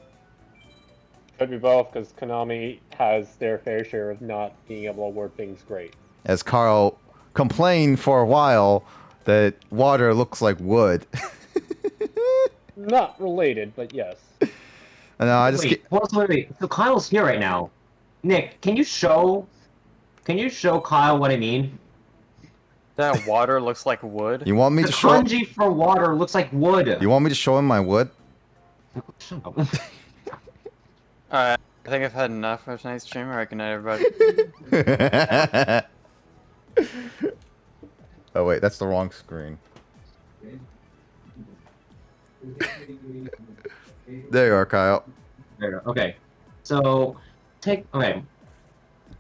Could be both, because Konami has their fair share of not being able to word things great. As Carl complained for a while that water looks like wood. Not related, but yes. And I just Wait. So Kyle's here right now. Nick, can you show Kyle what I mean? That water looks like wood. you want me The to show him? kanji for water looks like wood. You want me to show him my wood? Shut up. Alright, I think I've had enough for tonight's stream. Alright, good night, everybody. Oh wait, that's the wrong screen. There you are, Kyle. There, okay. So okay.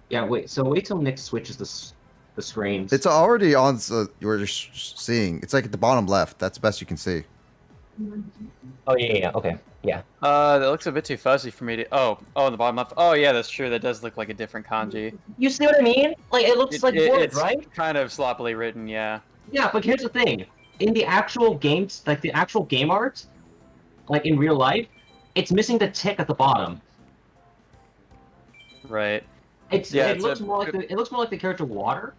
Yeah, wait. So wait till Nick switches the screens. It's already on. You're just seeing. It's like at the bottom left. That's the best you can see. Oh yeah. Okay. Yeah. That looks a bit too fuzzy for me to. Oh, the bottom left. Oh yeah, that's true. That does look like a different kanji. You see what I mean? Like it looks like wood, It's right? kind of sloppily written, yeah. Yeah, but here's the thing. In the actual games, like the actual game art, like in real life, it's missing the tick at the bottom. Right. It looks more like the character Water.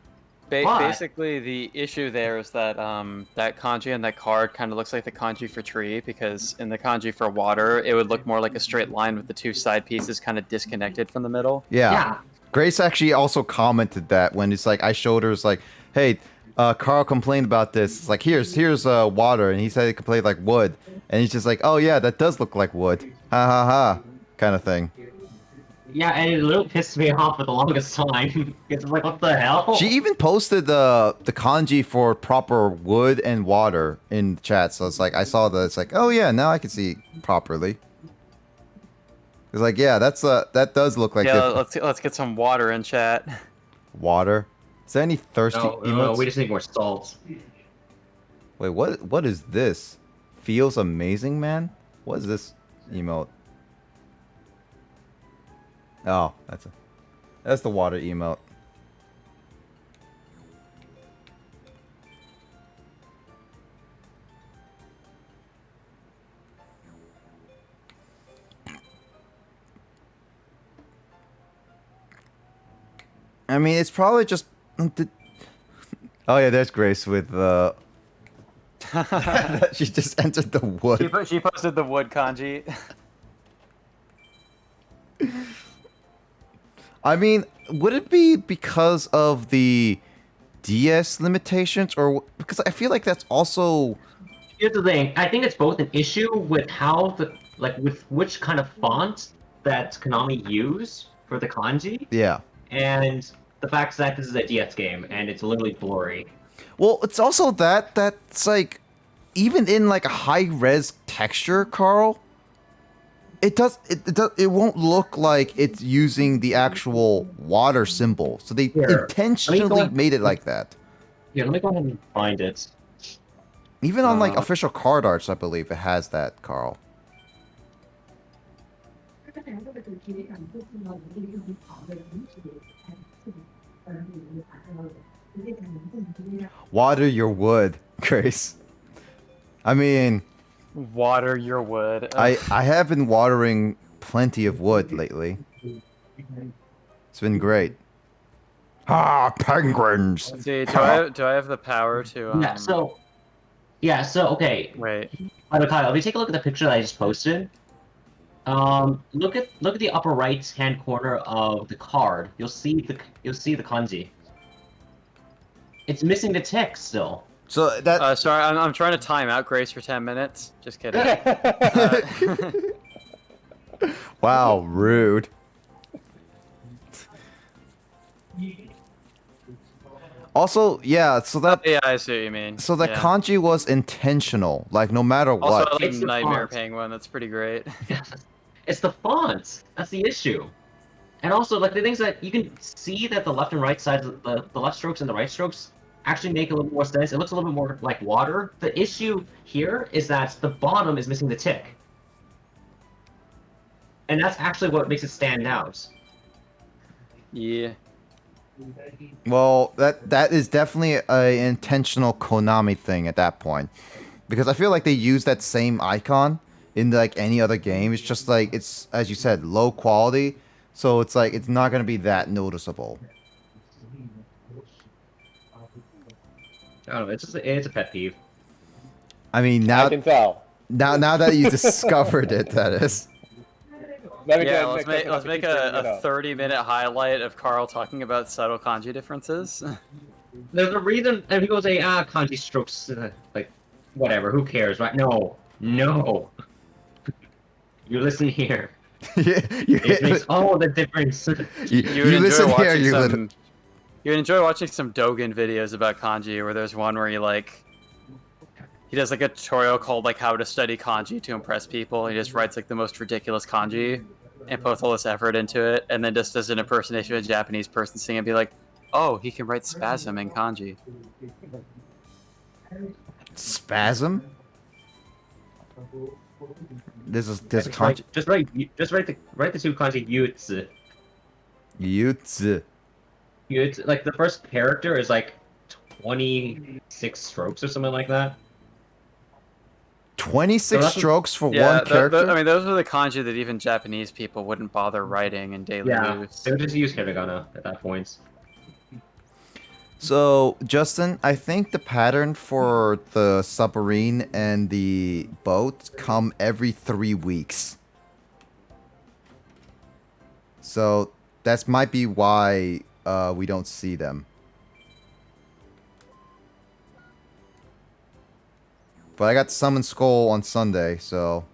But- Basically, the issue there is that that kanji and that card kind of looks like the kanji for tree, because in the kanji for water, it would look more like a straight line with the 2 side pieces kind of disconnected from the middle. Yeah. Grace actually also commented that when it's like I showed her, it's like, hey, Carl complained about this. It's like here's water, and he said he complained like wood, and he's just like, oh yeah, that does look like wood. Ha ha ha, kind of thing. Yeah, and it literally pissed me off for the longest time. It's like, what the hell? She even posted the kanji for proper wood and water in chat, so it's like I saw that. It's like, oh yeah, now I can see properly. It's like, yeah, that does look like Yeah, different- let's get some water in chat. water. Is there any thirsty No, emotes? we just need more salt. Wait, what is this? Feels amazing, man? What is this emote? Oh, that's the water emote. I mean, it's probably just. Oh yeah, there's Grace with she just entered the wood. She posted the wood kanji. I mean, would it be because of the DS limitations, or because I feel like that's also. Here's the thing. I think it's both an issue with how with which kind of font that Konami use for the kanji, Yeah. and the fact that this is a DS game and it's literally blurry. Well, it's also that's like, even in like a high res texture, Carl, it won't look like it's using the actual water symbol. So they Here, intentionally made it like that. Here, let me go ahead and find it. Even on like official card arts, I believe it has that, Carl. Water your wood, Grace. I mean, Water your wood. I have been watering plenty of wood lately. It's been great. Ah, penguins! Let's see, do I have the power to Okay. wait. Kyle, if you take a look at the picture that I just posted, look at the upper right hand corner of the card. You'll see the kanji. It's missing the text still. So that Sorry, I'm trying to time out Grace for 10 minutes. Just kidding. wow, rude. Also, yeah, so that Yeah, I see what you mean. so the yeah. kanji was intentional. Like no matter Also, what. I like It's the Nightmare font. Penguin. That's pretty great. It's the fonts. That's the issue. And also, like the things that you can see that the left and right sides, the left strokes and the right strokes, actually make a little more sense. It looks a little bit more like water. The issue here is that the bottom is missing the tick, and that's actually what makes it stand out. Yeah. Well, that is definitely a intentional Konami thing at that point, because I feel like they use that same icon in like any other game. It's just like it's, as you said, low quality, so it's like it's not gonna be that noticeable. I don't know. It's a pet peeve. I mean, I now can tell. now that you discovered it, that is. Then Yeah, again, let's make a 30-minute highlight of Carl talking about subtle kanji differences. There's a reason, and people say, kanji strokes, like, whatever. Who cares, right? No. You listen here. It makes all the difference. you listen here, you little. You would enjoy watching some Dogen videos about kanji, where there's one where he does like a tutorial called like how to study kanji to impress people. He just writes like the most ridiculous kanji and puts all this effort into it, and then just does an impersonation of a Japanese person singing and be like, "Oh, he can write spasm in kanji." Spasm? There's a Just kanji. write the two kanji yutsu. Yutsu. Yutsu. Like the first character is like 26 strokes or something like that. 26 So strokes for Yeah, one character? I mean, those are the kanji that even Japanese people wouldn't bother writing in daily use. They would just use hiragana at that point. So, Justin, I think the pattern for the submarine and the boat come every 3 weeks. So, that might be why we don't see them. But I got Summon Skull on Sunday, so...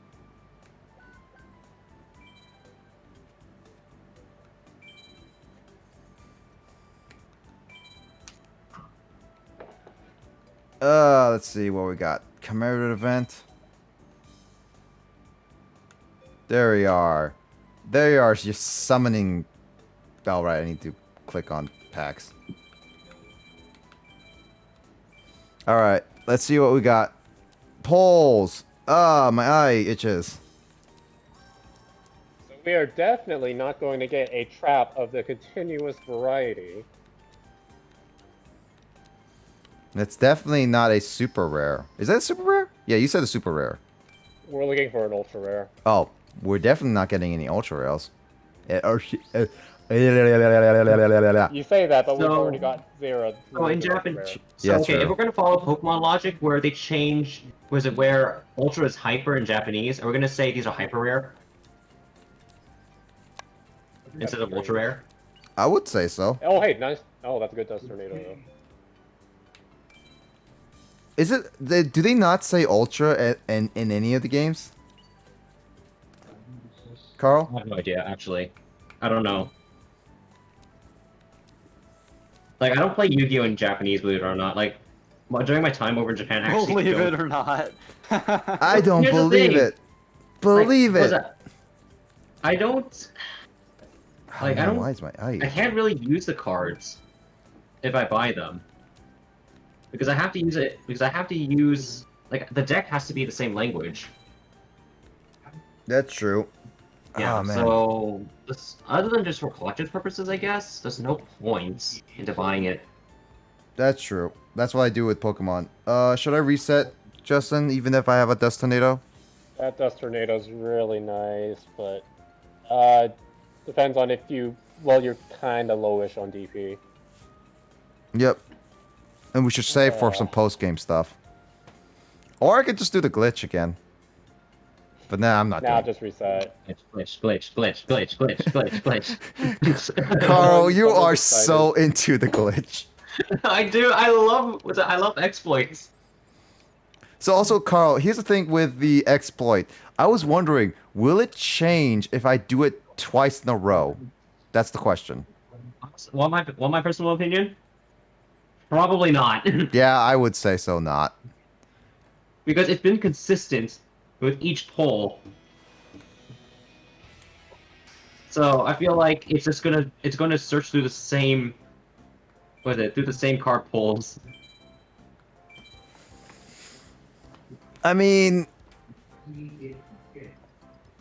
let's see what we got. Commemorative event. There we are. There you are. You're summoning... Oh, right. I need to click on packs. Alright. Let's see what we got. Polls. Ah, my eye itches. So we are definitely not going to get a trap of the continuous variety. That's definitely not a super rare. Is that a super rare? Yeah, you said a super rare. We're looking for an ultra rare. Oh, we're definitely not getting any ultra rares. You say that, but we've So- already got 0. So in ultra Japan, rare. so Yeah, okay, true. if we're gonna follow Pokemon logic, where they change, where Ultra is hyper in Japanese, are we gonna say these are hyper rare instead of ultra rare? I would say so. Oh, hey, nice. Oh, that's a good Dust Tornado, though. Is it? Do they not say ultra in any of the games? Carl? I have no idea, actually. I don't know. Like, I don't play Yu-Gi-Oh! In Japanese, believe it or not. Like, during my time over in Japan, I actually Believe don't... it or not. I don't Here's the believe thing. it. Believe Like, it. I don't... Like, I Man, don't... why is my eye? I can't really use the cards if I buy them. Because I have to use it... Because I have to use... Like, the deck has to be the same language. That's true. Yeah, Oh, man. so other than just for collector's purposes, I guess, there's no point into buying it. That's true. That's what I do with Pokemon. Should I reset, Justin, even if I have a Dust Tornado? That Dust Tornado's really nice, but depends on if you, well, you're kind of lowish on DP. Yep. And we should save for some post-game stuff. Or I could just do the glitch again. But nah, I'm not Now doing just reset. Glitch. Carl, you Someone's are excited. so into the glitch. I do. I love exploits. So also, Carl, here's the thing with the exploit. I was wondering, will it change if I do it twice in a row? That's the question. Want my personal opinion? Probably not. Yeah, I would say so not. Because it's been consistent with each poll. So I feel like it's gonna search through the same through the same card polls. I mean...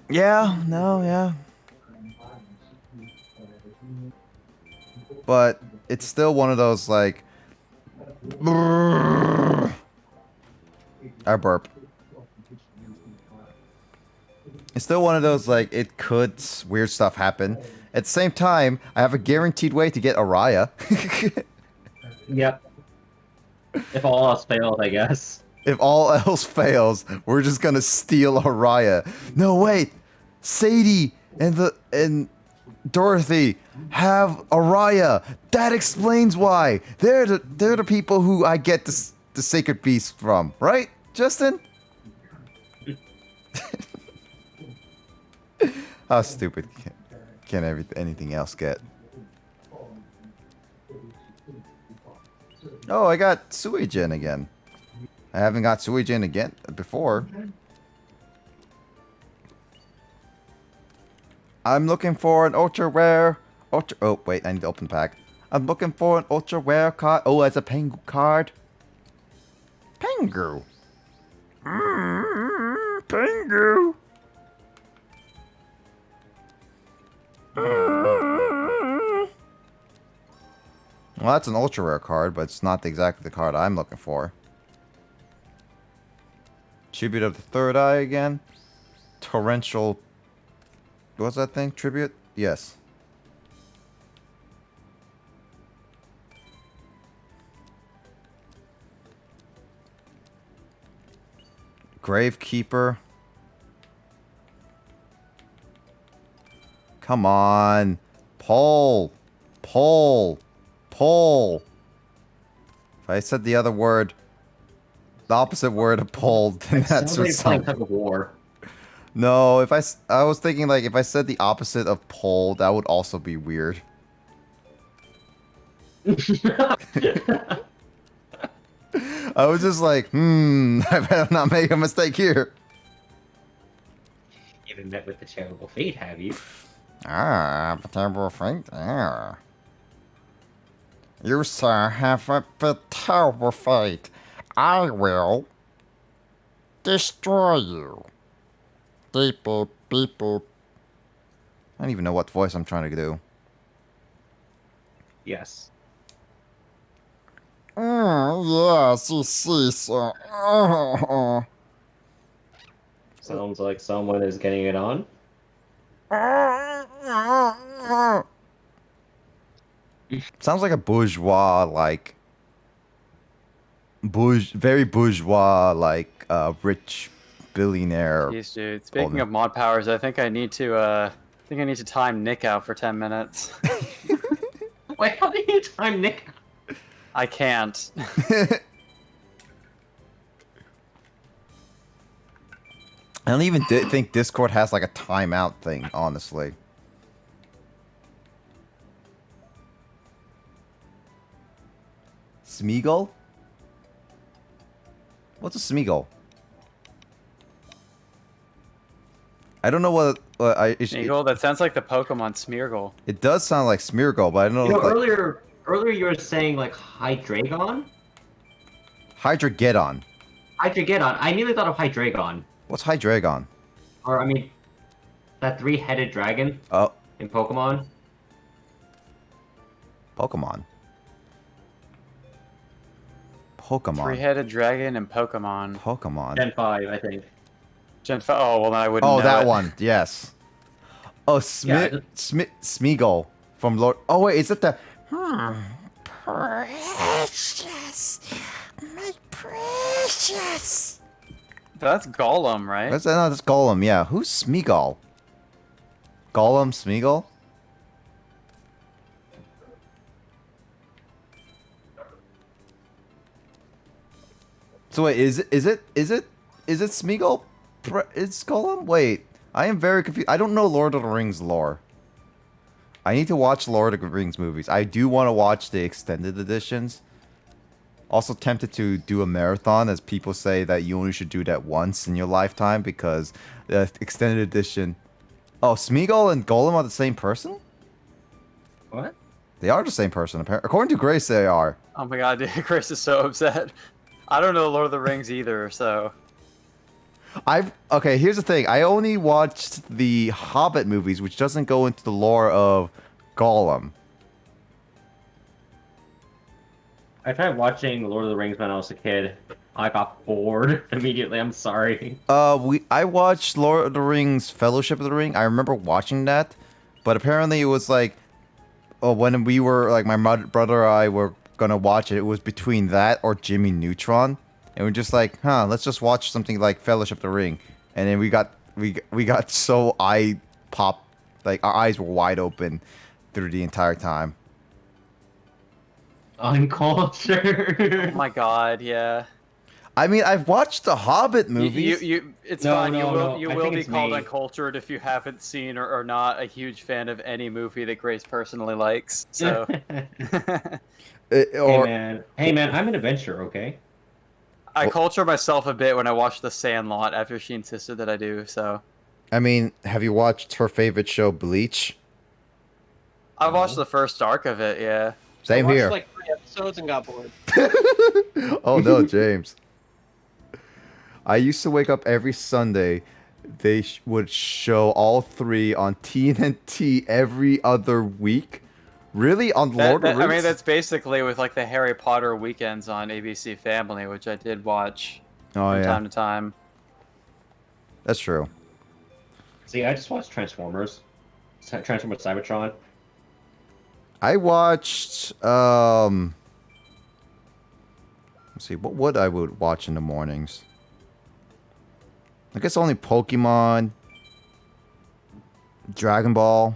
Yeah, no, yeah. But it's still one of those, like... I burp. It's still one of those, like, it could weird stuff happen. At the same time, I have a guaranteed way to get Araya. Yep. If all else failed, I guess. If all else fails, we're just gonna steal Araya. No, wait! Sadie and Dorothy have Araya. That explains why. They're the people who I get the sacred beast from, right, Justin? How stupid can anything else get? Oh, I got Suijin again. I haven't got Suijin again before. I'm looking for an ultra rare. Oh wait, I need to open the pack. I'm looking for an ultra rare card. Oh, it's a Pengu card. Pengu. Pengu. Well, that's an ultra rare card, but it's not exactly the card I'm looking for. Tribute of the Third Eye again. Torrential. What's that thing? Tribute? Yes. Gravekeeper. Come on. Pull. Pull. Pull. If I said the other word, the opposite word of pull, then that's what playing tug of war. No, if I was thinking like if I said the opposite of pull, that would also be weird. I was just like, I better not make a mistake here. You haven't met with the terrible fate, have you? Ah, a terrible fate. Ah. You, sir, have a terrible fate. I will destroy you. Beep boop, beep boop. I don't even know what voice I'm trying to do. Yes. Yes, you see, sir. Sounds like someone is getting it on. Sounds like a bourgeois, like very bourgeois, like rich billionaire. Jeez, dude. Speaking of mod powers, I think I need to time Nick out for 10 minutes. Wait, how do you time Nick? I can't. I don't even think Discord has like a timeout thing, honestly. Smeagol? What's a Smeagol? I don't know what Smeagol? That sounds like the Pokemon Smeargle. It does sound like Smeargle, but I don't know. You know, like, earlier you were saying like Hydreigon? Hydreigon. Hydreigon. I immediately thought of Hydreigon. What's Hydreigon? Or I mean, that three-headed dragon Oh, in Pokemon. Pokemon. Pokemon. Three-headed dragon and Pokemon. Pokemon. Gen 5, I think. Gen 5. Oh, well, then I wouldn't Oh, know that it. one. Yes. Oh, Smeagol from Lord. Oh wait, is it the? Precious, my precious. That's Gollum, right? What's that? No, that's Golem. Yeah, who's Smeagol? Golem, Smeagol. So wait, is it Smeagol? It's Golem? Wait, I am very confused. I don't know Lord of the Rings lore. I need to watch Lord of the Rings movies. I do want to watch the extended editions. Also tempted to do a marathon, as people say that you only should do that once in your lifetime because the extended edition. Oh, Smeagol and Golem are the same person? What? They are the same person, apparently. According to Grace, they are. Oh my god, dude, Chris is so upset. I don't know Lord of the Rings either, so... Okay, here's the thing. I only watched the Hobbit movies, which doesn't go into the lore of Gollum. I tried watching Lord of the Rings when I was a kid. I got bored immediately. I'm sorry. I watched Lord of the Rings Fellowship of the Ring. I remember watching that, but apparently it was like, when we were like my brother and I were gonna watch it, it was between that or Jimmy Neutron, and we're just like, let's just watch something like Fellowship of the Ring, and then we got so eye pop, like our eyes were wide open through the entire time. Uncultured. Oh my god, yeah. I mean, I've watched the Hobbit You, movies. it's No, fine. no, You I will think be it's called me. uncultured if you haven't seen or are not a huge fan of any movie that Grace personally likes. So, Hey man, I'm an adventurer, okay? I culture myself a bit when I watch The Sandlot after she insisted that I do. So, I mean, have you watched her favorite show, Bleach? I watched the first arc of it. Yeah. Same I watched here. like 3 episodes and got bored. Oh no, James. I used to wake up every Sunday. They would show all 3 on TNT every other week. Really? On Lord of the Rings? I mean, that's basically with like the Harry Potter weekends on ABC Family, which I did watch from time to time. That's true. See, I just watched Transformers. Transformers Cybertron. I watched, let's see, what I would watch in the mornings? I guess only Pokemon, Dragon Ball,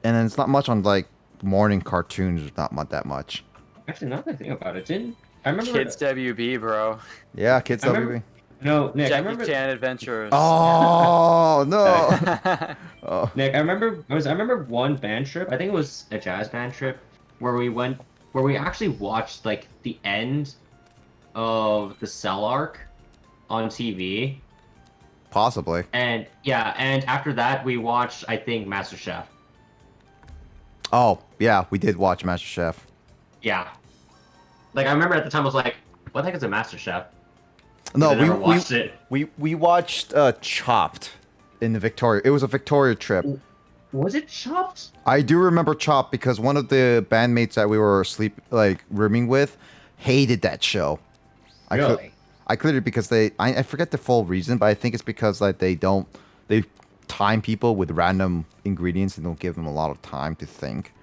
and then it's not much on, like, morning cartoons, not that much. Actually, now that I think about it, I remember Kids WB, bro. Yeah, Kids I remember- WB. No, Nick, I Jackie remember. Chan Adventures. Oh, no! Oh. Nick, I remember one band trip. I think it was a jazz band trip where we actually watched like the end of the Cell arc on TV. Possibly. And yeah, and after that we watched, I think, MasterChef. Oh, yeah, we did watch MasterChef. Yeah. Like I remember at the time I was like, what the heck is a MasterChef? No, I never watched it. we watched Chopped in the Victoria. It was a Victoria trip. Was it Chopped? I do remember Chopped because one of the bandmates that we were rooming with hated that show. Really? I cleared it because I forget the full reason, but I think it's because like they time people with random ingredients and don't give them a lot of time to think.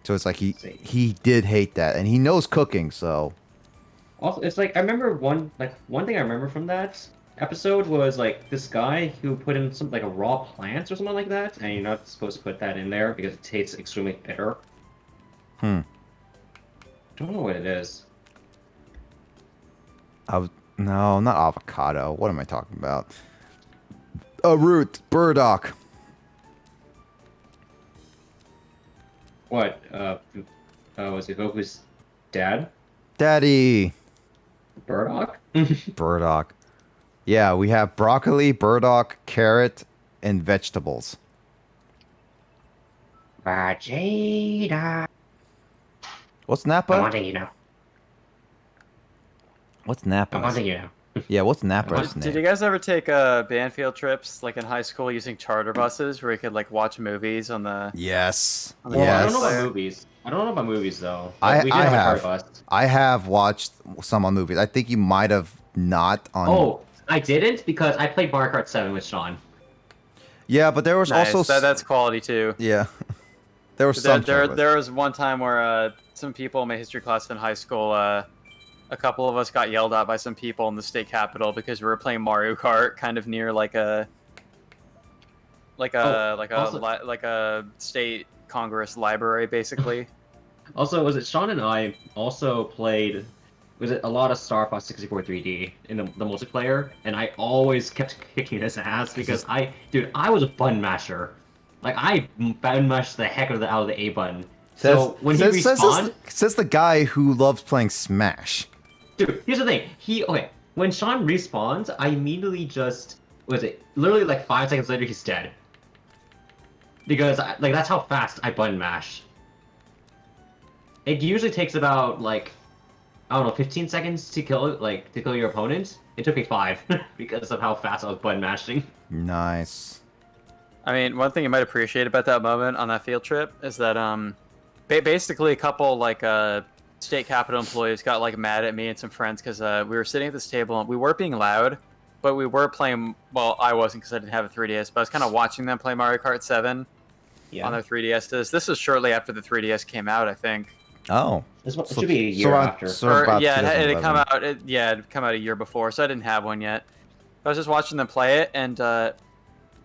So it's like he did hate that, and he knows cooking, so. Also, it's like I remember one thing I remember from that episode was like this guy who put in some like a raw plant or something like that, and you're not supposed to put that in there because it tastes extremely bitter. Hmm. Don't know what it is. No, not avocado. What am I talking about? A root, burdock. What? Was it Goku's dad? Daddy. Burdock? Burdock. Yeah, we have broccoli, burdock, carrot, and vegetables. Vegeta. What's I'm Napa? wanting you now. What's I'm Napa? wanting you now. Yeah, what's nap Did- rest Did name? you guys ever take band field trips like in high school using charter buses where you could like watch movies on the Yes. on the Well, I yes. don't know about player? movies. I don't know about movies though. But we did I have a have. card bus. I have watched some on movies. I think you might have not on. Oh, I didn't because I played Mario Kart 7 with Sean. Yeah, but there was Nice. also. That's quality too. Yeah. There was There, some. there, charters. there was one time where some people in my history class in high school, a couple of us got yelled at by some people in the state capitol because we were playing Mario Kart kind of near like a state congress library, basically. Also, was it Sean and I also played? Was it a lot of Star Fox 64 3D in the multiplayer? And I always kept kicking his ass because I was a button masher. Like I button mashed the heck out of the A button. So when he respawned, says the guy who loves playing Smash. dude, here's the thing. When Sean respawns, I immediately literally like 5 seconds later he's dead. Because like that's how fast I button mash. It usually takes about like, I don't know, 15 seconds to kill your opponent. It took me 5 because of how fast I was button mashing. Nice. I mean, one thing you might appreciate about that moment on that field trip is that basically a couple like state capitol employees got like mad at me and some friends because we were sitting at this table and we weren't being loud, but we were playing. Well, I wasn't because I didn't have a 3DS, but I was kind of watching them play Mario Kart 7 on their 3DSs. This was shortly after the 3DS came out, I think. Oh. It should be a year after. About Yeah, it had 2011. come out. It had come out a year before, so I didn't have one yet. I was just watching them play it, and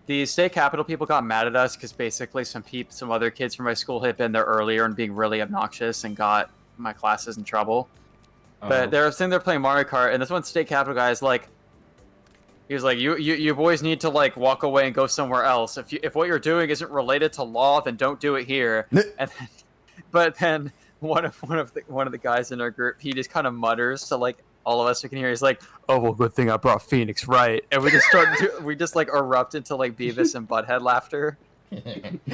the state capitol people got mad at us because basically some other kids from my school had been there earlier and being really obnoxious and got my classes in trouble. But they were sitting there playing Mario Kart, and this one state capitol guy is like, he was like, you boys need to like walk away and go somewhere else. If what you're doing isn't related to law, then don't do it here. But then one of the guys in our group, he just kind of mutters to like all of us who can hear. He's like, "Oh well, good thing I brought Phoenix, right?" And we just like erupt into like Beavis and Butthead laughter. It's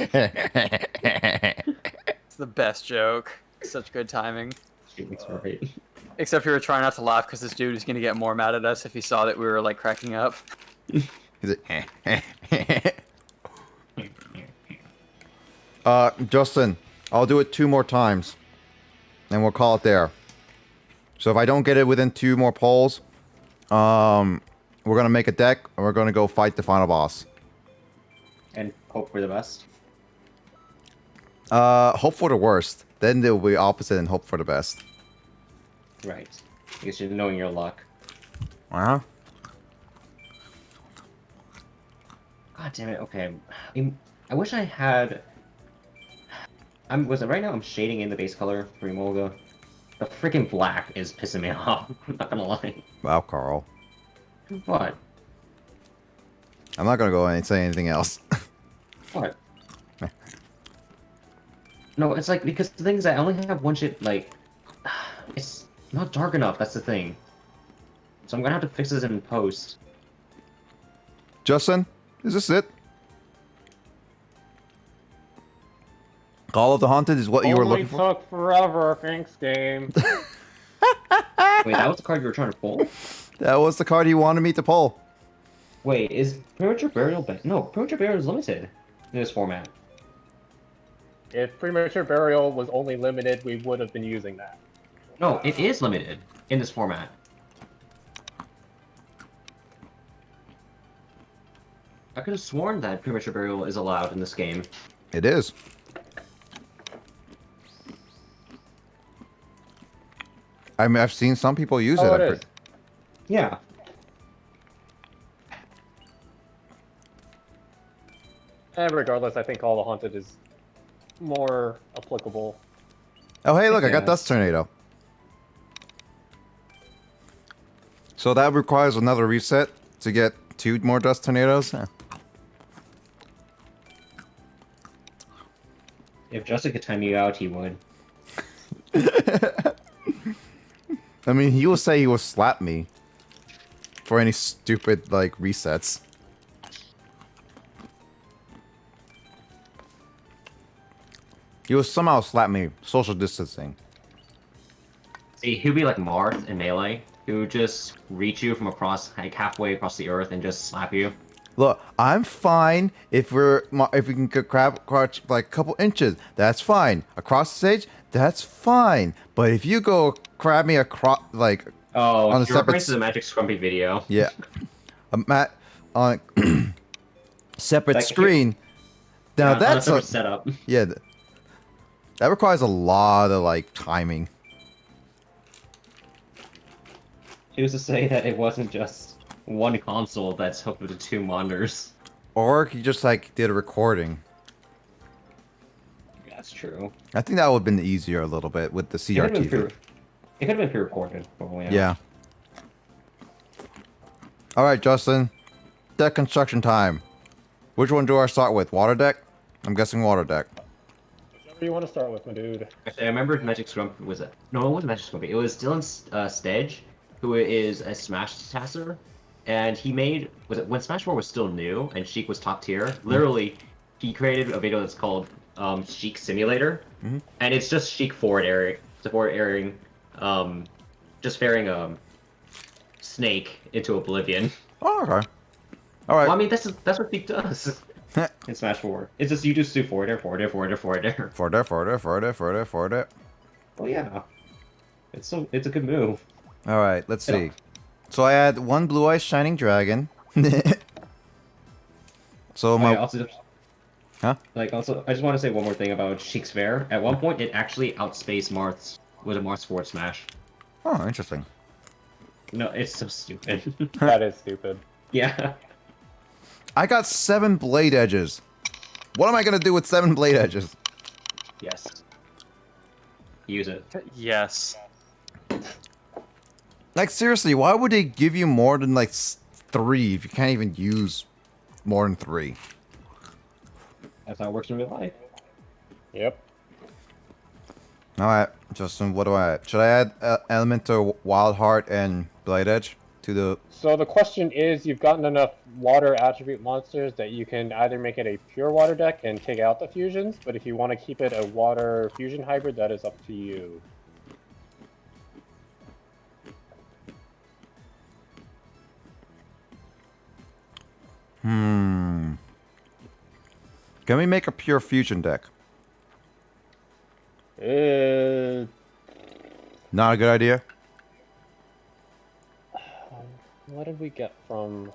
the best joke. Such good timing. Phoenix, right? Except we were trying not to laugh because this dude was gonna get more mad at us if he saw that we were like cracking up. Is it? Justin, I'll do it 2 more times, and we'll call it there. So if I don't get it within 2 more polls, we're gonna make a deck, and we're gonna go fight the final boss. And hope for the best. Hope for the worst. Then they'll be opposite and hope for the best. Right. Because you're knowing your luck. Uh-huh. God damn it. Okay. I wish I had. Right now I'm shading in the base color for Emolga. The freaking black is pissing me off. I'm not gonna lie. Wow, Carl. What? I'm not gonna go and say anything else. What? No, it's like, because the thing is I only have one shit, like, it's not dark enough, that's the thing. So I'm gonna have to fix this in post. Justin, is this it? Call of the Haunted is what you were Only looking for? took forever, thanks game. Wait, that was the card you were trying to pull? That was the card you wanted me to pull. Wait, is Premature Burial no, Premature Burial is limited in this format. If Premature Burial was only limited, we would have been using that. No, it is limited in this format. I could have sworn that Premature Burial is allowed in this game. It is. I mean, I've seen some people use Oh, it. it is. Yeah. And regardless, I think Call of the Haunted is more applicable. Oh, hey, look, I got Yeah. Dust Tornado. So that requires another reset to get 2 more Dust Tornadoes? Huh. If Justin could time you out, he would. I mean, he will say he will slap me for any stupid, like, resets. He will somehow slap me. Social distancing. See, he'll be like Marth in Melee. who just reach you from across, like halfway across the earth, and just slap you. Look, I'm fine if we can grab like a couple inches. That's fine. Across the stage, that's fine. But if you go grab me across like Oh, on a you're referring separate to the Magic Scrumpy video. yeah, on separate Like, screen. Now on a that's separate setup. yeah. That requires a lot of like timing. Who's to say that it wasn't just one console that's hooked with the 2 monitors? Or he just like did a recording. That's true. I think that would have been easier a little bit with the It could CRT. have been pre-recorded, probably. Yeah. All right, Justin. Deck construction time. Which one do I start with? Water deck? I'm guessing water deck. Whatever you want to start with, my dude. Actually, I remember Magic Scrumpy was it? No, it wasn't Magic Scrumpy. It was Dylan Stedge, who is a Smash tasser, and he made when Smash 4 was still new and Sheik was top tier. Literally, he created a video that's called Sheik Simulator, and it's just Sheik forward airing, just firing Snake into oblivion. Oh, okay. All right. Well, I mean, that's what Sheik does in Smash 4. It's just you just do forward air, forward air, forward air, forward air. Forward air. Well, yeah, it's a good move. All right, let's see. So I had one Blue Eyes Shining Dragon. So my Also, Huh? I just want to say one more thing about Sheik's Fair. At one point, it actually outspaced Marth's. Was it Marth's Forward Smash? Oh, interesting. No, it's so stupid. That is stupid. Yeah. I got 7 blade edges. What am I gonna do with 7 blade edges? Yes. Use it. Yes. Like seriously, why would they give you more than like 3 if you can't even use more than 3? That's how it works in real life. Yep. All right, Justin, what do I add? Should I add Elemental Wild Heart and Blade Edge to the? So the question is, you've gotten enough water attribute monsters that you can either make it a pure water deck and take out the fusions, but if you want to keep it a water fusion hybrid, that is up to you. Can we make a pure fusion deck? Not a good idea. What did we get from?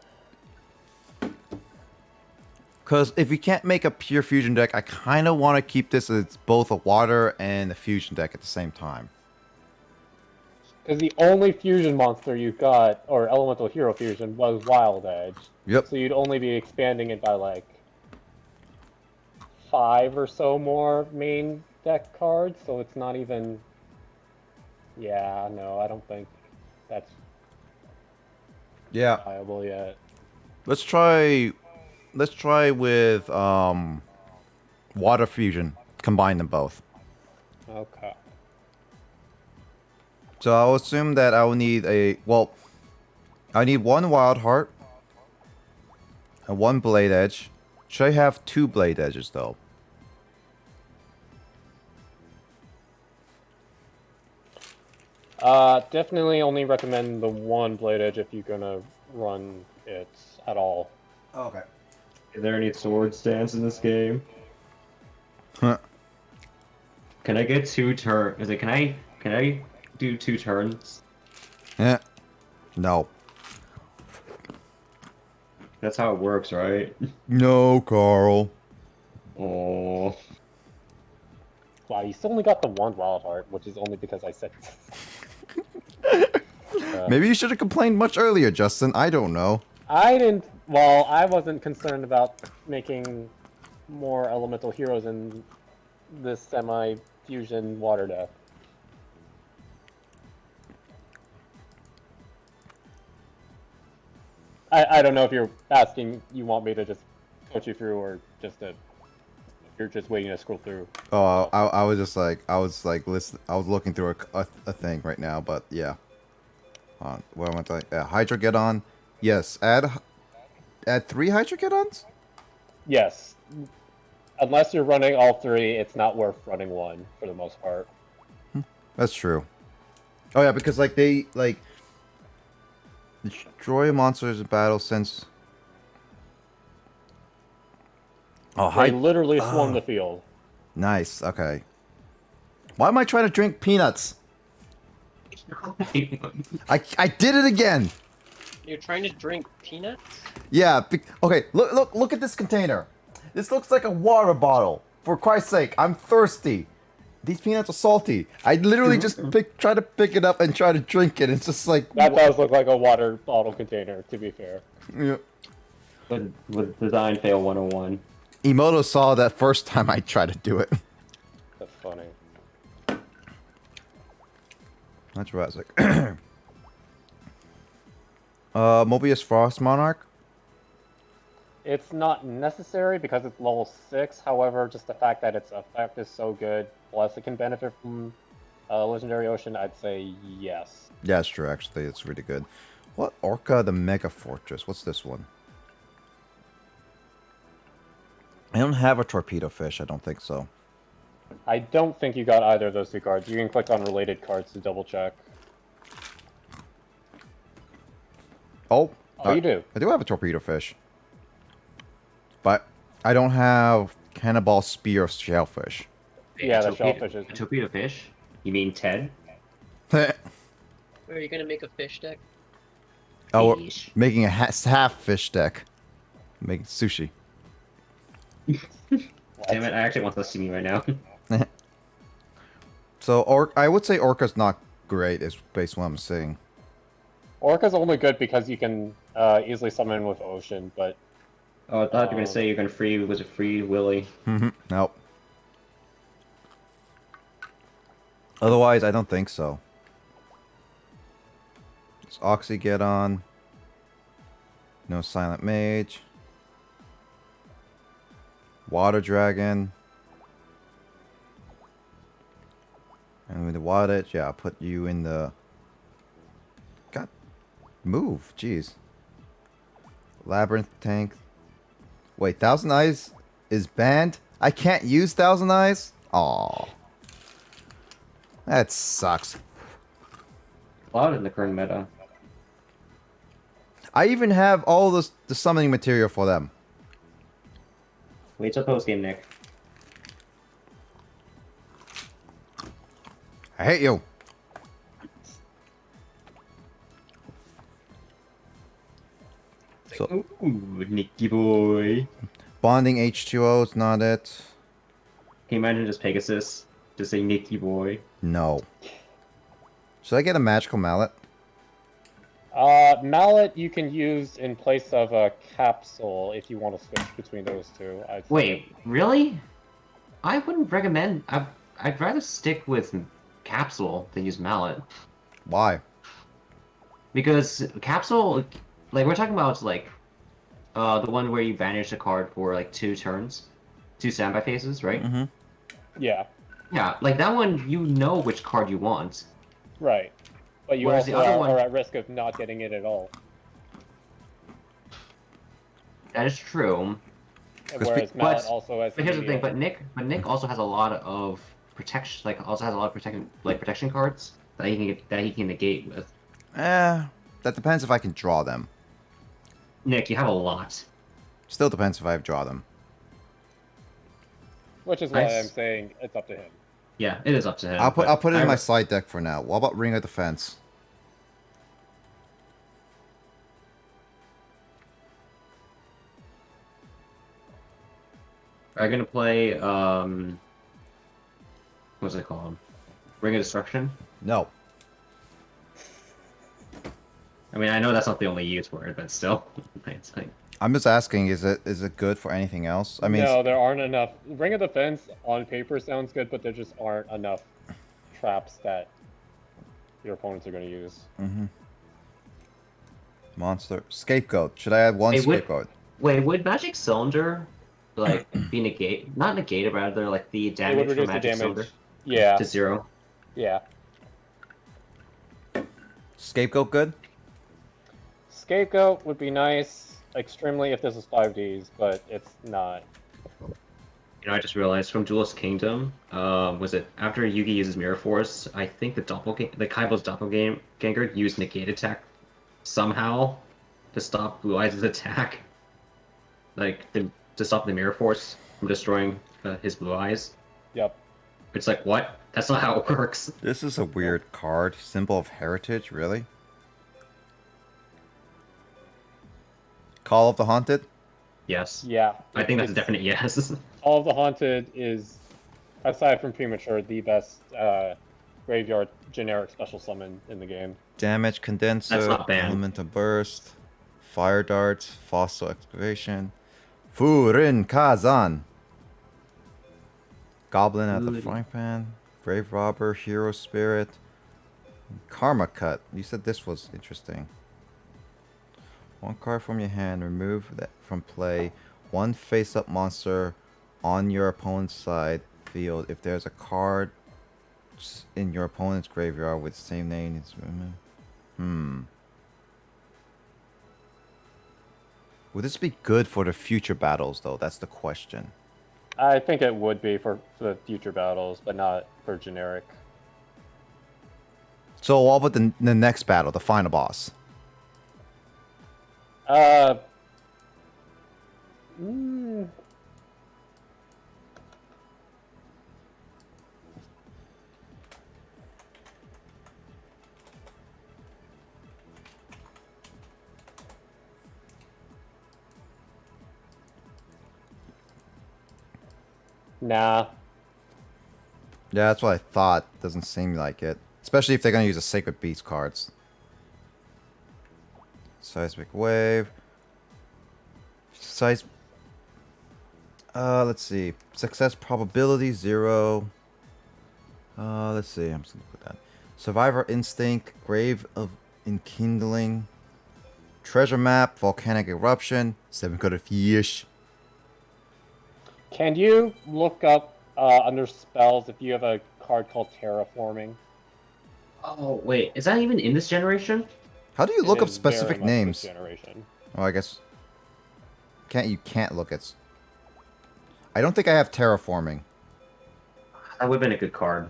Because if we can't make a pure fusion deck, I kind of want to keep this as both a water and a fusion deck at the same time. Because the only fusion monster you got, or elemental hero fusion, was Wild Edge. Yep. So you'd only be expanding it by like 5 or so more main deck cards, so it's not even. Yeah, no, I don't think that's Yeah. viable yet. Let's try with water fusion. Combine them both. Okay. So I'll assume that I will need I need 1 Wild Heart and 1 Blade Edge. Should I have 2 Blade Edges though? Definitely only recommend the 1 Blade Edge if you're gonna run it at all. Oh, okay. Is there any sword stance in this game? Huh. Can I get 2 turns? Is it? Can I do 2 turns? Yeah. No. That's how it works, right? No, Carl. Oh. Wow, you still only got the 1 Wild Heart, which is only because I said. Maybe you should have complained much earlier, Justin. I don't know. I didn't. Well, I wasn't concerned about making more elemental heroes in this semi-fusion water deck. I don't know if you're asking, you want me to just coach you through, or just to, if you're just waiting to scroll through. Oh, I was just like, I was looking through a thing right now, but yeah. What I want to Hydrogeddon. Yes, add 3 Hydrogeddons? Yes. Unless you're running all 3, it's not worth running 1 for the most part. That's true. Oh yeah, because like Destroy monsters in battle since... Oh, They hi. literally swarm Oh. the field. Nice, okay. Why am I trying to drink peanuts? I did it again! You're trying to drink peanuts? Yeah, okay, look at this container. This looks like a water bottle. For Christ's sake, I'm thirsty. These peanuts are salty. I literally just try to pick it up and try to drink it. It's just like... That does look like a water bottle container, to be fair. Yeah. With design fail 101. Emoto saw that first time I tried to do it. That's funny. That's Razik. Mobius Frost Monarch? It's not necessary because it's level 6, however, just the fact that its effect is so good, plus it can benefit from Legendary Ocean, I'd say yes. Yeah, it's true, actually. It's really good. What? Orca the Mega Fortress. What's this one? I don't have a torpedo fish. I don't think so. I don't think you got either of those two cards. You can click on related cards to double check. Oh. Oh, you do. I do have a torpedo fish. But I don't have Cannonball Spear Shellfish. Yeah, the shellfish is... A torpedo fish? You mean Ted? Are you gonna make a fish deck? Oh, we're Fish. making a half fish deck. Making sushi. Damn it, I actually want to see me right now. So, I would say Orca's not great, is based on what I'm saying. Orca's only good because you can easily summon with Ocean, but... Oh, I thought you were gonna say you're gonna free Willy. Nope. Otherwise, I don't think so. It's Oxygeddon. No Silent Mage. Water Dragon. And with the water, yeah, I'll put you in the... God. Move, jeez. Labyrinth Tank. Wait, Thousand Eyes is banned? I can't use Thousand Eyes? Aw. That sucks. A lot in the current meta. I even have all the summoning material for them. Wait till post game, Nick. I hate you. So, Ooh, Nicky boy. bonding H2O is not it. Can you imagine just Pegasus? Just say Nicky boy. No. Should I get a magical mallet? Mallet you can use in place of a capsule if you want to switch between those two. I'd say. Wait, really? I wouldn't recommend. I'd rather stick with Capsule than use Mallet. Why? Because Capsule, like, we're talking about, like, the one where you banish a card for, like, 2 turns. 2 standby phases, right? Mm-hmm. Yeah, Yeah, like, that one, you know which card you want. right. But you Whereas also the other one- are at risk of not getting it at all. That is true. Whereas but- Mallet also has... But here's the thing, immediate- but Nick also has a lot of protection, protection cards that he can negate with. That depends if I can draw them. Nick, you have a lot. Still depends if I draw them. Which is why Nice. I'm saying it's up to him. Yeah, it is up to him. I'll put it in I- my side deck for now. What about Ring of Defense? Are you gonna play what's it called? Ring of Destruction? No. I mean, I know that's not the only use for it, but still, it's like I'm just asking, is it good for anything else? I mean, No, there aren't enough. Ring of Defense on paper sounds good, but there just aren't enough traps that your opponents are going to use. monster scapegoat. Should I add one Hey, scapegoat? wait, would Magic Cylinder like be not negated, rather like the It would damage from reduce the Magic damage. Cylinder Yeah, to 0? yeah. Scapegoat good? Scapegoat would be nice, extremely if this is 5Ds, but it's not. You know, I just realized from Duelist Kingdom, was it after Yugi uses Mirror Force? I think the Kaiba's doppelganger used negate attack somehow to stop Blue Eyes' attack. Like, to stop the Mirror Force from destroying his Blue Eyes. Yep. It's like, what? That's not how it works. This is a weird card. Symbol of heritage, really? Call of the Haunted? Yes. Yeah. I think that's a it's- definite yes. All of the Haunted is, aside from Premature, the best graveyard generic special summon in the game. Damage condenser, That's not banned. elemental burst, fire darts, fossil excavation, Furin Kazan, goblin at the Good. frying pan, grave robber, hero spirit, karma cut. You said this was interesting. One card from your hand, remove that from play. One face-up monster on your opponent's side field. If there's a card in your opponent's graveyard with the same name, it's Would this be good for the future battles, though? That's the question. I think it would be for the future battles, but not for generic. So what about the next battle, the final boss? Mm, nah. Yeah, that's what I thought. Doesn't seem like it. Especially if they're going to use the Sacred Beast cards. Seismic Wave. Let's see. Success probability 0. Let's see. I'm just going to put that. Survivor Instinct. Grave of Enkindling. Treasure Map. Volcanic Eruption. 7-colored fish. Can you look up under spells if you have a card called Terraforming? Oh, wait. Is that even in this generation? How do you It look up is very specific much this names? generation. Oh, I guess you can't look at. I don't think I have terraforming. That would have been a good card.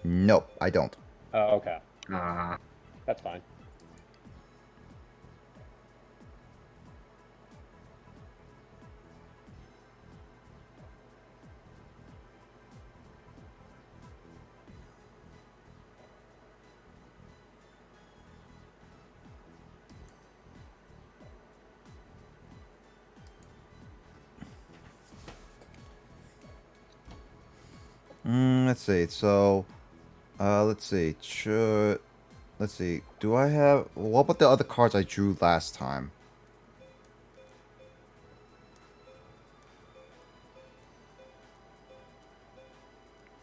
Nope, I don't. Oh, okay. Uh, That's fine. Let's see. So, let's see. Let's see. Do I have? What about the other cards I drew last time?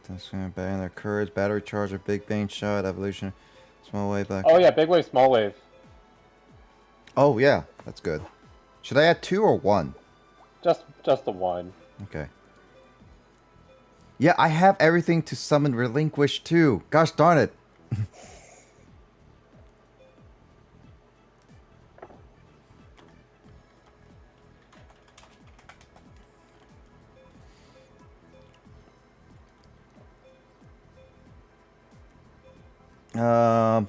That's gonna ban their courage, battery charger, big bane shot, evolution, small wave back. Oh yeah, big wave, small wave. Oh yeah, that's good. Should I add 2 or 1? Just the one. Okay. Yeah, I have everything to summon Relinquish too. Gosh darn it.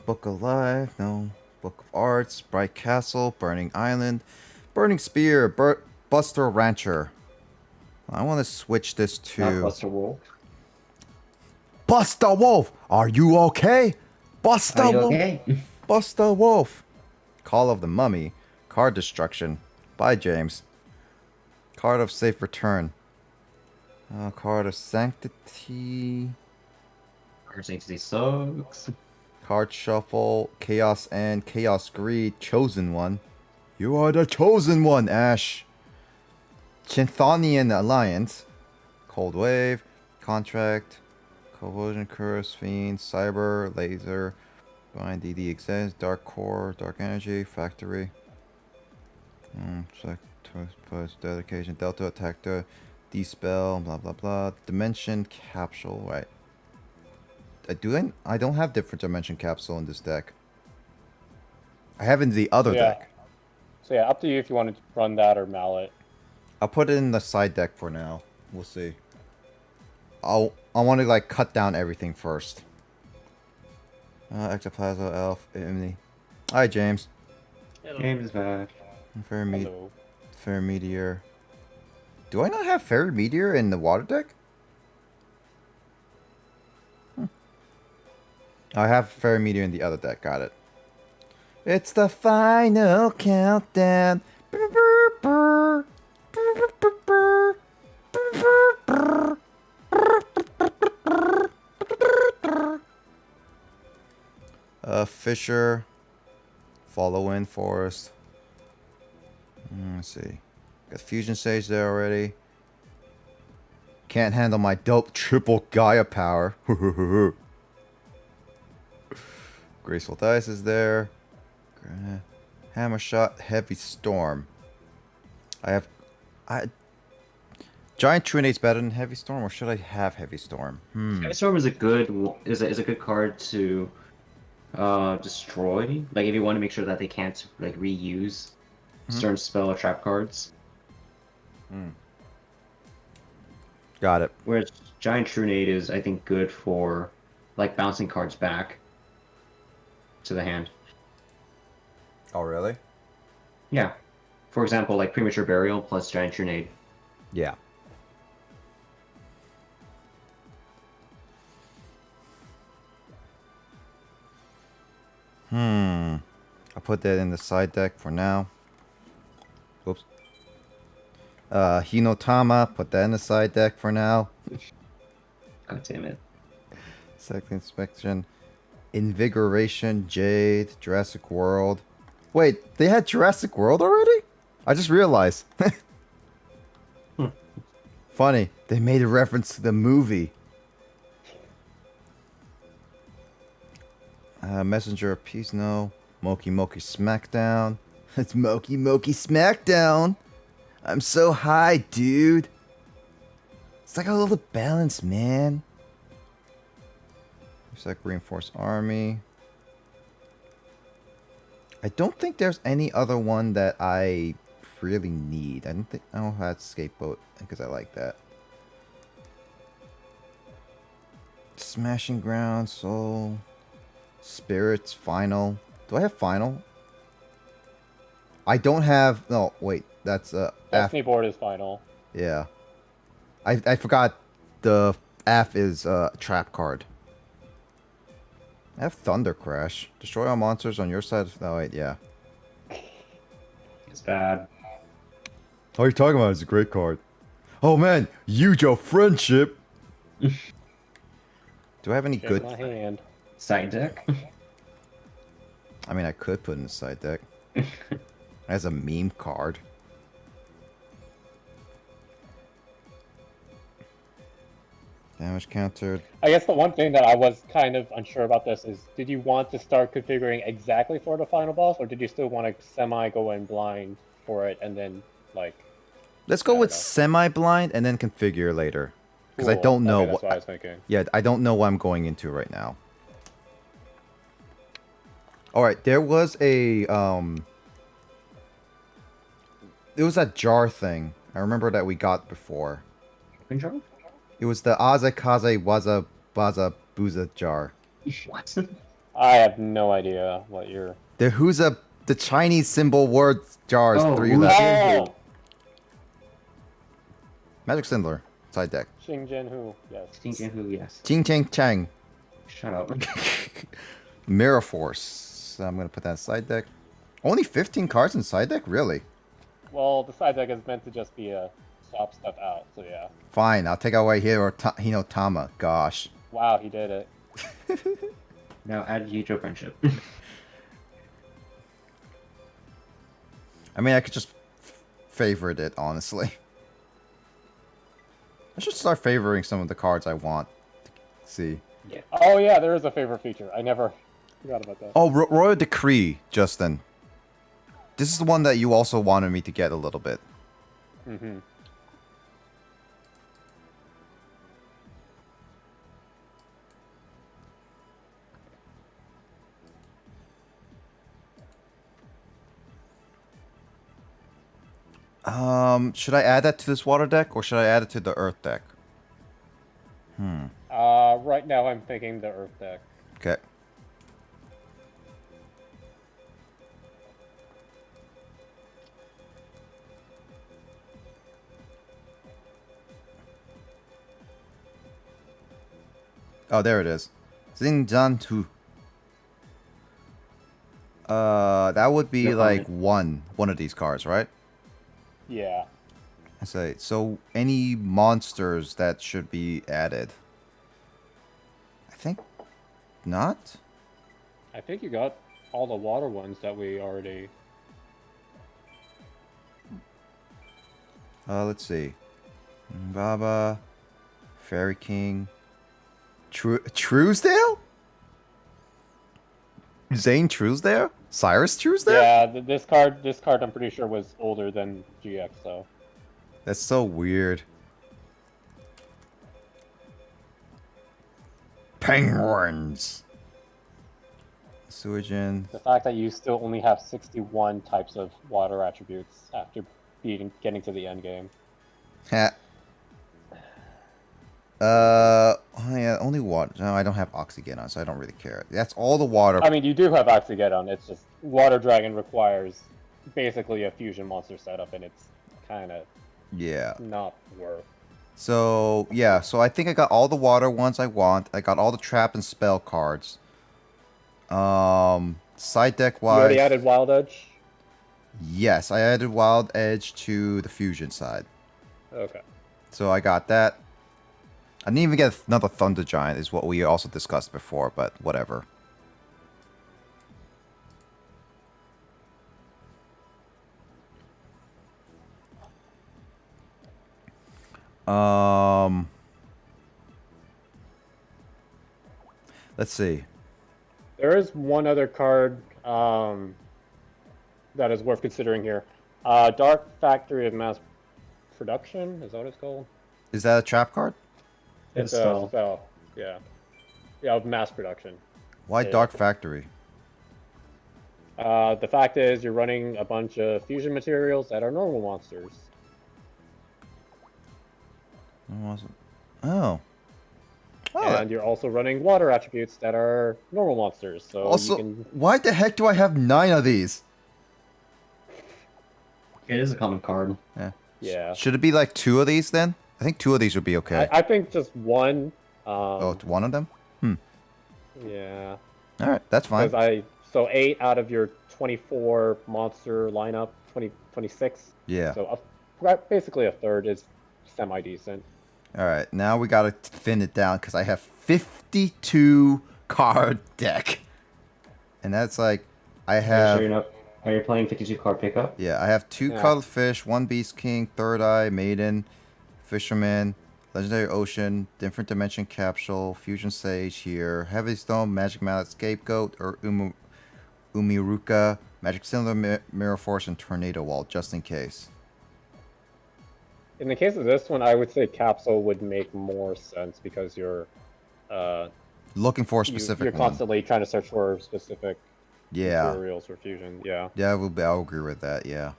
Book of Life, no. Book of Arts, Bright Castle, Burning Island, Burning Spear, Buster Rancher. I want to switch this not to Buster Wolf. Buster Wolf. Are you okay? Buster Are you Wolf. okay? Buster Wolf. Call of the Mummy. Card Destruction. Bye, James. Card of Safe Return. Card of Sanctity. Card Sanctity sucks. Card Shuffle. Chaos and Chaos Greed. Chosen One. You are the Chosen One, Ash. Chinthonian Alliance. Cold Wave. Contract. Convulsion Curse. Fiend. Cyber. Laser. Bind DD Exists. Dark Core. Dark Energy. Factory. Post dedication. Delta attack. Dispel. Blah blah blah. Dimension Capsule. Right. I don't have different Dimension Capsule in this deck. I have in the other Yeah. deck. So yeah, up to you if you want to run that or Mallet. I'll put it in the side deck for now. We'll see. I want to like cut down everything first. Ectoplasma, Elf, Imni. Hi, James. Hello. Game's back. Hello. Fair Meteor. Do I not have Fairy Meteor in the water deck? I have Fairy Meteor in the other deck. Got it. It's the final countdown. Fisher. Follow in Forest. Let's see. Got Fusion Sage there already. Can't handle my dope triple Gaia power. Graceful Dice is there. Hammer Shot, Heavy Storm. Giant Trinate's better than Heavy Storm, or should I have Heavy Storm? Heavy Storm is a good card to destroy. Like if you want to make sure that they can't like reuse certain spell or trap cards. Got it. Whereas Giant Trunade is, I think, good for like bouncing cards back to the hand. Oh, really? Yeah. For example, like Premature Burial plus Giant Trunade. Yeah. I'll put that in the side deck for now. Oops. Hinotama, put that in the side deck for now. God damn it. Second Inspection. Invigoration, Jade, Jurassic World. Wait, they had Jurassic World already? I just realized. Funny, they made a reference to the movie. Messenger of Peace, no. Moki Moki Smackdown. It's Moki Moki Smackdown. I'm so high, dude. It's like a little balance, man. Looks like Reinforced Army. I don't think there's any other one that I really need. I don't have Scapegoat because I like that. Smashing Ground, Soul, Spirits, Final. Do I have Final? I don't have. No, wait. That's Destiny board is final. Yeah. I forgot the F is trap card. I have Thunder Crash. Destroy all monsters on your side. Oh wait, yeah. It's bad. What are you talking about? It's a great card. Oh man, Yujo Friendship. Do I have any Shake good? my hand. Side deck. I mean, I could put in the side deck as a meme card. Damage countered. I guess the one thing that I was kind of unsure about this is, did you want to start configuring exactly for the final boss, or did you still want to go in blind for it and then, like... Let's go I with don't know. semi-blind and then configure later. Because I Cool. don't know Okay, that's what I was thinking. Yeah, I don't know what I'm going into right now. Alright, there was a, it was that jar thing. I remember that we got before. Control? It was the Azakaze Waza Baza Booza jar. What? I have no idea what you're... The Chinese symbol word jars, Oh, 3 Wuzu. left. Oh! Magic Sindler, side deck. Shingen Hu, yes. Thinking who? Yes. Ching Chang Chang. Shut up. Mirror Force. So I'm gonna put that in side deck. Only 15 cards in side deck? Really? Well, the side deck is meant to just be a swap stuff out, so yeah. Fine, I'll take away Hinotama. Gosh. Wow, he did it. Now add Yujo Friendship. I mean, I could just favorite it, honestly. I should start favoring some of the cards I want to see. Yeah. Oh yeah, there is a favorite feature. I never forgot about that. Oh, Royal Decree, Justin. This is the one that you also wanted me to get a little bit. Mm-hmm. Should I add that to this water deck, or should I add it to the earth deck? Right now I'm thinking the Earth deck. Okay. Oh, there it is. Xinjiang 2. That would be No like comment. one of these cards, right? Yeah. I say, so any monsters that should be added? I think not. I think you got all the water ones that we already. Let's see. Baba, Fairy King, Truesdale? Zane Truesdale? Cyrus Truesdale? Yeah, this card I'm pretty sure was older than GX, so. That's so weird. Penguins. Suijin. The fact that you still only have 61 types of water attributes after getting to the end game. Ha. Oh yeah, only water. No, I don't have Oxygen, so I don't really care. That's all the water. I mean, you do have Oxygeddon. It's just Water Dragon requires basically a fusion monster setup, and it's kind of Yeah. not worth. So yeah, so I think I got all the water ones I want. I got all the trap and spell cards. Side deck You already wise. added Wild Edge? Yes, I added Wild Edge to the fusion side. Okay. So I got that. I didn't even get another Thunder Giant, is what we also discussed before, but whatever. Let's see. There is one other card that is worth considering here. Dark Factory of Mass Production, is that what it's called? Is that a trap card? It's a spell, yeah. Yeah, of mass production. Why Yeah. Dark Factory? The fact is, you're running a bunch of fusion materials that are normal monsters. Oh. Oh. And you're also running water attributes that are normal monsters. So Also, you can... why the heck do I have 9 of these? It is a common card. Yeah. Should it be like 2 of these then? I think 2 of these would be okay. I think just one. Oh, it's one of them? Yeah. Alright, that's fine. So 8 out of your 24 monster lineup, 26. Yeah. So basically a third is semi-decent. Alright, now we gotta thin it down because I have 52 card deck. And that's like, I Are have... you sure you're not? Are you playing 52 card pickup? Yeah, I have 2 Yeah. Cuttlefish, 1 Beast King, Third Eye, Maiden, Fisherman, Legendary Ocean, Different Dimension Capsule, Fusion Sage here, Heavy Stone, Magic Mallet, Scapegoat, or Umiruka, Magic Cylinder, Mirror Force, and Tornado Wall, just in case. In the case of this one, I would say Capsule would make more sense because you're Looking for a specific you're one. constantly trying to search for specific Yeah. materials for fusion. Yeah. Yeah, I'll agree with that, yeah.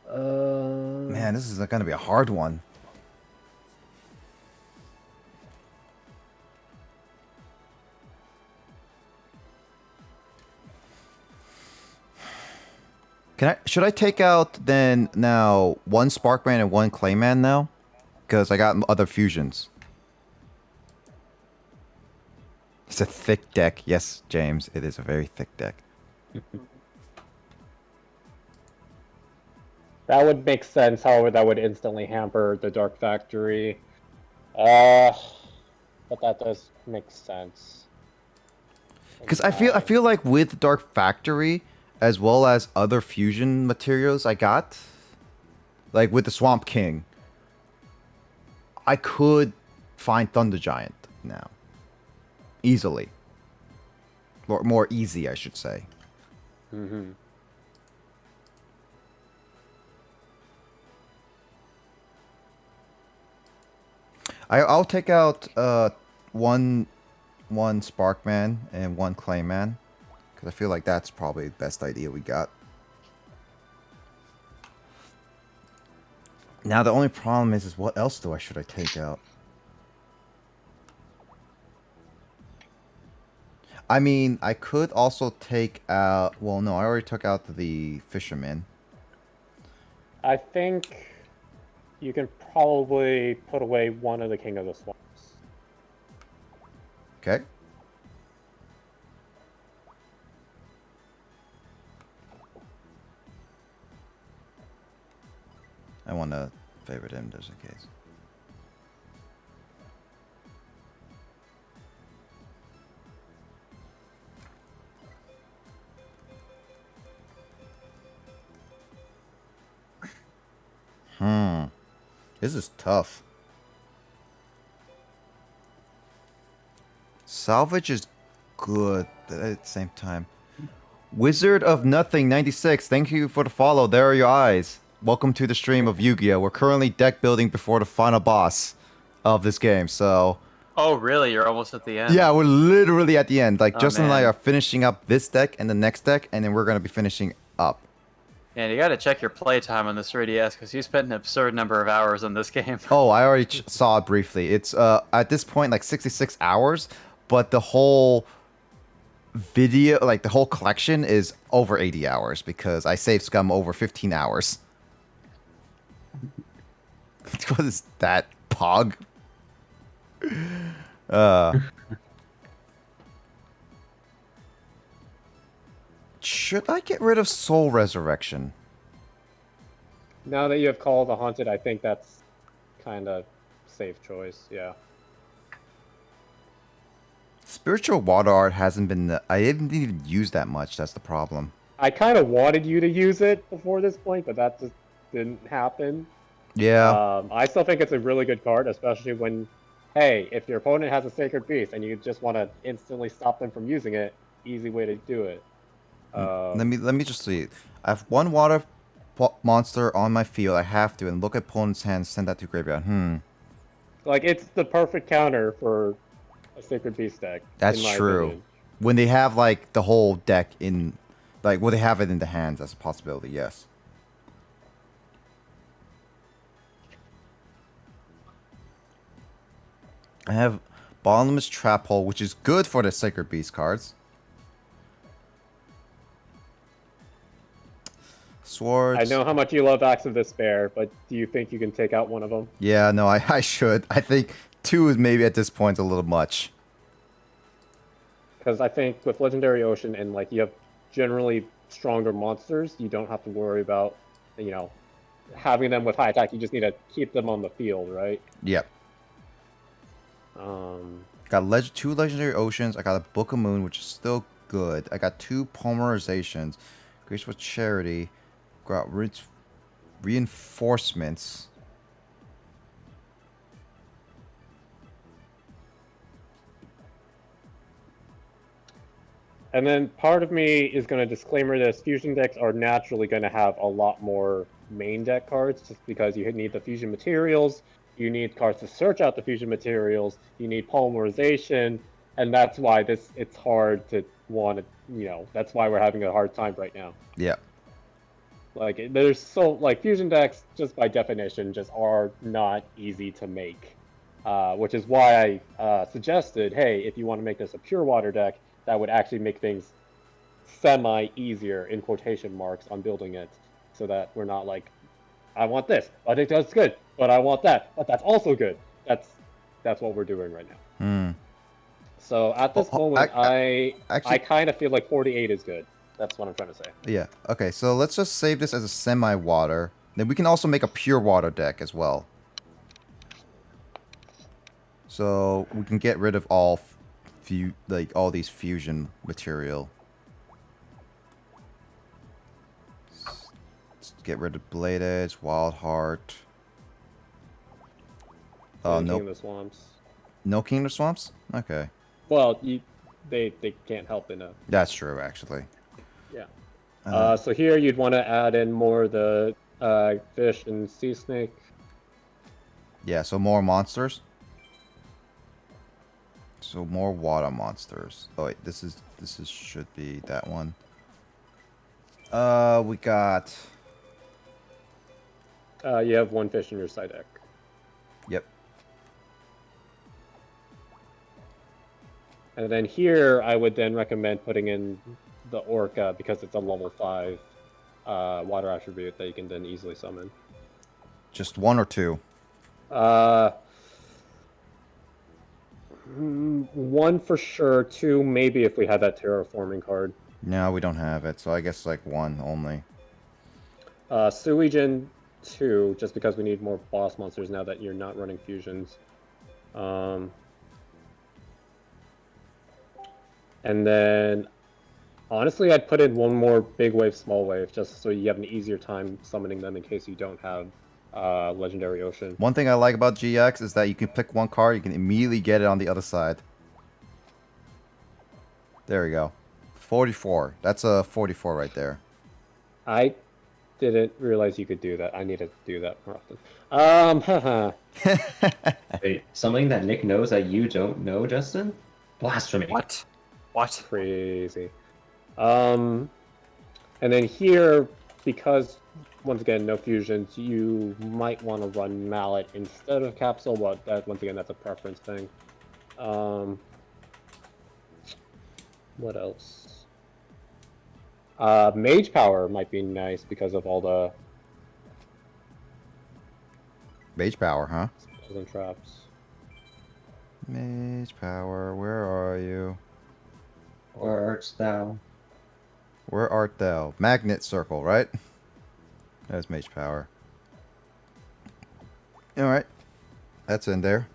Man, this is going to be a hard one. Should I take out then now 1 Sparkman and 1 Clayman now? Because I got other fusions. It's a thick deck. Yes, James, it is a very thick deck. That would make sense. However, that would instantly hamper the Dark Factory. But that does make sense. Because I feel like with Dark Factory, as well as other fusion materials I got, like with the Swamp King, I could find Thunder Giant now. Easily. Or more easy, I should say. Mm-hmm. I'll take out one Sparkman and 1 Clayman. Because I feel like that's probably the best idea we got. Now the only problem is what else should I take out? I mean, I could also take out... Well, no, I already took out the Fisherman. I think you can probably put away one of the King of the Swamps. Okay. I want to favorite him just in case. This is tough. Salvage is good, but at the same time. Wizard of Nothing 96, thank you for the follow. There are your eyes. Welcome to the stream of Yu-Gi-Oh! We're currently deck building before the final boss of this game, so... Oh, really? You're almost at the end? Yeah, we're literally at the end. Like, Oh, Justin and I man. are finishing up this deck and the next deck, and then we're going to be finishing up. Man, you gotta check your playtime on this 3DS, because you spent an absurd number of hours on this game. Oh, I already saw it briefly. It's, at this point, like 66 hours, but the whole video, like the whole collection is over 80 hours because I saved Scum over 15 hours. What is that, Pog? Should I get rid of Soul Resurrection? Now that you have Call of the Haunted, I think that's kind of safe choice. Yeah. Spiritual Water Art hasn't been... I didn't even use that much, that's the problem. I kind of wanted you to use it before this point, but that just didn't happen. Yeah. I still think it's a really good card, especially when, hey, if your opponent has a Sacred Beast and you just want to instantly stop them from using it, easy way to do it. Let me just see. I have one water monster on my field. I have to, and look at opponent's hand, send that to graveyard. Like, it's the perfect counter for a Sacred Beast deck. That's in my true. opinion. When they have, like, the whole deck in... Like, when they have it in the hands, that's a possibility, yes. I have Bottomless Trap Hole, which is good for the Sacred Beast cards. Swords. I know how much you love Acts of Despair, but do you think you can take out one of them? Yeah, no, I should. I think 2 is maybe at this point a little much. Because I think with Legendary Ocean and, like, you have generally stronger monsters, you don't have to worry about, you know, having them with high attack. You just need to keep them on the field, right? Yep. Got 2 Legendary Oceans. I got a Book of Moon, which is still good. I got 2 Polymerizations. Graceful Charity. Got Reinforcements. And then part of me is going to disclaimer this. Fusion decks are naturally going to have a lot more main deck cards just because you need the fusion materials, you need cards to search out the fusion materials, you need polymerization, and that's why it's hard to want to, you know, that's why we're having a hard time right now. Yeah. Like, there's so, like, fusion decks, just by definition, just are not easy to make. Which is why I suggested, hey, if you want to make this a pure water deck, that would actually make things semi-easier, in quotation marks, on building it. So that we're not like, I want this, I think that's good, but I want that, but that's also good. That's what we're doing right now. So at this moment, I kind of feel like 48 is good. That's what I'm trying to say. Yeah. Okay, so let's just save this as a semi-water. Then we can also make a pure water deck as well. So we can get rid of all all these fusion material. Let's get rid of Blade Edge, Wild Heart. No No. King of the Swamps. No King of the Swamps? Okay. Well, they can't help in a. That's true, actually. Yeah. So here you'd want to add in more of the fish and sea snake. Yeah, so more monsters. So more water monsters. Oh wait, this is should be that one. We got. You have 1 fish in your side deck. Yep. And then here, I would then recommend putting in the Orca because it's a level 5 water attribute that you can then easily summon. Just 1 or 2. One for sure. Two, maybe if we had that terraforming card. No, we don't have it, so I guess like one only. Suijin 2, just because we need more boss monsters now that you're not running fusions. And then, honestly, I'd put in one more big wave, small wave, just so you have an easier time summoning them in case you don't have Legendary Ocean. One thing I like about GX is that you can pick one card, you can immediately get it on the other side. There we go. 44. That's a 44 right there. I didn't realize you could do that. I need to do that more often. Haha. Wait, something that Nick knows that you don't know, Justin? Blasphemy. What? What? Crazy. And then here, because once again no fusions, you might want to run Mallet instead of Capsule, but that once again that's a preference thing. What else? Mage Power might be nice because of all the Mage Power, huh? spells and traps. Mage Power, where are you? Where art thou? Where art thou? Magnet Circle, right? That's Mage Power. Alright. That's in there.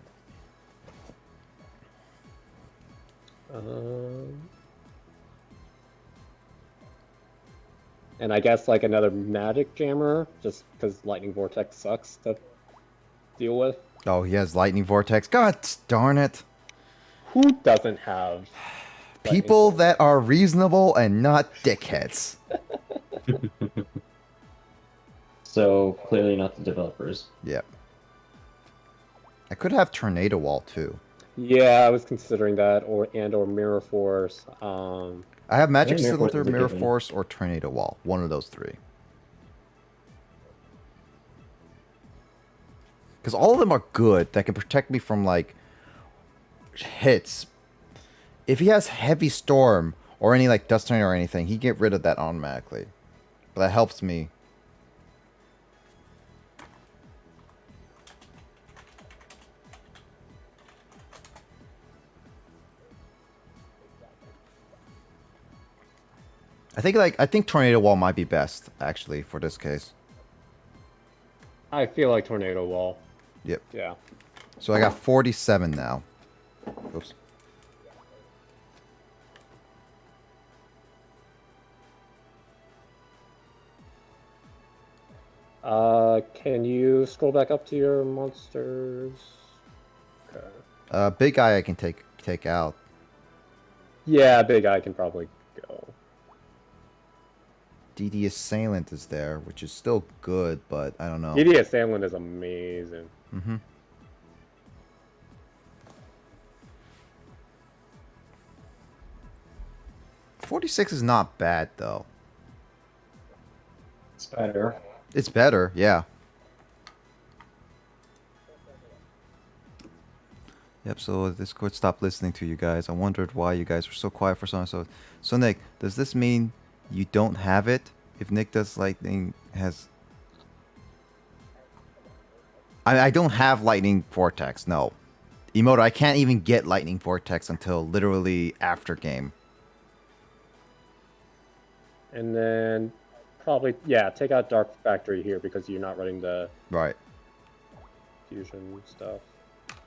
And I guess like another Magic Jammer, just because Lightning Vortex sucks to deal with. Oh, he has Lightning Vortex. God darn it. Who doesn't have People that are reasonable and not dickheads. So, clearly not the developers. Yep. I could have Tornado Wall too. Yeah, I was considering that, or Mirror Force. I have Magic Mirror Force Cylinder, is a Mirror given. Force, or Tornado Wall. One of those three. Because all of them are good that can protect me from, like, hits. If he has Heavy Storm or any, like, Dust Tornado or anything, he can get rid of that automatically. But that helps me. I think Tornado Wall might be best, actually, for this case. I feel like Tornado Wall. Yep. Yeah. So I got 47 now. Oops. Can you scroll back up to your monsters? Okay. Big Eye I can take out. Yeah, Big Eye can probably go. DD Assailant is there, which is still good, but I don't know. DD Assailant is amazing. Mm-hmm. $46 is not bad, though. It's better. It's better, yeah. Yep, so Discord stopped listening to you guys. I wondered why you guys were so quiet for so. So Nick, does this mean you don't have it? If Nick does Lightning has... I don't have Lightning Vortex, no. Emoto, I can't even get Lightning Vortex until literally after game. And then probably, yeah, take out Dark Factory here because you're not running the Right. fusion stuff.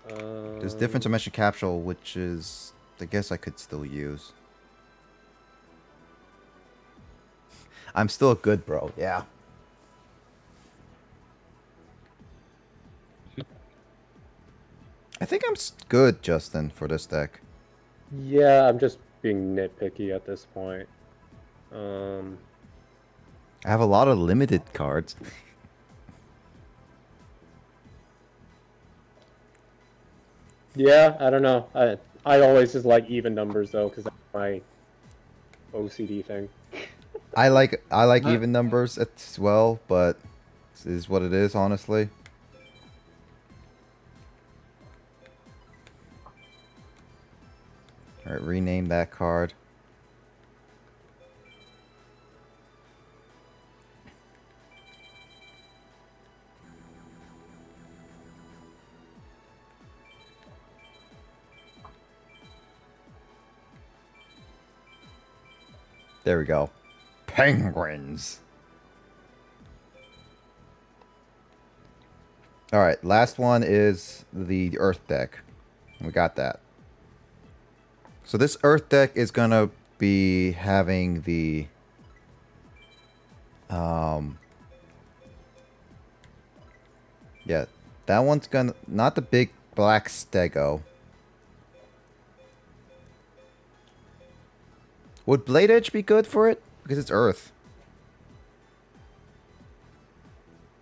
There's different dimension capsule, which is, I guess I could still use. I'm still good, bro. Yeah. I think I'm good, Justin, for this deck. Yeah, I'm just being nitpicky at this point. I have a lot of limited cards. Yeah, I don't know. I always just like even numbers though, because that's my OCD thing. I like even numbers as well, but this is what it is, honestly. Alright, rename that card. There we go. Penguins. Alright, last one is the Earth deck. We got that. So this Earth deck is gonna be having the... Yeah, that one's gonna... Not the big black stego. Would Blade Edge be good for it? Because it's Earth.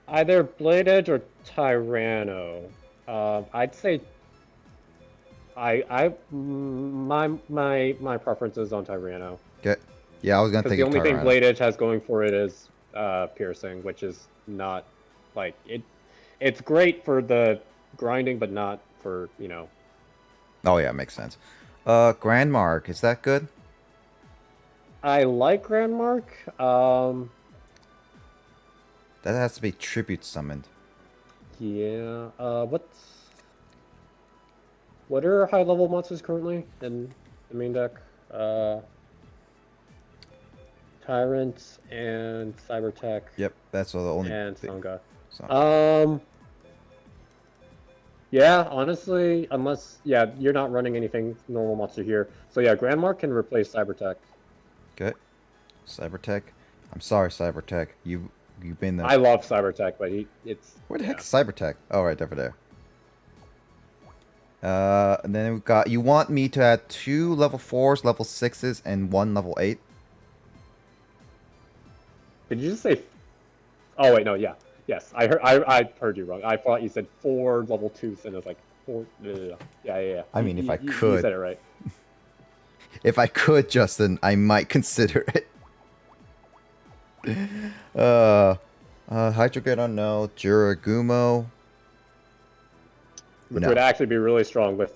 Either Blade Edge or Tyranno. I'd say my preference is on Tyranno. Okay. Yeah, I was gonna Because take the only thing Tyranno. Blade Edge has going for it is piercing, which is not like it. It's great for the grinding, but not for, you know. Oh yeah, makes sense. Grand Mark, is that good? I like Grand Mark. That has to be tribute summoned. Yeah. What are high level monsters currently in the main deck? Tyrant and Cybertech Yep, that's all the only. and Sangha. So. Yeah, honestly, unless you're not running anything normal monster here. So yeah, Grand Mark can replace Cybertech. Okay. Cybertech. I'm sorry, Cybertech. You've been there. I love Cybertech, but it's Where the heck is Cybertech? Oh, right over there. And then we've got. You want me to add 2 level 4s, level 6s, and 1 level 8? Did you just say? Oh wait, no, yeah, yes, I heard you wrong. I thought you said 4 level 2s, and it was like 4. Yeah. I mean, if I you could. said it right. If I could, Justin, I might consider it. Hydrogeddon, no. Juragumo. Which No. would actually be really strong with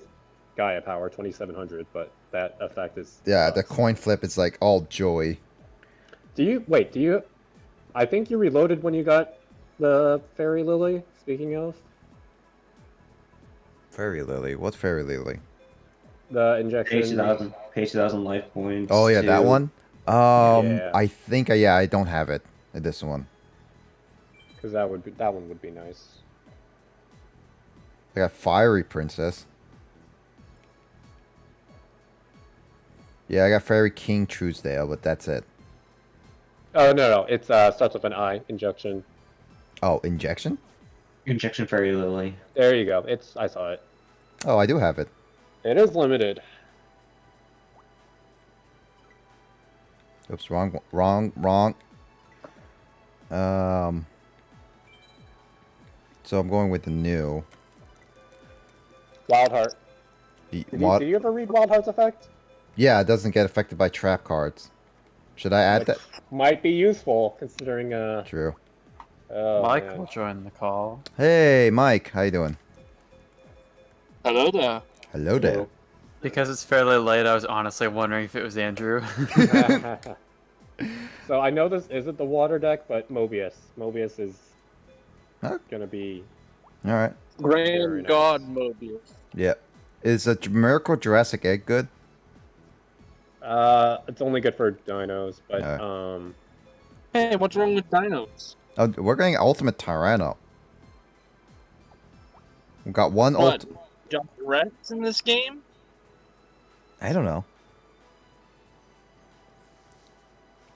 Gaia Power 2700, but that effect is. Yeah, the coin flip is like all joy. Do you? I think you reloaded when you got the Fairy Lily. Speaking of Fairy Lily. What's Fairy Lily? the injection. Pay 2,000 life points. Oh yeah, that to- one. Yeah. I think I don't have it. This one. Because that one would be nice. I got Fiery Princess. Yeah, I got Fairy King Truesdale, but that's it. Oh no, it's starts with an I. Injection. Oh, Injection? Injection Fairy Lily. There you go. I saw it. Oh, I do have it. It is limited. Oops, wrong. So I'm going with the new. Wild Heart. The, Did you ever read Wild Heart's effect? Yeah, it doesn't get affected by trap cards. Should I add that? Might be useful considering. True. Oh, Mike man. will join the call. Hey, Mike, how you doing? Hello there. Hello there. Because it's fairly late, I was honestly wondering if it was Andrew. So I know this isn't the water deck, but Mobius. Mobius is Huh? gonna be. All right. Very Grand nice. God Mobius. Yeah. Is a Miracle Jurassic Egg good? It's only good for dinos, but Hey, what's wrong with dinos? Oh, we're getting Ultimate Tyranno. We've got one What? Jump Rex in this game? I don't know.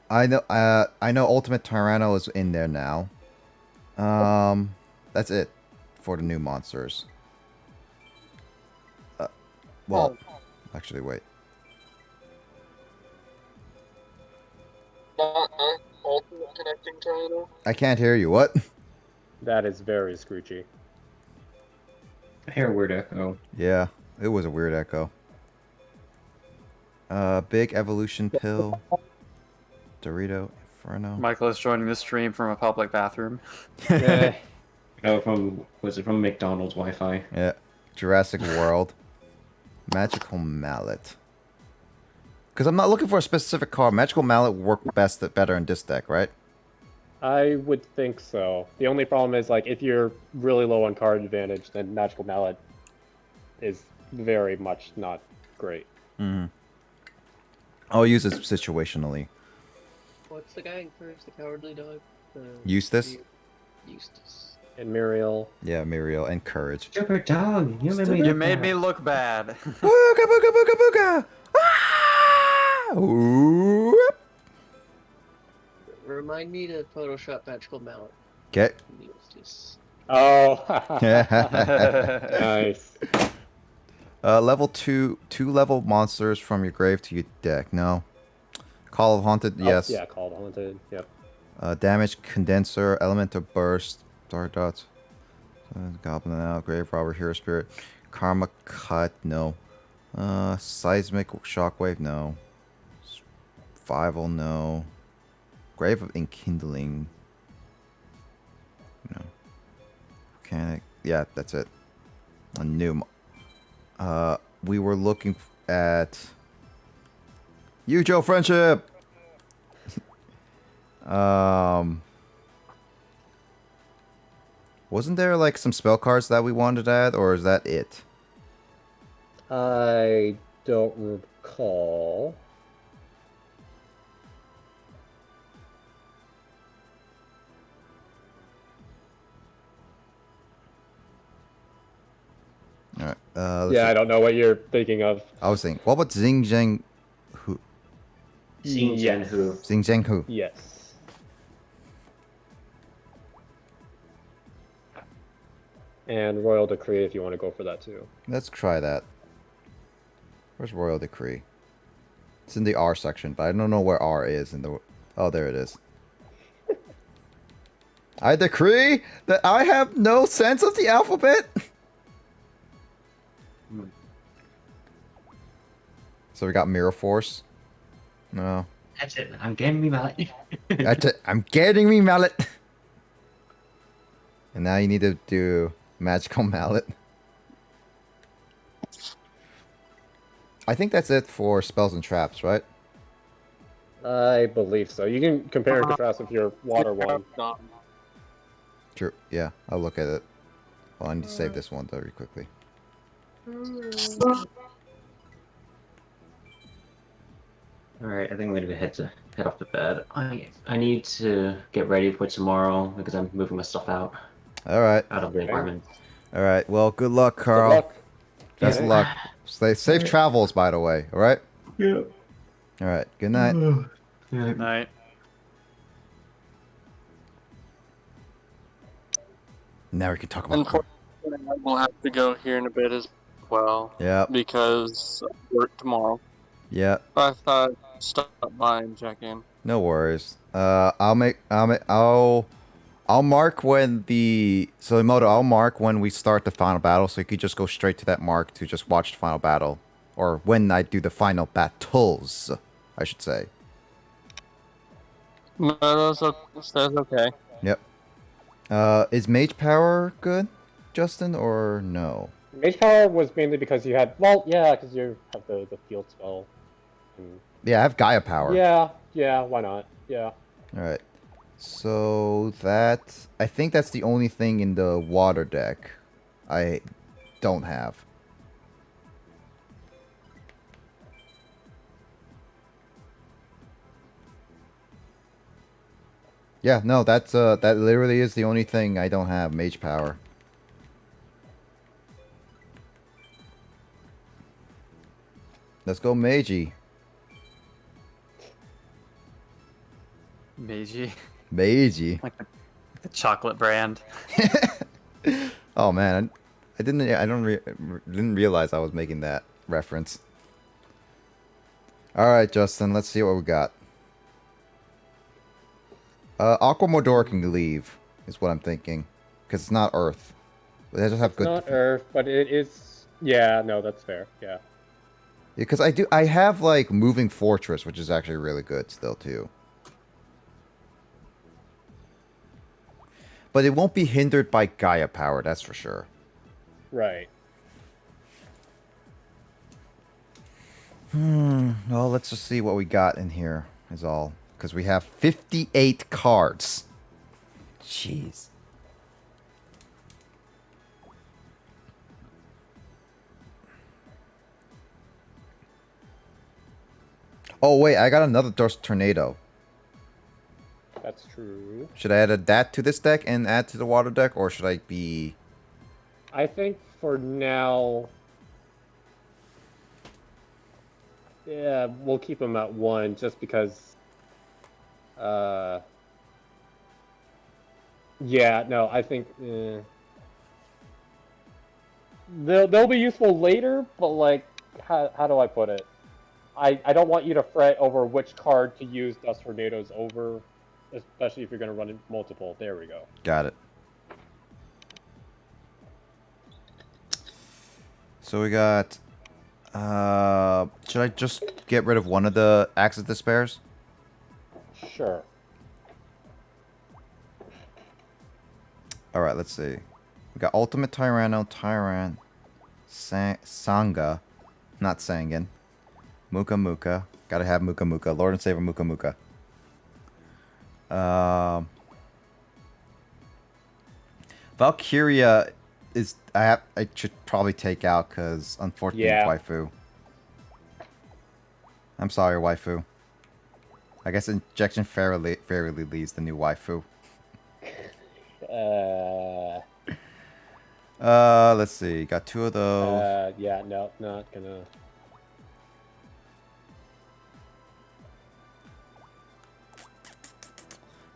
I know Ultimate Tyranno is in there now. That's it for the new monsters. Well, actually, wait. Not ultimate connecting Tyranno? I can't hear you. What? that is very scroochy. I hear a weird echo. Yeah, it was a weird echo. Big Evolution Pill. Dorito Inferno. Michael is joining the stream from a public bathroom. Eh, Oh, was it from McDonald's Wi-Fi? Yeah. Jurassic World. Magical Mallet. Because I'm not looking for a specific card. Magical Mallet would work better in this deck, right? I would think so. The only problem is, like, if you're really low on card advantage, then Magical Mallet is very much not great. Mm-hmm. I'll use it situationally. What's the guy in Courage the Cowardly Dog? Eustace? Eustace. And Muriel. Yeah, Muriel and Courage. Stupid dog. You made me You look made bad. me look bad. Booga booga booga booga! Ah! Ooh. Remind me to Photoshop Magical Mallet. Okay. Eustace. Oh, nice. Level 2, 2 level monsters from your grave to your deck. No. Call of Haunted, yes. Oh, yeah, Call of Haunted. Yep. Damage Condenser, Elemental Burst, Dark Dots, Goblin out, Grave Robber, Hero Spirit, Karma Cut, no. Seismic Shockwave, no. Survival, no. Grave of Enkindling, no. Volcanic, yeah, that's it. A new. We were looking at Yu-Gi-Oh! Friendship. Wasn't there like some spell cards that we wanted to add, or is that it? I don't recall. Alright. Yeah, I don't know what you're thinking of. I was thinking, what about Xing Zheng Hu? Xing Jian Hu. Xing Zheng Hu. Yes. And Royal Decree if you want to go for that too. Let's try that. Where's Royal Decree? It's in the R section, but I don't know where R is in the... Oh, there it is. I decree that I have no sense of the alphabet. So we got Mirror Force. No. That's it. I'm getting me mallet. That's it. I'm getting me mallet. And now you need to do Magical Mallet. I think that's it for spells and traps, right? I believe so. You can compare and contrast with your water one. True. Yeah, I'll look at it. Well, I need to save this one very quickly. Alright, I think I'm gonna head off to bed. I need to get ready for tomorrow because I'm moving my stuff out Alright. of the apartment. Alright, well, good luck, Carl. Good luck. Best of luck. Safe travels, by the way, alright? Yeah. Alright, good night. Night. Now we can talk about Carl. Unfortunately, I will have to go here in a bit as well. Yeah, Because I work tomorrow. yeah. I thought I'd stop by and check in. No worries. I'll mark when I'll mark when we start the final battle, so you could just go straight to that mark to just watch the final battle. Or when I do the final battles, I should say. No, that's okay. Yep. Is Mage Power good, Justin, or no? Mage Power was mainly because you had, well, yeah, because you have the field spell. And Yeah, I have Gaia Power. yeah, why not? Yeah. Alright. So I think that's the only thing in the water deck I don't have. Yeah, no, that literally is the only thing I don't have, Mage Power. Let's go Magey. Meiji. Magey. Like the chocolate brand. Oh man, I didn't realize I was making that reference. All right, Justin, let's see what we got. Aquamodor can leave, is what I'm thinking, because it's not Earth. But they just have It's good. not Earth, but it is. Yeah, no, that's fair. Yeah. Because I have like Moving Fortress, which is actually really good still too. But it won't be hindered by Gaia Power, that's for sure. Right. Well, let's just see what we got in here, is all. Because we have 58 cards. Jeez. Oh, wait, I got another Tornado. Should I add that to this deck and add to the water deck, or should I be... I think for now, yeah, we'll keep them at 1 just because. Yeah, no, I think they'll be useful later, but like, how do I put it? I don't want you to fret over which card to use Dust Tornadoes over, especially if you're going to run multiple. There we go. Got it. So we got... should I just get rid of one of the Axe of Despairs? Sure. Alright, let's see. We got Ultimate Tyranno, Tyrant, Sanga, not Sangan, Muka Muka. Gotta have Muka Muka. Lord and Savior Muka Muka. Valkyria is... I should probably take out because, unfortunately, Yeah. waifu. I'm sorry, waifu. I guess Injection Fairy Lee's the new waifu. Let's see. Got 2 of those. Yeah, no, not gonna.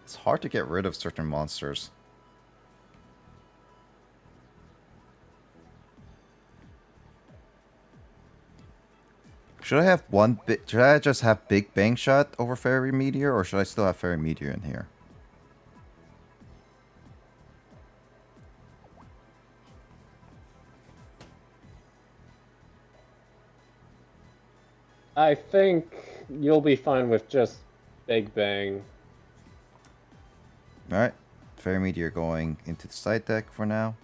It's hard to get rid of certain monsters. Should I have should I just have Big Bang Shot over Fairy Meteor, or should I still have Fairy Meteor in here? I think you'll be fine with just Big Bang. Alright. Fairy Meteor going into the side deck for now.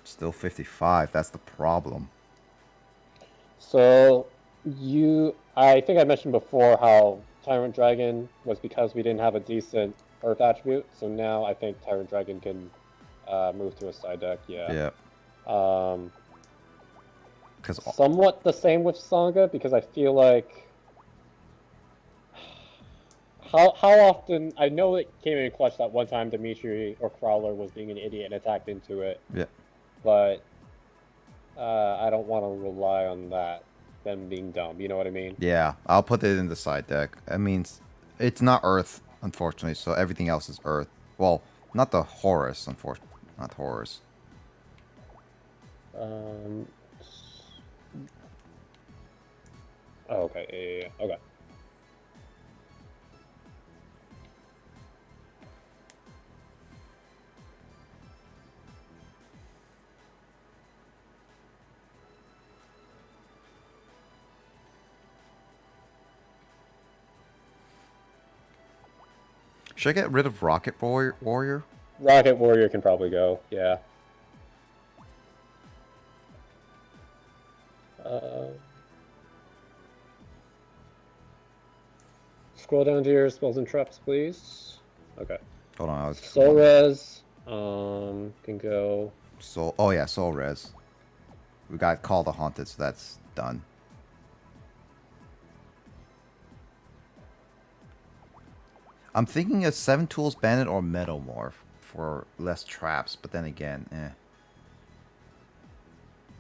Still 55, that's the problem. So, I think I mentioned before how Tyrant Dragon was because we didn't have a decent Earth attribute, so now I think Tyrant Dragon can move to a side deck, yeah. Yeah. Somewhat the same with Sangha, because I feel like... How often... I know it came in clutch that one time Dimitri or Crowler was being an idiot and attacked into it. Yeah. But I don't want to rely on that, them being dumb, you know what I mean? Yeah, I'll put it in the side deck. I mean, it's not Earth, unfortunately, so everything else is Earth. Well, not the Horus, unfortunately. Not Horus. Oh, okay, yeah, okay. Should I get rid of Rocket Warrior? Rocket Warrior can probably go, yeah. Scroll down to your spells and traps, please. Okay. Hold on, Soul Res, can go. Soul. Oh yeah, Soul Res. We got Call the Haunted, so that's done. I'm thinking of 7 Tools Bandit or Metamorph for less traps, but then again,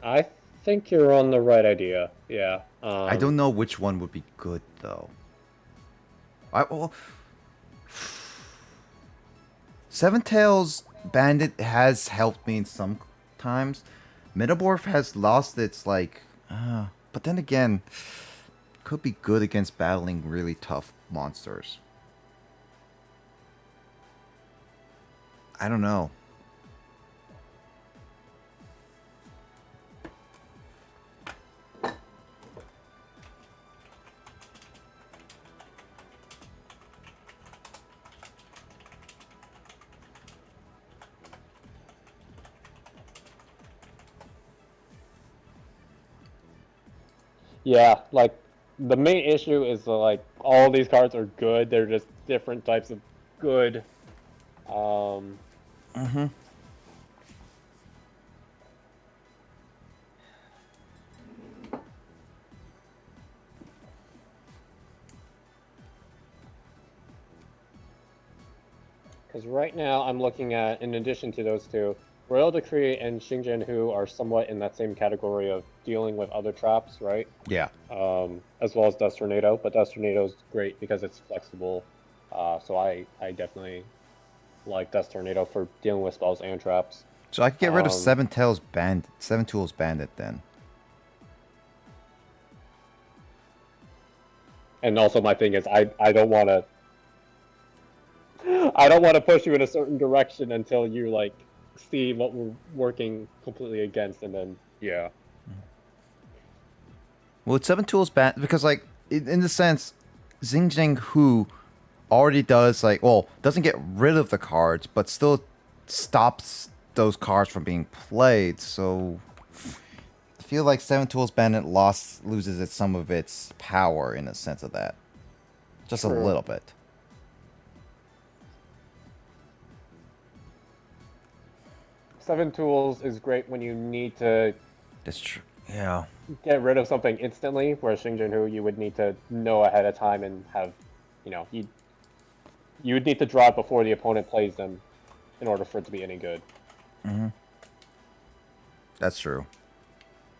I think you're on the right idea. Yeah. I don't know which one would be good though. Seven Tails Bandit has helped me in some times. Metamorph has lost its but then again, could be good against battling really tough monsters. I don't know. Yeah, like the main issue is like all these cards are good. They're just different types of good. Because right now I'm looking at, in addition to those two, Royal Decree and Xingjian Hu are somewhat in that same category of dealing with other traps, right? Yeah. As well as Dust Tornado, but Dust Tornado is great because it's flexible. So I definitely like Dust Tornado for dealing with spells and traps. So I could get rid of Seven Tools Bandit then. And also my thing is I don't want to push you in a certain direction until you like see what we're working completely against, and then yeah. Well, it's Seven Tools Bandit because like in the sense, Xingjiang Hu already does like doesn't get rid of the cards, but still stops those cards from being played. So I feel like Seven Tools Bandit loses some of its power in a sense of that, just True. a little bit. Seven Tools is great when you need to That's true. Yeah. get rid of something instantly, whereas Xingjian Hu you would need to know ahead of time and have, you would need to draw it before the opponent plays them in order for it to be any good. Mm-hmm. That's true.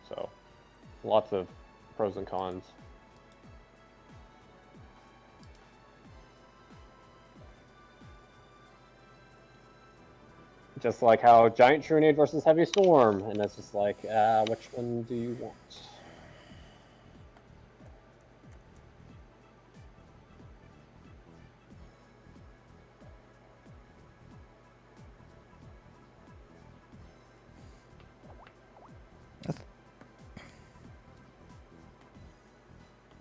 So, lots of pros and cons. Just like how Giant Trunade versus Heavy Storm, and it's just like, which one do you want?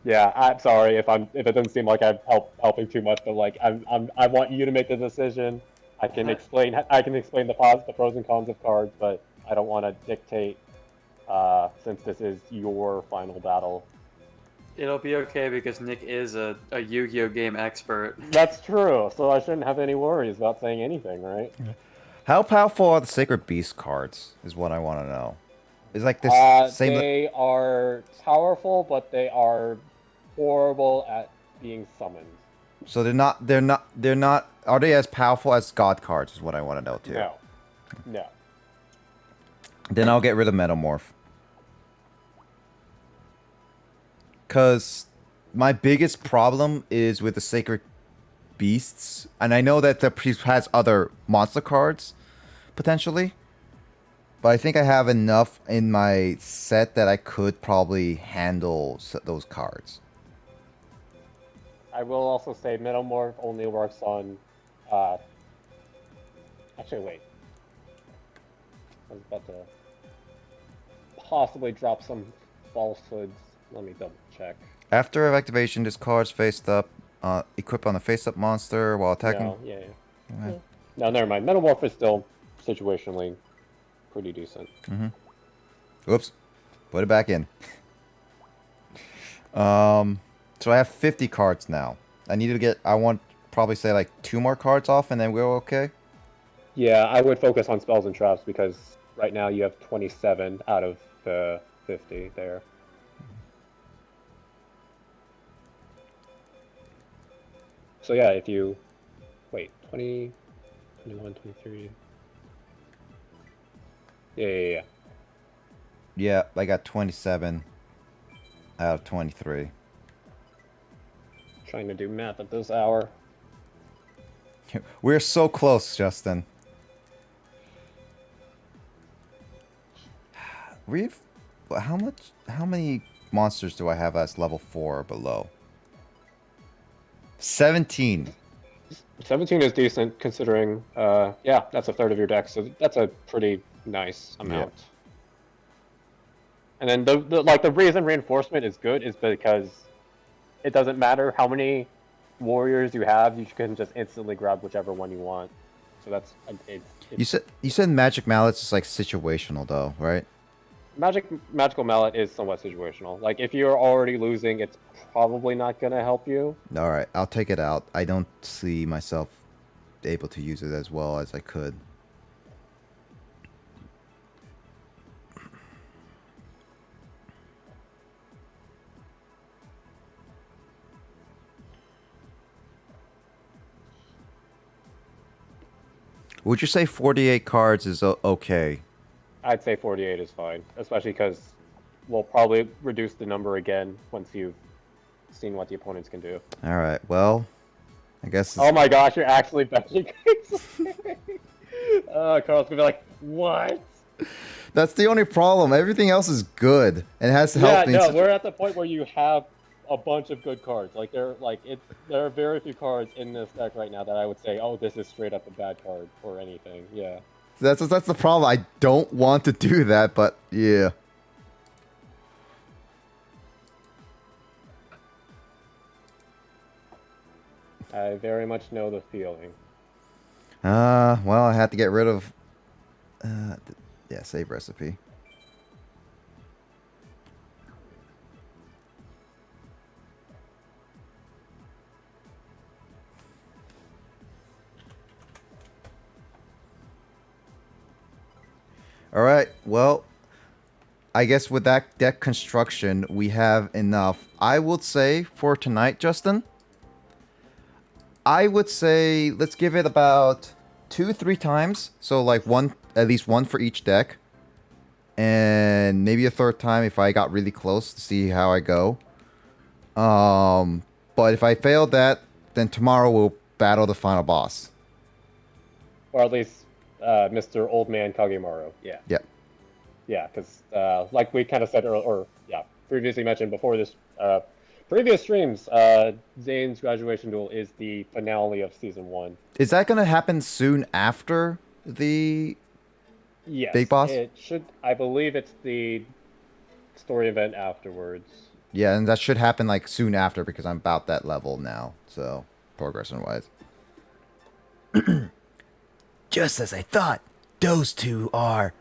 Yeah, I'm sorry if it doesn't seem like I'm helping too much, but like I want you to make the decision. I can explain the pros and cons of cards, but I don't want to dictate since this is your final battle. It'll be okay because Nick is a Yu-Gi-Oh game expert. That's true, so I shouldn't have any worries about saying anything, right? How powerful are the Sacred Beast cards? Is what I want to know. It's like this same. They are powerful, but they are horrible at being summoned. So they're not. Are they as powerful as God cards? Is what I want to know too. No. Then I'll get rid of Metamorph. Because my biggest problem is with the Sacred Beasts, and I know that the priest has other monster cards potentially, but I think I have enough in my set that I could probably handle those cards. I will also say Metamorph only works on... Actually, wait. I was about to possibly drop some falsehoods. Let me double check. After activation, this card's faced up, equip on a face-up monster while attacking. No, yeah. No, never mind. Metamorph is still situationally pretty decent. Oops. Put it back in. So I have 50 cards now. I want probably say like 2 more cards off and then we're okay? Yeah, I would focus on spells and traps because right now you have 27 out of the 50 there. So yeah, if you... Wait, 20... 21, 23... Yeah. Yeah, I got 27 out of 23. Trying to do math at this hour. We're so close, Justin. How many monsters do I have as level 4 or below? 17. 17 is decent considering, yeah, that's a third of your deck, so that's a pretty nice amount. Yeah. And then the reason reinforcement is good is because it doesn't matter how many warriors you have, you can just instantly grab whichever one you want. So that's You said Magic Mallet's is like situational though, right? Magical Mallet is somewhat situational. Like if you're already losing, it's probably not gonna help you. All right, I'll take it out. I don't see myself able to use it as well as I could. Would you say 48 cards is okay? I'd say 48 is fine, especially because we'll probably reduce the number again once you've seen what the opponents can do. All right. Well, I guess. Oh my gosh, you're actually betting. Carl's gonna be like, what? That's the only problem. Everything else is good and it has to help me. Yeah, no, we're at the point where you have a bunch of good cards. Like there are very few cards in this deck right now that I would say, oh, this is straight up a bad card or anything. Yeah. That's the problem. I don't want to do that, but yeah. I very much know the feeling. Well, I had to get rid of. Yeah, save recipe. All right. Well, I guess with that deck construction, we have enough. I would say for tonight, Justin. I would say let's give it about 2-3 times. So like at least one for each deck. And maybe a third time if I got really close to see how I go. But if I failed that, then tomorrow we'll battle the final boss. Or at least Mr. Old Man Kagemaru. Yeah. Yeah. Yeah, because like we kind of said earlier, or yeah, previously mentioned before this previous streams, Zane's graduation duel is the finale of season 1. Is that going to happen soon after the big boss? It should. I believe it's the story event afterwards. Yeah, and that should happen like soon after because I'm about that level now. So, progression-wise. Just as I thought, those two are... ...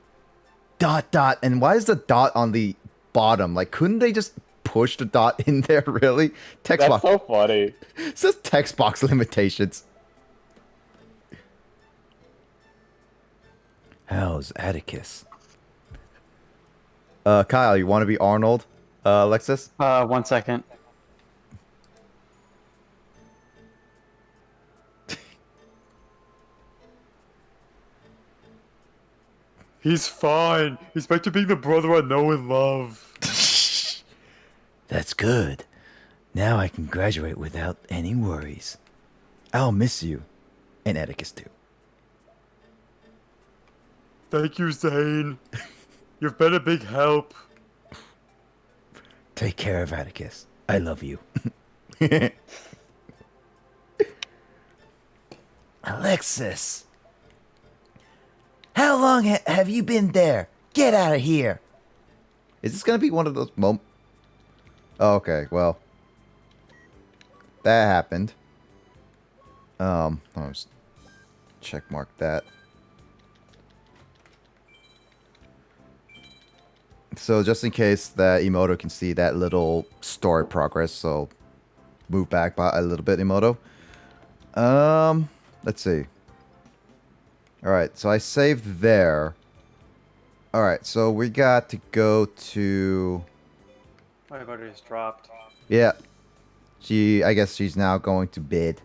And why is the dot on the bottom? Like, couldn't they just push the dot in there, really? Text That's box. so funny. It says text box limitations. How's Atticus? Kyle, you want to be Arnold? Alexis? 1 second. He's fine. He's back to being the brother I know and love. That's good. Now I can graduate without any worries. I'll miss you. And Atticus too. Thank you, Zane. You've been a big help. Take care of Atticus. I love you. Alexis. How long have you been there? Get out of here. Is this going to be one of those moments? Oh, okay, well. That happened. I'll just check mark that. So just in case that Emoto can see that little story progress, so move back by a little bit, Emoto. Let's see. Alright, so I saved there. Alright, so we got to go to... My voter just dropped. Yeah. I guess she's now going to bed.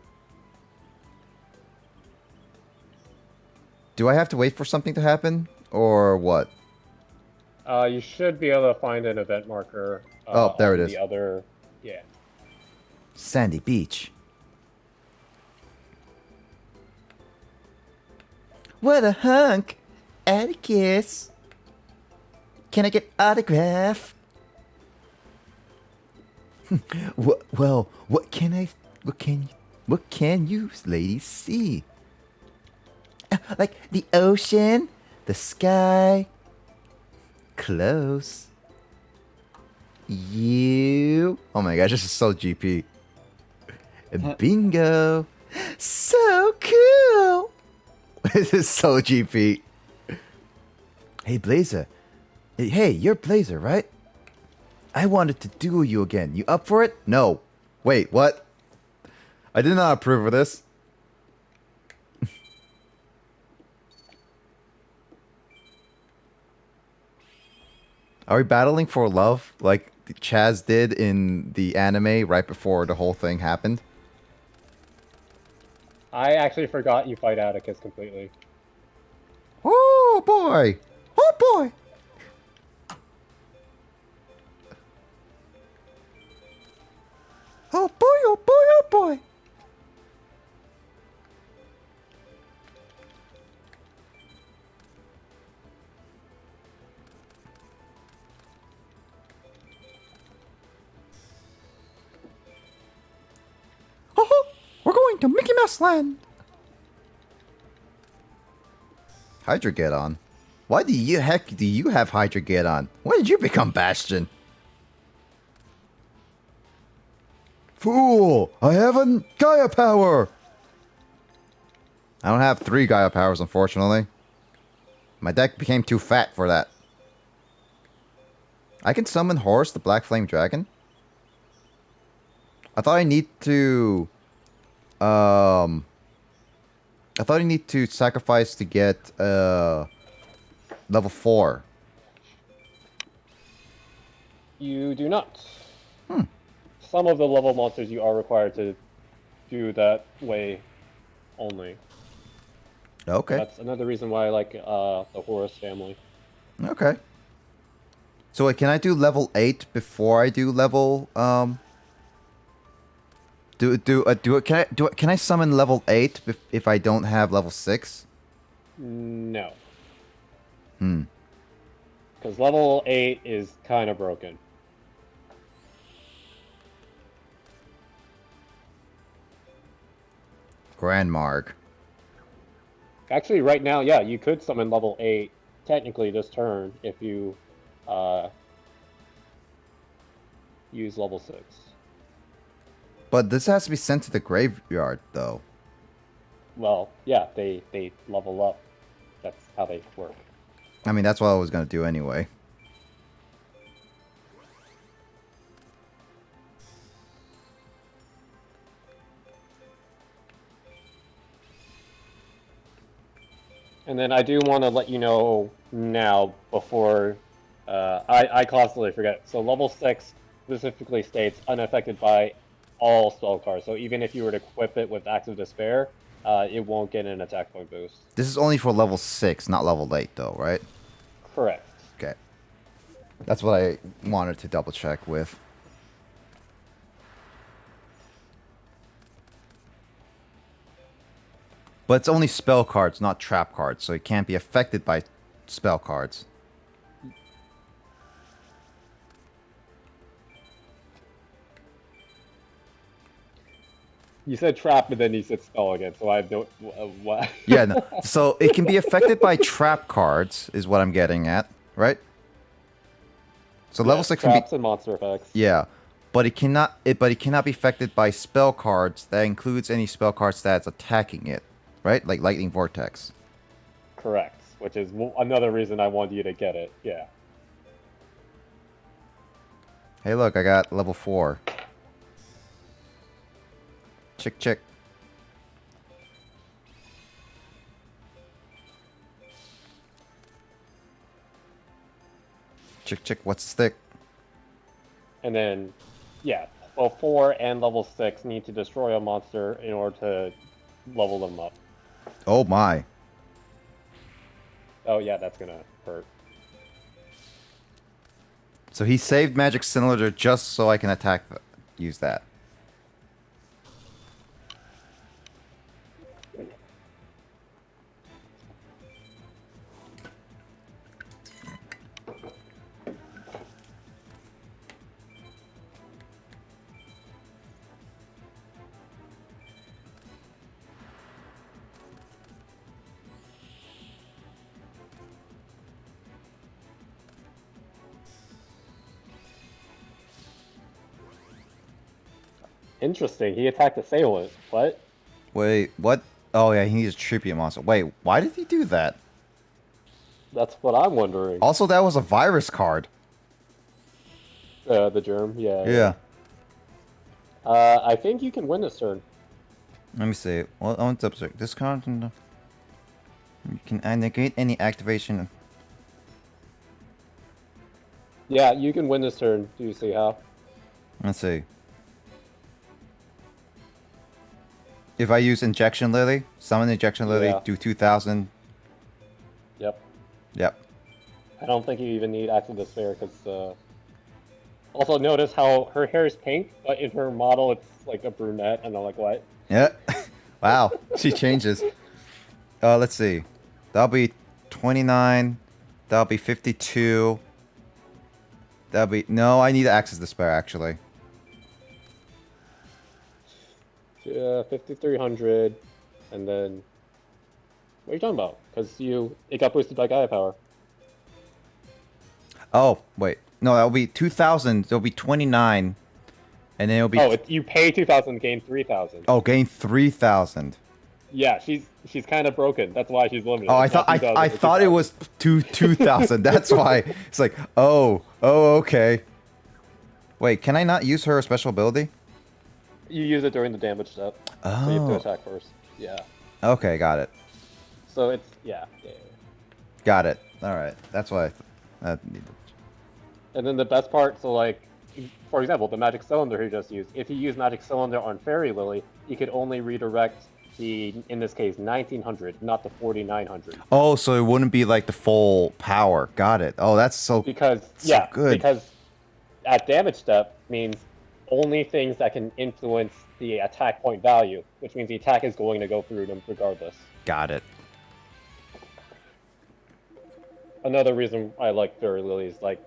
Do I have to wait for something to happen? Or what? You should be able to find an event marker. Oh, there it on is. The other, yeah. Sandy Beach. What a hunk! Atticus! Can I get autograph? Well, what can you ladies see? Like the ocean, the sky. Close. You. Oh my gosh, this is so GP. Bingo. So cool. This is so GP. Hey, Blazer. Hey, you're Blazer, right? I wanted to duel you again. You up for it? No. Wait, what? I did not approve of this. Are we battling for love like Chaz did in the anime right before the whole thing happened? I actually forgot you fight Atticus completely. Oh boy! Oh boy! Oh boy! Oh boy! Oh boy! Oh, we're going to Mickey Mouse Land. Hydrogeddon. Why do you heck do you have Hydrogeddon? When did you become Bastion? Fool! I have a Gaia power! I don't have 3 Gaia powers, unfortunately. My deck became too fat for that. I can summon Horus, the Black Flame Dragon. I thought I need to... I thought I need to sacrifice to get, level 4. You do not. Some of the level monsters you are required to do that way only. Okay. That's another reason why I like the Horus family. Okay. So wait, can I do level 8 before I do level can I summon level 8 if I don't have level 6? No. Hmm. Because level 8 is kind of broken. Grand Marg. Actually, right now, yeah, you could summon level 8 technically this turn if you use level 6. But this has to be sent to the graveyard though. Well, yeah, they level up. That's how they work. I mean, that's what I was going to do anyway. And then I do want to let you know now before I constantly forget. So level 6 specifically states unaffected by all spell cards. So even if you were to equip it with Acts of Despair, it won't get an attack point boost. This is only for level 6, not level 8 though, right? Correct. Okay. That's what I wanted to double check with. But it's only spell cards, not trap cards, so it can't be affected by spell cards. You said trap, but then you said spell again, so I don't. What? Yeah, no. So it can be affected by trap cards, is what I'm getting at, right? So level 6 can be traps and monster effects. yeah, but it cannot be affected by spell cards that includes any spell card stats attacking it, right? Like Lightning Vortex. Correct, which is another reason I wanted you to get it. Yeah. Hey, look, I got level 4. Chick, chick. Chick, chick, what's the stick? And then, yeah, level 4 and level 6 need to destroy a monster in order to level them up. Oh my. Oh yeah, that's gonna hurt. So he saved Magic Cylinder just so I can use that. Interesting, he attacked Assailant. What? Wait, what? Oh yeah, he needs a tribute monster. Wait, why did he do that? That's what I'm wondering. Also, that was a virus card. The germ, yeah. Yeah. I think you can win this turn. Let me see. Well, I want to observe this card. You can negate any activation. Yeah, you can win this turn. Do you see how? Let's see. If I use Injection Lily, summon Injection Lily, Yeah. do 2,000. Yep. Yep. I don't think you even need Axe of Despair because. Also, notice how her hair is pink, but in her model it's like a brunette, and I'm like, what? Yeah. Wow. She changes. Let's see. That'll be 29. That'll be 52. That'll be... No, I need Access Despair, actually. 5300, and then... What are you talking about? Because it got boosted by Gaia Power. Oh, wait. No, that'll be 2,000. It'll be 29. And then it'll be... Oh, you pay 2,000, gain 3,000. Oh, gain 3,000. Yeah, she's kind of broken. That's why she's limited. Oh, I It's not thought 2,000, I it's thought it 2,000. was 2,000. That's why it's like, oh, okay. Wait, can I not use her special ability? You use it during the damage step. So you have to Oh, attack first. Yeah. okay, got it, So it's yeah. got it. All right, that's why I needed. And then the best part, so like, for example, the magic cylinder he just used. If he used magic cylinder on Fairy Lily, he could only redirect the, in this case, 1900, not the 4900. Oh, so it wouldn't be like the full power. Got it. Oh, that's so Because so yeah, good. because at damage step means only things that can influence the attack point value, which means the attack is going to go through them regardless. Got it. Another reason I like Fairy Lily is like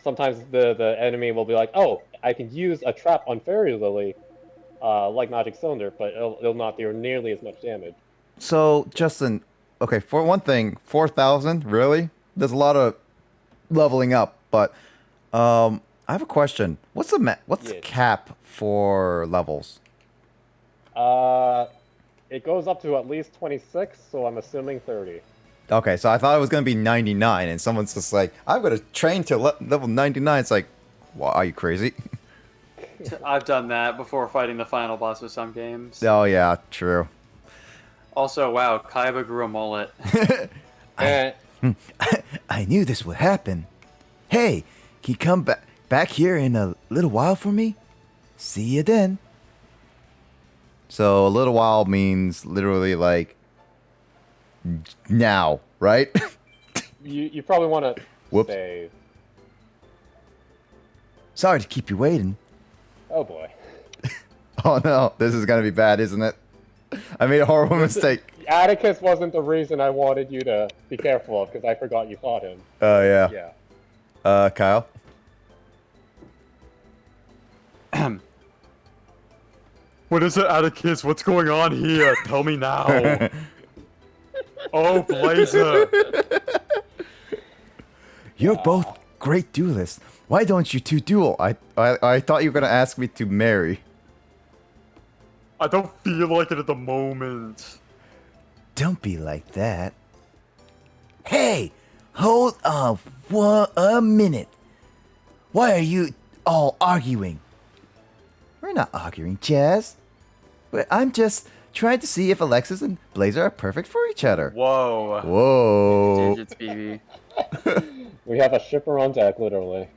sometimes the enemy will be like, oh, I can use a trap on Fairy Lily, like Magic Cylinder, but it'll not do nearly as much damage. So, Justin, okay, for one thing, 4,000, really? There's a lot of leveling up, but I have a question. What's the Yes. cap for levels? It goes up to at least 26, so I'm assuming 30. Okay, so I thought it was going to be 99, and someone's just like, I'm going to train to level 99. It's like, well, are you crazy? I've done that before fighting the final boss of some games. Oh, yeah, true. Also, wow, Kaiba grew a mullet. And I knew this would happen. Hey, can you come back here in a little while for me? See you then. So a little while means literally like now, right? you probably want to Whoops. save. Sorry to keep you waiting. Oh boy. Oh no, this is gonna be bad, isn't it? I made a horrible mistake. Atticus wasn't the reason I wanted you to be careful of, because I forgot you fought him. Oh yeah. Yeah. Kyle. What is it, Atticus? What's going on here? Tell me now. Oh, Blazer. You're both great duelists. Why don't you two duel? I thought you were gonna ask me to marry. I don't feel like it at the moment. Don't be like that. Hey, hold on a minute. Why are you all arguing? We're not arguing, Jazz. But I'm just trying to see if Alexis and Blazer are perfect for each other. Whoa. Whoa. Digits, BB. We have a shipper on deck, literally.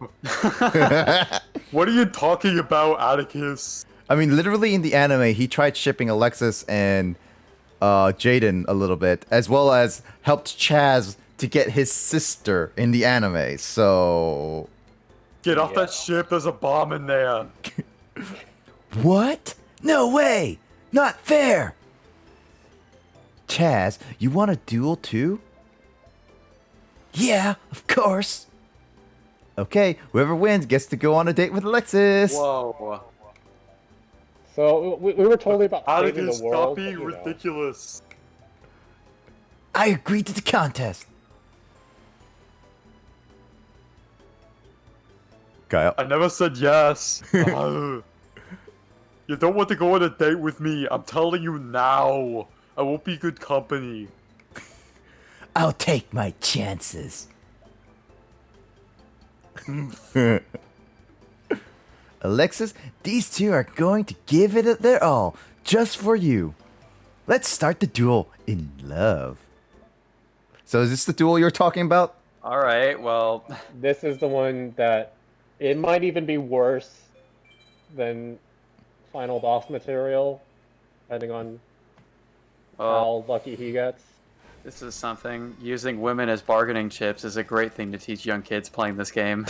What are you talking about, Atticus? I mean, literally in the anime, he tried shipping Alexis and Jaden a little bit, as well as helped Chaz to get his sister in the anime. So, Get off that ship, there's a bomb in there. what? No way! Not fair! Chaz, you want a duel too? Yeah, of course. Okay, whoever wins gets to go on a date with Alexis. Whoa. So we were totally about saving Atticus, the world. stop but, being you know. ridiculous. I agreed to the contest. Kyle. I never said yes. You don't want to go on a date with me. I'm telling you now. I won't be good company. I'll take my chances. Alexis, these two are going to give it their all, just for you. Let's start the duel in love. So is this the duel you're talking about? Alright, well... This is the one that it might even be worse than final boss material, depending on how lucky he gets. This is something. Using women as bargaining chips is a great thing to teach young kids playing this game.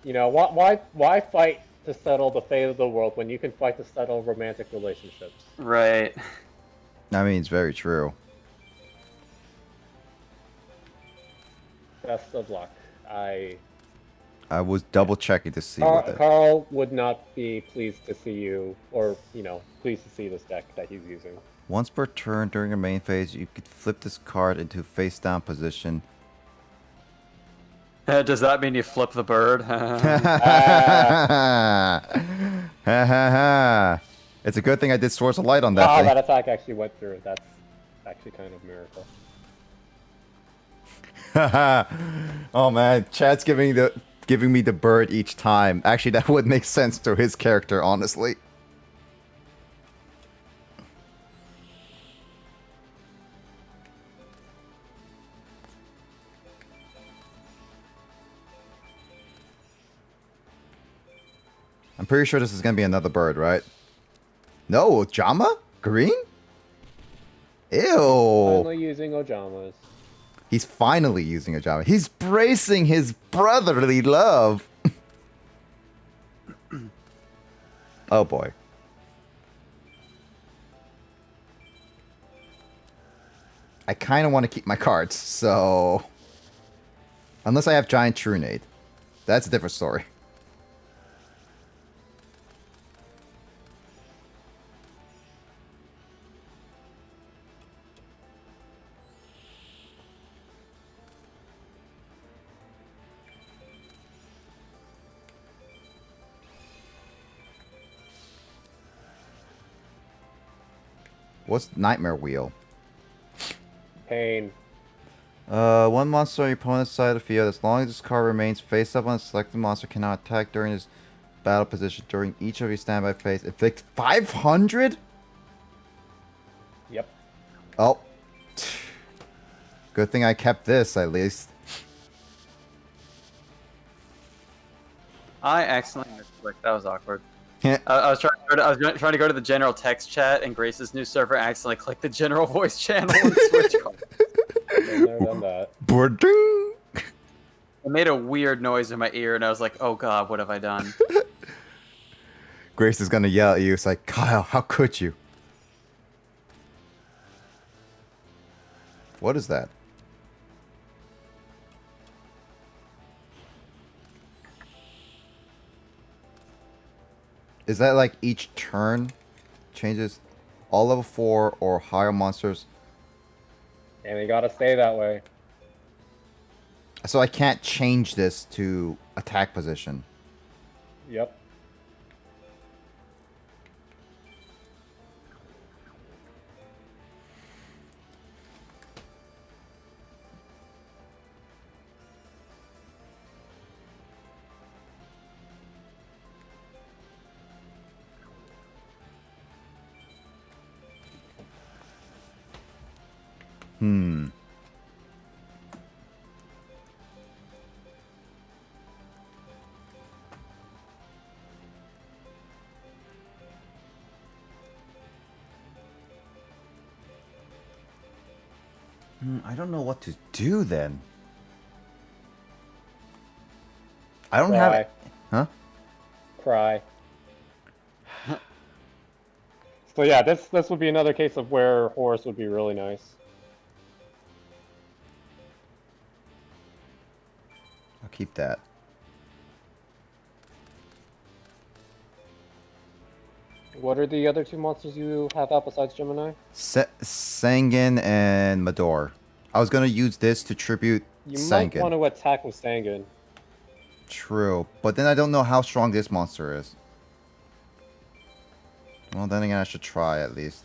You know, why fight to settle the fate of the world when you can fight to settle romantic relationships? Right. I mean, it's very true. Best of luck. I was double checking to see what that. Carl would not be pleased to see you, or, you know, pleased to see this deck that he's using. Once per turn during your main phase, you could flip this card into face down position. Does that mean you flip the bird? It's a good thing I did Source of Light on that thing. That attack actually went through. That's actually kind of a miracle. Oh man, Chad's giving me the bird each time. Actually, that would make sense to his character, honestly. I'm pretty sure this is gonna be another bird, right? No, Ojama? Green? Ew. Finally using Ojamas. He's finally using Ojama. He's bracing his brotherly love. Oh boy. I kind of want to keep my cards, so... Unless I have Giant Trunade. That's a different story. What's Nightmare Wheel? Pain. One monster on your opponent's side of the field, as long as this card remains face up on a selected monster, cannot attack during his battle position during each of your standby phase. Inflict 500? Yep. Oh. Good thing I kept this, at least. I accidentally misclicked. That was awkward. I was trying to go to the general text chat, and Grace's new server accidentally clicked the general voice channel and switch cards. Been there, done that. Boarding. It made a weird noise in my ear, and I was like, "Oh God, what have I done?" Grace is gonna yell at you. It's like, Kyle, how could you? What is that? Is that like each turn changes all level 4 or higher monsters? And we gotta stay that way. So I can't change this to attack position. Yep. Hmm. I don't know what to do then. I don't have it. Huh? Cry. So yeah, this would be another case of where Horus would be really nice. I'll keep that. What are the other two monsters you have out besides Gemini? Sangan and Mador. I was gonna use this to tribute You Sangan. might want to attack with Sangan. True, but then I don't know how strong this monster is. Well, then again, I should try at least.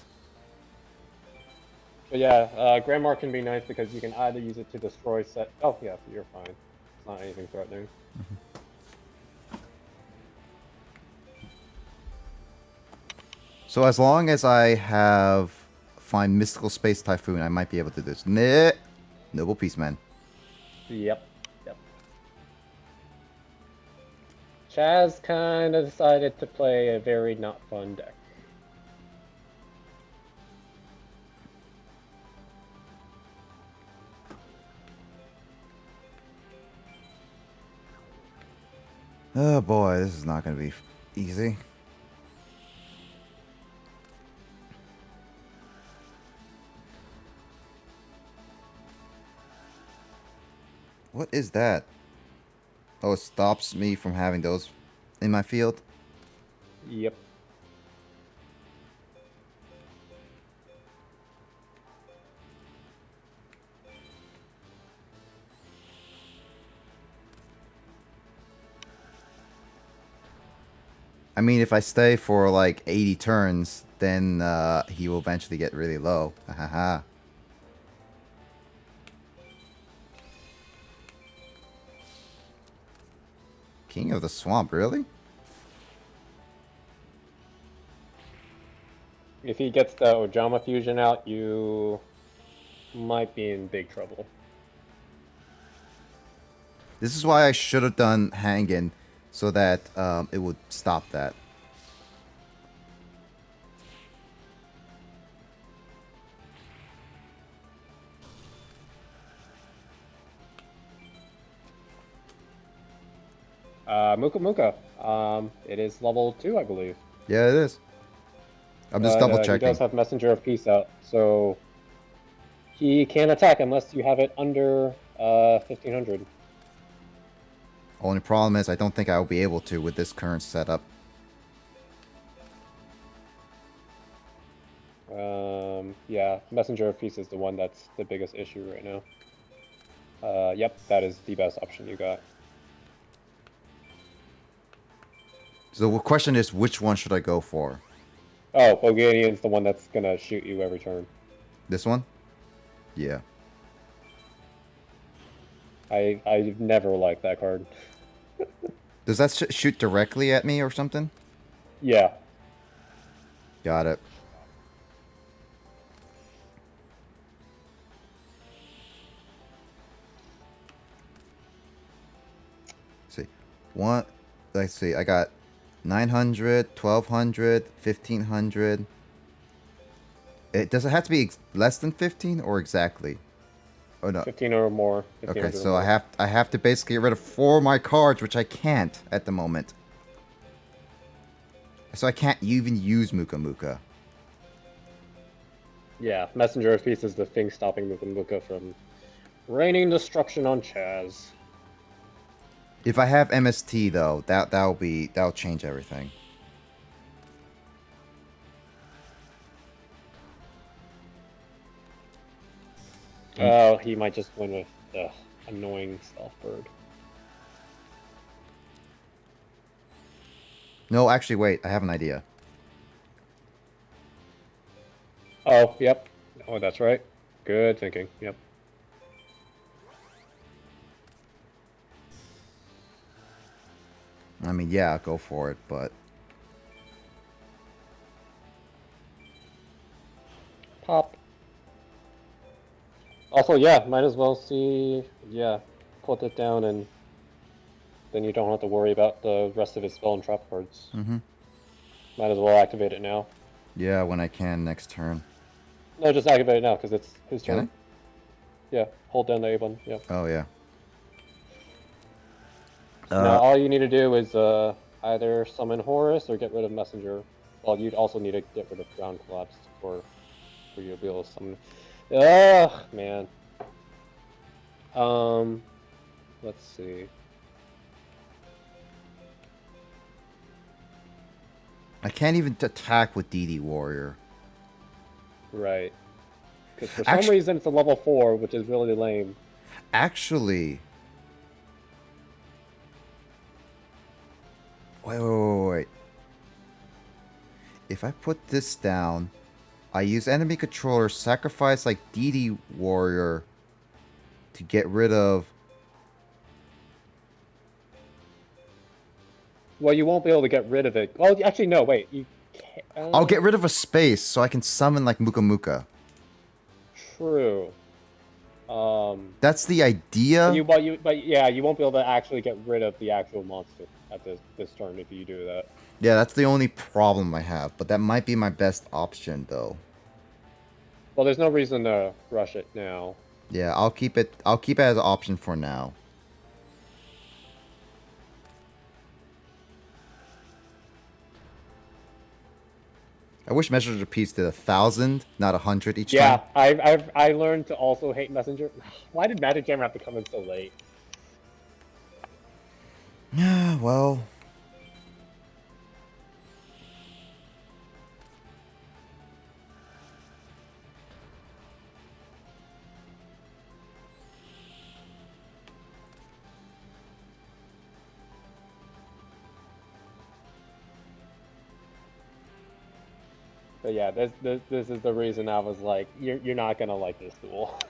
But yeah, Grandmar can be nice because you can either use it to destroy set. Oh yeah, you're fine. It's not anything threatening. So as long as I find Mystical Space Typhoon, I might be able to do this. Nah. Noble Peaceman. Yep. Chaz kind of decided to play a very not fun deck. Oh boy, this is not going to be easy. What is that? Oh, it stops me from having those in my field? Yep. I mean, if I stay for like 80 turns, then he will eventually get really low. Haha. King of the Swamp, really? If he gets the Ojama fusion out, you might be in big trouble. This is why I should have done Hangin, so that it would stop that. Muka Muka. It is level 2, I believe. Yeah, it is. I'm just double He checking. does have Messenger of Peace out, so he can't attack unless you have it under 1500. Only problem is I don't think I will be able to with this current setup. Yeah, Messenger of Peace is the one that's the biggest issue right now. Yep, that is the best option you got. So the question is, which one should I go for? Oh, Boganian's the one that's gonna shoot you every turn. This one? Yeah. I never liked that card. Does that shoot directly at me or something? Yeah. Got it. Let's see. Let's see. I got 900, 1200, 1500. Does it have to be less than 15 or exactly? Oh no. 15 or more. 15 Okay, so I have to basically get rid of 4 of my cards, which I can't at the moment. So I can't even use Muka Muka. Yeah, Messenger of Peace is the thing stopping Muka Muka from raining destruction on Chaz. If I have MST though, that'll change everything. Oh, he might just win with the annoying Stealth Bird. No, actually, wait. I have an idea. Oh, yep. Oh, that's right. Good thinking. Yep. I mean, yeah, go for it, but... Pop. Also, yeah, might as well see... Yeah, put it down and... Then you don't have to worry about the rest of his spell and trap cards. Mm-hmm. Might as well activate it now. Yeah, when I can next turn. No, just activate it now, because it's his turn. Can Yeah, hold down the A button, yeah. I? Oh, yeah. Now, all you need to do is either summon Horus or get rid of Messenger. Well, you'd also need to get rid of Ground Collapse for you to be able to summon. Ugh, man. Let's see. I can't even attack with DD Warrior. Right. Because for some reason it's a level 4, which is really lame. Actually... Wait. If I put this down, I use enemy controller, sacrifice like DD Warrior to get rid of... Well, you won't be able to get rid of it. Oh, actually, no, wait. You can't, I'll get rid of a space so I can summon like Muka Muka. True. That's the idea. But yeah, you won't be able to actually get rid of the actual monster at this turn if you do that. Yeah, that's the only problem I have, but that might be my best option though. Well, there's no reason to rush it now. Yeah, I'll keep it as an option for now. I wish Messenger of Peace did 1,000, not 100 each Yeah, time. I learned to also hate Messenger. Why did Magic Jammer have to come in so late? Yeah, well. But yeah, this is the reason I was like, you're not gonna like this duel.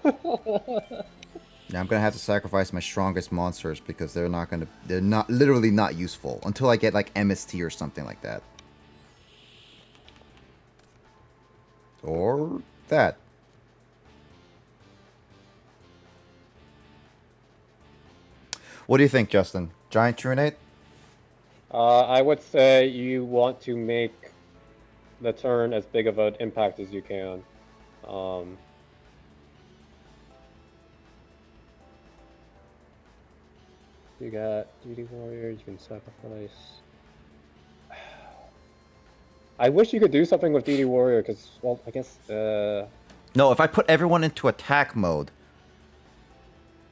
Yeah, I'm gonna have to sacrifice my strongest monsters because they're not literally not useful until I get like MST or something like that. Or that. What do you think, Justin? Giant Trunate? I would say you want to make the turn as big of an impact as you can. You got DD Warrior, you can sacrifice. I wish you could do something with DD Warrior, because, well, I guess, No, if I put everyone into attack mode,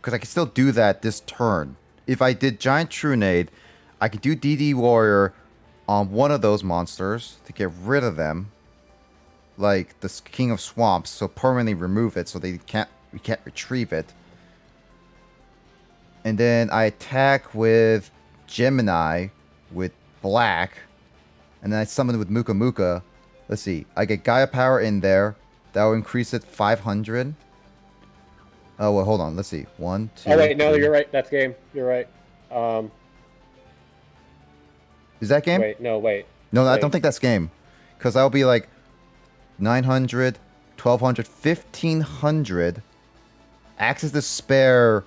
because I can still do that this turn. If I did Giant Trunade, I could do DD Warrior on one of those monsters to get rid of them, like the King of Swamps, so permanently remove it, so we can't retrieve it. And then I attack with Gemini with black, and then I summon with Muka Muka. Let's see, I get Gaia Power in there. That will increase it 500. Oh, well, hold on. Let's see. 1, 2. oh wait, no, 3. you're right. That's game. You're right. Is that game? Wait, no, wait. No, I wait. don't think that's game. Because that'll be like 900, 1200, 1500. Access to spare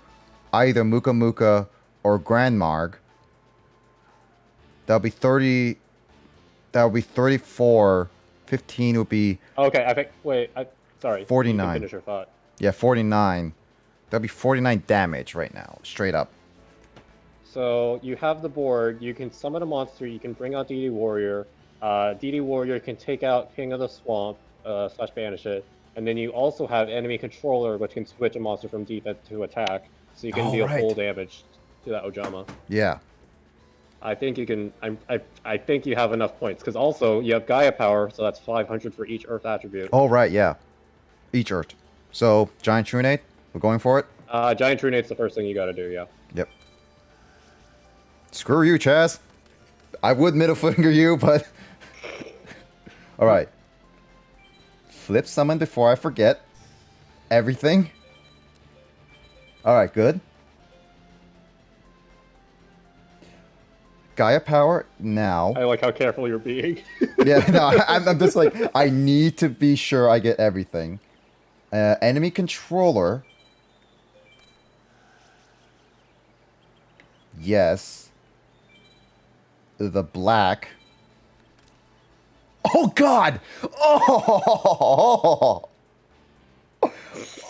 either Muka Muka or Grand Marg. That'll be 30. That'll be 34. 15 would be. Okay, I think. Wait, sorry. 49. You can finish your thought. Yeah, 49. That'll be 49 damage right now, straight up. So you have the board. You can summon a monster. You can bring out DD Warrior. DD Warrior can take out King of the Swamp / banish it, and then you also have enemy controller, which can switch a monster from defense to attack, so you can deal full damage to that Ojama. Yeah. I think you can. I think you have enough points because also you have Gaia Power, so that's 500 for each Earth attribute. Oh, right, yeah. Each Earth. So, Giant Trunade, we're going for it? Giant Trunade's the first thing you gotta do, yeah. Yep. Screw you, Chaz. I would middle finger you, but... Alright. Flip summon before I forget. Everything. Alright, good. Gaia Power now. I like how careful you're being. Yeah, no, I'm just like, I need to be sure I get everything. Enemy controller. Yes. The black. Oh, God! Oh!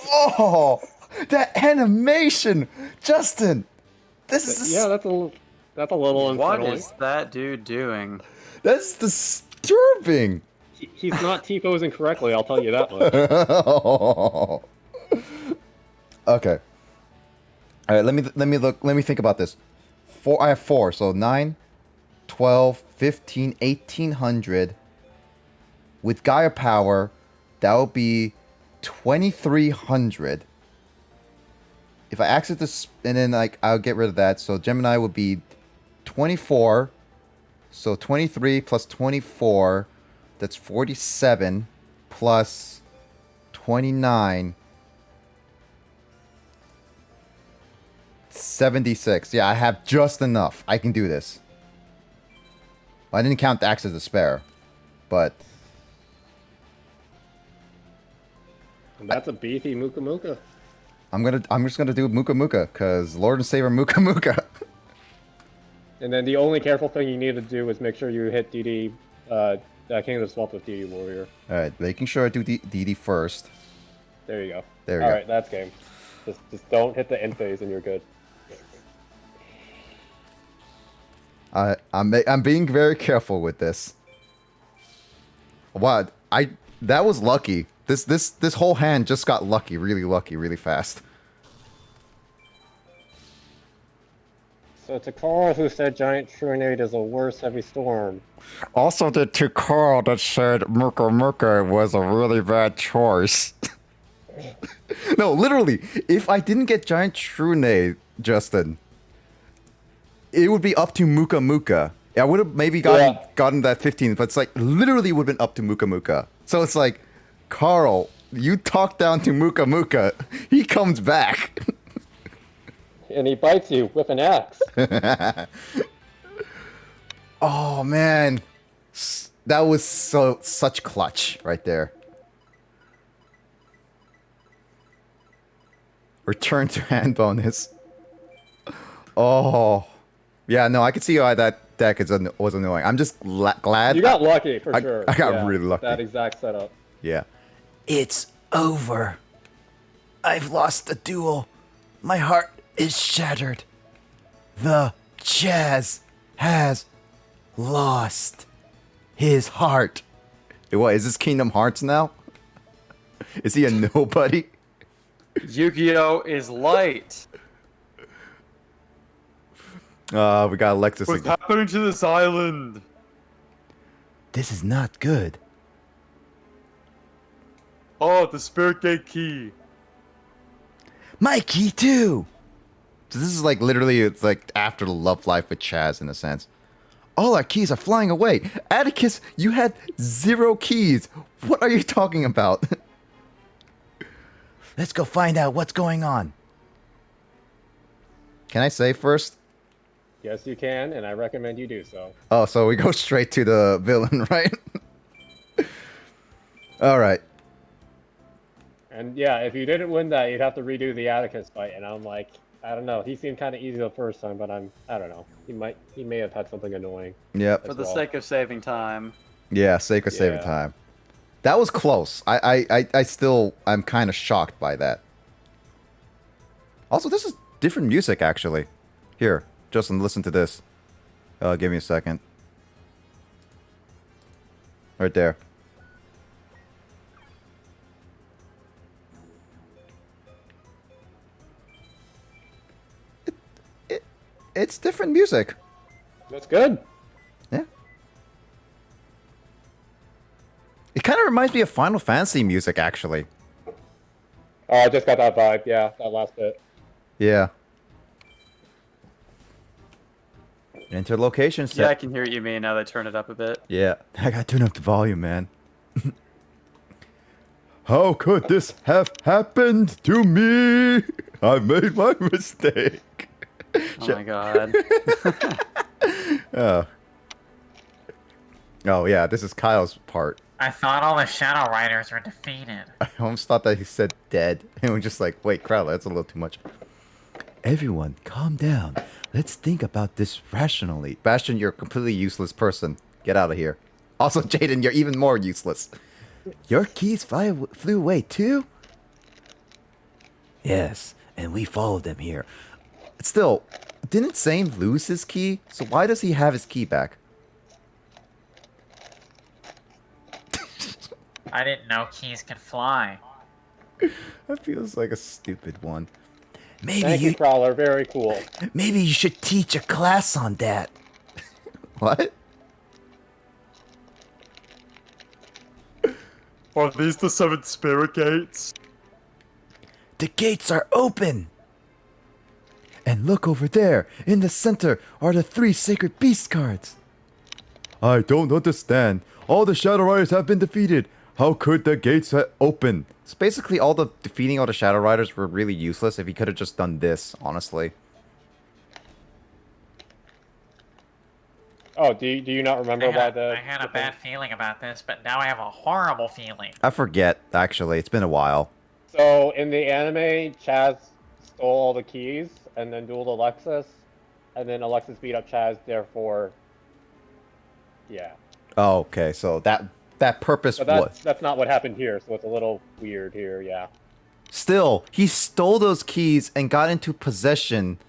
Oh! That animation! Justin! This is... Yeah, that's a little What unsettling. is that dude doing? That's disturbing! He's not T-posing correctly, I'll tell you that much. Okay. All right, let me think about this. I have 4, so 9, 12, 15, 1800. With Gaia Power, that will be 2300. If I access this, and then like I'll get rid of that, so Gemini would be 24. So 23 plus 24, that's 47 plus 29, 76. Yeah, I have just enough. I can do this. Well, I didn't count the access to spare, but That's a beefy Muka Muka. I'm just gonna do Muka Muka, cause Lord and Savior Muka Muka. And then the only careful thing you need to do is make sure you hit DD, King of the Swamp with DD Warrior. All right, making sure I do DD first. There you go. There we go. Alright, that's game. Just don't hit the end phase and you're good. I'm being very careful with this. Wow, that was lucky. This whole hand just got lucky, really fast. So to Carl, who said Giant Trunade is a worse heavy storm. Also, to Carl that said Murka Murka was a really bad choice. No, literally, if I didn't get Giant Trunade, Justin, it would be up to Muka Muka. I would have maybe gotten that 15, but it's like literally would have been up to Muka Muka. So it's like, Carl, you talk down to Muka Muka, he comes back. And he bites you with an axe. Oh man, that was such clutch right there. Return to hand bonus. Oh, yeah. No, I can see why that deck was annoying. I'm just glad You got lucky for sure. I got really lucky. That exact setup. Yeah. It's over. I've lost the duel. My heart is shattered. The Chaz has lost his heart. What, is this Kingdom Hearts now? Is he a nobody? Yu-Gi-Oh is light. We got Alexis What's again. happening to this island? This is not good. Oh, the Spirit Gate key. My key too. So this is like literally, it's like after the love life with Chaz in a sense. All our keys are flying away. Atticus, you had 0 keys. What are you talking about? Let's go find out what's going on. Can I say first? Yes, you can, and I recommend you do so. Oh, so we go straight to the villain, right? All right. And yeah, if you didn't win that, you'd have to redo the Atticus fight. And I'm like, I don't know. He seemed kind of easy the first time, but I don't know. He may have had something annoying. Yep. For the sake of saving time. Yeah, sake of saving time. That was close. I'm kind of shocked by that. Also, this is different music, actually. Here, Justin, listen to this. Give me a second. Right there. It's different music. That's good. Yeah. It kind of reminds me of Final Fantasy music, actually. Oh, I just got that vibe. Yeah, that last bit. Yeah. Enter location set. Yeah, I can hear what you mean now that I turn it up a bit. Yeah. I gotta turn up the volume, man. How could this have happened to me? I made my mistake. Oh my god. Oh yeah, this is Kyle's part. I thought all the Shadow Riders were defeated. I almost thought that he said dead. And we're just like, wait, Crowley, that's a little too much. Everyone, calm down. Let's think about this rationally. Bastion, you're a completely useless person. Get out of here. Also, Jaden, you're even more useless. Your keys flew away too? Yes, and we followed them here. Still, didn't Zane lose his key? So why does he have his key back? I didn't know keys could fly. That feels like a stupid one. Thank you, Prowler. Very cool. Maybe you should teach a class on that. What? Are these the 7 Spirit Gates? The gates are open! And look over there! In the center are the 3 Sacred Beast cards! I don't understand. All the Shadow Riders have been defeated. How could the gates open? So basically defeating all the Shadow Riders were really useless if he could have just done this, honestly. Oh, do you not remember why I had a bad feeling about this, but now I have a horrible feeling. I forget, actually. It's been a while. So, in the anime, Chaz stole all the keys, and then dueled Alexis, and then Alexis beat up Chaz, therefore... Yeah. Oh, okay, so that purpose was... That's not what happened here, so it's a little weird here, yeah. Still, he stole those keys and got into possession.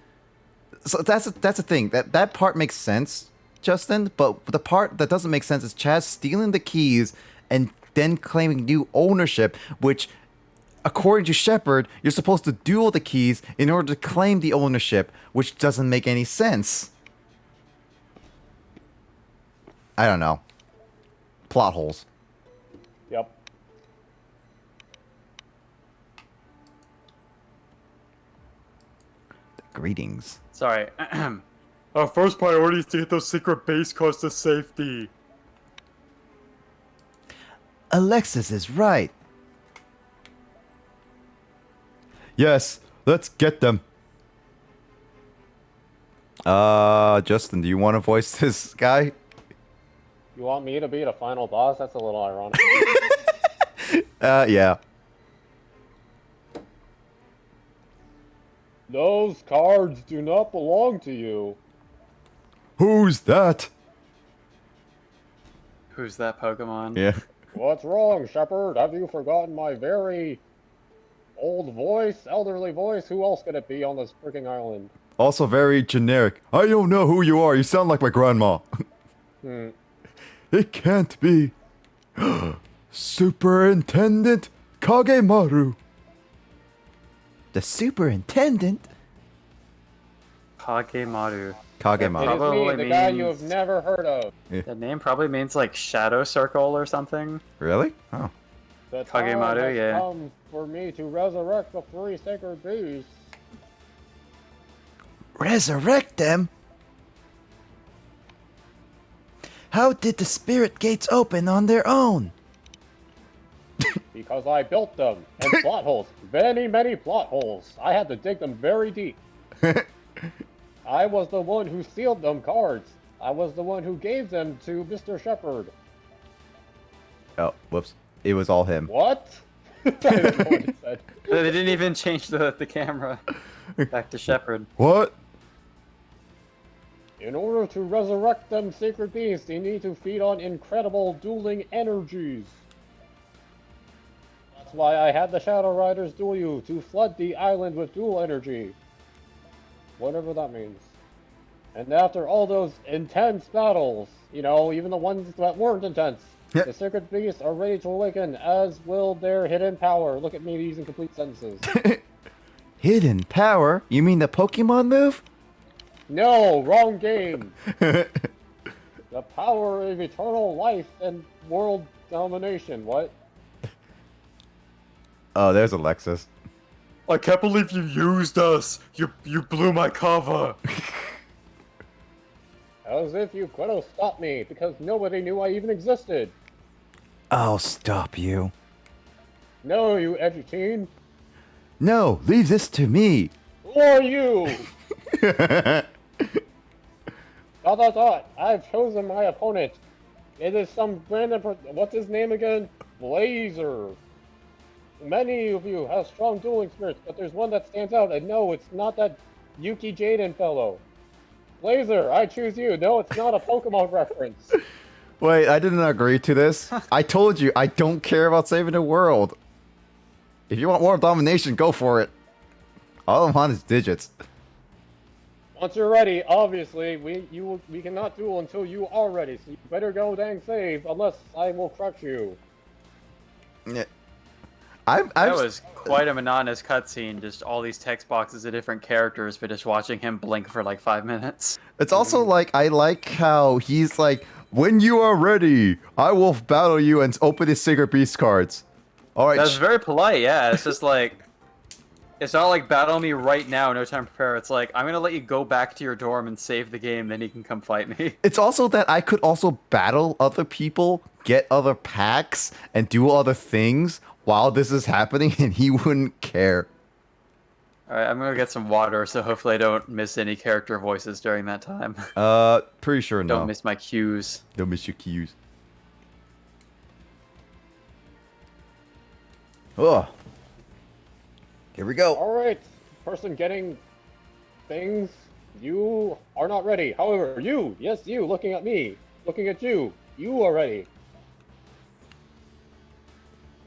So that's the thing. That part makes sense, Justin, but the part that doesn't make sense is Chaz stealing the keys and then claiming new ownership, which, according to Shepard, you're supposed to duel the keys in order to claim the ownership, which doesn't make any sense. I don't know. Plot holes. Yep. Greetings. Sorry. Our first priority is to get those secret base cards to safety. Alexis is right. Yes, let's get them. Justin, do you want to voice this guy? You want me to be the final boss? That's a little ironic. Yeah. Those cards do not belong to you. Who's that? Who's that Pokemon? Yeah. What's wrong, Shepard? Have you forgotten my very old voice, elderly voice? Who else could it be on this freaking island? Also very generic. I don't know who you are. You sound like my grandma. It can't be. Superintendent Kagemaru. The superintendent? Kagemaru. Kagemaru. It is Probably me, the guy you means- have never heard of. The name probably means like Shadow Circle or something. Really? Oh. The time Kagemaru, has yeah. come for me to resurrect the three sacred beasts. Resurrect them? How did the spirit gates open on their own? Because I built them. And plot holes. Many, many plot holes. I had to dig them very deep. I was the one who sealed them cards. I was the one who gave them to Mr. Shepard. Oh, whoops. It was all him. What? I didn't know what it said. They didn't even change the camera back to Shepard. What? In order to resurrect them sacred beasts, they need to feed on incredible dueling energies. That's why I had the Shadow Riders duel you, to flood the island with dual energy. Whatever that means. And after all those intense battles, you know, even the ones that weren't intense, Yep. the sacred beasts are ready to awaken, as will their hidden power. Look at me using complete sentences. Hidden power? You mean the Pokemon move? No, wrong game. The power of eternal life and world domination. What? Oh, there's Alexis. I can't believe you used us. You blew my cover. As if you could have stopped me, because nobody knew I even existed. I'll stop you. No, you edgy teen. No, leave this to me. Who are you? I've chosen my opponent. It is some random what's his name again? Blazer. Many of you have strong dueling spirits, but there's one that stands out, and no, it's not that Yuki Jaden fellow. Blazer, I choose you. No, it's not a Pokemon reference. Wait, I didn't agree to this. I told you, I don't care about saving the world. If you want more domination, go for it. All I want is digits. Once you're ready, obviously, we cannot duel until you are ready, so you better go dang save, unless I will crush you. Yeah. That was quite a monotonous cutscene, just all these text boxes of different characters, but just watching him blink for like 5 minutes. It's also like, I like how he's like, when you are ready, I will battle you and open his Sacred Beast cards. Alright. That's very polite, yeah. It's just like, it's not like battle me right now, no time to prepare. It's like, I'm gonna let you go back to your dorm and save the game, then you can come fight me. It's also that I could also battle other people, get other packs, and do other things while this is happening, and he wouldn't care. Alright, I'm gonna get some water, so hopefully I don't miss any character voices during that time. Pretty sure no. Don't miss my cues. Don't miss your cues. Oh. Here we go. Alright, person getting things, you are not ready. However, you, yes you, looking at me, looking at you, you are ready.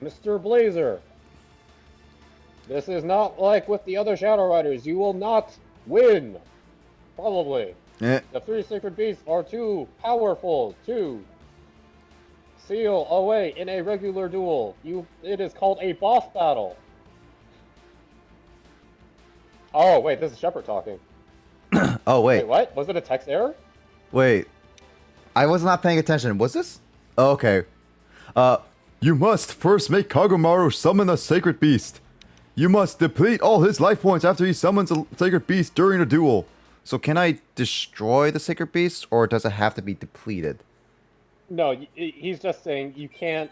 Mr. Blazer, this is not like with the other Shadow Riders. You will not win. Probably. Eh. The three sacred beasts are too powerful to Seal away in a regular duel. It is called a boss battle. Oh wait, this is Shepard talking. Oh wait, Wait, what? Was it a text error? wait. I was not paying attention. Was this? Oh, okay. You must first make Kagamaru summon a sacred beast. You must deplete all his life points after he summons a sacred beast during a duel. So can I destroy the sacred beast, or does it have to be depleted? No, he's just saying you can't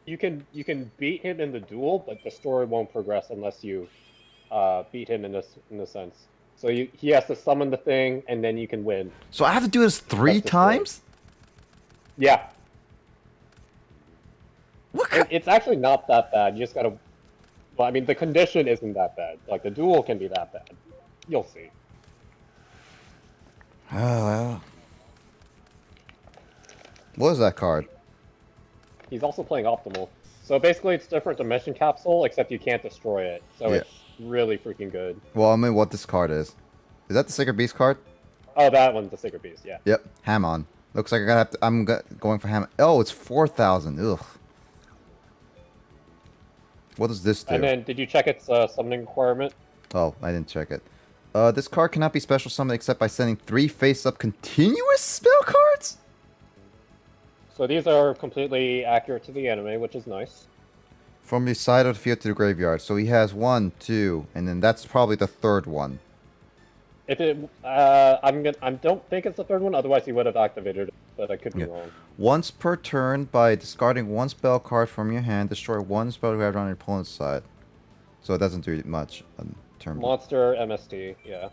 you can beat him in the duel, but the story won't progress unless you beat him in a sense. So he has to summon the thing, and then you can win. So I have to do this 3 times? Yeah. What? It's actually not that bad. You just gotta. Well, I mean, the condition isn't that bad. Like the duel can be that bad. You'll see. Oh, well. What is that card? He's also playing Optimal. So basically, it's different Dimension Capsule, except you can't destroy it. So Yeah. it's really freaking good. Well, I mean, what this card is. Is that the Sacred Beast card? Oh, that one's the Sacred Beast, yeah. Yep, Hamon. Looks like I'm going for Hamon. Oh, it's 4,000. Ugh. What does this do? And then, did you check its summoning requirement? Oh, I didn't check it. This card cannot be special summoned except by sending 3 face-up continuous spell cards? So these are completely accurate to the anime, which is nice. From the side of the field to the graveyard. So he has 1, 2, and then that's probably the 3rd one. If it, I don't think it's the 3rd one. Otherwise, he would have activated it, but I could be wrong. Once per turn, by discarding 1 spell card from your hand, destroy 1 spell you have on your opponent's side. So it doesn't do much on turn. Monster MST, yeah.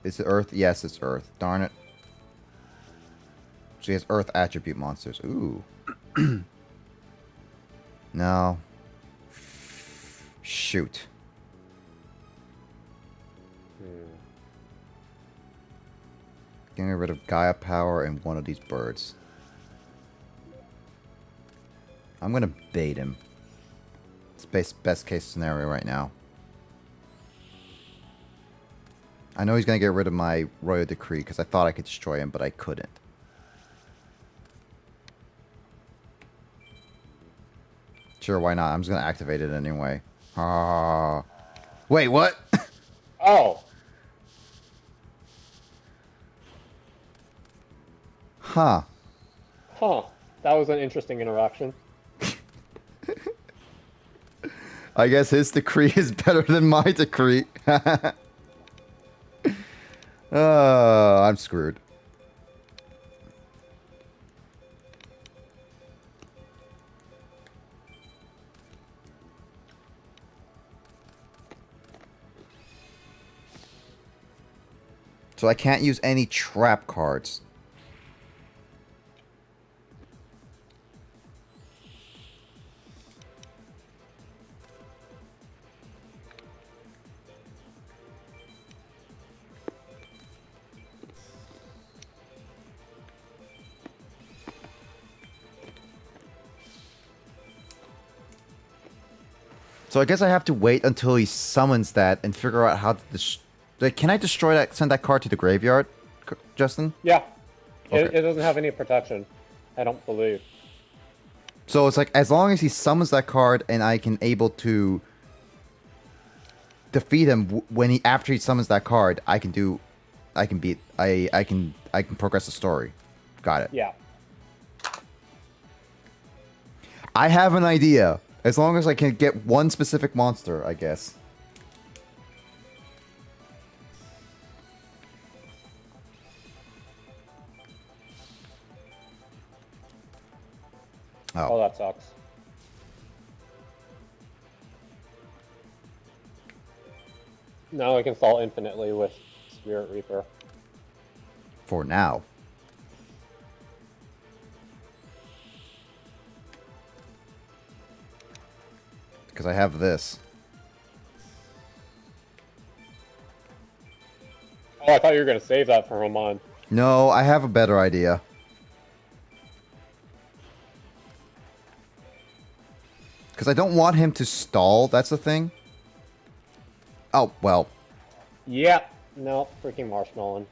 Is it Earth? Yes, it's Earth. Darn it. She has Earth attribute monsters. Ooh. No. Shoot. Getting rid of Gaia power and one of these birds. I'm gonna bait him. It's best case scenario right now. I know he's gonna get rid of my Royal Decree because I thought I could destroy him, but I couldn't. Sure, why not? I'm just gonna activate it anyway. Ah. Wait, what? Oh! Huh. Huh. That was an interesting interaction. I guess his decree is better than my decree. I'm screwed. So I can't use any trap cards. So I guess I have to wait until he summons that and figure out how to can I destroy that, send that card to the graveyard, Justin? Yeah. Okay. It doesn't have any protection. I don't believe. So it's like, as long as he summons that card and I can able to defeat him after he summons that card, I can progress the story. Got it. Yeah. I have an idea. As long as I can get one specific monster, I guess. Oh, that sucks. Now I can stall infinitely with Spirit Reaper. For now. Because I have this. Oh, I thought you were going to save that for Roman. No, I have a better idea. Because I don't want him to stall, that's the thing. Oh, well. Yeah. No, freaking Marshmallow.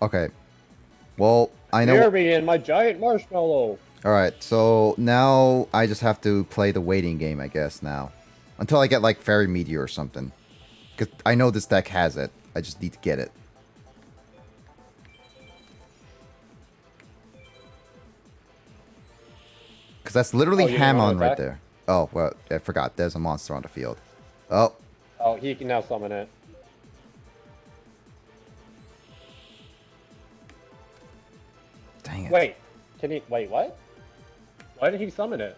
Okay. Well, I know. Hear me and my giant marshmallow. Alright, so now I just have to play the waiting game, I guess, now. Until I get, like, Fairy Meteor or something. Because I know this deck has it. I just need to get it. Because that's literally Oh, you didn't want Hamon to right attack? there. Oh, well, I forgot. There's a monster on the field. Oh, Oh, he can now summon it. dang it. Wait, can he? Wait, what? Why did he summon it?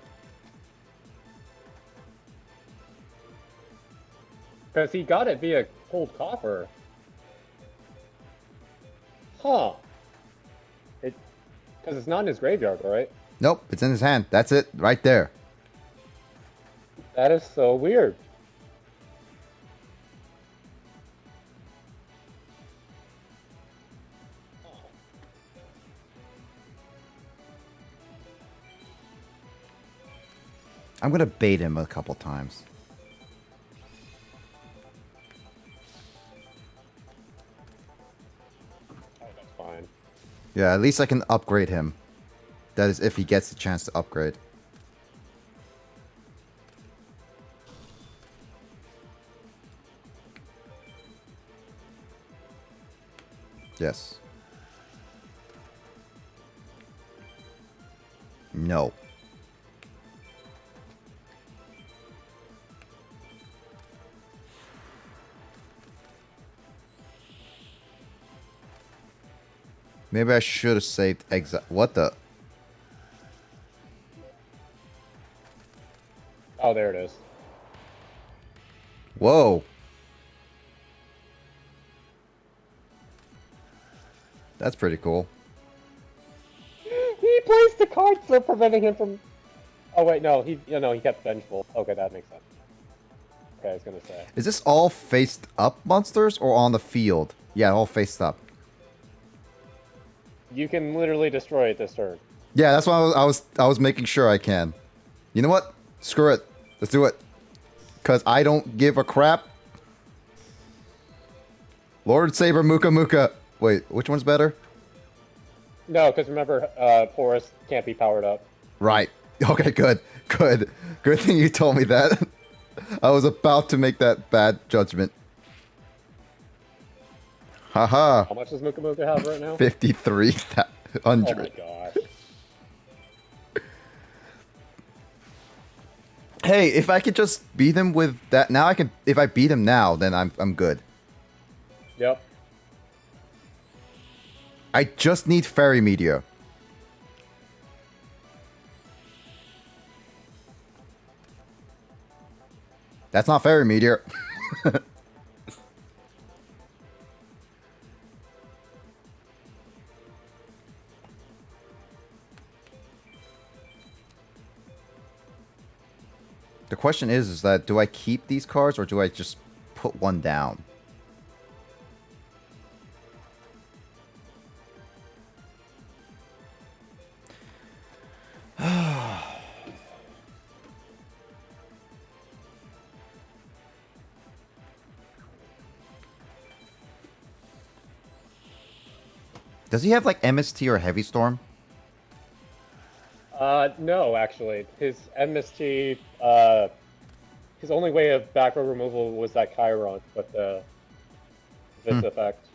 Because he got it via cold copper. Huh. Because it's not in his graveyard, right? Nope, it's in his hand. That's it, right there. That is so weird. I'm gonna bait him a couple times. Oh, that's fine. Yeah, at least I can upgrade him. That is if he gets the chance to upgrade. Yes. No. Maybe I should have saved exile. What the? Oh, there it is. Whoa. That's pretty cool. He placed the card so preventing him from. Oh wait, no, he kept vengeful. Okay, that makes sense. Okay, I was gonna say. Is this all faced up monsters or on the field? Yeah, all faced up. You can literally destroy it this turn. Yeah, that's why I was making sure I can. You know what? Screw it. Let's do it. Cause I don't give a crap. Lord Saber Muka Muka. Wait, which one's better? No, because remember, Porous can't be powered up. Right. Okay, good. Good. Good thing you told me that. I was about to make that bad judgment. Haha. How much does Muka Muka have right now? 5300. Oh my gosh. Hey, if I could just beat him with that now, I can. If I beat him now, then I'm good. Yep. I just need Fairy Meteor. That's not Fairy Meteor. The question is that do I keep these cards or do I just put one down? Does he have like MST or Heavy Storm? No, actually. His MST, his only way of back row removal was that Chiron, but this effect.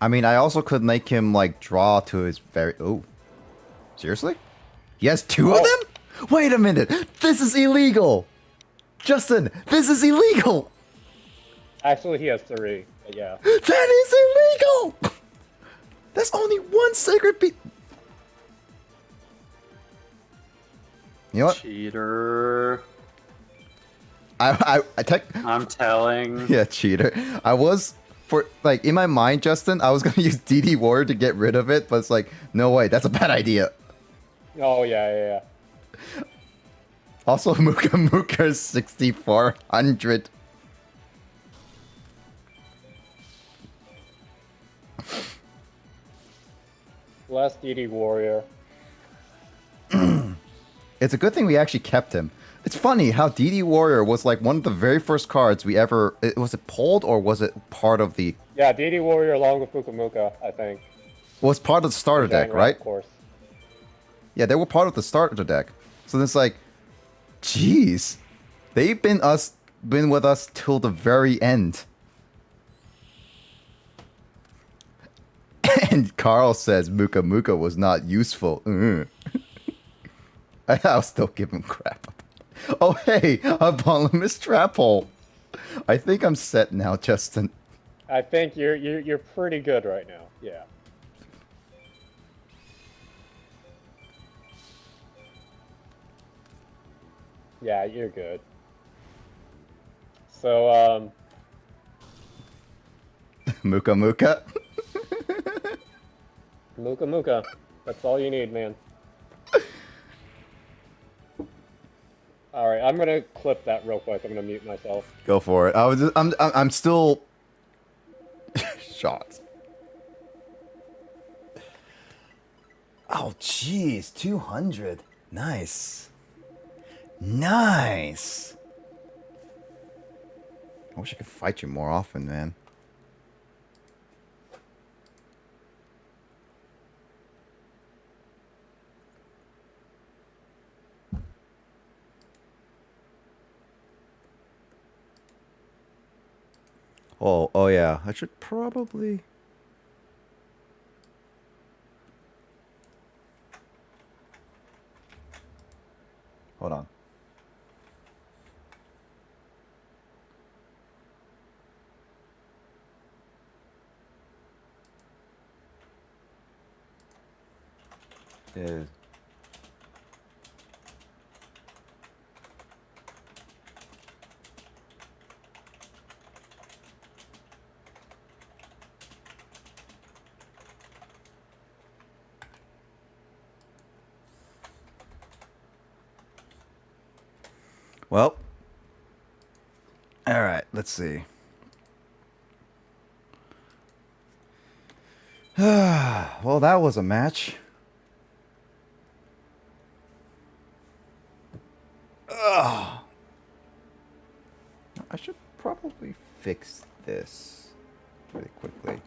I mean, I also could make him like draw to his very. Oh, seriously? He has two of them? Wait a minute! This is illegal! Justin, this is illegal! Actually, he has 3, but yeah. That is illegal! That's only one sacred beat. You know what? Cheater. I I'm telling. Yeah, cheater. I was for like in my mind, Justin. I was gonna use DD Warrior to get rid of it, but it's like, no way, that's a bad idea. Oh, yeah. Also, Muka Muka is 6,400. Last DD Warrior. It's a good thing we actually kept him. It's funny how DD Warrior was like one of the very first cards we ever... Was it pulled or was it part of the... Yeah, DD Warrior along with Muka Muka, I think. Was part of the starter deck, right? Of course. Yeah, they were part of the starter deck. So it's like, jeez, they've been with us till the very end. And Carl says Muka Muka was not useful. I'll still give him crap. Oh hey, a bottomless trap hole. I think I'm set now, Justin. I think you're pretty good right now. Yeah. Yeah, you're good. So, Muka Muka. Muka Muka. That's all you need, man. Alright, I'm gonna clip that real quick. I'm gonna mute myself. Go for it. I'm still shocked. Oh jeez, 200. Nice. Nice. I wish I could fight you more often, man. Oh yeah. I should probably... Hold on. Is... Well, all right, let's see. Well, that was a match. Ugh. I should probably fix this really quickly.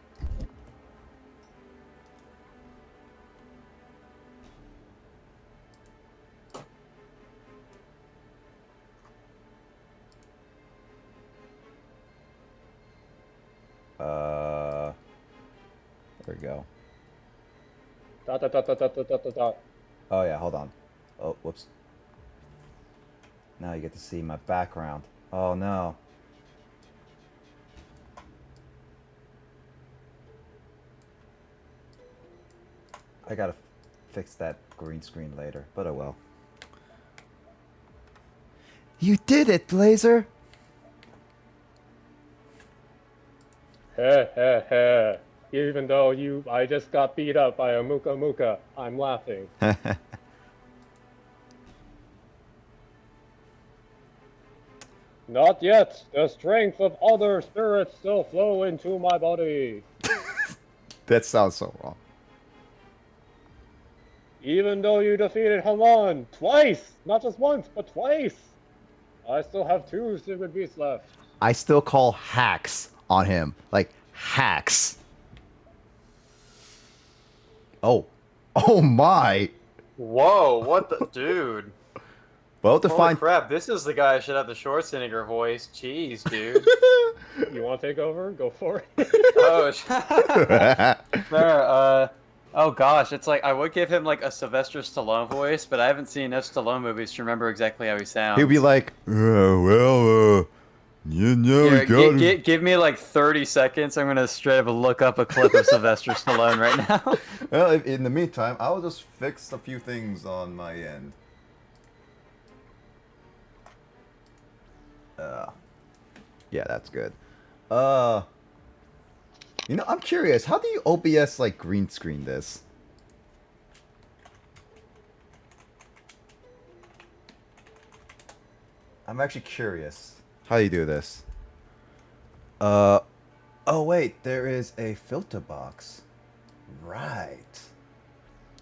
There we go. Dot, dot, dot, dot, dot, dot, dot, dot. Oh yeah, hold on. Oh, whoops. Now you get to see my background. Oh no. I gotta fix that green screen later, but oh well. You did it, Blazer! Heh heh heh. Even though I just got beat up by a Muka Muka, I'm laughing. Not yet. The strength of other spirits still flow into my body. That sounds so wrong. Even though you defeated Haman twice, not just once, but twice, I still have 2 secret beasts left. I still call hacks on him. Like, hacks. Oh. Oh my! Whoa, what the... Dude. Well, to Holy find... crap, this is the guy who should have the Schwarzenegger voice. Jeez, dude. You want to take over? Go for it. Oh, there, oh gosh, it's like, I would give him like a Sylvester Stallone voice, but I haven't seen enough Stallone movies to remember exactly how he sounds. He'll be like, Here, give me like 30 seconds. I'm gonna straight up look up a clip of Sylvester Stallone right now. Well, in the meantime, I'll just fix a few things on my end. Yeah, that's good. You know, I'm curious. How do you OBS like green screen this? I'm actually curious. How do you do this? Oh wait, there is a filter box. Right.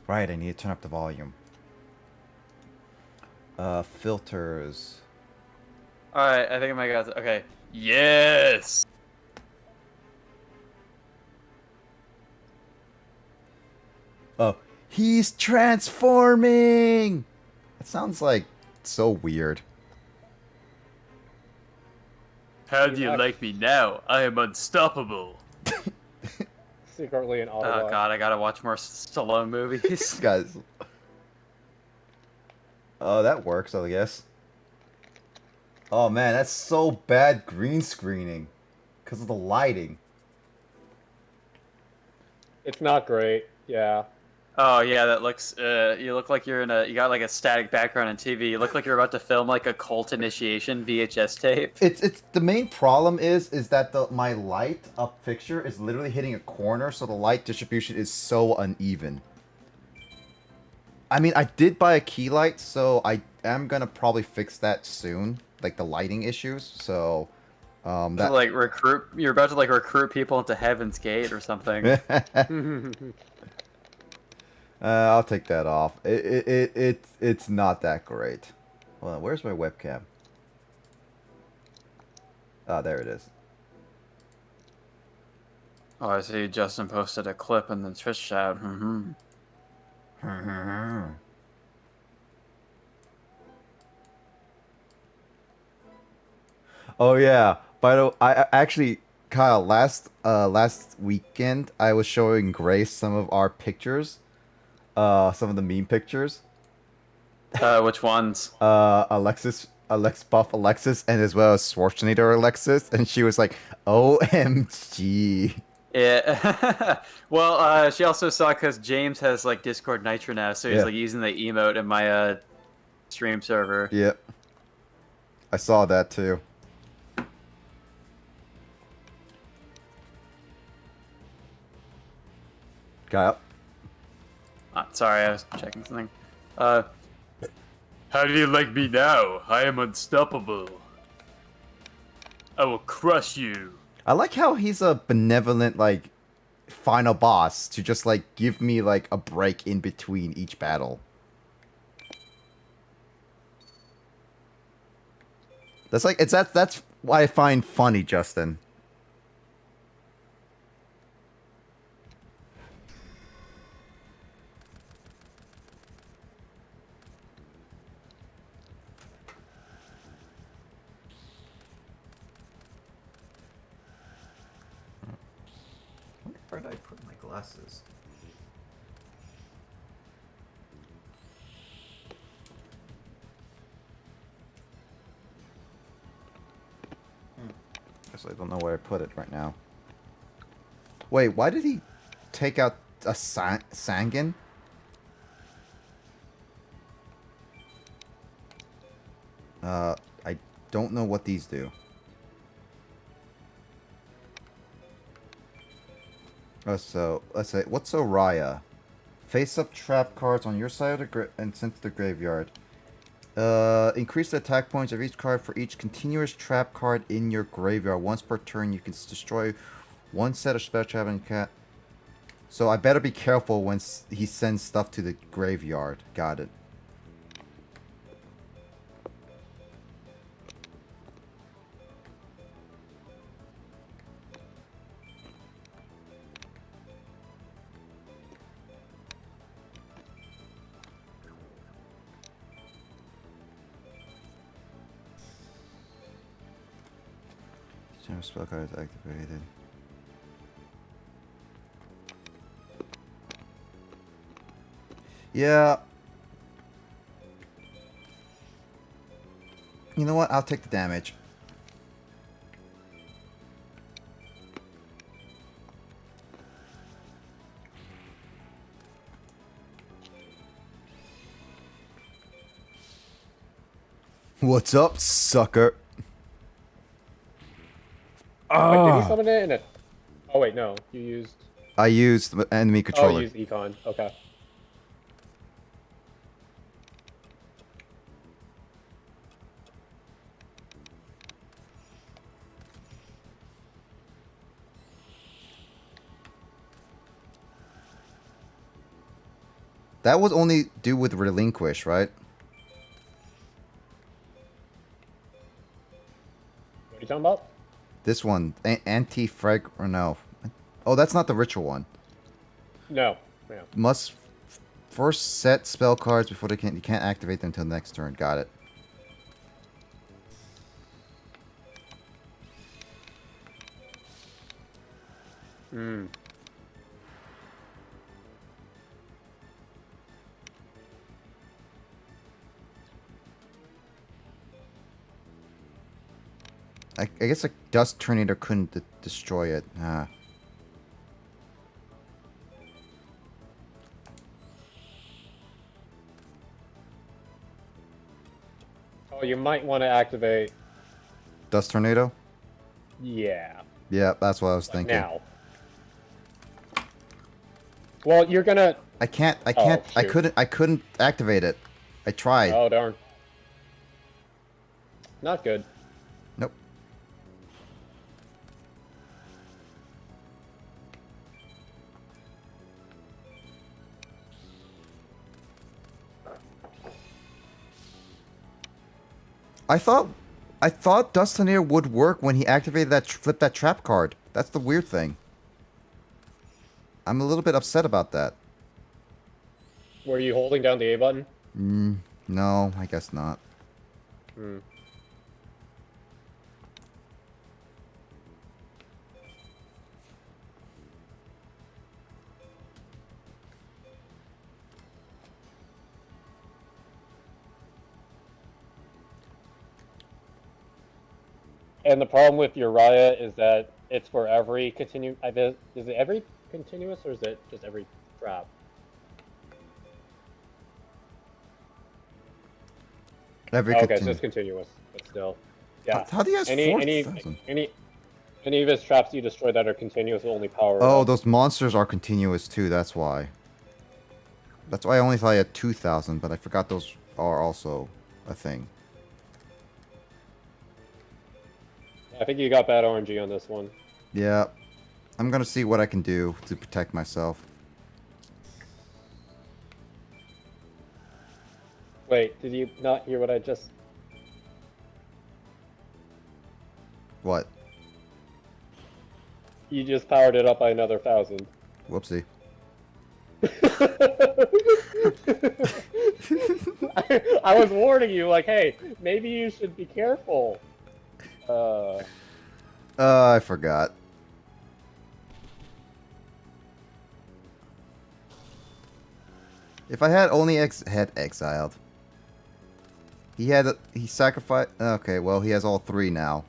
Right, I need to turn up the volume. Filters. Alright, I think I might got it. Okay. Yes! Oh, he's transforming! That sounds like so weird. How do you like me now? I am unstoppable. Secretly an Oh Autobot. god, I gotta watch more Stallone movies. Guys. Oh, that works, I guess. Oh man, that's so bad green screening. Because of the lighting. It's not great. Yeah. Oh yeah, that looks. You look like you're in a. You got like a static background on TV. You look like you're about to film like a cult initiation VHS tape. It's the main problem is that my light up fixture is literally hitting a corner, so the light distribution is so uneven. I mean, I did buy a key light, so I am gonna probably fix that soon, like the lighting issues. So, that Like recruit. You're about to like recruit people into Heaven's Gate or something. I'll take that off. It's not that great. Hold on, where's my webcam? Ah, there it is. Oh, I see. Justin posted a clip in the Twitch chat. Oh yeah. By the way, I actually, Kyle, last weekend I was showing Grace some of our pictures, some of the meme pictures. Which ones? Alex Buff Alexis, and as well as Schwarzenegger Alexis, and she was like, "OMG." Yeah. Well, she also saw because James has like Discord Nitro now, so he's Yeah. like using the emote in my stream server. Yep. I saw that too. Kyle. Sorry, I was checking something. How do you like me now? I am unstoppable. I will crush you. I like how he's a benevolent, like, final boss to just, like, give me, like, a break in between each battle. That's like, that's what I find funny, Justin. Where did I put my glasses? Guess I don't know where I put it right now. Wait, why did he take out a Sangan? I don't know what these do. So, let's say, what's Oriya? Face up trap cards on your side of the and sent to the graveyard. Increase the attack points of each card for each continuous trap card in your graveyard. Once per turn, you can destroy one set of spell trap and cat. So I better be careful when he sends stuff to the graveyard. Got it. Spell card is activated. Yeah. You know what? I'll take the damage. What's up, sucker? Wait, did you summon it in a... Oh wait, no. You used... I used the enemy controller. Oh, you used Econ. Okay. That would only do with relinquish, right? up? This one, anti-frag or no? Oh, that's not the ritual one. No. Yeah. Must first set spell cards before you can't activate them until next turn. Got it. Hmm. I guess a dust tornado couldn't destroy it. Ah. Oh, you might want to activate. Dust tornado? Yeah. Yeah, that's what I was Like thinking. now. Well, you're gonna. I can't. Oh, I shoot. couldn't activate it. I tried. Oh darn. Not good. Nope. I thought Dust tornado would work when he activated that flip that trap card. That's the weird thing. I'm a little bit upset about that. Were you holding down the A button? No, I guess not. Hmm. And the problem with Uriah is that it's for every is it every continuous or is it just every trap? Every Okay, so it's continuous, but still. Yeah. How do you have 4,000? Any of his traps you destroy that are continuous will only power Oh, up. those monsters are continuous too. That's why. That's why I only thought I had 2,000, but I forgot those are also a thing. I think you got bad RNG on this one. Yeah. I'm gonna see what I can do to protect myself. Wait, did you not hear what I just... What? You just powered it up by another 1,000. Whoopsie. I was warning you, like, hey, maybe you should be careful. I forgot. If I had only had exiled. He sacrificed. Okay, well he has all 3 now.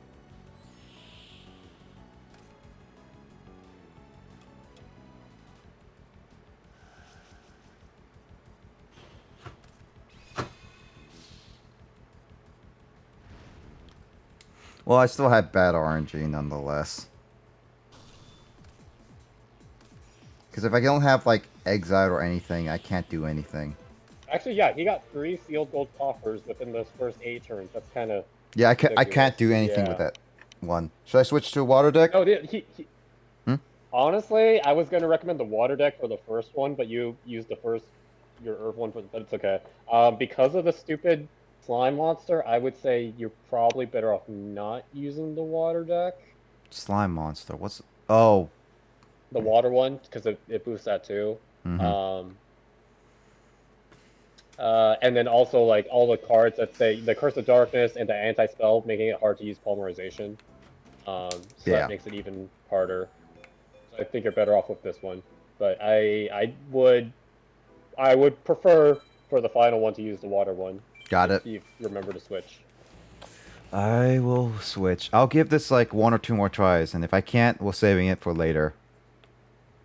Well, I still had bad RNG nonetheless. Because if I don't have like exile or anything, I can't do anything. Actually, yeah, he got 3 sealed gold coffers within those first 8 turns. That's kind of... Yeah, I can't do anything with that one. Should I switch to a water deck? Oh, honestly, I was going to recommend the water deck for the first one, but you used your Earth one, but it's okay. Because of the stupid slime monster, I would say you're probably better off not using the water deck. Slime monster. What's... Oh. The water one, because it boosts that too. Mm-hmm. And then also, like, all the cards that say the Curse of Darkness and the Anti-Spell, making it hard to use Polymerization. So that makes it even harder. So I think you're better off with this one. But I would prefer for the final one to use the water one. Got it. If you remember to switch. I will switch. I'll give this like 1 or 2 more tries, and if I can't, we're saving it for later.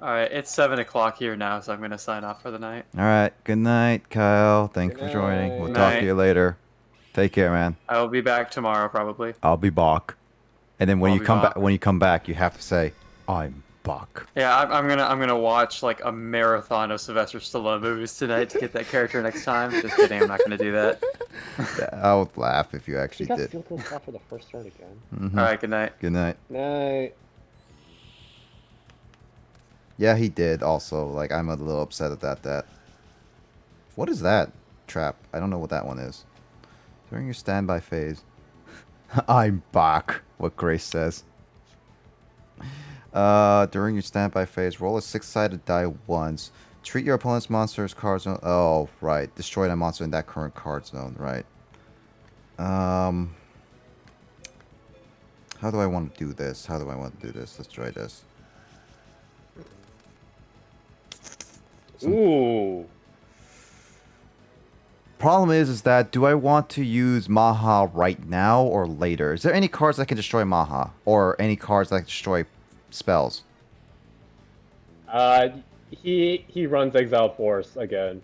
Alright, it's 7 o'clock here now, so I'm going to sign off for the night. Alright, good night, Kyle. Thanks for joining. We'll talk to you later. Take care, man. I will be back tomorrow, probably. I'll be back. And then when you come back, you have to say, I'm back. Yeah, I'm gonna watch like a marathon of Sylvester Stallone movies tonight to get that character next time. Just kidding, I'm not gonna do that. I would laugh if you actually You got did. sealed gold for the first turn again. Mm-hmm. Alright, good night. Good night. Night. Yeah, he did also. Like, I'm a little upset at that. What is that trap? I don't know what that one is. During your standby phase. I'm back, what Grace says. During your standby phase, roll a 6-sided die once. Treat your opponent's monster's card zone. Oh, right. Destroy that monster in that current card zone, right. How do I want to do this? Let's try this. Ooh. Problem is that do I want to use Maha right now or later? Is there any cards that can destroy Maha? Or any cards that can destroy spells? He runs Exile Force again.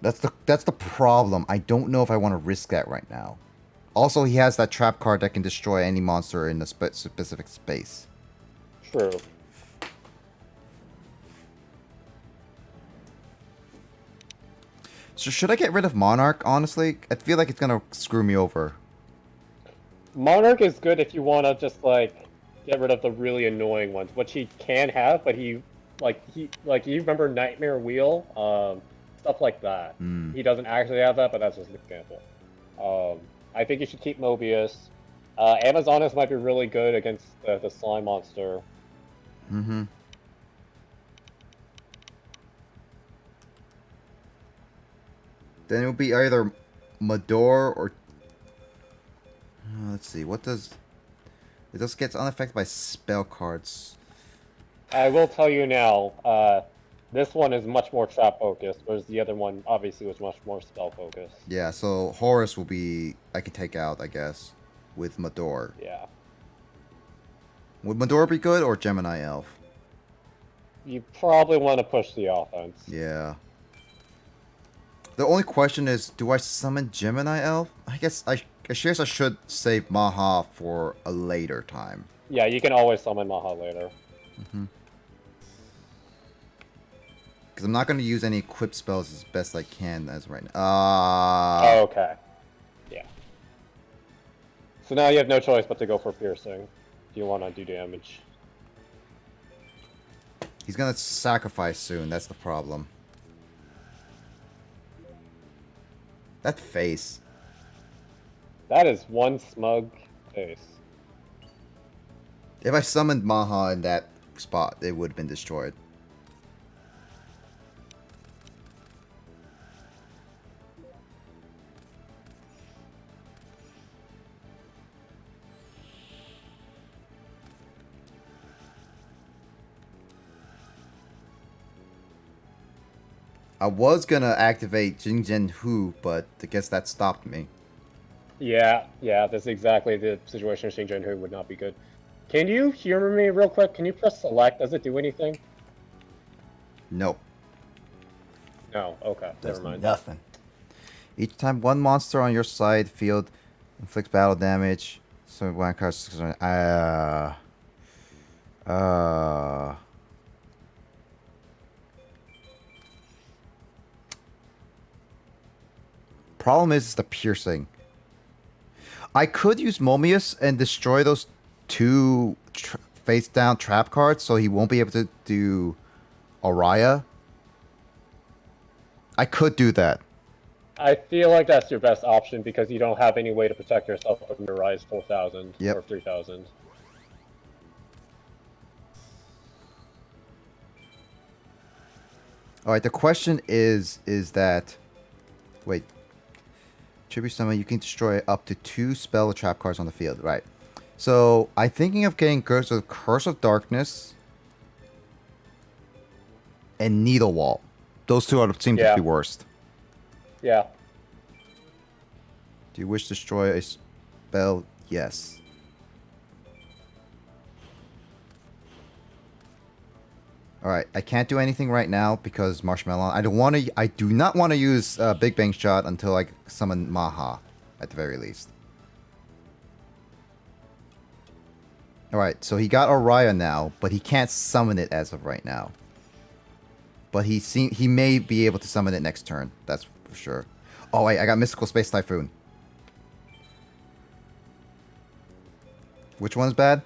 That's the problem. I don't know if I want to risk that right now. Also, he has that trap card that can destroy any monster in a specific space. True. So should I get rid of Monarch, honestly? I feel like it's gonna screw me over. Monarch is good if you want to just, like, get rid of the really annoying ones, which he can have, but you remember Nightmare Wheel? Stuff like that. He doesn't actually have that, but that's just an example. I think you should keep Mobius. Amazoness might be really good against the slime monster. Mm-hmm. Then it will be either Mador or... let's see, what does... It just gets unaffected by spell cards. I will tell you now, this one is much more trap focused, whereas the other one obviously was much more spell focused. Yeah, so Horus will be... I can take out, I guess, with Mador. Yeah. Would Mador be good or Gemini Elf? You probably want to push the offense. Yeah. The only question is, do I summon Gemini Elf? I guess I should save Maha for a later time. Yeah, you can always summon Maha later. Because I'm not going to use any equip spells as best I can as right now. Okay. Yeah. So now you have no choice but to go for piercing if you want to do damage. He's going to sacrifice soon, that's the problem. That face. That is one smug face. If I summoned Maha in that spot, it would have been destroyed. I was gonna activate Jingzhen Hu, but I guess that stopped me. Yeah, that's exactly the situation. Xing Hu would not be good. Can you humor me real quick? Can you press select? Does it do anything? Nope. No, okay, Does never mind. nothing. Each time one monster on your side field inflicts battle damage, so one card. Problem is the piercing. I could use Momius and destroy those two face down trap cards, so he won't be able to do Araya. I could do that. I feel like that's your best option because you don't have any way to protect yourself from your Rise 4000 or 3000. Alright, the question is that... Wait. Tribute summon, you can destroy up to 2 spell or trap cards on the field. Right. So, I'm thinking of getting Curse of Darkness and Needle Wall. Those two seem to be worst. Yeah. Do you wish to destroy a spell? Yes. Alright, I can't do anything right now because Marshmallow. I do not want to use Big Bang Shot until I summon Maha, at the very least. Alright, so he got Araya now, but he can't summon it as of right now. But he may be able to summon it next turn, that's for sure. Oh wait, I got Mystical Space Typhoon. Which one's bad?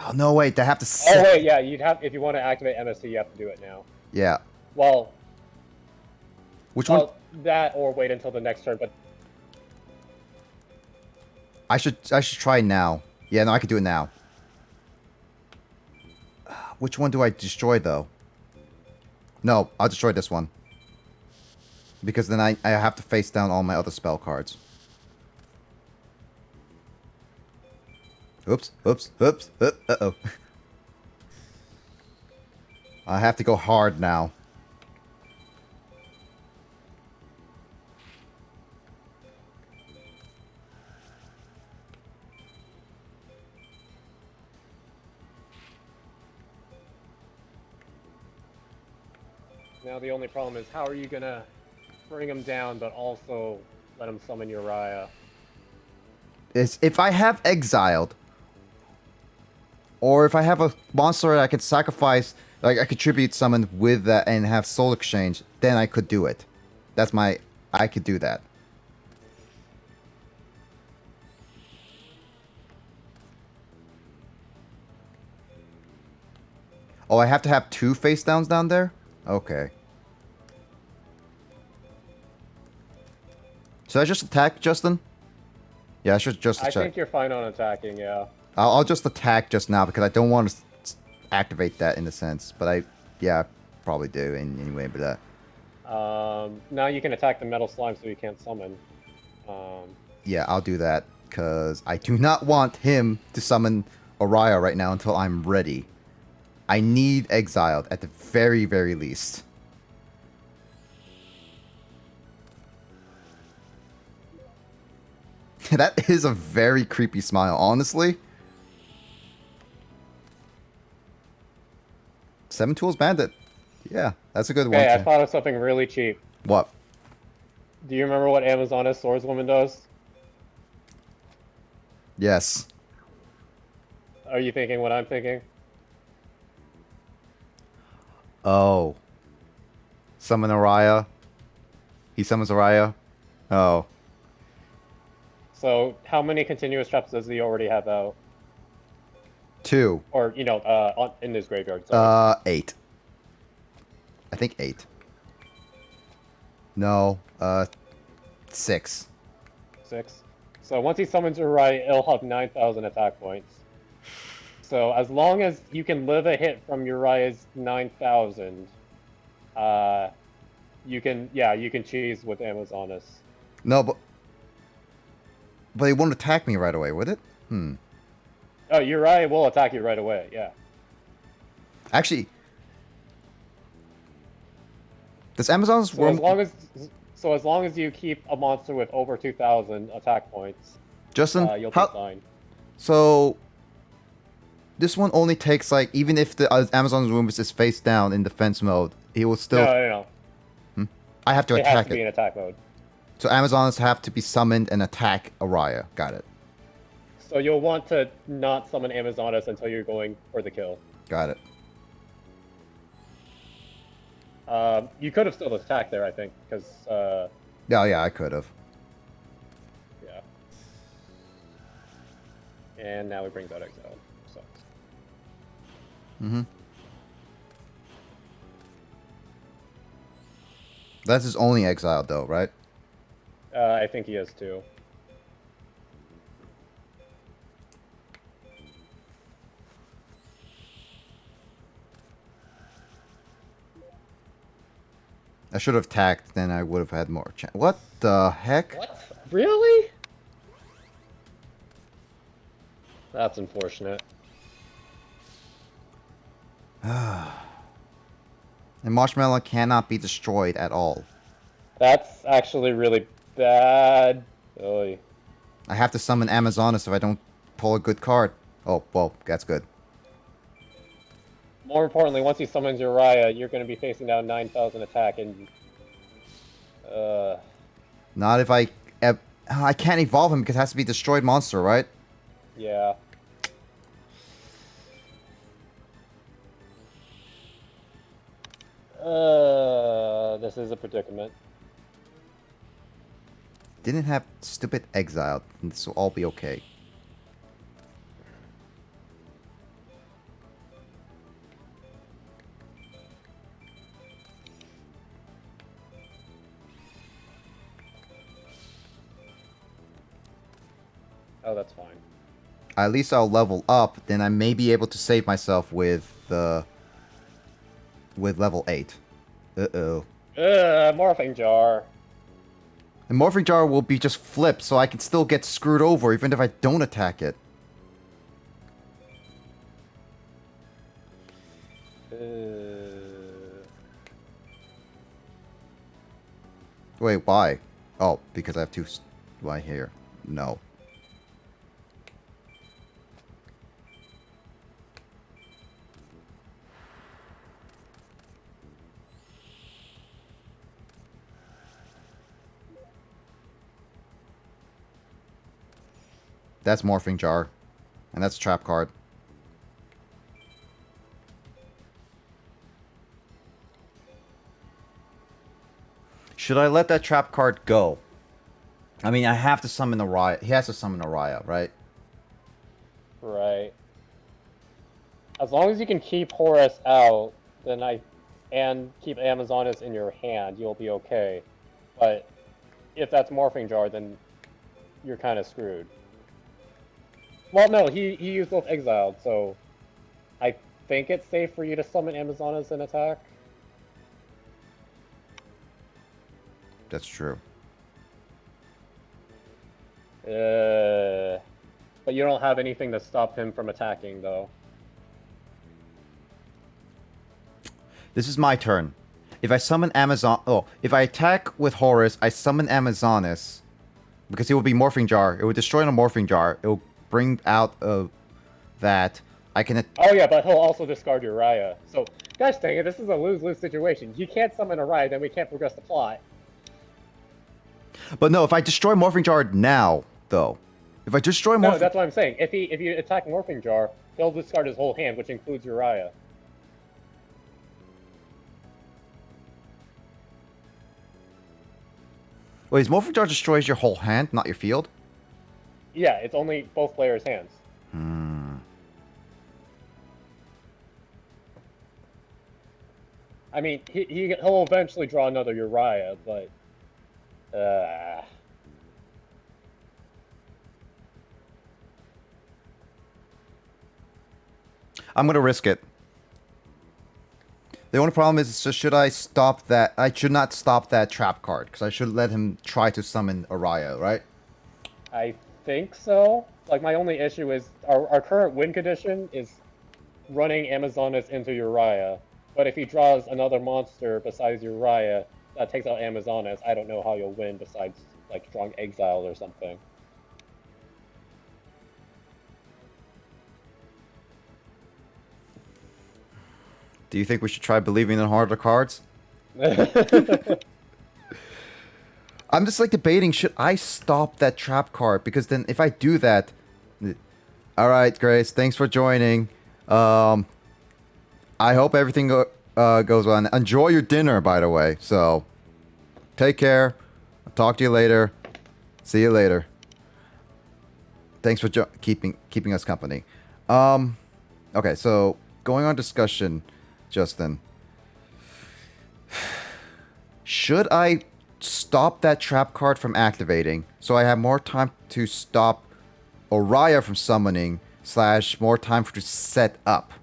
Oh no, wait, they have to set... Oh wait, yeah, you'd have, if you want to activate MSC, you have to do it now. Yeah. Well... Which one? that or wait until the next turn, but I should try now. Yeah, no, I could do it now. Which one do I destroy though? No, I'll destroy this one. Because then I have to face down all my other spell cards. Oops, oops, oops, uh-oh. I have to go hard now. now the only problem is how are you gonna bring him down but also let him summon Uriah? Is if I have exiled, or if I have a monster that I could sacrifice, like I could tribute summon with that and have soul exchange, then I could do it. That's my... I could do that. Oh, I have to have 2 face downs down there? Okay. Should I just attack, Justin? Yeah, I should just I check. think you're fine on attacking, yeah. I'll just attack just now because I don't want to activate that in a sense. But yeah, I probably do anyway. But Now you can attack the metal slime so you can't summon. yeah, I'll do that because I do not want him to summon Uriah right now until I'm ready. I need exiled at the very, very least. That is a very creepy smile, honestly. 7 Tools Bandit. Yeah, that's a good one. Okay, I too. thought of something really cheap. What? Do you remember what Amazoness Swordswoman does? Yes. Are you thinking what I'm thinking? Oh. Summon Uriah. He summons Uriah. Oh. So, how many continuous traps does he already have out? 2. Or, you know, in his graveyard, sorry. 8. I think 8. No, 6. 6. So, once he summons Uriah, he'll have 9,000 attack points. So, as long as you can live a hit from Uriah's 9,000, you can cheese with Amazoness. No, but he won't attack me right away, would it? Oh, Uriah will attack you right away, yeah. Actually, does Amazon's So as long as you keep a monster with over 2,000 attack points, Justin, you'll be fine. So this one only takes like, even if the Amazon's Womb is face down in defense mode, he will still. No. I have to It has attack to be in attack mode. So Amazons have to be summoned and attack Uriah. Got it. So you'll want to not summon Amazoness until you're going for the kill. Got it. You could have still attacked there, I think, because Yeah, I could have. yeah. And now he brings out Exile. Sucks. That's his only exile, though, right? I think he is too. I should have attacked, then I would have had more chance. What the heck? What? Really? That's unfortunate. And Marshmallow cannot be destroyed at all. That's actually really bad. Oy. I have to summon Amazoness if I don't pull a good card. Oh, well, that's good. More importantly, once he summons Uriah, you're going to be facing down 9,000 attack, and Not if I can't evolve him because it has to be destroyed monster, right? yeah. This is a predicament. Didn't have stupid exile. This will all be okay. Oh, that's fine. At least I'll level up. Then I may be able to save myself with the level 8. Uh-oh. Morphing jar. The morphing jar will be just flipped, so I can still get screwed over even if I don't attack it. Wait, why? Oh, because I have two... Why here? No. That's morphing jar. And that's trap card. Should I let that trap card go? I mean, I have to summon Araya. He has to summon Araya, right? Right. As long as you can keep Horus out, then and keep Amazonas in your hand, you'll be okay. But if that's morphing jar, then you're kind of screwed. Well, no, he used both exiled, so I think it's safe for you to summon Amazonas and attack. That's true. But you don't have anything to stop him from attacking, though. This is my turn. If I summon if I attack with Horus, I summon Amazonas. Because it will be Morphing Jar. It will destroy the Morphing Jar. It will bring out that. I can... Oh yeah, but he'll also discard Uriah. So, gosh dang it, this is a lose-lose situation. You can't summon Uriah, then we can't progress the plot. But no, if I destroy Morphing Jar now, though. If I destroy Morphing... No, that's what I'm saying. If you attack Morphing Jar, he'll discard his whole hand, which includes Uriah. Wait, is Morphing Jar destroys your whole hand, not your field? Yeah, it's only both players' hands. I mean, he'll eventually draw another Uriah, but... I'm gonna risk it. The only problem is, so should I stop that? I should not stop that trap card, because I should let him try to summon Araya, right? I think so. Like, my only issue is, our current win condition is running Amazonas into Uriah. But if he draws another monster besides Uriah that takes out Amazonas, I don't know how you'll win besides, like, drawing Exile or something. Do you think we should try believing in harder cards? I'm just like debating, should I stop that trap card? Because then if I do that... Alright, Grace, thanks for joining. I hope everything goes well. And enjoy your dinner, by the way. So, take care. I'll talk to you later. See you later. Thanks for keeping us company. Okay, so, going on discussion... Justin. Should I stop that trap card from activating so I have more time to stop Araya from summoning / more time to set up?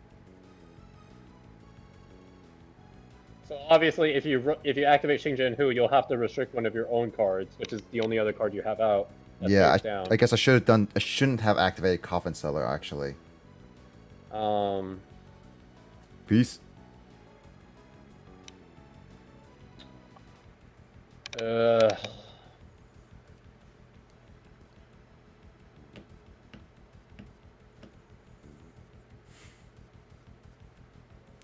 So obviously, if you activate Xingjian Hu, you'll have to restrict one of your own cards, which is the only other card you have out. Yeah, I guess I shouldn't have activated Coffin Seller, actually. Peace.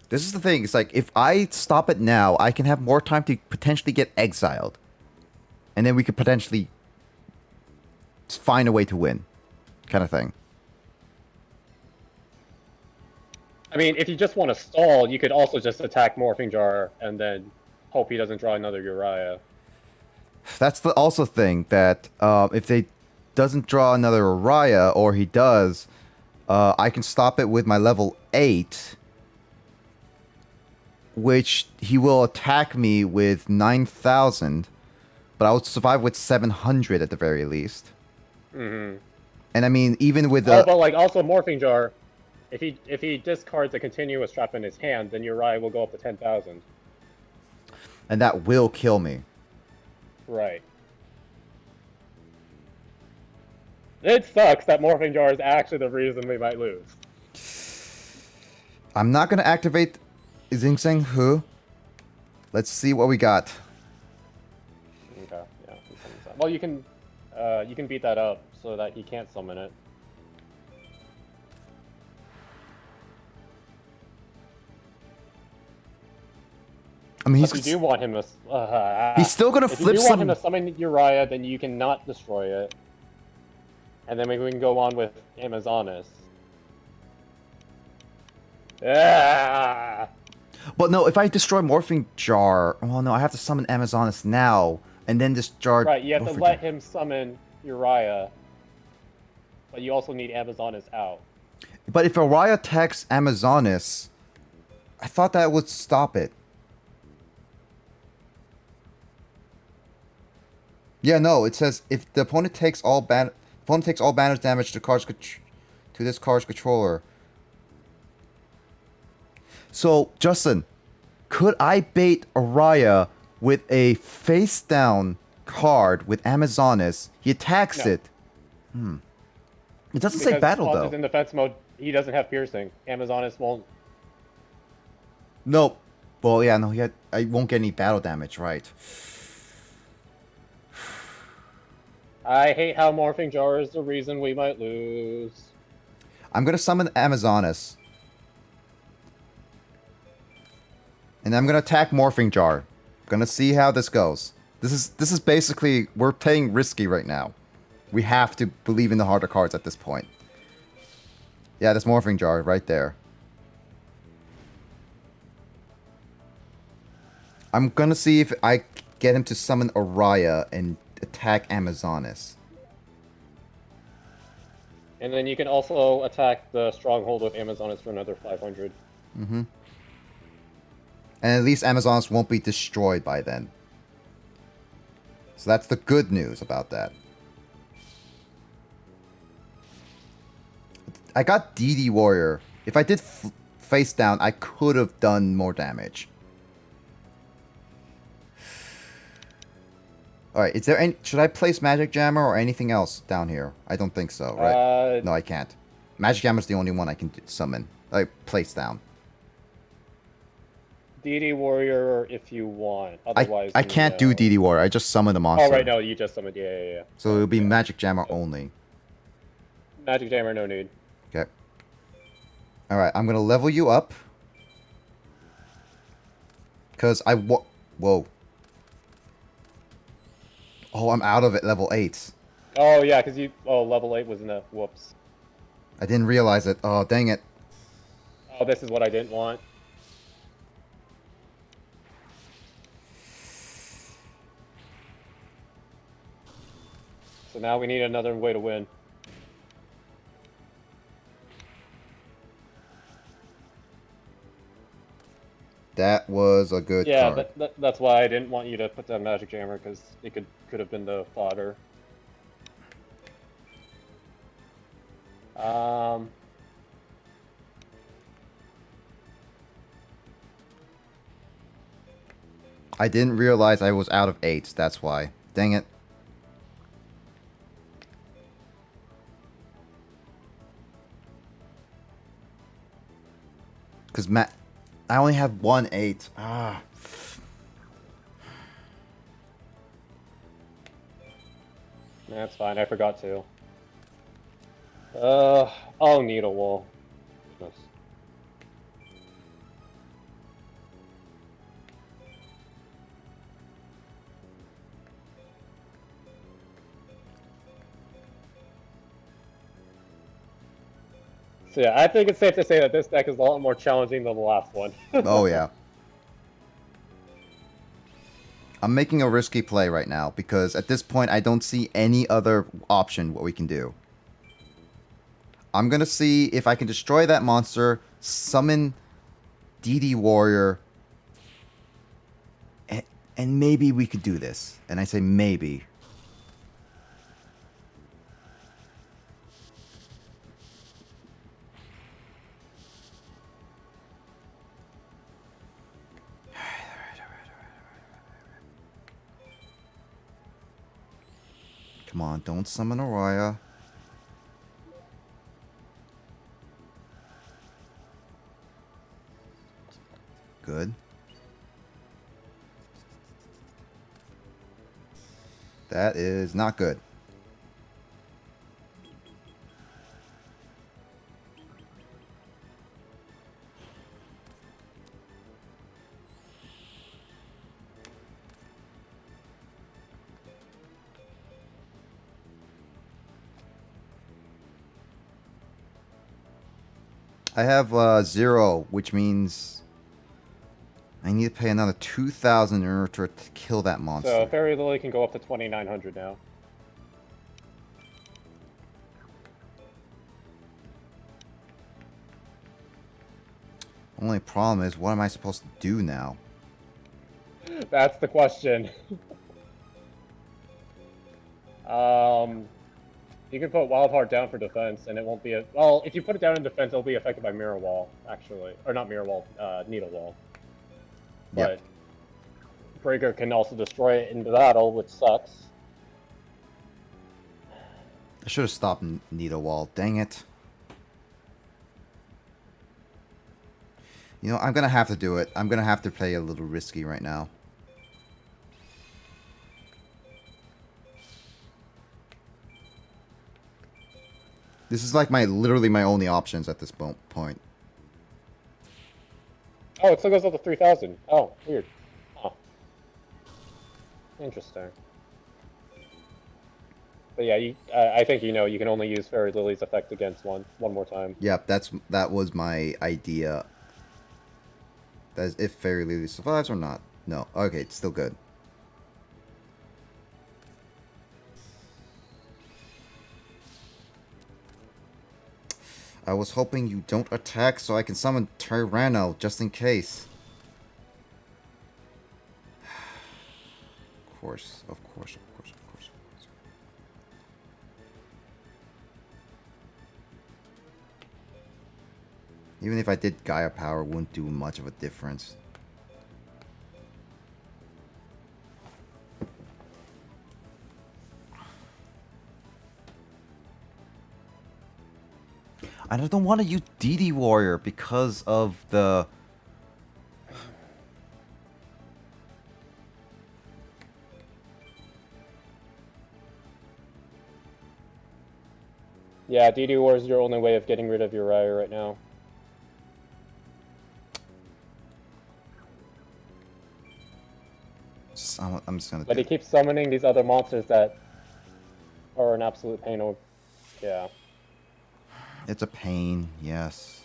This is the thing. It's like, if I stop it now, I can have more time to potentially get exiled. And then we could potentially find a way to win. Kind of thing. I mean, if you just want to stall, you could also just attack Morphing Jar and then hope he doesn't draw another Uriah. That's the also thing that if they doesn't draw another Araya, or he does, I can stop it with my level 8, which he will attack me with 9,000, but I will survive with 700 at the very least. Mm-hmm. And I mean, even with Oh, the but like also Morphing Jar, if he discards a continuous trap in his hand, then Uriah will go up to 10,000. and that will kill me. Right. It sucks that Morphing Jar is actually the reason we might lose. I'm not gonna activate Xing Seng Hu. Let's see what we got. Okay, yeah. he summons that. Well, you can beat that up so that he can't summon it. I mean, If you do want him to, he's still gonna if flip you do want him some. to summon Uriah, then you cannot destroy it, and then we can go on with Amazonas. Ah! But no, if I destroy Morphing Jar, well, no, I have to summon Amazonas now, and then discard. Right, you have to Morphing let Jar. him summon Uriah, but you also need Amazonas out. But if Araya attacks Amazonas, I thought that would stop it. Yeah, no, it says if the opponent takes all banners damage to this card's controller. So, Justin, could I bait Araya with a face down card with Amazonas? He attacks No. it. It doesn't say battle Because though. in defense mode, he doesn't have piercing. Amazonas won't. Nope. Well, yeah, no, I won't get any battle damage, right? I hate how Morphing Jar is the reason we might lose. I'm gonna summon Amazonas. And I'm gonna attack Morphing Jar. Gonna see how this goes. This is basically, we're playing risky right now. We have to believe in the harder cards at this point. Yeah, that's Morphing Jar right there. I'm gonna see if I get him to summon Araya and attack Amazonas. And then you can also attack the Stronghold with Amazonas for another 500. Mm-hmm. And at least Amazonas won't be destroyed by then. So that's the good news about that. I got DD Warrior. If I did face down, I could have done more damage. Alright, is there any... Should I place Magic Jammer or anything else down here? I don't think so, right? No, I can't. Magic Jammer's the only one I can summon. Like, place down. DD Warrior if you want. Otherwise, I can't do no. DD Warrior. I just summoned the monster. Oh, right, no, you just summoned. Yeah. So it'll be Magic Jammer only. Magic Jammer, no need. Okay. Alright, I'm gonna level you up. Because Whoa. Oh, I'm out of it, level 8. Oh, yeah, because level 8 was enough. Whoops. I didn't realize it. Oh, dang it. Oh, this is what I didn't want. So now we need another way to win. That was a good card. That's why I didn't want you to put down Magic Jammer, because it could have been the fodder. I didn't realize I was out of 8. That's why. Dang it. Because I only have 1 8. Ah. That's fine, I forgot to. I'll need a wall. Goodness. So yeah, I think it's safe to say that this deck is a lot more challenging than the last one. Oh, yeah. I'm making a risky play right now because at this point I don't see any other option what we can do. I'm going to see if I can destroy that monster, summon DD Warrior, and maybe we could do this. And I say maybe. Come on, don't summon Araya. Good. That is not good. I have 0, which means I need to pay another 2,000 in order to kill that monster. So Fairy Lily can go up to 2,900 now. Only problem is, what am I supposed to do now? That's the question. You can put Wild Heart down for defense, and it won't be a... Well, if you put it down in defense, it'll be affected by Mirror Wall, actually. Or not Mirror Wall, Needle Wall. But Yep. Breaker can also destroy it in battle, which sucks. I should have stopped Needle Wall. Dang it. You know, I'm gonna have to do it. I'm gonna have to play a little risky right now. This is like literally my only options at this point. Oh, it still goes up to 3,000. Oh, weird. Huh. Interesting. But yeah, I think you know you can only use Fairy Lily's effect against one more time. Yep, that was my idea. That is if Fairy Lily survives or not. No. Okay, it's still good. I was hoping you don't attack so I can summon Tyranno just in case. Of course. Even if I did Gaia Power, it wouldn't do much of a difference. I don't want to use DD Warrior because of the... Yeah, DD War is your only way of getting rid of Uriah right now. I'm just gonna. But he keeps summoning these other monsters that are an absolute pain. Yeah. It's a pain, yes.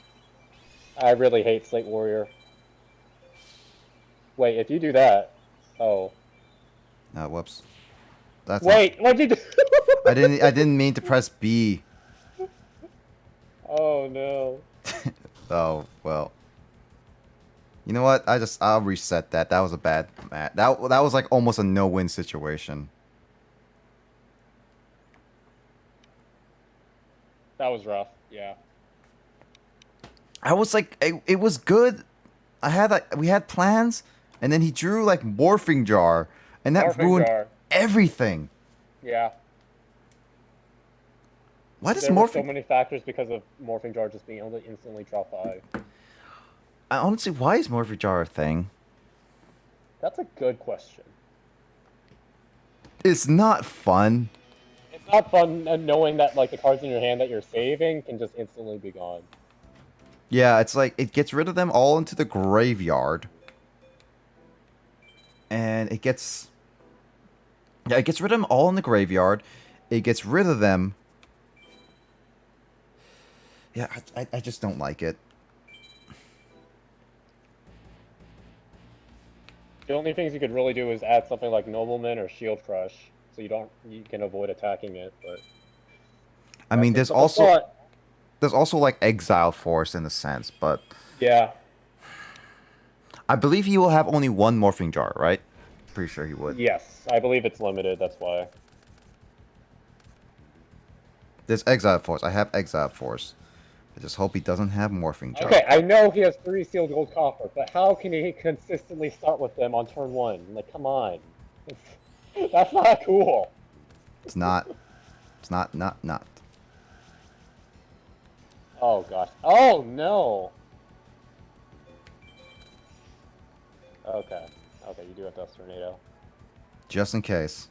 I really hate Slate Warrior. Wait, if you do that... Oh. Whoops. That's Wait, what'd you do? I didn't mean to press B. Oh, no. Oh, well. You know what? I'll reset that. That was a bad match. That was like almost a no-win situation. That was rough, yeah. I was like, it was good. We had plans, and then he drew like Morphing Jar, and that ruined everything. Yeah. Why does there were Morphing... so many factors because of Morphing Jar just being able to instantly draw 5. Honestly, why is Morphing Jar a thing? That's a good question. It's not fun. It's not fun knowing that like the cards in your hand that you're saving can just instantly be gone. Yeah, it's like it gets rid of them all into the graveyard. And it gets... Yeah, it gets rid of them all in the graveyard. It gets rid of them... Yeah, I just don't like it. The only things you could really do is add something like Nobleman or Shield Crush, so you can avoid attacking it. But I mean, there's also like Exile Force in a sense, but yeah, I believe he will have only one Morphing Jar, right? Pretty sure he would. Yes, I believe it's limited. That's why. There's Exile Force. I have Exile Force. I just hope he doesn't have Morphing Jar. Okay, I know he has 3 sealed gold copper, but how can he consistently start with them on turn 1? Like, come on. That's not cool. It's not. It's not. Oh gosh. Oh no. Okay. Okay, you do have Dust Tornado. Just in case.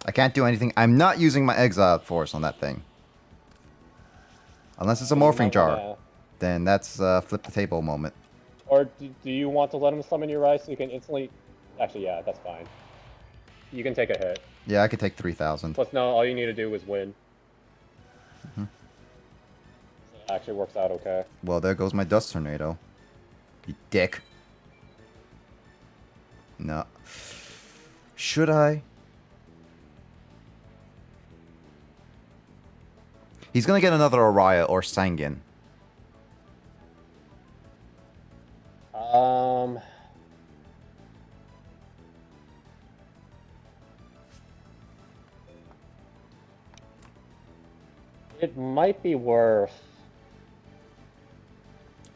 I can't do anything. I'm not using my Exile Force on that thing. Unless it's a You Morphing might Jar. wanna- Then that's a flip the table moment. Or do you want to let him summon your Rai so you can instantly... Actually, yeah, that's fine. You can take a hit. Yeah, I could take 3,000. Plus, no, all you need to do is win. Mhm. So it actually works out okay. Well, there goes my Dust Tornado. You dick. No. Should I? He's gonna get another Araya or Sangin. It might be worth...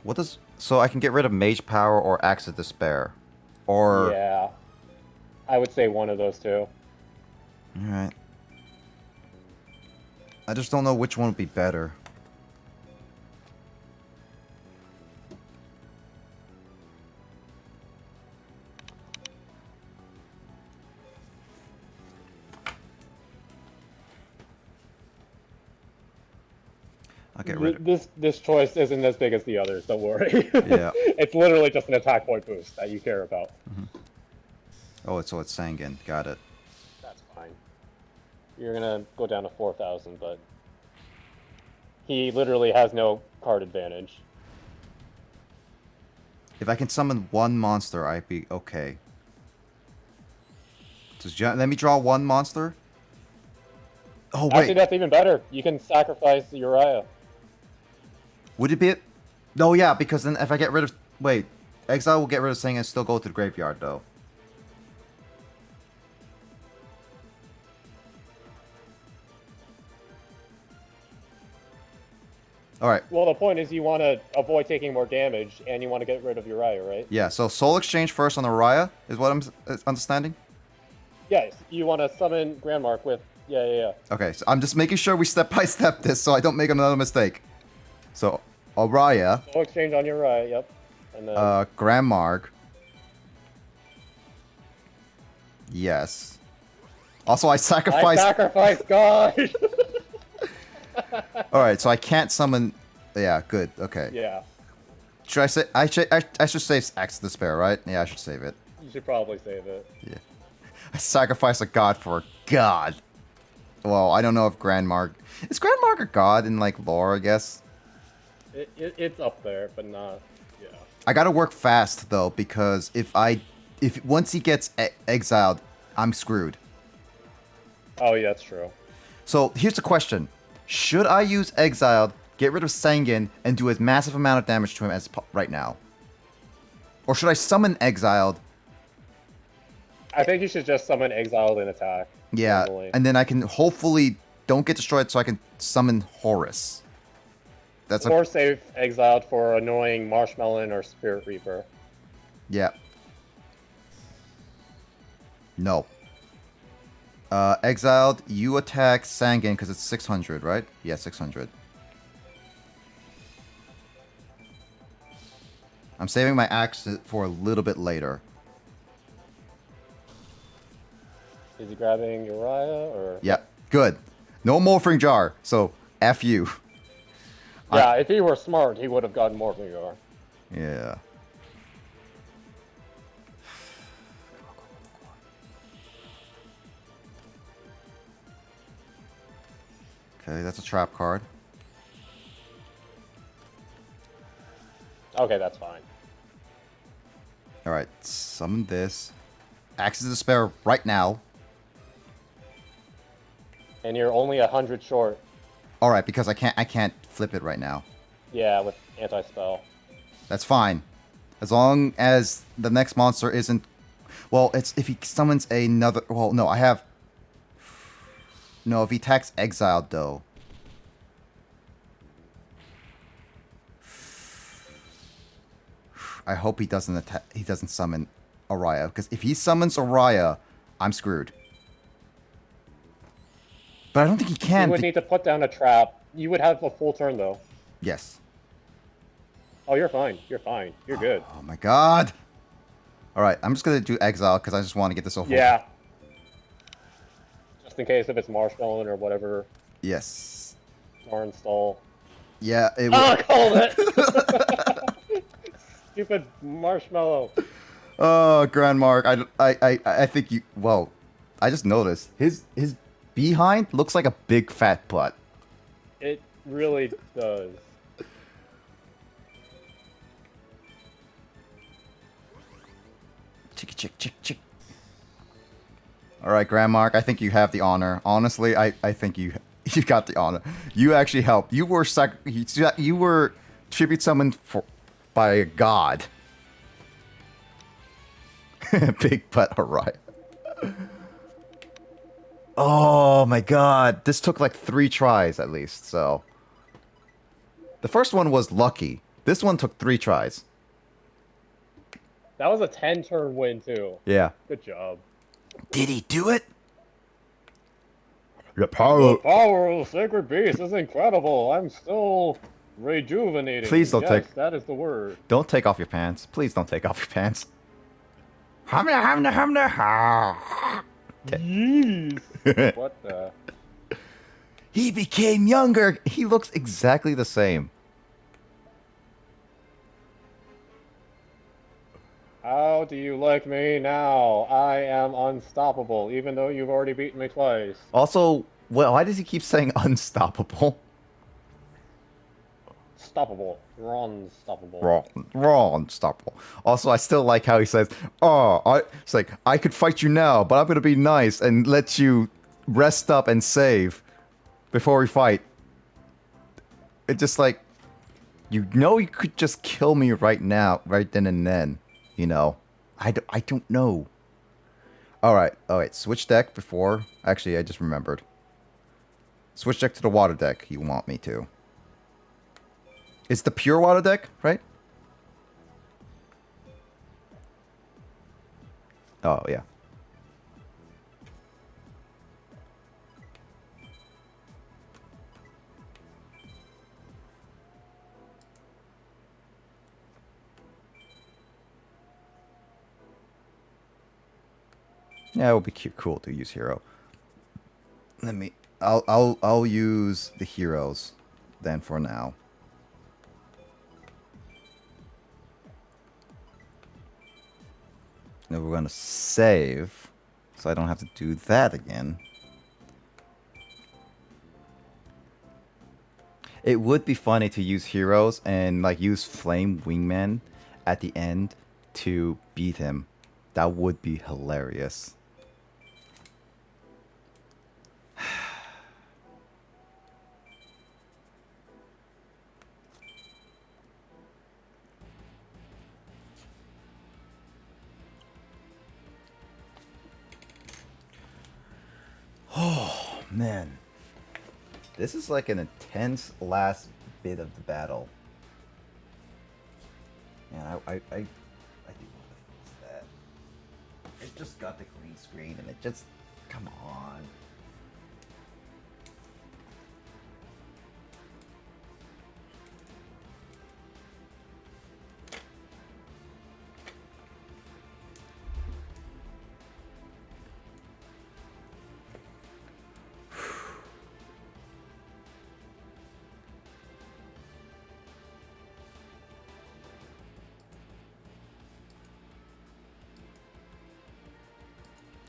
What does... So I can get rid of Mage Power or Axe of Despair. Or... Yeah. I would say one of those two. Alright. I just don't know which one would be better. I'll get rid of... This choice isn't as big as the others, don't worry. Yeah. It's literally just an attack point boost that you care about. Oh, so it's Sangin. Got it. That's fine. You're gonna go down to 4,000, but... He literally has no card advantage. If I can summon one monster, I'd be okay. Just let me draw one monster. Oh, wait. Actually, that's even better. You can sacrifice Uriah. Would it be... No, yeah, because then if I get rid of... Wait. Exile will get rid of Sangin and still go to the graveyard, though. Alright. Well, the point is you want to avoid taking more damage, and you want to get rid of Uriah, right? Yeah, so Soul Exchange first on Araya is what I'm understanding? Yes, you want to summon Grandmark with... Yeah. Okay, so I'm just making sure we step-by-step this so I don't make another mistake. So, Araya, Soul Exchange on Uriah, yep. And then... Grandmark. Yes. Also, I sacrifice... I sacrifice God! Alright, so I can't summon... Yeah, good, okay. Yeah, Should I say... I should save Axe of Despair, right? Yeah, I should save it. you should probably save it. Yeah. I sacrifice a god for a god. Well, I don't know if Grandmark... Is Grandmark a god in, like, lore, I guess? It's up there, but not... Yeah. I gotta work fast, though, because if once he gets exiled, I'm screwed. Oh, yeah, that's true. So, here's the question. Should I use Exiled, get rid of Sangin, and do a massive amount of damage to him as right now? Or should I summon Exiled? I think you should just summon Exiled and attack. Yeah, normally. and then I can hopefully don't get destroyed so I can summon Horus. That's Or save Exiled for annoying Marshmallow or Spirit Reaper. Yeah. No. Exiled, you attack Sangin because it's 600, right? Yeah, 600. I'm saving my axe for a little bit later. Is he grabbing Uriah, or...? Yeah, good. No Morphing Jar, so F you. Yeah, if he were smart, he would have gotten Morphing Jar. Yeah. Okay, that's a trap card. Okay, that's fine. Alright, summon this. Axe of Despair right now. And you're only 100 short. Alright, because I can't flip it right now. Yeah, with anti-spell. That's fine. As long as the next monster isn't... Well, it's if he summons another... Well, no, I have... No, if he attacks Exiled, though. I hope he doesn't attack... He doesn't summon Araya, because if he summons Araya, I'm screwed. But I don't think he can. You would need to put down a trap. You would have a full turn, though. Yes. Oh, you're fine. You're fine. You're good. Oh my god. Alright, I'm just gonna do exile because I just want to get this over. Yeah. Just in case if it's marshmallow or whatever. Yes. Or install. Yeah, it Oh, I called it! Stupid marshmallow. Oh, Grand Mark, I think you. Well, I just noticed his behind looks like a big fat butt. It really does. Chicky chick chick chick. All right, Grand Mark, I think you have the honor. Honestly, I think you got the honor. You actually helped. You were tribute summoned by a god. Big butt, alright. Oh my god. This took like 3 tries at least, so. The first one was lucky. This one took 3 tries. That was a 10-turn win, too. Yeah. Good job. Did he do it? The The power of the Sacred Beast is incredible. I'm still rejuvenating. Please don't yes, take- that is the word. Don't take off your pants. Please don't take off your pants. Hamna, hamna, hamna, ha. Jeez. What the? He became younger. He looks exactly the same. How do you like me now? I am unstoppable, even though you've already beaten me twice. Also, why does he keep saying unstoppable? Stoppable. You're unstoppable. Raw unstoppable. Also, I still like how he says, it's like, I could fight you now, but I'm gonna be nice and let you rest up and save before we fight. It's just like, you know you could just kill me right now, right then and then. You know, I don't know. Alright, switch deck before. Actually, I just remembered. Switch deck to the water deck you want me to. It's the pure water deck, right? Oh, yeah. Yeah, it would be cool to use hero. I'll use the heroes then for now. Now we're gonna save, so I don't have to do that again. It would be funny to use heroes and like use Flame Wingman at the end to beat him. That would be hilarious. Oh, man. This is like an intense last bit of the battle. Man, I do want to fix that. It just got the green screen and it just... Come on.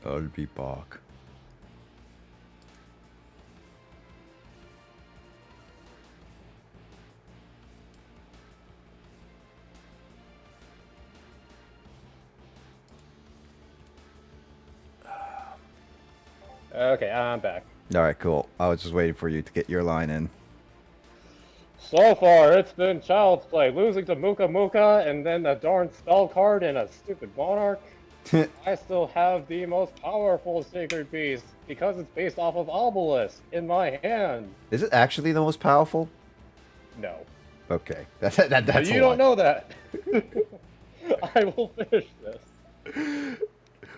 I'll be back. Okay, I'm back. Alright, cool. I was just waiting for you to get your line in. So far, it's been child's play. Losing to Muka Muka and then a darn spell card and a stupid monarch. I still have the most powerful Sacred Beast because it's based off of Obelisk in my hand. Is it actually the most powerful? No. Okay. That's a But you don't know that. I will finish this.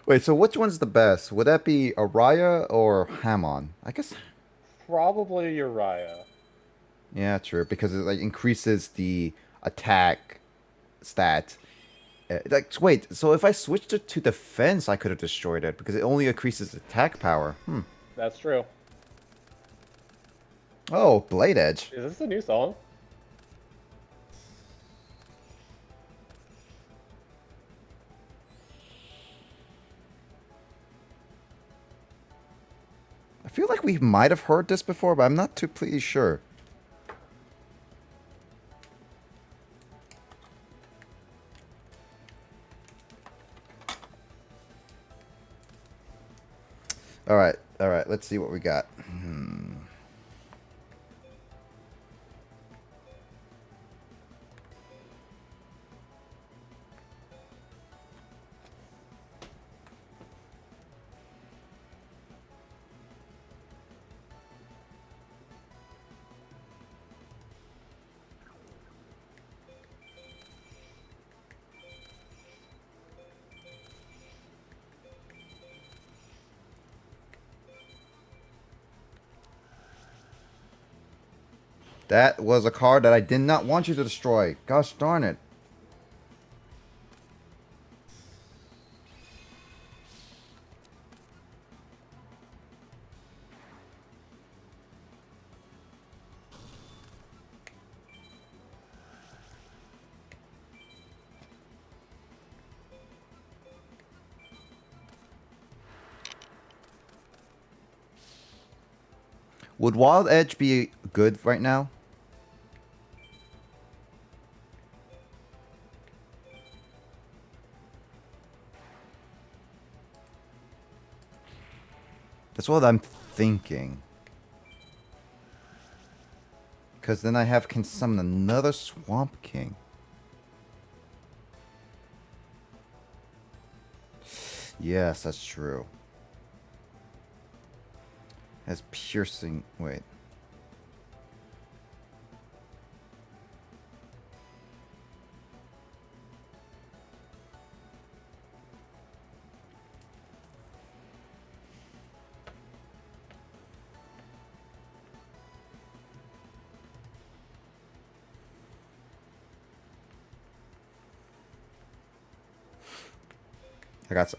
Wait, so which one's the best? Would that be Araya or Hamon? I guess probably Uriah. Yeah, true. Because it like increases the attack stat. Like, wait. So if I switched it to defense, I could have destroyed it because it only increases attack power. Hmm. That's true. Oh, Blade Edge. Is this a new song? I feel like we might have heard this before, but I'm not too completely sure. All right. Let's see what we got. That was a card that I did not want you to destroy. Gosh darn it. Would Wild Edge be good right now? That's what I'm thinking. Because then I can summon another Swamp King. Yes, that's true. Has piercing... Wait.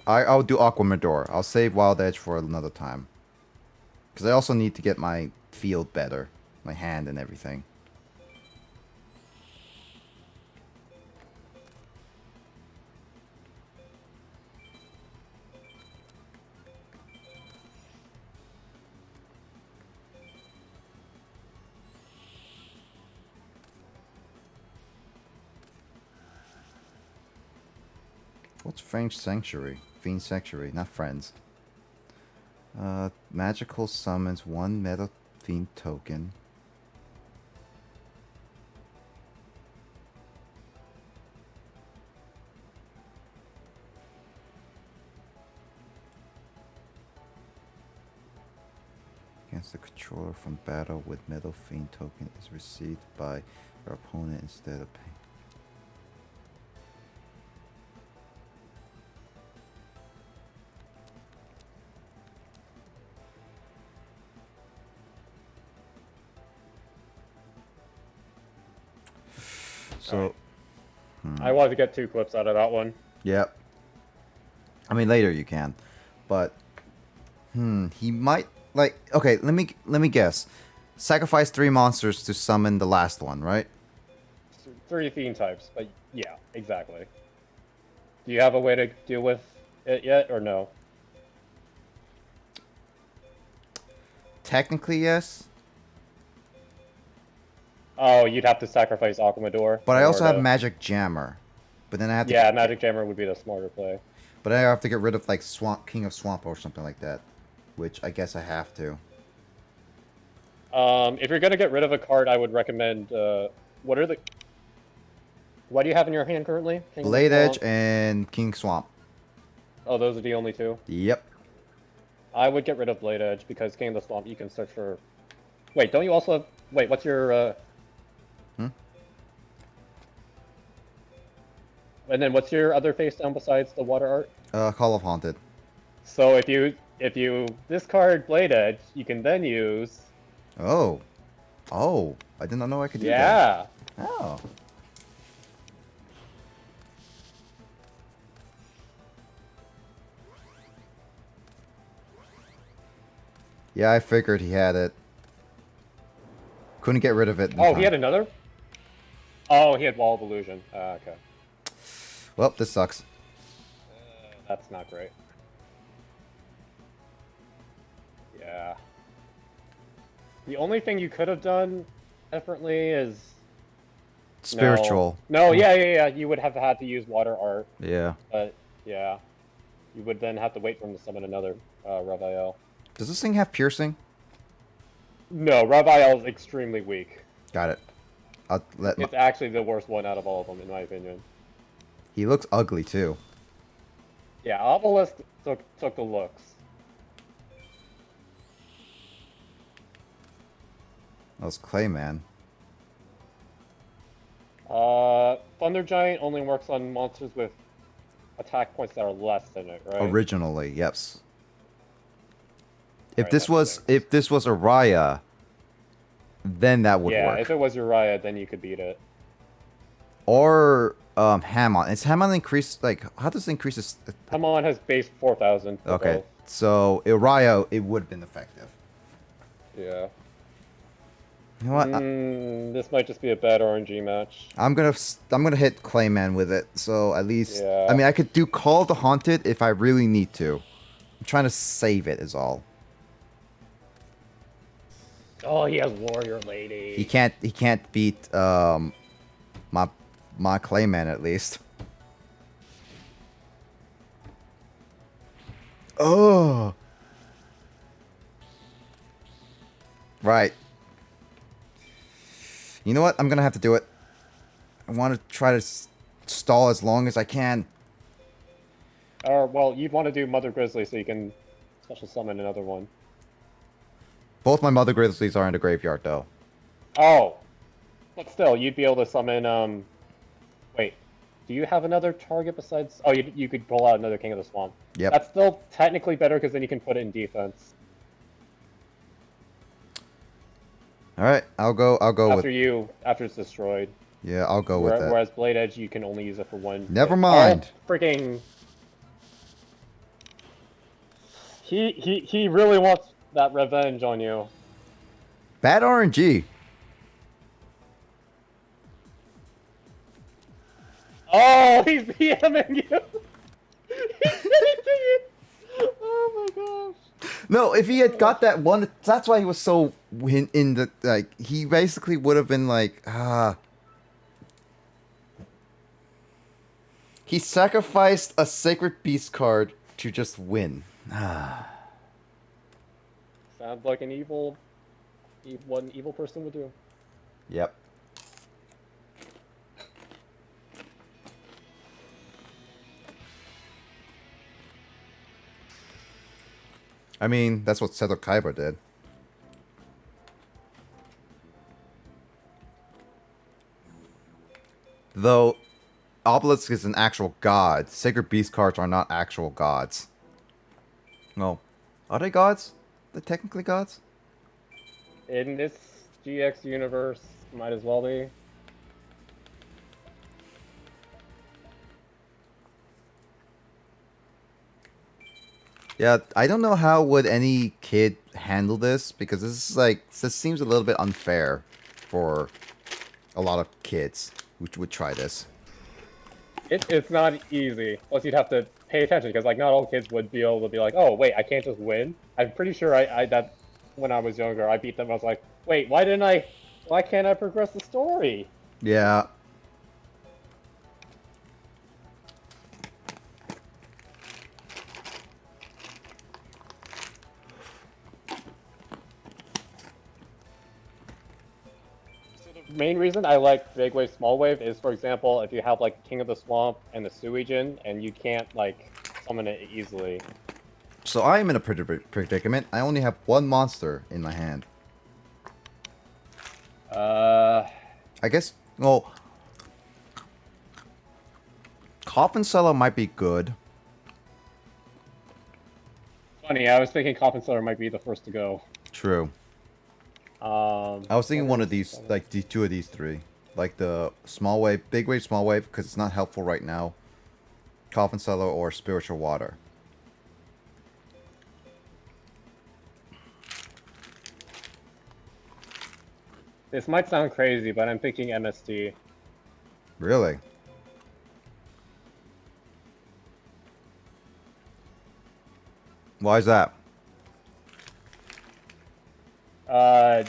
I'll do Aquamador. I'll save Wild Edge for another time. Because I also need to get my field better. My hand and everything. What's Fiend Sanctuary? Fiend Sanctuary, not friends. Magical summons one Meta Fiend token. Against the controller from battle with Metal Fiend token is received by your opponent instead of paying. So, I wanted to get 2 clips out of that one. Yep. I mean, later you can, but he might like. Okay, let me guess. Sacrifice 3 monsters to summon the last one, right? 3 Fiend types, but yeah, exactly. Do you have a way to deal with it yet, or no? Technically, yes. Oh, you'd have to sacrifice Aquamador. But I also have Magic Jammer. But then I have to... Yeah, Magic Jammer would be the smarter play. But I have to get rid of, like, King of Swamp or something like that. Which I guess I have to. If you're going to get rid of a card, I would recommend... what do you have in your hand currently? Blade Edge and King Swamp. Oh, those are the only 2? Yep. I would get rid of Blade Edge, because King of the Swamp, you can search for... Wait, don't you also have... Wait, what's your... And then what's your other face down besides the water art? Call of Haunted. So if you discard Blade Edge, you can then use Oh. Oh. I did not know I could do that. Yeah. Oh. Yeah, I figured he had it. Couldn't get rid of it in Oh, time. he had another? Oh, he had Wall of Illusion. Okay. Well, this sucks. That's not great. Yeah. The only thing you could have done differently is... Spiritual. No, yeah. You would have had to use Water Art. Yeah. But, yeah. You would then have to wait for him to summon another Reviel. Does this thing have piercing? No, Reviel is extremely weak. Got it. I'll let It's actually the worst one out of all of them, in my opinion. He looks ugly, too. Yeah, Obelisk took the looks. That was Clayman. Thunder Giant only works on monsters with attack points that are less than it, right? Originally, yes. If Right, this that's the was thing. if this was Araya, then that would Yeah, work. if it was Uriah, then you could beat it. Or Hamon. Is Hamon increased? Like, how does it increase this? Hamon has base 4,000. for Okay, both. so Araya, it would have been effective. Yeah. You know what? This might just be a bad RNG match. I'm gonna hit Clayman with it. So at least, Yeah. I mean, I could do Call of the Haunted if I really need to. I'm trying to save it, is all. Oh, he has Warrior Lady. He can't beat my Clayman at least. Oh. Right. You know what? I'm gonna have to do it. I want to try to stall as long as I can. Or, well, you'd want to do Mother Grizzly so you can special summon another one. Both my Mother Grizzlies are in the graveyard, though. Oh. But still, you'd be able to summon, Wait. Do you have another target besides... Oh, you could pull out another King of the Swamp. Yep. That's still technically better because then you can put it in defense. All right, I'll go with. After it's destroyed. Yeah, I'll go with that. Whereas Blade Edge, you can only use it for one. Never mind. Oh, freaking. He really wants that revenge on you. Bad RNG. Oh, he's BMing you. He's hitting it. Oh my gosh. No, if he had got that one, that's why he was so in the like. He basically would have been like, He sacrificed a Sacred Beast card to just win. Sounds like what an evil person would do. Yep. I mean, that's what Seto Kaiba did. Though, Obelisk is an actual god. Sacred Beast cards are not actual gods. No. Are they gods? They're technically gods? In this GX universe, might as well be. Yeah, I don't know how would any kid handle this, because this seems a little bit unfair for a lot of kids who would try this. It's not easy. Plus, you'd have to pay attention because, like, not all kids would be able to be like, "Oh, wait, I can't just win." I'm pretty sure that when I was younger, I beat them. I was like, "Wait, why can't I progress the story?" Yeah. Main reason I like Big Wave, Small Wave is, for example, if you have like King of the Swamp and the Suijin, and you can't like summon it easily. So I am in a predicament. I only have one monster in my hand. I guess, well, Coffin Seller might be good. Funny, I was thinking Coffin Seller might be the first to go. True. I was thinking one of these, like the two of these three, like the small wave, big wave, small wave, because it's not helpful right now. Coffin Cellar or Spiritual Water. This might sound crazy, but I'm thinking MST. Really? Why is that?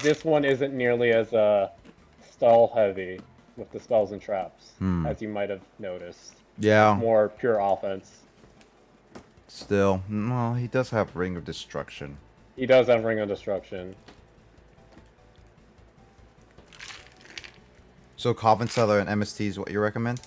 This one isn't nearly as stall heavy with the spells and traps, as you might have noticed. Yeah. More pure offense. Still, no, he does have Ring of Destruction. He does have Ring of Destruction. So Coffin Cellar and MST is what you recommend?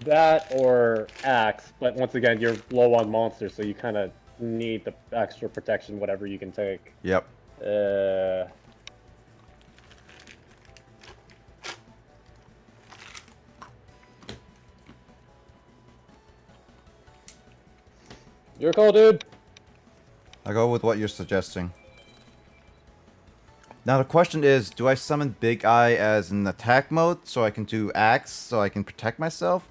That or Axe, but once again, you're low on monsters, so you kind of need the extra protection, whatever you can take. Yep. Your call, dude. I go with what you're suggesting. Now the question is, do I summon Big Eye as an attack mode so I can do Axe so I can protect myself?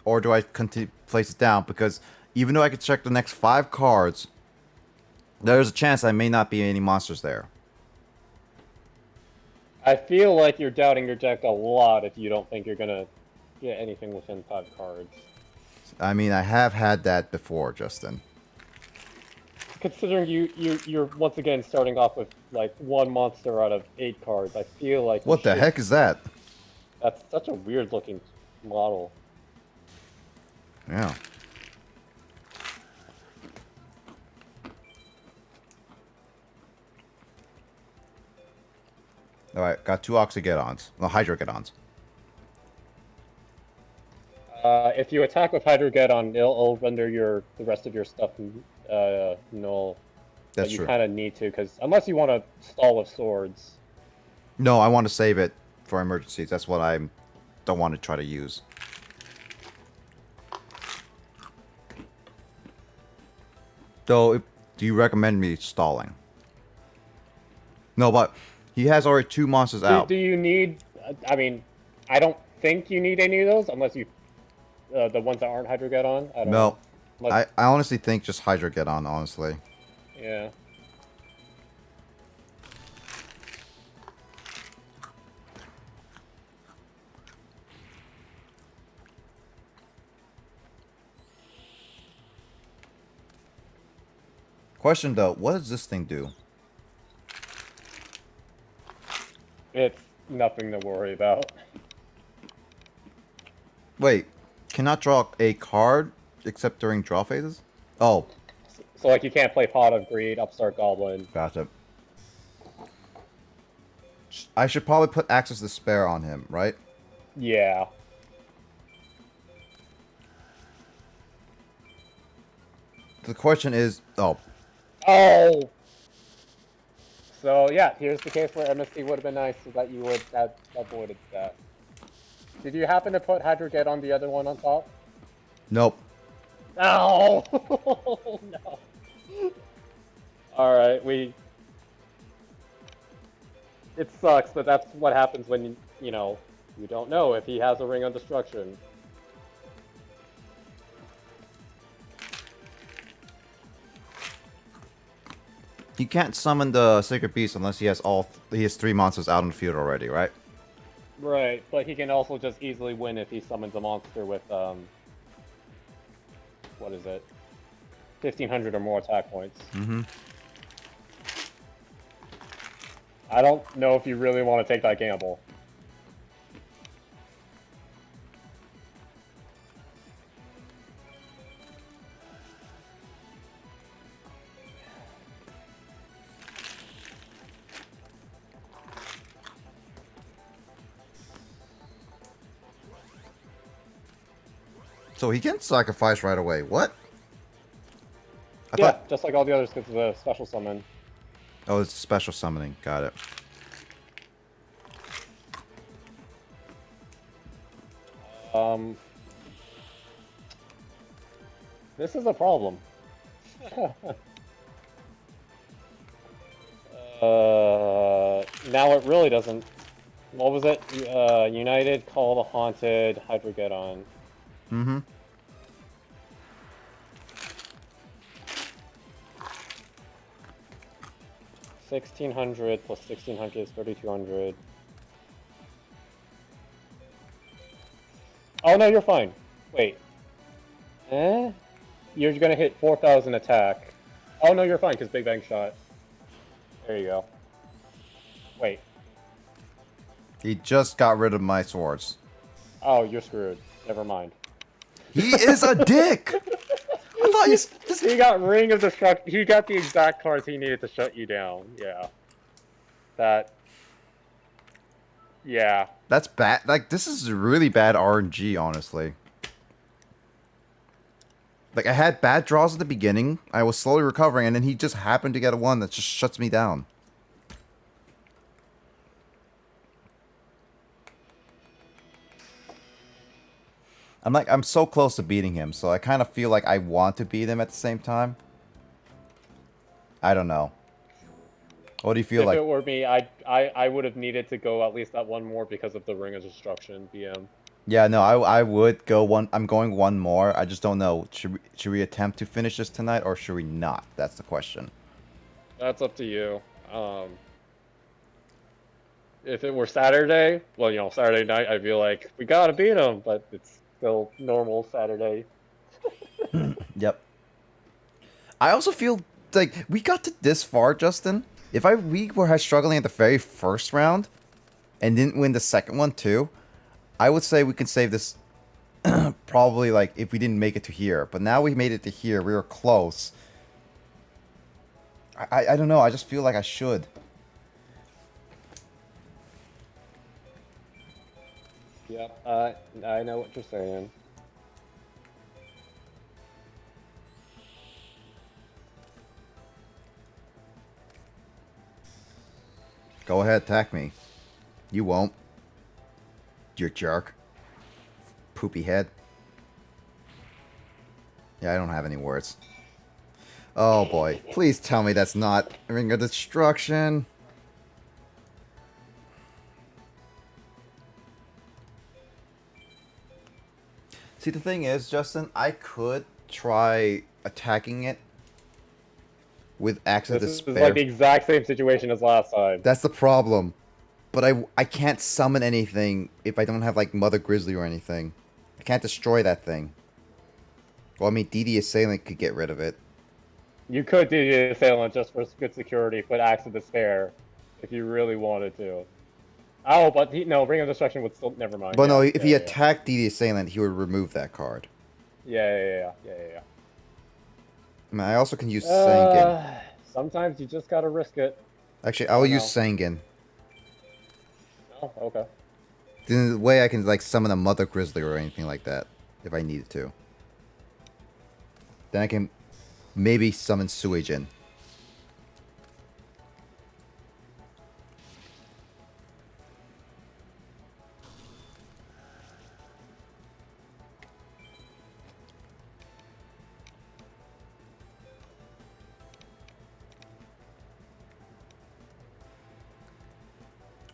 Or do I continue place it down? Because even though I could check the next 5 cards, there's a chance I may not be any monsters there. I feel like you're doubting your deck a lot if you don't think you're gonna get anything within 5 cards. I mean, I have had that before, Justin. Considering you're once again starting off with like 1 monster out of 8 cards, I feel like What the heck is that? That's such a weird looking model. Yeah. Alright, got 2 Oxygeddons. No, Hydrogeddons. If you attack with Hydrogeddon, it'll render the rest of your stuff null. That's but you true. kind of need to, because unless you want to stall with swords. No, I want to save it for emergencies. That's what I don't want to try to use. So, do you recommend me stalling? No, but he has already 2 monsters out. Do you need? I mean, I don't think you need any of those unless you, the ones that aren't Hydrogeddon. I don't know. I honestly think just Hydrogeddon, honestly. Yeah. Question though, what does this thing do? It's nothing to worry about. Wait, cannot draw a card except during draw phases? Oh. So like you can't play Pot of Greed, Upstart Goblin. Gotcha. I should probably put Access to Spare on him, right? Yeah. The question is, oh. So yeah, here's the case where MST would have been nice so that you would have avoided that. Did you happen to put Hydrogeddon the other one on top? Nope. Oh no. Alright, it sucks, but that's what happens when you know, you don't know if he has a Ring of Destruction. He can't summon the Sacred Beast unless he has he has 3 monsters out on the field already, right? Right, but he can also just easily win if he summons a monster with what is it? 1,500 or more attack points. Mm-hmm. I don't know if you really want to take that gamble. So he can sacrifice right away. What? I Yeah, thought... just like all the others because of the special summon. Oh, it's special summoning. Got it. This is a problem. Now it really doesn't. What was it? United, Call the Haunted, Hydrogeddon. Mm-hmm. $1,600 plus 1,600 is 3,200. Oh no, you're fine. Wait. You're gonna hit 4,000 attack. Oh no, you're fine because Big Bang Shot. There you go. Wait. He just got rid of my swords. Oh, you're screwed. Never mind. He is a dick! I thought you just... He got Ring of Destruction. He got the exact cards he needed to shut you down. Yeah. That. Yeah. That's bad. Like, this is really bad RNG, honestly. Like, I had bad draws at the beginning. I was slowly recovering, and then he just happened to get a one that just shuts me down. I'm so close to beating him, so I kind of feel like I want to beat him at the same time. I don't know. What do you feel like? If it were me, I would have needed to go at least that one more because of the Ring of Destruction BM. Yeah, no, I would go one. I'm going one more. I just don't know. Should we attempt to finish this tonight, or should we not? That's the question. That's up to you. If it were Saturday, well, you know, Saturday night, I'd be like, we gotta beat him, but it's still normal Saturday. Yep. I also feel like we got to this far, Justin. If we were struggling at the very first round and didn't win the second one too, I would say we can save this probably like if we didn't make it to here. But now we made it to here. We were close. I don't know. I just feel like I should. Yep, I know what you're saying. Go ahead, attack me. You won't. You jerk. Poopy head. Yeah, I don't have any words. Oh boy. Please tell me that's not Ring of Destruction. See, the thing is, Justin, I could try attacking it with Axe of This is Despair. like the exact same situation as last time. That's the problem. But I can't summon anything if I don't have, like, Mother Grizzly or anything. I can't destroy that thing. Well, I mean, DD Assailant could get rid of it. You could do the Assailant just for good security, put Axe of Despair, if you really wanted to. Oh, but no, Ring of Destruction would still... Never mind. But yeah, no, if he yeah. attacked DD Assailant, he would remove that card. Yeah. I mean, I also can use Sangan. Sometimes you just gotta risk it. Actually, I will use Sangan. Oh, okay. The way I can, like, summon a Mother Grizzly or anything like that, if I needed to. Then I can maybe summon Suijin.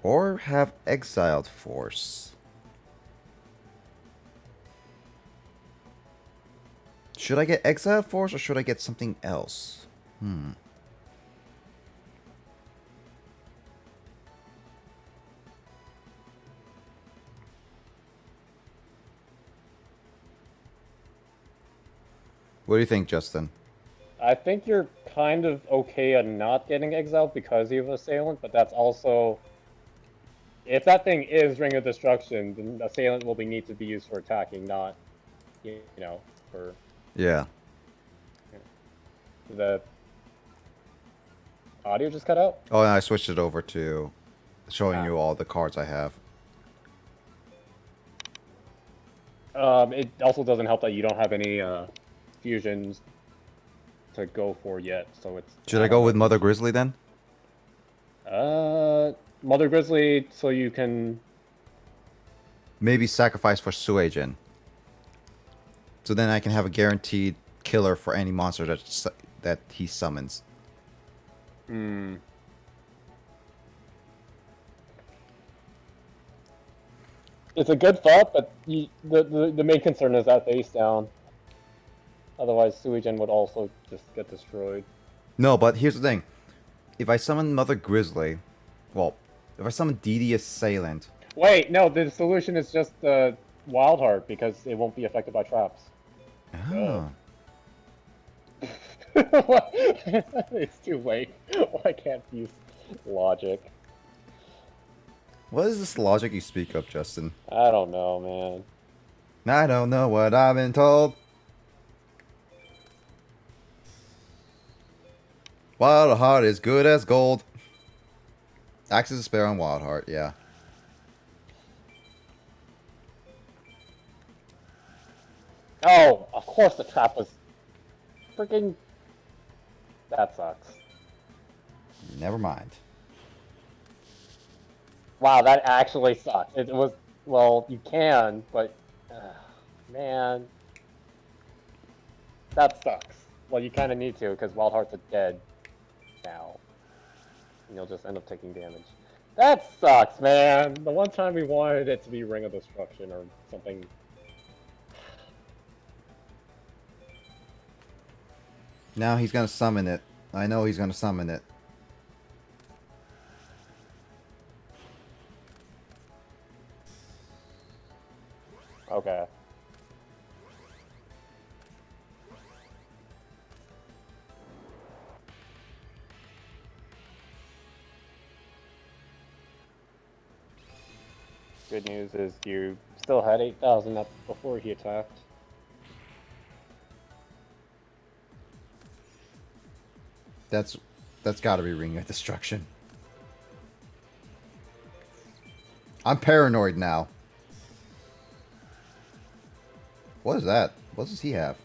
Or have Exiled Force. Should I get Exiled Force or should I get something else? What do you think, Justin? I think you're kind of okay at not getting exiled because you have Assailant, but that's also... If that thing is Ring of Destruction, then Assailant will need to be used for attacking, not, you know, for... Yeah. The audio just cut out? Oh, and I switched it over to showing you all the cards I have. It also doesn't help that you don't have any fusions to go for yet, so it's... Should I go with Mother Grizzly then? Mother Grizzly, so you can... Maybe sacrifice for Suijin. So then I can have a guaranteed killer for any monster that he summons. Hmm. It's a good thought, but the main concern is that face down. Otherwise, Suigen would also just get destroyed. No, but here's the thing. If I summon Mother Grizzly, well, if I summon DD Assailant... Wait, no, the solution is just Wild Heart, because it won't be affected by traps. Oh. It's too late. I can't use logic. What is this logic you speak of, Justin? I don't know, man. I don't know what I've been told. Wild Heart is good as gold. Axis of Despair on Wild Heart, yeah. Oh, of course the trap was freaking... That sucks. Never mind. Wow, that actually sucks. It was... Well, you can, but... man... That sucks. Well, you kind of need to, because Wild Hearts are dead now. And you'll just end up taking damage. That sucks, man! The one time we wanted it to be Ring of Destruction or something... Now he's gonna summon it. I know he's gonna summon it. Okay. Good news is you still had 8,000 up before he attacked. That's gotta be Ring of Destruction. I'm paranoid now. What is that? What does he have?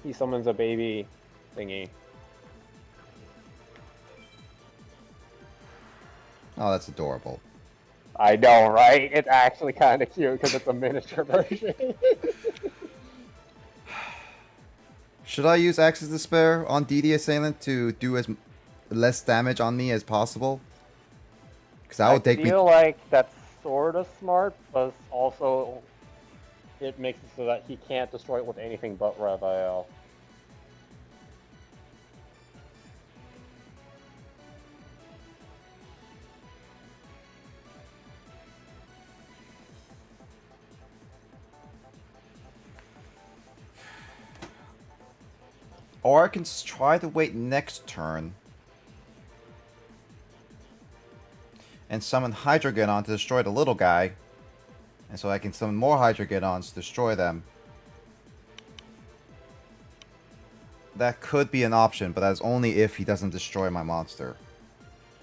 He summons a baby thingy. Oh, that's adorable. I know, right? It's actually kind of cute because it's a miniature version. Should I use Axis of Despair on DD Assailant to do as less damage on me as possible? Because that would take me... I feel like that's sort of smart, but also it makes it so that he can't destroy it with anything but Raphael. Or I can try to wait next turn and summon Hydrogeddon to destroy the little guy. And so I can summon more Hydrogeddons to destroy them. That could be an option, but that's only if he doesn't destroy my monster.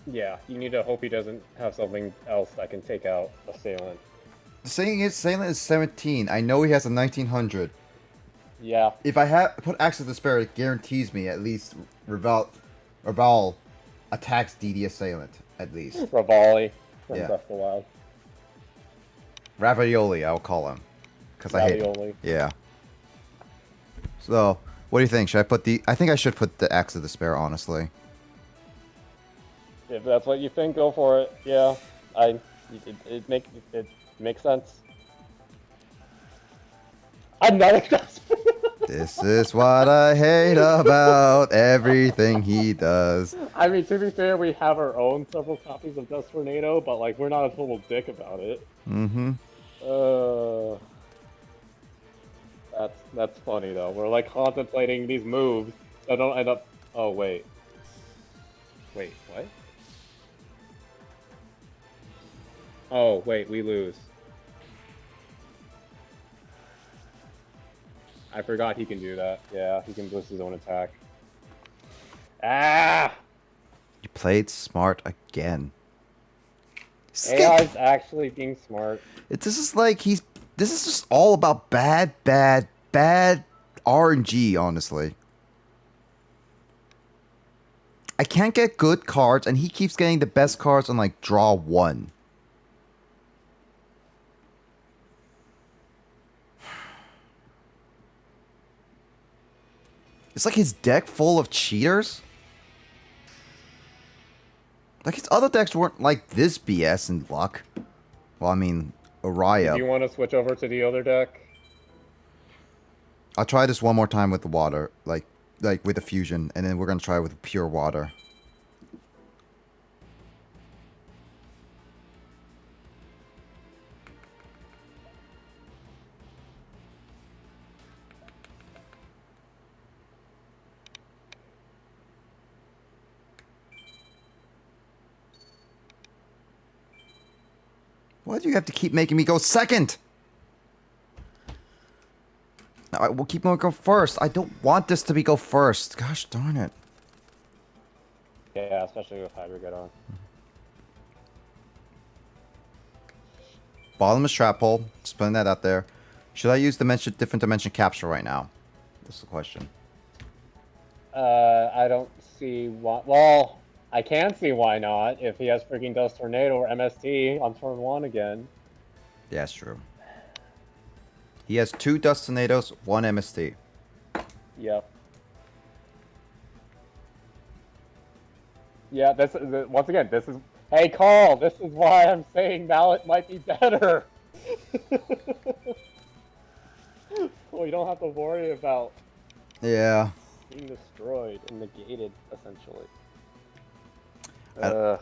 Yeah, you need to hope he doesn't have something else that can take out Assailant. The thing is, Assailant is 17. I know he has a 1900. Yeah. If I put Axis of Despair, it guarantees me at least Raval attacks DD Assailant, at least. Rivali from Yeah. Breath of the Wild. Ravioli, I'll call him. Because I hate Ravioli. Yeah. So, what do you think? Should I put the... I think I should put the Axis of Despair, honestly. If that's what you think, go for it. Yeah, it makes sense. Another This is what I hate about everything he does. I mean, to be fair, we have our own several copies of Dust Tornado, but like we're not a total dick about it. Mm-hmm. That's funny though. We're like contemplating these moves that don't end up. Oh wait. Wait, what? Oh wait, we lose. I forgot he can do that. Yeah, he can boost his own attack. Ah! You played smart again. AI's actually being smart. This is like this is just all about bad RNG, honestly. I can't get good cards, and he keeps getting the best cards on like draw 1. It's like his deck full of cheaters? Like his other decks weren't like this BS in luck. Well, I mean, Do you Araya. want to switch over to the other deck? I'll try this one more time with the water. Like with the fusion. And then we're going to try with pure water. Why do you have to keep making me go second? No, we'll keep going go first. I don't want this to be go first. Gosh darn it. Yeah, especially with Hydro Get on. Bottomless trap hole. Just putting that out there. Should I use different dimension capture right now? That's the question. I don't see why. Well, I can see why not. If he has freaking Dust Tornado or MST on turn 1 again. Yeah, that's true. He has 2 Dust Tornadoes, 1 MST. Yep. Yeah, once again, this is... Hey, Carl, this is why I'm saying Mallet might be better. Well, you don't have to worry about Yeah. being destroyed and negated, essentially.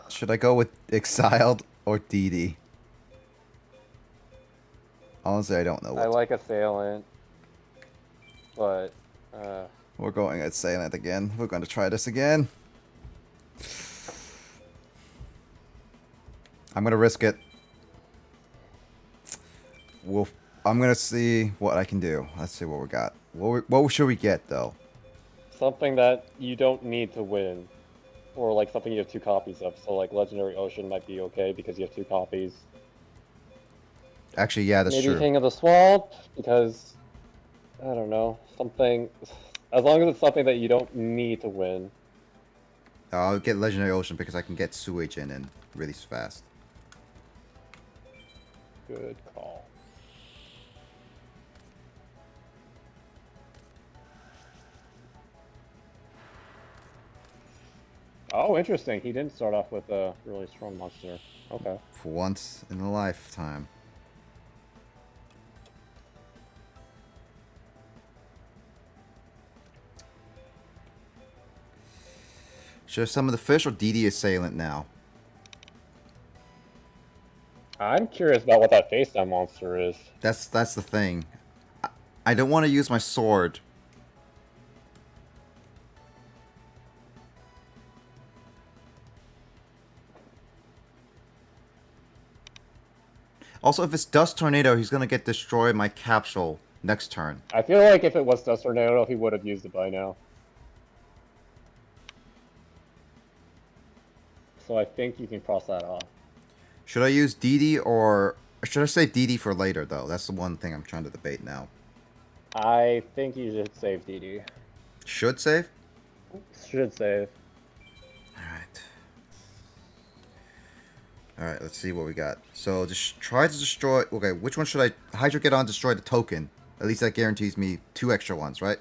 Should I go with Exiled or DD? Honestly, I don't know. I like Assailant, but... We're going at Assailant again. We're going to try this again. I'm going to risk it. I'm going to see what I can do. Let's see what we got. What should we get, though? Something that you don't need to win. Or like something you have 2 copies of. So like Legendary Ocean might be okay because you have 2 copies. Actually, yeah, that's Maybe true. King of the Swamp because... I don't know. Something... As long as it's something that you don't need to win. I'll get Legendary Ocean because I can get sewage in really fast. Good call. Oh, interesting. He didn't start off with a really strong monster. Okay. For once in a lifetime. Should I summon the fish or DD Assailant now? I'm curious about what that face down monster is. That's the thing. I don't want to use my sword. Also, if it's Dust Tornado, he's gonna get destroy my capsule next turn. I feel like if it was Dust Tornado, he would have used it by now. So I think you can cross that off. Should I use DD or should I save DD for later though? That's the one thing I'm trying to debate now. I think you should save DD. Should save? Should save. Alright, let's see what we got. So just try to destroy... Okay, which one should I... Hydro Get on, destroy the token. At least that guarantees me 2 extra ones, right?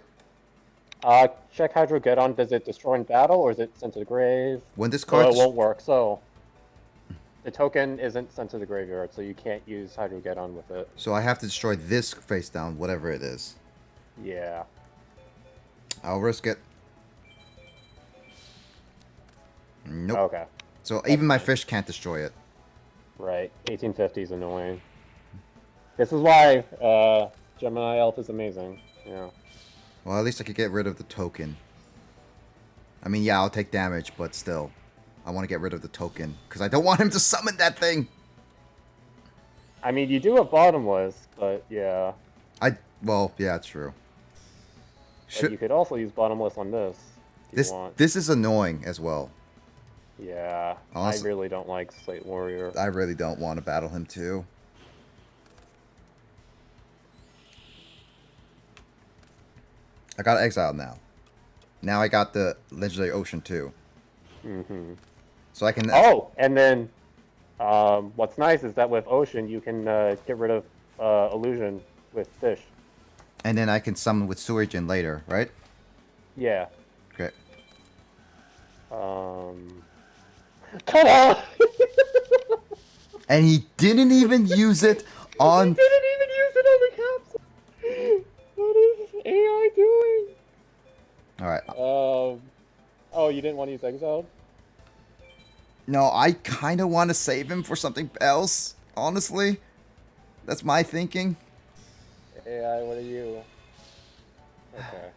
Check Hydro Get on. Does it destroy in battle or is it sent to the grave? When this So card... it won't work. So the token isn't sent to the graveyard, so you can't use Hydro Get on with it. So I have to destroy this face down, whatever it is. Yeah. I'll risk it. Nope. Okay. So even my fish can't destroy it. Right. 1850 is annoying. This is why Gemini Elf is amazing. Yeah. Well, at least I could get rid of the token. I mean, yeah, I'll take damage, but still. I want to get rid of the token. Because I don't want him to summon that thing! I mean, you do have Bottomless, but yeah. Well, yeah, true. But you could also use Bottomless on this. If you want. This is annoying as well. Yeah. Honestly, I really don't like Slate Warrior. I really don't want to battle him too. I got Exile now. Now I got the Legendary Ocean too. Mm-hmm. So I can... Oh! And then, what's nice is that with Ocean, you can get rid of Illusion with Fish. And then I can summon with Suijin later, right? Yeah. Okay. Come on! And he didn't even use it on. He didn't even use it on the capsule! What is AI doing? Alright. Oh, you didn't want to use Exiled? No, I kind of want to save him for something else, honestly. That's my thinking. AI, what are you? Okay.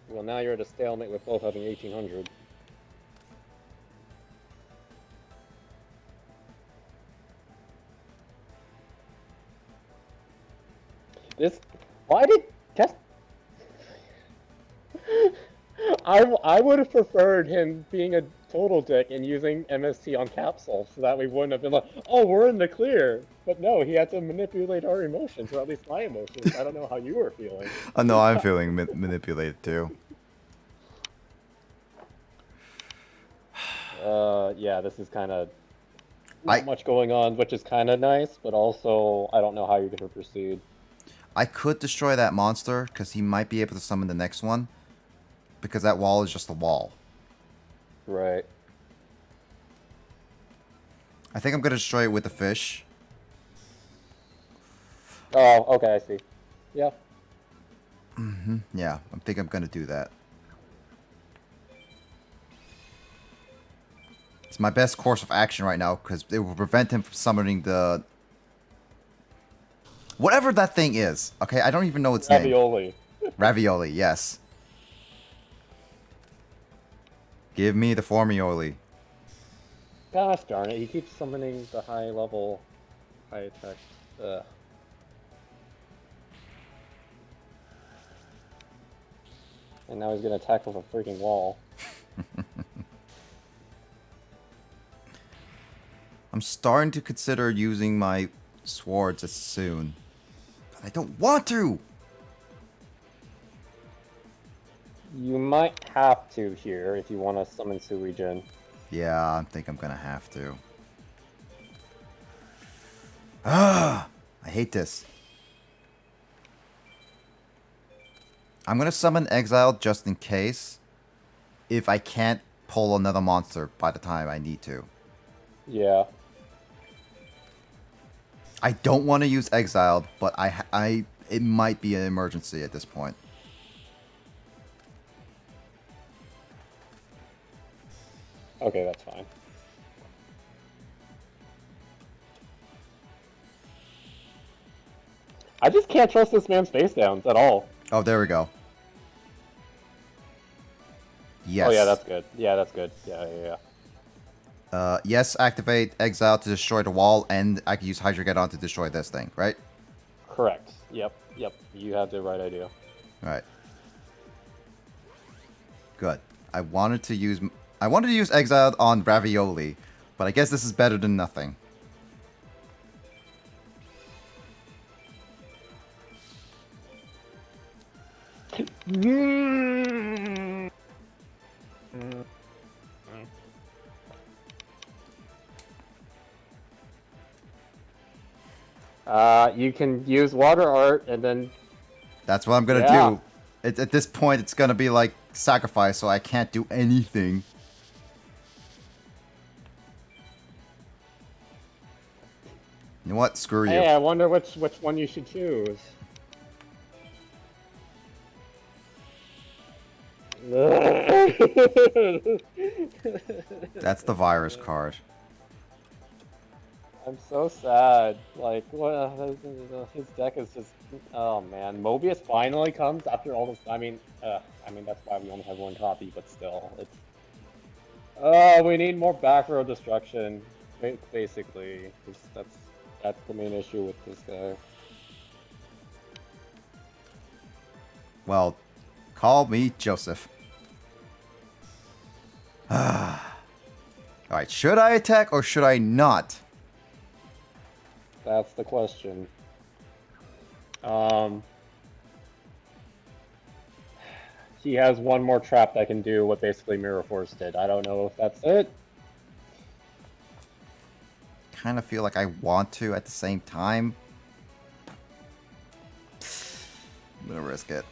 Well, now you're at a stalemate with both having 1800. This... Why did... Test... I would have preferred him being a total dick and using MST on Capsule, so that we wouldn't have been like, oh, we're in the clear. But no, he had to manipulate our emotions, or at least my emotions. I don't know how you were feeling. No, I'm feeling manipulated too. Yeah, this is kind of not much going on, which is kind of nice, but also I don't know how you're going to proceed. I could destroy that monster, because he might be able to summon the next one. Because that wall is just a wall. Right. I think I'm going to destroy it with the fish. Oh, okay, I see. Yeah. Yeah, I think I'm going to do that. It's my best course of action right now, because it will prevent him from summoning the... Whatever that thing is. Okay, I don't even know its name. Ravioli. Ravioli, yes. Give me the Formioli. Gosh darn it, he keeps summoning the high level, high attack. Ugh. And now he's gonna attack with a freaking wall. I'm starting to consider using my swords as soon. But I don't want to! You might have to here if you want to summon Suijin. Yeah, I think I'm gonna have to. Ah! I hate this. I'm gonna summon Exile just in case. If I can't pull another monster by the time I need to. Yeah. I don't want to use Exiled, but it might be an emergency at this point. Okay, that's fine. I just can't trust this man's face downs at all. Oh, there we go. Yes. Oh yeah, that's good. Yeah, that's good. Yeah. Yes, activate Exile to destroy the wall, and I can use Hydrogeddon to destroy this thing, right? Correct. Yep. You have the right idea. Right. Good. I wanted to use Exile on Ravioli, but I guess this is better than nothing. You can use water art and then... That's what I'm gonna do. At this point, it's gonna be like sacrifice, so I can't do anything. You know what? Screw you. Hey, I wonder which one you should choose. That's the virus card. I'm so sad. Like, what? His deck is just. Oh man, Mobius finally comes after all this. I mean, that's why we only have one copy, but still, it's. Oh, we need more back row destruction, basically. That's the main issue with this guy. Well, call me Joseph. Alright, should I attack or should I not? That's the question. He has one more trap that can do what basically Mirror Force did. I don't know if that's it. Kind of feel like I want to at the same time. gonna risk it.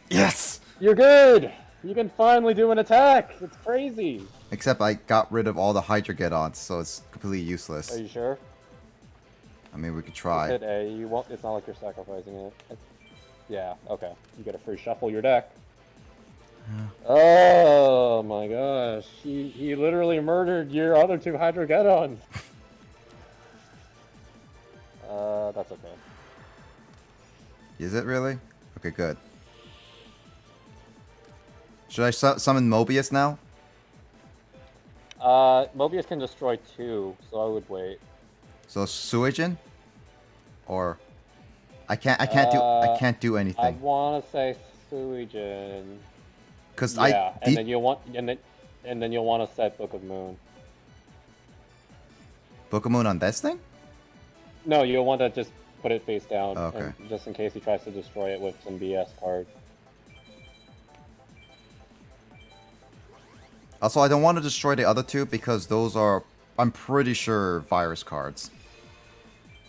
Yes! You're good! You can finally do an attack! It's crazy! Except I got rid of all the Hydra-Get-ons, so it's completely useless. Are you sure? I mean, we could try. Hit A. You won't. It's not like you're sacrificing it. Yeah. Okay. You get a free shuffle your deck. Oh my gosh! He literally murdered your other 2 Hydra-Get-ons. That's okay. Is it really? Okay, good. Should I summon Mobius now? Mobius can destroy 2, so I would wait. So Suijin? Or I can't do I anything. want to say Suijin. Cuz Yeah, and then you'll want to set Book of Moon. Book of Moon on this thing? No, you'll want to just put it face down, Okay. and just in case he tries to destroy it with some BS card. Also, I don't want to destroy the other 2 because those are, I'm pretty sure, virus cards.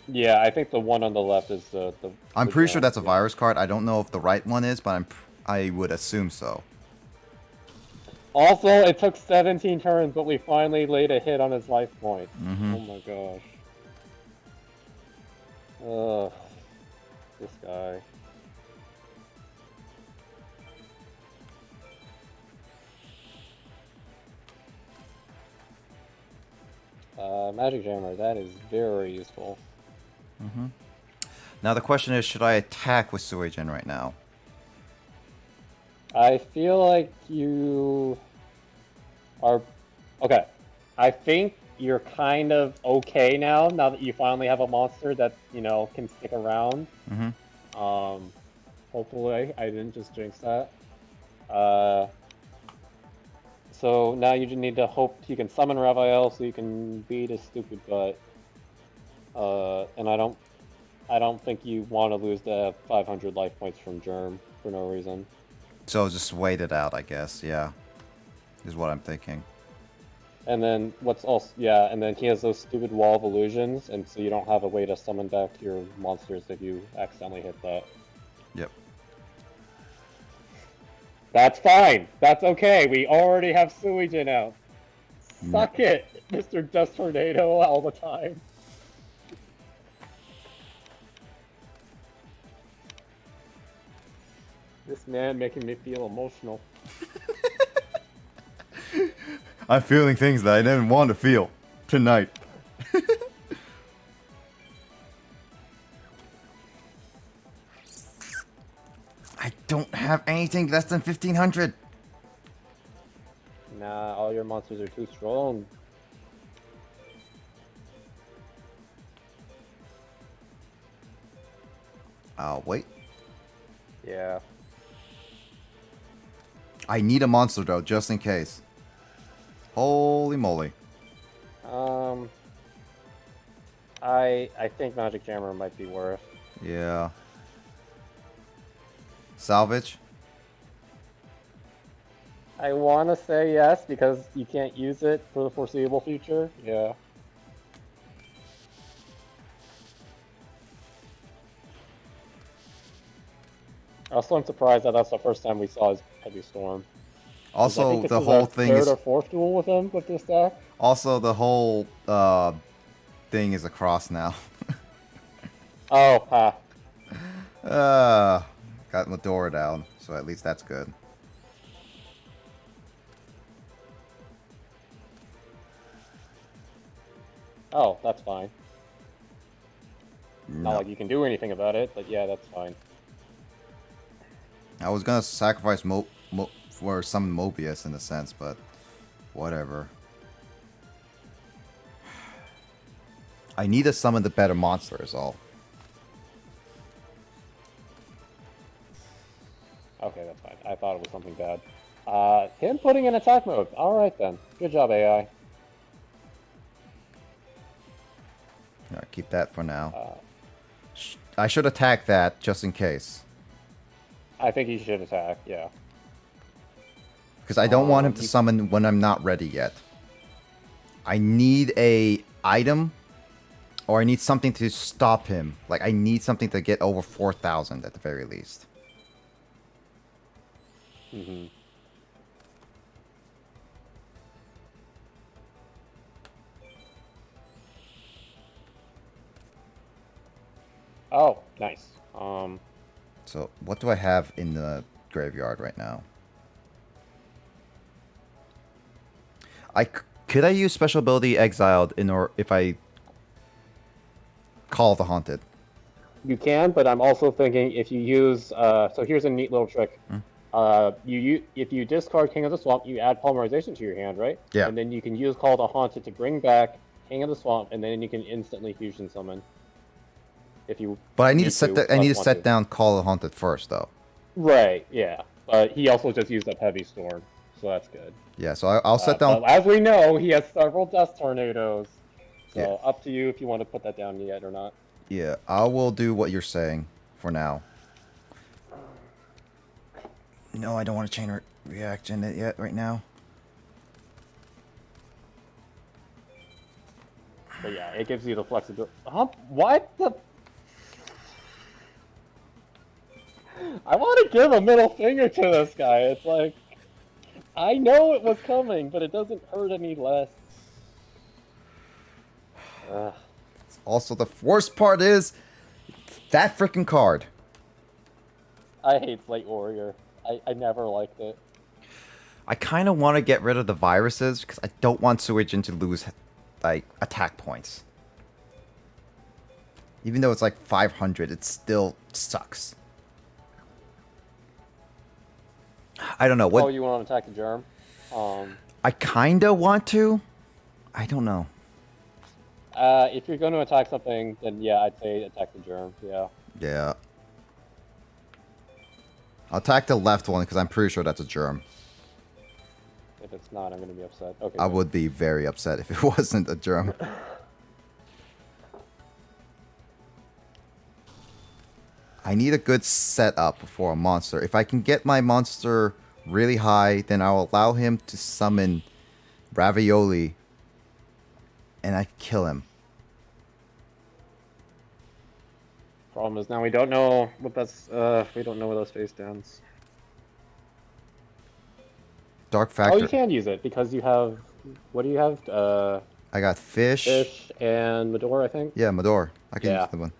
Yeah, I think the one on the left is the I'm the pretty sure that's a yeah. virus card. I don't know if the right one is, but I would assume so. Also, it took 17 turns, but we finally laid a hit on his life point. Mhm. Oh my gosh. Ugh. This guy. Magic Jammer, that is very useful. Mhm. Now the question is, should I attack with Suijin right now? I feel like you are... Okay. I think you're kind of okay now that you finally have a monster that, you know, can stick around. Mhm. Hopefully I didn't just jinx that. So now you just need to hope you can summon Raphael so you can beat his stupid butt. And I don't think you want to lose the 500 life points from Germ for no reason. So just wait it out, I guess. Yeah, is what I'm thinking. And then what's also and then he has those stupid wall of illusions, and so you don't have a way to summon back your monsters if you accidentally hit that. Yep. That's fine. That's okay. We already have Suijin out. Suck it, Mr. Dust Tornado all the time. This man making me feel emotional. I'm feeling things that I didn't want to feel tonight. I don't have anything less than 1500. Nah, all your monsters are too strong. I'll wait. Yeah. I need a monster though, just in case. Holy moly. I think Magic Jammer might be worth. Yeah. Salvage? I want to say yes because you can't use it for the foreseeable future. Yeah. Also, I'm surprised that that's the first time we saw his Heavy Storm. 'Cause I Also, think this the is whole our thing third is... or fourth duel with him with this deck. Also, the whole thing is across now. Oh, ha. Got Medora down, so at least that's good. Oh, that's fine. No. Not like you can do anything about it, but yeah, that's fine. I was gonna sacrifice for summon Mobius in a sense, but whatever. I need to summon the better monster is all. Okay, that's fine. I thought it was something bad. Him putting in attack mode. Alright then. Good job, AI. Alright, keep that for now. I should attack that just in case. I think he should attack, yeah. Because I don't want him to summon when I'm not ready yet. I need a item Or I need something to stop him. Like, I need something to get over 4,000 at the very least. Mm-hmm. Oh, nice. So, what do I have in the graveyard right now? Could I use special ability Exiled if I Call the Haunted? You can, but I'm also thinking if you use. So here's a neat little trick. If you discard King of the Swamp, you add Polymerization to your hand, right? Yeah. And then you can use Call the Haunted to bring back King of the Swamp, and then you can instantly fusion summon. If you. But I need to set that. I need to want set down Call the Haunted first, though. Right. Yeah. But he also just used up Heavy Storm, so that's good. Yeah. So I'll set down. But as we know, he has several Death Tornadoes. So Yeah. up to you if you want to put that down yet or not. Yeah, I will do what you're saying for now. No, I don't want to chain reaction it yet right now. But yeah, it gives you the flexibility. What the? I want to give a middle finger to this guy. It's like, I know it was coming, but it doesn't hurt any less. Also, the worst part is that freaking card. I hate Slate Warrior. I never liked it. I kind of want to get rid of the viruses because I don't want Suijin to lose like attack points. Even though it's like 500, it still sucks. I don't know what. Oh, you want to attack the germ? I kind of want to. I don't know. If you're going to attack something, then yeah, I'd say attack the germ. Yeah. Yeah. I'll attack the left one because I'm pretty sure that's a germ. If it's not, I'm going to be upset. Okay. I good. would be very upset if it wasn't a germ. I need a good setup for a monster. If I can get my monster really high, then I'll allow him to summon Ravioli and I kill him. Problem is now we don't know what that's. We don't know what those face downs. Dark Factor. Oh, you can use it because you have. What do you have? I got Fish. Fish and Medor, I think. Yeah, Medor. I can Yeah. use the one.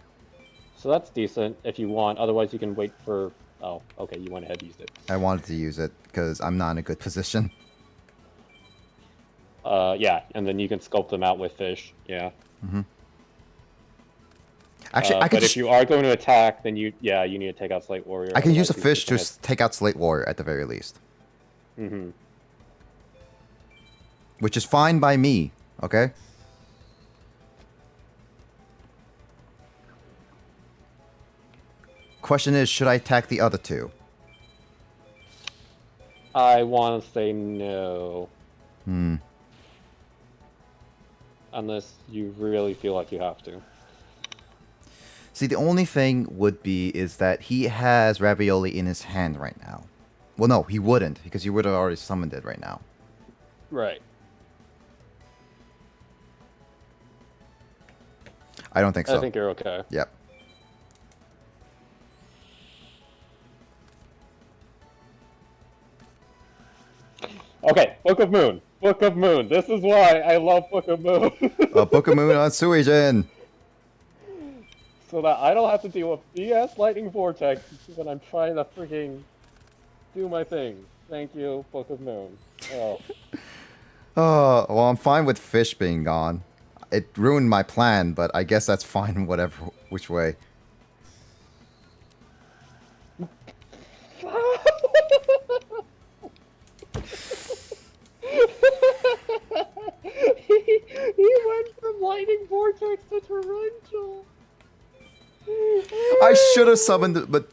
So that's decent if you want. Otherwise, you can wait for. Oh, okay. You went ahead and used it. I wanted to use it because I'm not in a good position. Yeah, and then you can sculpt them out with Fish. Yeah. Mm-hmm. Actually, I could. But if you are going to attack, then you need to take out Slate Warrior. I can use a otherwise Fish he's to take out Slate Warrior at the very least. Mm-hmm. Which is fine by me. Okay. Question is, should I attack the other two? I want to say no. Unless you really feel like you have to. See, the only thing would be is that he has Ravioli in his hand right now. Well, no, he wouldn't, because he would have already summoned it right now. Right. I don't think so. I think you're okay. Yep. Okay, Book of Moon. Book of Moon. This is why I love Book of Moon. Book of Moon on Suijin. So that I don't have to deal with BS Lightning Vortex when I'm trying to freaking do my thing. Thank you, Book of Moon. Oh. Oh, well, I'm fine with Fish being gone. It ruined my plan, but I guess that's fine whatever, which way. he went from Lightning Vortex to Torrential. I should have summoned it, but...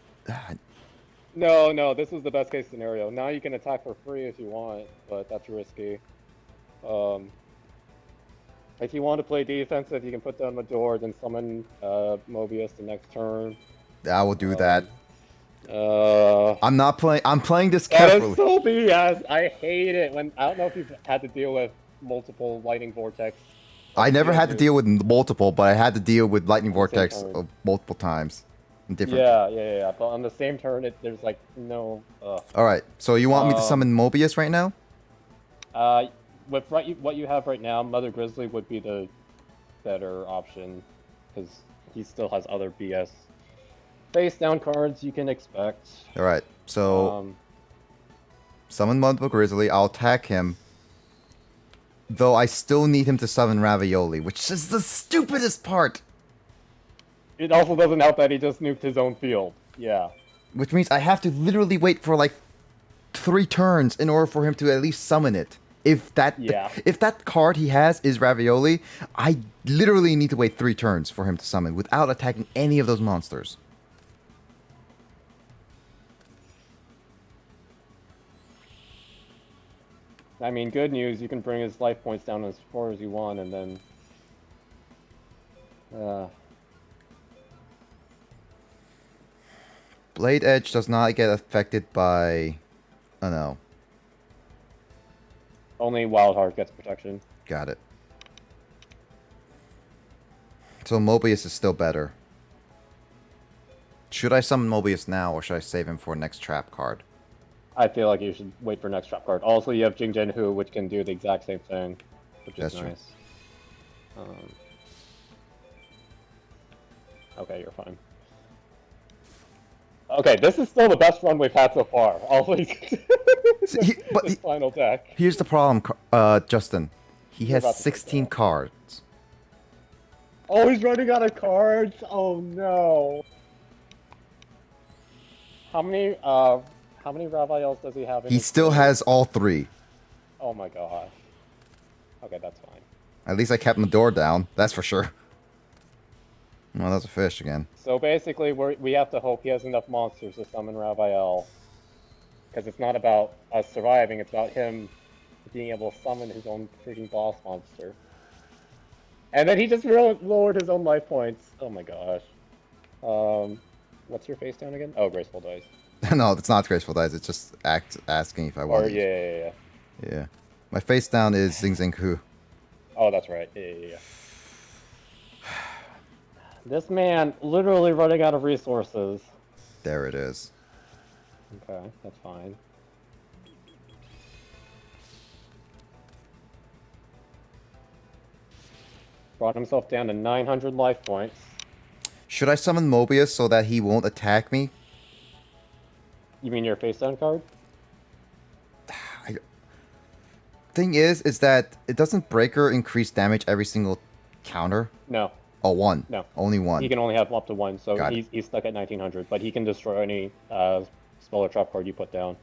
No, this is the best case scenario. Now you can attack for free if you want, but that's risky. If you want to play defensive, you can put down Medor, then summon Mobius the next turn. I will do that. I'm I'm playing this That carefully. is so BS. I hate it when I don't know if you've had to deal with multiple Lightning Vortex I never had to deal with multiple, but I had to deal with Lightning Vortex turn. multiple times. In different. Yeah. But on the same turn, there's like no. Alright, so you want me to summon Mobius right now? With what you have right now, Mother Grizzly would be the better option, because he still has other BS face down cards you can expect. Alright, so summon Mother Grizzly, I'll attack him. Though I still need him to summon Ravioli, which is the stupidest part! It also doesn't help that he just nuked his own field. Yeah. Which means I have to literally wait for like 3 turns in order for him to at least summon it. If that card he has is Ravioli, I literally need to wait 3 turns for him to summon without attacking any of those monsters. I mean, good news, you can bring his life points down as far as you want, and then... Blade Edge does not get affected by... Oh no. Only Wild Heart gets protection. Got it. So Mobius is still better. Should I summon Mobius now, or should I save him for next trap card? I feel like you should wait for next trap card. Also, you have Jing Jin Hu, which can do the exact same thing, which is nice. Okay, you're fine. Okay, this is still the best run we've had so far. Always. This final deck. Here's the problem, Justin. He has 16 cards. Oh, he's running out of cards. Oh no. How many Raviols does he have? He still has all 3. Oh my god. Okay, that's fine. At least I kept my door down. That's for sure. Well, that's a fish again. So basically, we have to hope he has enough monsters to summon Raviel. Because it's not about us surviving, it's about him being able to summon his own freaking boss monster. And then he just lowered his own life points. Oh my gosh. What's your face down again? Oh, Graceful Dice. No, it's not Graceful Dice. It's just asking if I want. Or yeah. Yeah. My face down is Zing Zing Hu. Oh, that's right. Yeah. This man literally running out of resources. There it is. Okay, that's fine. Brought himself down to 900 life points. Should I summon Mobius so that he won't attack me? You mean your face down card? Thing is that it doesn't Breaker increase damage every single counter? No. Oh, 1. No. Only 1. He can only have up to 1, so Got he's stuck at 1900, but he can destroy any spell or trap card you put down.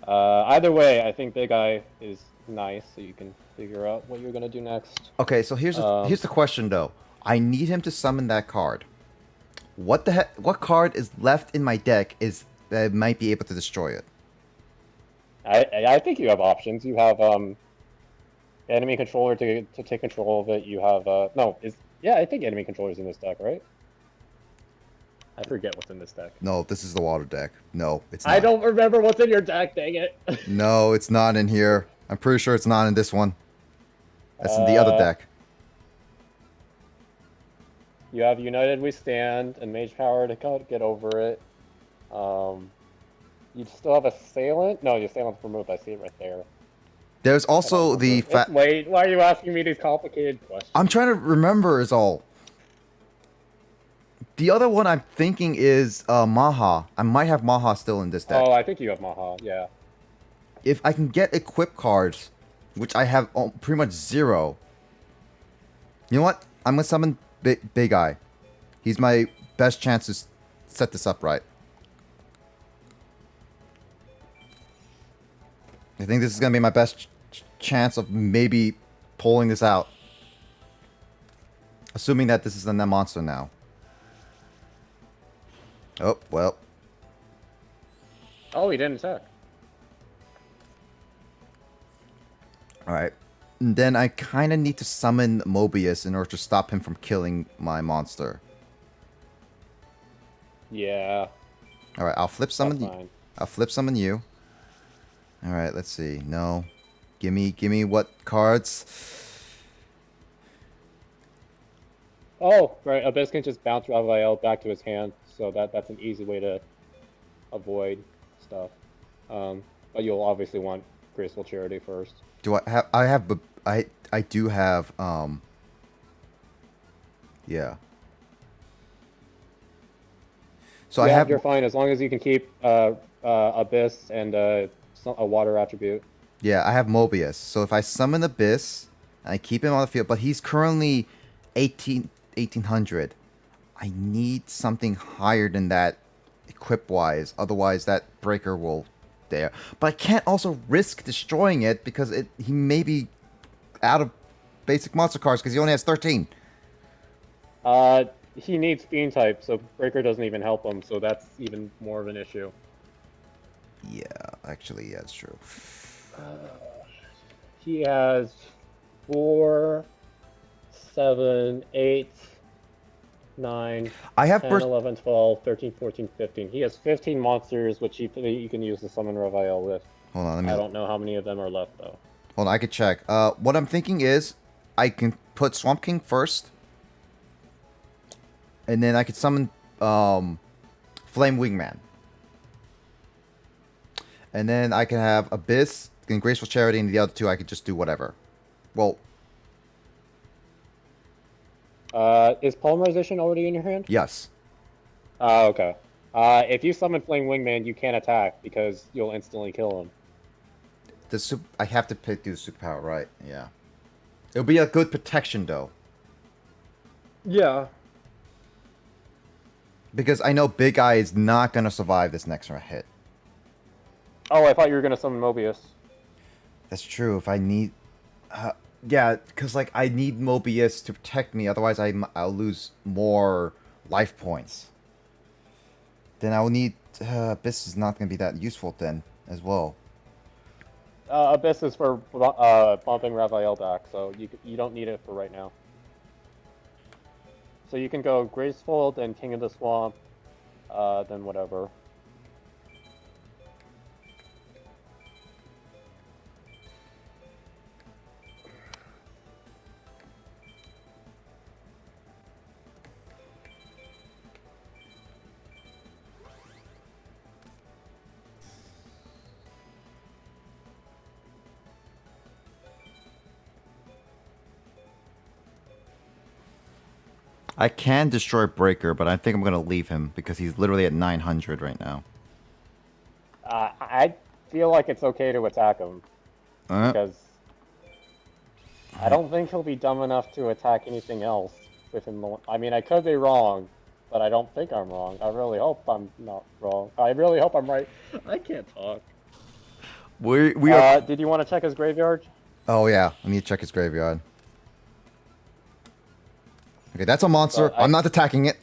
Either way, I think Big Eye is nice, so you can figure out what you're gonna do next. Okay, so here's the question though. I need him to summon that card. What the heck? What card is left in my deck that might be able to destroy it? I think you have options. You have enemy controller to take control of it. You have I think enemy controller's in this deck, right? I forget what's in this deck. No, this is the water deck. No, it's not. I don't remember what's in your deck, dang it. No, it's not in here. I'm pretty sure it's not in this one. That's in the other deck. You have United We Stand and Mage Power to get over it. You still have Assailant? No, your Assailant's removed. I see it right there. There's also the Wait, why are you asking me these complicated questions? I'm trying to remember is all. The other one I'm thinking is Maha. I might have Maha still in this deck. Oh, I think you have Maha, yeah. If I can get equip cards, which I have pretty much 0. You know what? I'm going to summon Big Eye. He's my best chance to set this up right. I think this is going to be my best chance of maybe pulling this out. Assuming that this is the monster now. Oh, well. Oh, he didn't attack. Alright. Then I kind of need to summon Mobius in order to stop him from killing my monster. Yeah. Alright, I'll flip summon you. I'll flip summon you. Alright, let's see. No. Gimme what cards? Oh, right. Abyss can just bounce Raphael back to his hand, so that's an easy way to avoid stuff. But you'll obviously want Graceful Charity first. Do I have I do have yeah. So I have You're fine as long as you can keep Abyss and a water attribute. Yeah, I have Mobius. So if I summon Abyss, I keep him on the field, but he's currently 1800. I need something higher than that equip-wise. Otherwise, that breaker will there. But I can't also risk destroying it because he may be out of basic monster cards because he only has 13. He needs Fiend type, so Breaker doesn't even help him, so that's even more of an issue. Yeah, actually, yeah, it's true. He has 4, 7, 8, 9, I have 10, burst. 11, 12, 13, 14, 15. He has 15 monsters, which you can use to summon Raphael with. Hold on, let me. I don't know how many of them are left, though. Hold on, I could check. What I'm thinking is, I can put Swamp King first, and then I could summon Flame Wingman, and then I can have Abyss and Graceful Charity, and the other two I could just do whatever. Well, Is Polymerization already in your hand? yes. Okay. If you summon Flame Wingman, you can't attack because you'll instantly kill him. I have to do the superpower, right? Yeah. It'll be a good protection though, Yeah. because I know Big Eye is not gonna survive this next hit. Oh, I thought you were gonna summon Mobius. That's true. If I need, yeah, because like I need Mobius to protect me. Otherwise, I'll lose more life points. Then I'll need. Abyss is not gonna be that useful then as well. Abyss is for bumping Raphael back, so you don't need it for right now. So you can go Graceful, then King of the Swamp, then whatever. I can destroy Breaker, but I think I'm gonna leave him because he's literally at 900 right now. I feel like it's okay to attack him because I don't think he'll be dumb enough to attack anything else with him. I mean, I could be wrong, but I don't think I'm wrong. I really hope I'm not wrong. I really hope I'm right. I can't talk. We are. Did you want to check his graveyard? Oh yeah, I need to check his graveyard. Okay, that's a monster. I'm not attacking it.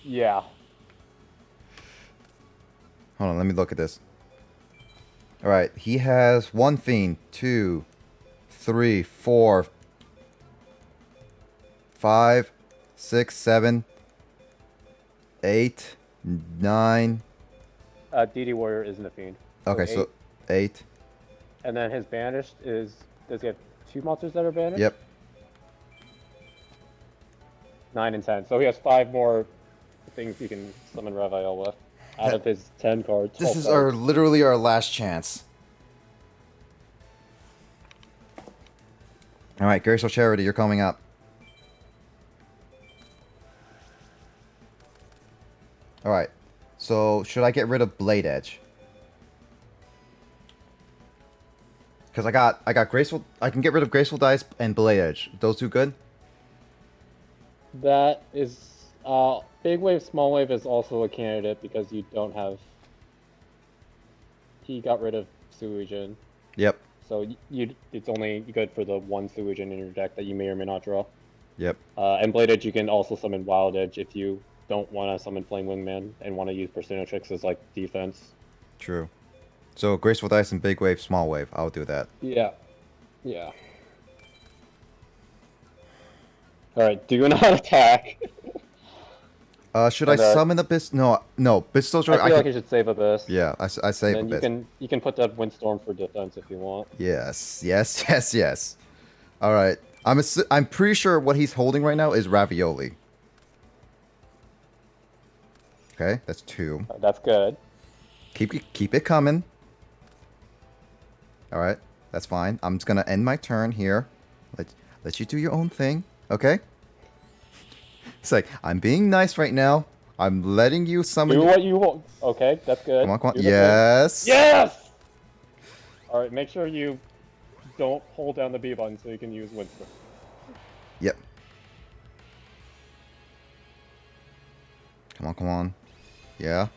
Yeah. Hold on, let me look at this. Alright, he has 1 Fiend, 2, 3, 4, 5, 6, 7, 8, 9. DD Warrior isn't a fiend. Okay, so 8. And then his banished is... Does he have 2 monsters that are banished? Yep. 9 and 10. So he has 5 more things you can summon Raphael with out of his 10 cards. This is literally our last chance. Alright, Graceful Charity, you're coming up. Alright, so should I get rid of Blade Edge? Because I got Graceful, I can get rid of Graceful Dice and Blade Edge. Those two good? That is... Big Wave, Small Wave is also a candidate because you don't have... He got rid of Suijin. Yep. So it's only good for the 1 Suijin in your deck that you may or may not draw. Yep. And Blade Edge, you can also summon Wild Edge if you don't want to summon Flame Wingman and want to use Persona Tricks as like defense. True. So Graceful Dice and Big Wave, Small Wave. I'll do that. Yeah. Yeah. Alright, do not attack. Should I And, summon Abyss? No, Abyss Soldier. I feel like you should save Abyss. Yeah, I save And then Abyss. you can put that Windstorm for defense if you want. Yes. All right. I'm pretty sure what he's holding right now is ravioli. Okay, that's 2. That's good. Keep it coming. All right, that's fine. I'm just gonna end my turn here. Let you do your own thing. Okay. It's like I'm being nice right now. I'm letting you summon. Do what you want. Okay, that's good. Come on. Do the Yes. thing. Yes. All right, make sure you don't hold down the B button so you can use Winston. Yep. Come on. Yeah.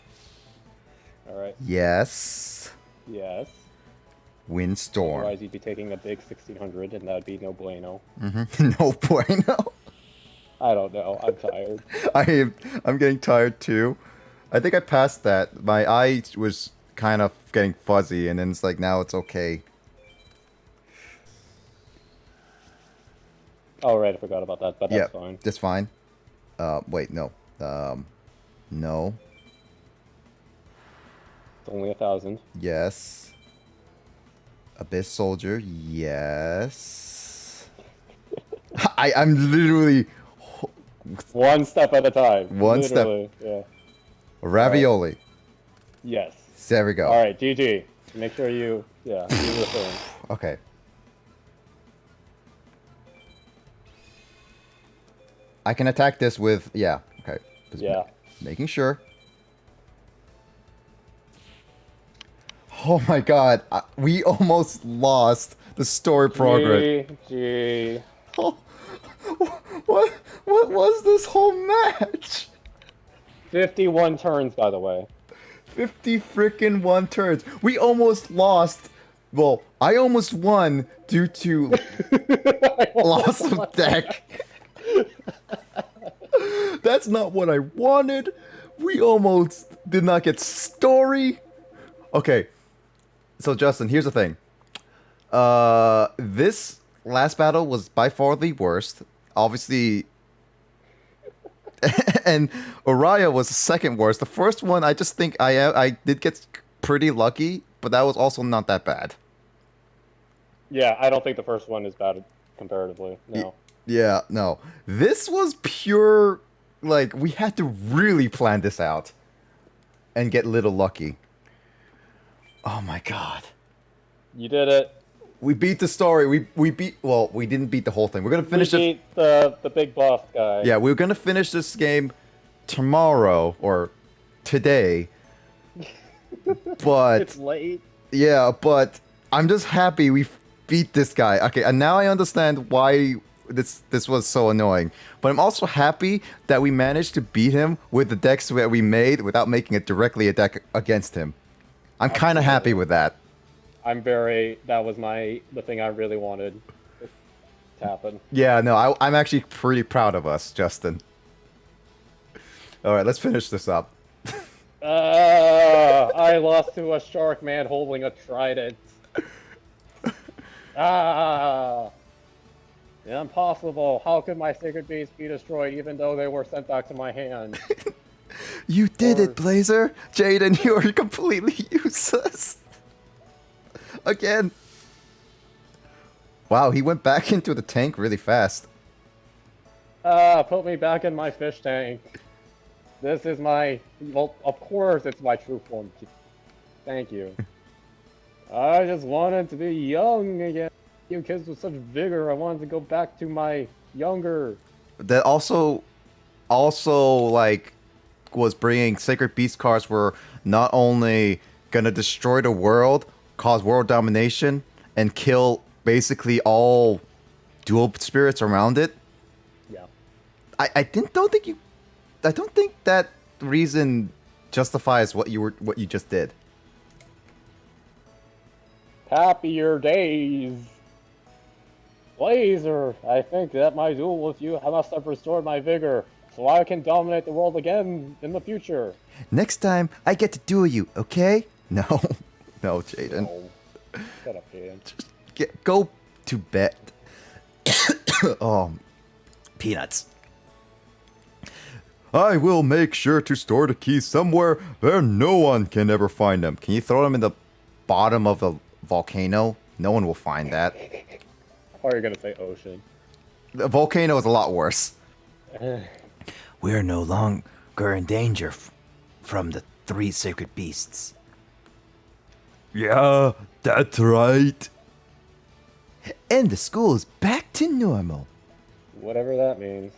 All right. Yes. Yes. Windstorm. Otherwise, you'd be taking a big 1600, and that'd be no bueno. No bueno. I don't know. I'm tired. I'm getting tired too. I think I passed that. My eye was kind of getting fuzzy, and then it's like now it's okay. Oh, right. I forgot about that, but that's fine. That's fine. Wait, no. No. It's only 1,000. Yes. Abyss Soldier. Yes. I'm literally One step at a time. One step. Literally, yeah. ravioli. Yes. There we go. All right, GG. Make sure you, do the thing. Okay. I can attack this with okay. Just Yeah. making sure. Oh my god, we almost lost the story progress. GG. Oh, what was this whole match? 51 turns, by the way. 50 frickin' 1 turns. We almost lost. Well, I almost won due to loss of deck. That's not what I wanted. We almost did not get story. Okay. So Justin, here's the thing. This last battle was by far the worst. Obviously, and Oriya was the second worst. The first one, I just think I did get pretty lucky, but that was also not that bad. Yeah, I don't think the first one is bad comparatively. No. Yeah, no. This was pure, like, we had to really plan this out and get a little lucky. Oh my god. You did it. We beat the story. We beat, well, we didn't beat the whole thing. We're going to finish We beat the big boss guy. Yeah, we're going to finish this game tomorrow or today. But It's late. yeah, but I'm just happy we beat this guy. Okay, and now I understand why this was so annoying. But I'm also happy that we managed to beat him with the decks that we made without making it directly a deck against him. I'm kind of happy with that. That was the thing I really wanted to happen. Yeah, no, I'm actually pretty proud of us, Justin. Alright, let's finish this up. I lost to a shark man holding a trident. Impossible. How could my sacred beasts be destroyed even though they were sent back to my hand? You did it, Blazer! Jaden, you're completely useless! Again! Wow, he went back into the tank really fast. Put me back in my fish tank. This is well, of course it's my true form. Thank you. I just wanted to be young again. You kids with such vigor, I wanted to go back to my younger. That also, like, was bringing Sacred Beast cards were not only gonna destroy the world, cause world domination, and kill basically all dual spirits around it. Yeah. I don't think that reason justifies what you just did. Happier days. Blazer, I think that my duel with you must have restored my vigor, so I can dominate the world again in the future. Next time, I get to duel you, okay? No. No, Jaden. Oh. Shut up, Jaden. Go to bed. Oh, peanuts. I will make sure to store the keys somewhere where no one can ever find them. Can you throw them in the bottom of a volcano? No one will find that. Or you're gonna say ocean. The volcano is a lot worse. We're no longer in danger from the 3 sacred beasts. Yeah, that's right. And the school is back to normal. Whatever that means.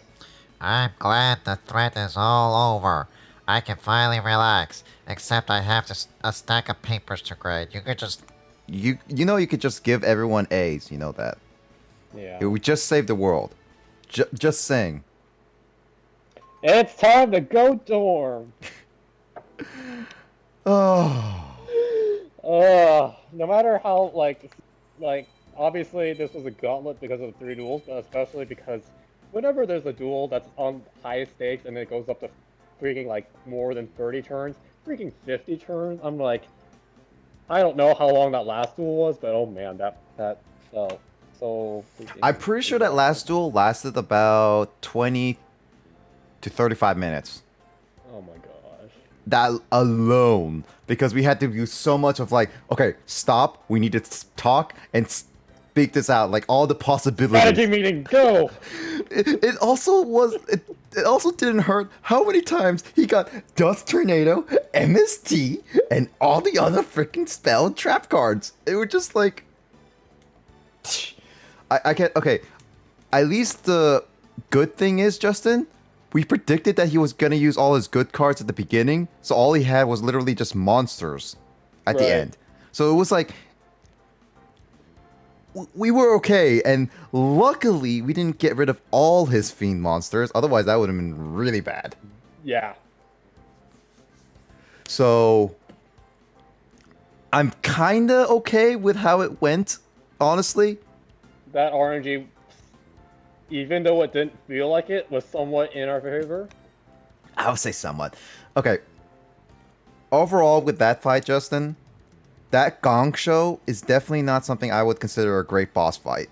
I'm glad the threat is all over. I can finally relax. Except I have a stack of papers to grade. You could just... You know you could just give everyone A's, you know that. Yeah. It would just save the world. Just saying. It's time to go dorm. Oh. No matter how like obviously this was a gauntlet because of the 3 duels, but especially because whenever there's a duel that's on high stakes and it goes up to freaking like more than 30 turns, freaking 50 turns, I'm like, I don't know how long that last duel was, but oh man, that felt so. I'm pretty sure that last duel lasted about 20 to 35 minutes. Oh my gosh. That alone, because we had to do so much of like, okay, stop, we need to talk and speak this out, like all the possibilities. Strategy meeting, go! It also didn't hurt how many times he got Dust Tornado, MST, and all the other freaking spell and trap cards. It was just like, I can't. Okay, at least the good thing is, Justin, we predicted that he was gonna use all his good cards at the beginning, so all he had was literally just monsters at the end. So it was like, we were okay, and luckily we didn't get rid of all his fiend monsters, otherwise that would have been really bad. Yeah. So I'm kinda okay with how it went, honestly. That RNG, even though it didn't feel like it, was somewhat in our favor. I would say somewhat. Okay. Overall, with that fight, Justin, that gong show is definitely not something I would consider a great boss fight.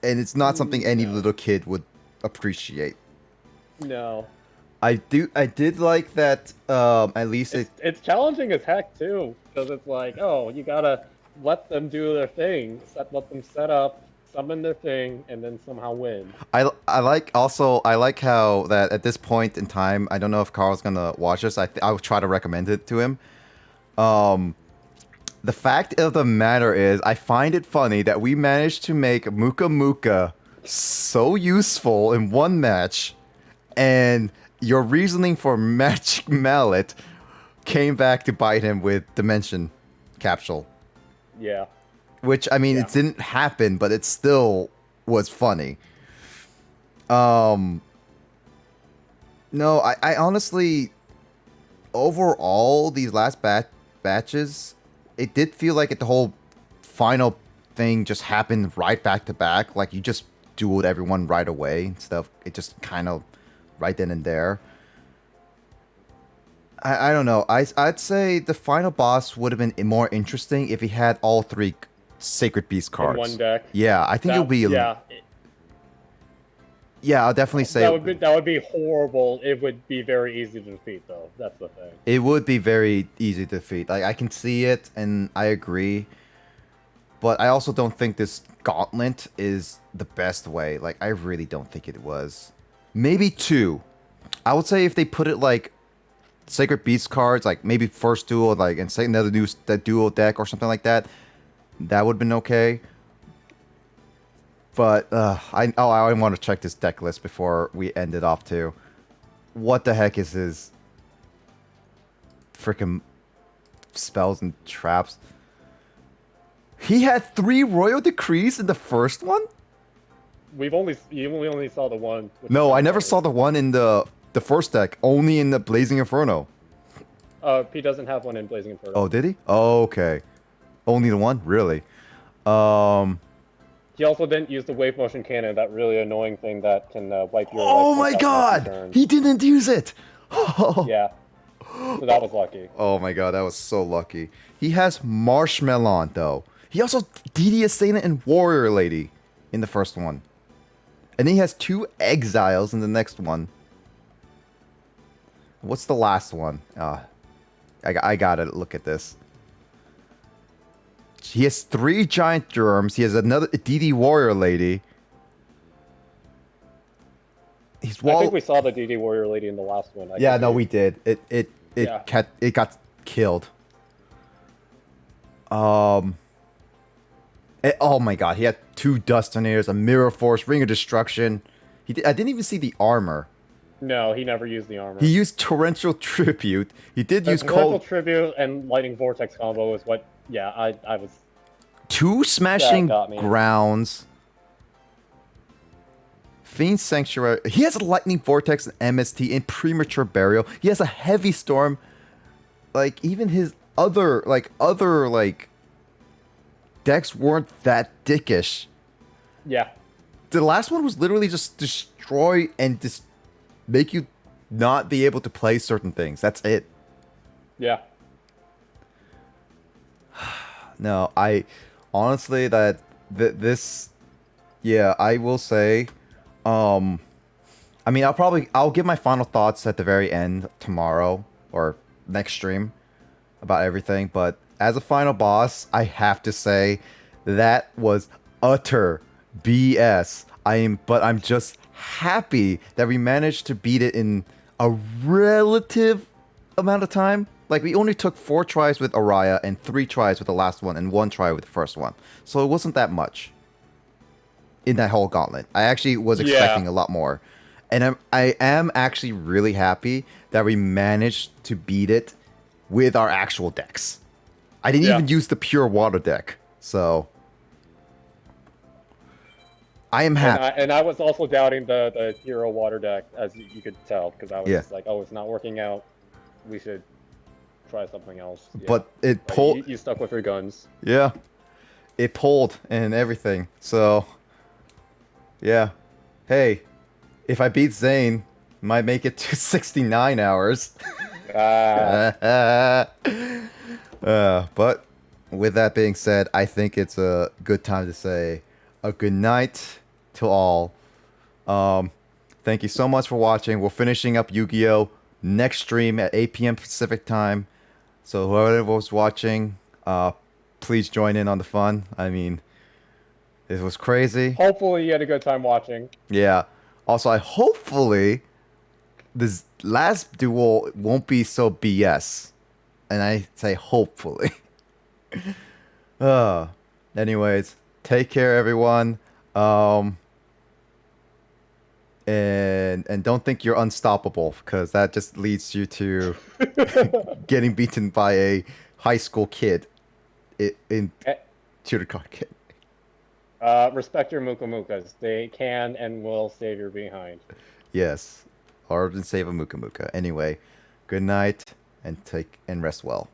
And it's not something any little kid would appreciate. No. I did like that, at least It's challenging as heck, too. Because it's like, oh, you gotta let them do their thing. Let them set up, summon their thing, and then somehow win. I like how that at this point in time, I don't know if Carl's gonna watch this. I would try to recommend it to him. The fact of the matter is, I find it funny that we managed to make Muka Muka so useful in one match, and your reasoning for Magic Mallet came back to bite him with Dimension Capsule. Yeah. Which, I mean, it didn't happen, but it still was funny. No, I honestly, overall, these last batches, it did feel like the whole final thing just happened right back to back. Like, you just dueled everyone right away and stuff. It just kind of right then and there. I don't know. I'd say the final boss would have been more interesting if he had all 3 Sacred Beast cards. In one deck. Yeah, I think it'll be... Yeah. Yeah, I'll definitely say... That would be horrible. It would be very easy to defeat, though. That's the thing. It would be very easy to defeat. Like, I can see it, and I agree. But I also don't think this gauntlet is the best way. Like, I really don't think it was. Maybe 2. I would say if they put it, like, Sacred Beast cards, like, maybe first duel, like, and say another duel deck or something like that, that would have been okay. But, I want to check this deck list before we end it off, too. What the heck is his freaking spells and traps? He had 3 Royal Decrees in the first one? We only saw the one. No, I never saw the one in the first deck. Only in the Blazing Inferno. He doesn't have one in Blazing Inferno. Oh, did he? Oh, okay. Only the one? Really? He also didn't use the wave motion cannon, that really annoying thing that can wipe your Oh life my without god! turns. He didn't use it! Yeah. So that was lucky. Oh my god, that was so lucky. He has Marshmallon, though. He also DD Assailant and Warrior Lady in the first one. And then he has 2 Exiles in the next one. What's the last one? I gotta look at this. He has 3 giant germs. He has another DD warrior lady. I think we saw the DD warrior lady in the last one. Yeah, no, we did. It Yeah. got killed. Oh my god, he had 2 Dustinators, a Mirror Force, Ring of Destruction. I didn't even see the armor. No, he never used the armor. He used Torrential Tribute. He did use Torrential Cold... Tribute and Lightning Vortex combo is what... Yeah, I was... 2 Smashing got me. Grounds. Fiend Sanctuary. He has a Lightning Vortex and MST and Premature Burial. He has a Heavy Storm. Like, even his other decks weren't that dickish. Yeah. The last one was literally just destroy and just make you not be able to play certain things. That's it. Yeah. No, I honestly this, yeah, I will say, I mean, I'll give my final thoughts at the very end tomorrow or next stream about everything, but as a final boss, I have to say that was utter BS. But I'm just happy that we managed to beat it in a relative amount of time. Like, we only took 4 tries with Araya and 3 tries with the last one and 1 try with the first one. So it wasn't that much in that whole gauntlet. I actually was expecting a lot more. And I am actually really happy that we managed to beat it with our actual decks. I didn't even use the pure water deck. So I am happy. And I was also doubting the hero water deck, as you could tell, because I was just like, oh, it's not working out. We should try something else. Yeah. But it pulled. You stuck with your guns. Yeah, it pulled and everything. So yeah, hey, if I beat Zane, might make it to 69 hours. But with that being said, I think it's a good time to say a good night to all. Thank you so much for watching. We're finishing up Yu-Gi-Oh! Next stream at 8 p.m. Pacific time. So whoever was watching, please join in on the fun. I mean, it was crazy. Hopefully you had a good time watching. Yeah. Also, hopefully this last duel won't be so BS. And I say hopefully. Anyways, take care, everyone. And don't think you're unstoppable, because that just leads you to getting beaten by a high school kid in tutor card kid. Respect your Muka Mukas. They can and will save your behind. Yes. Or than save a Muka Muka. Anyway, good night and rest well.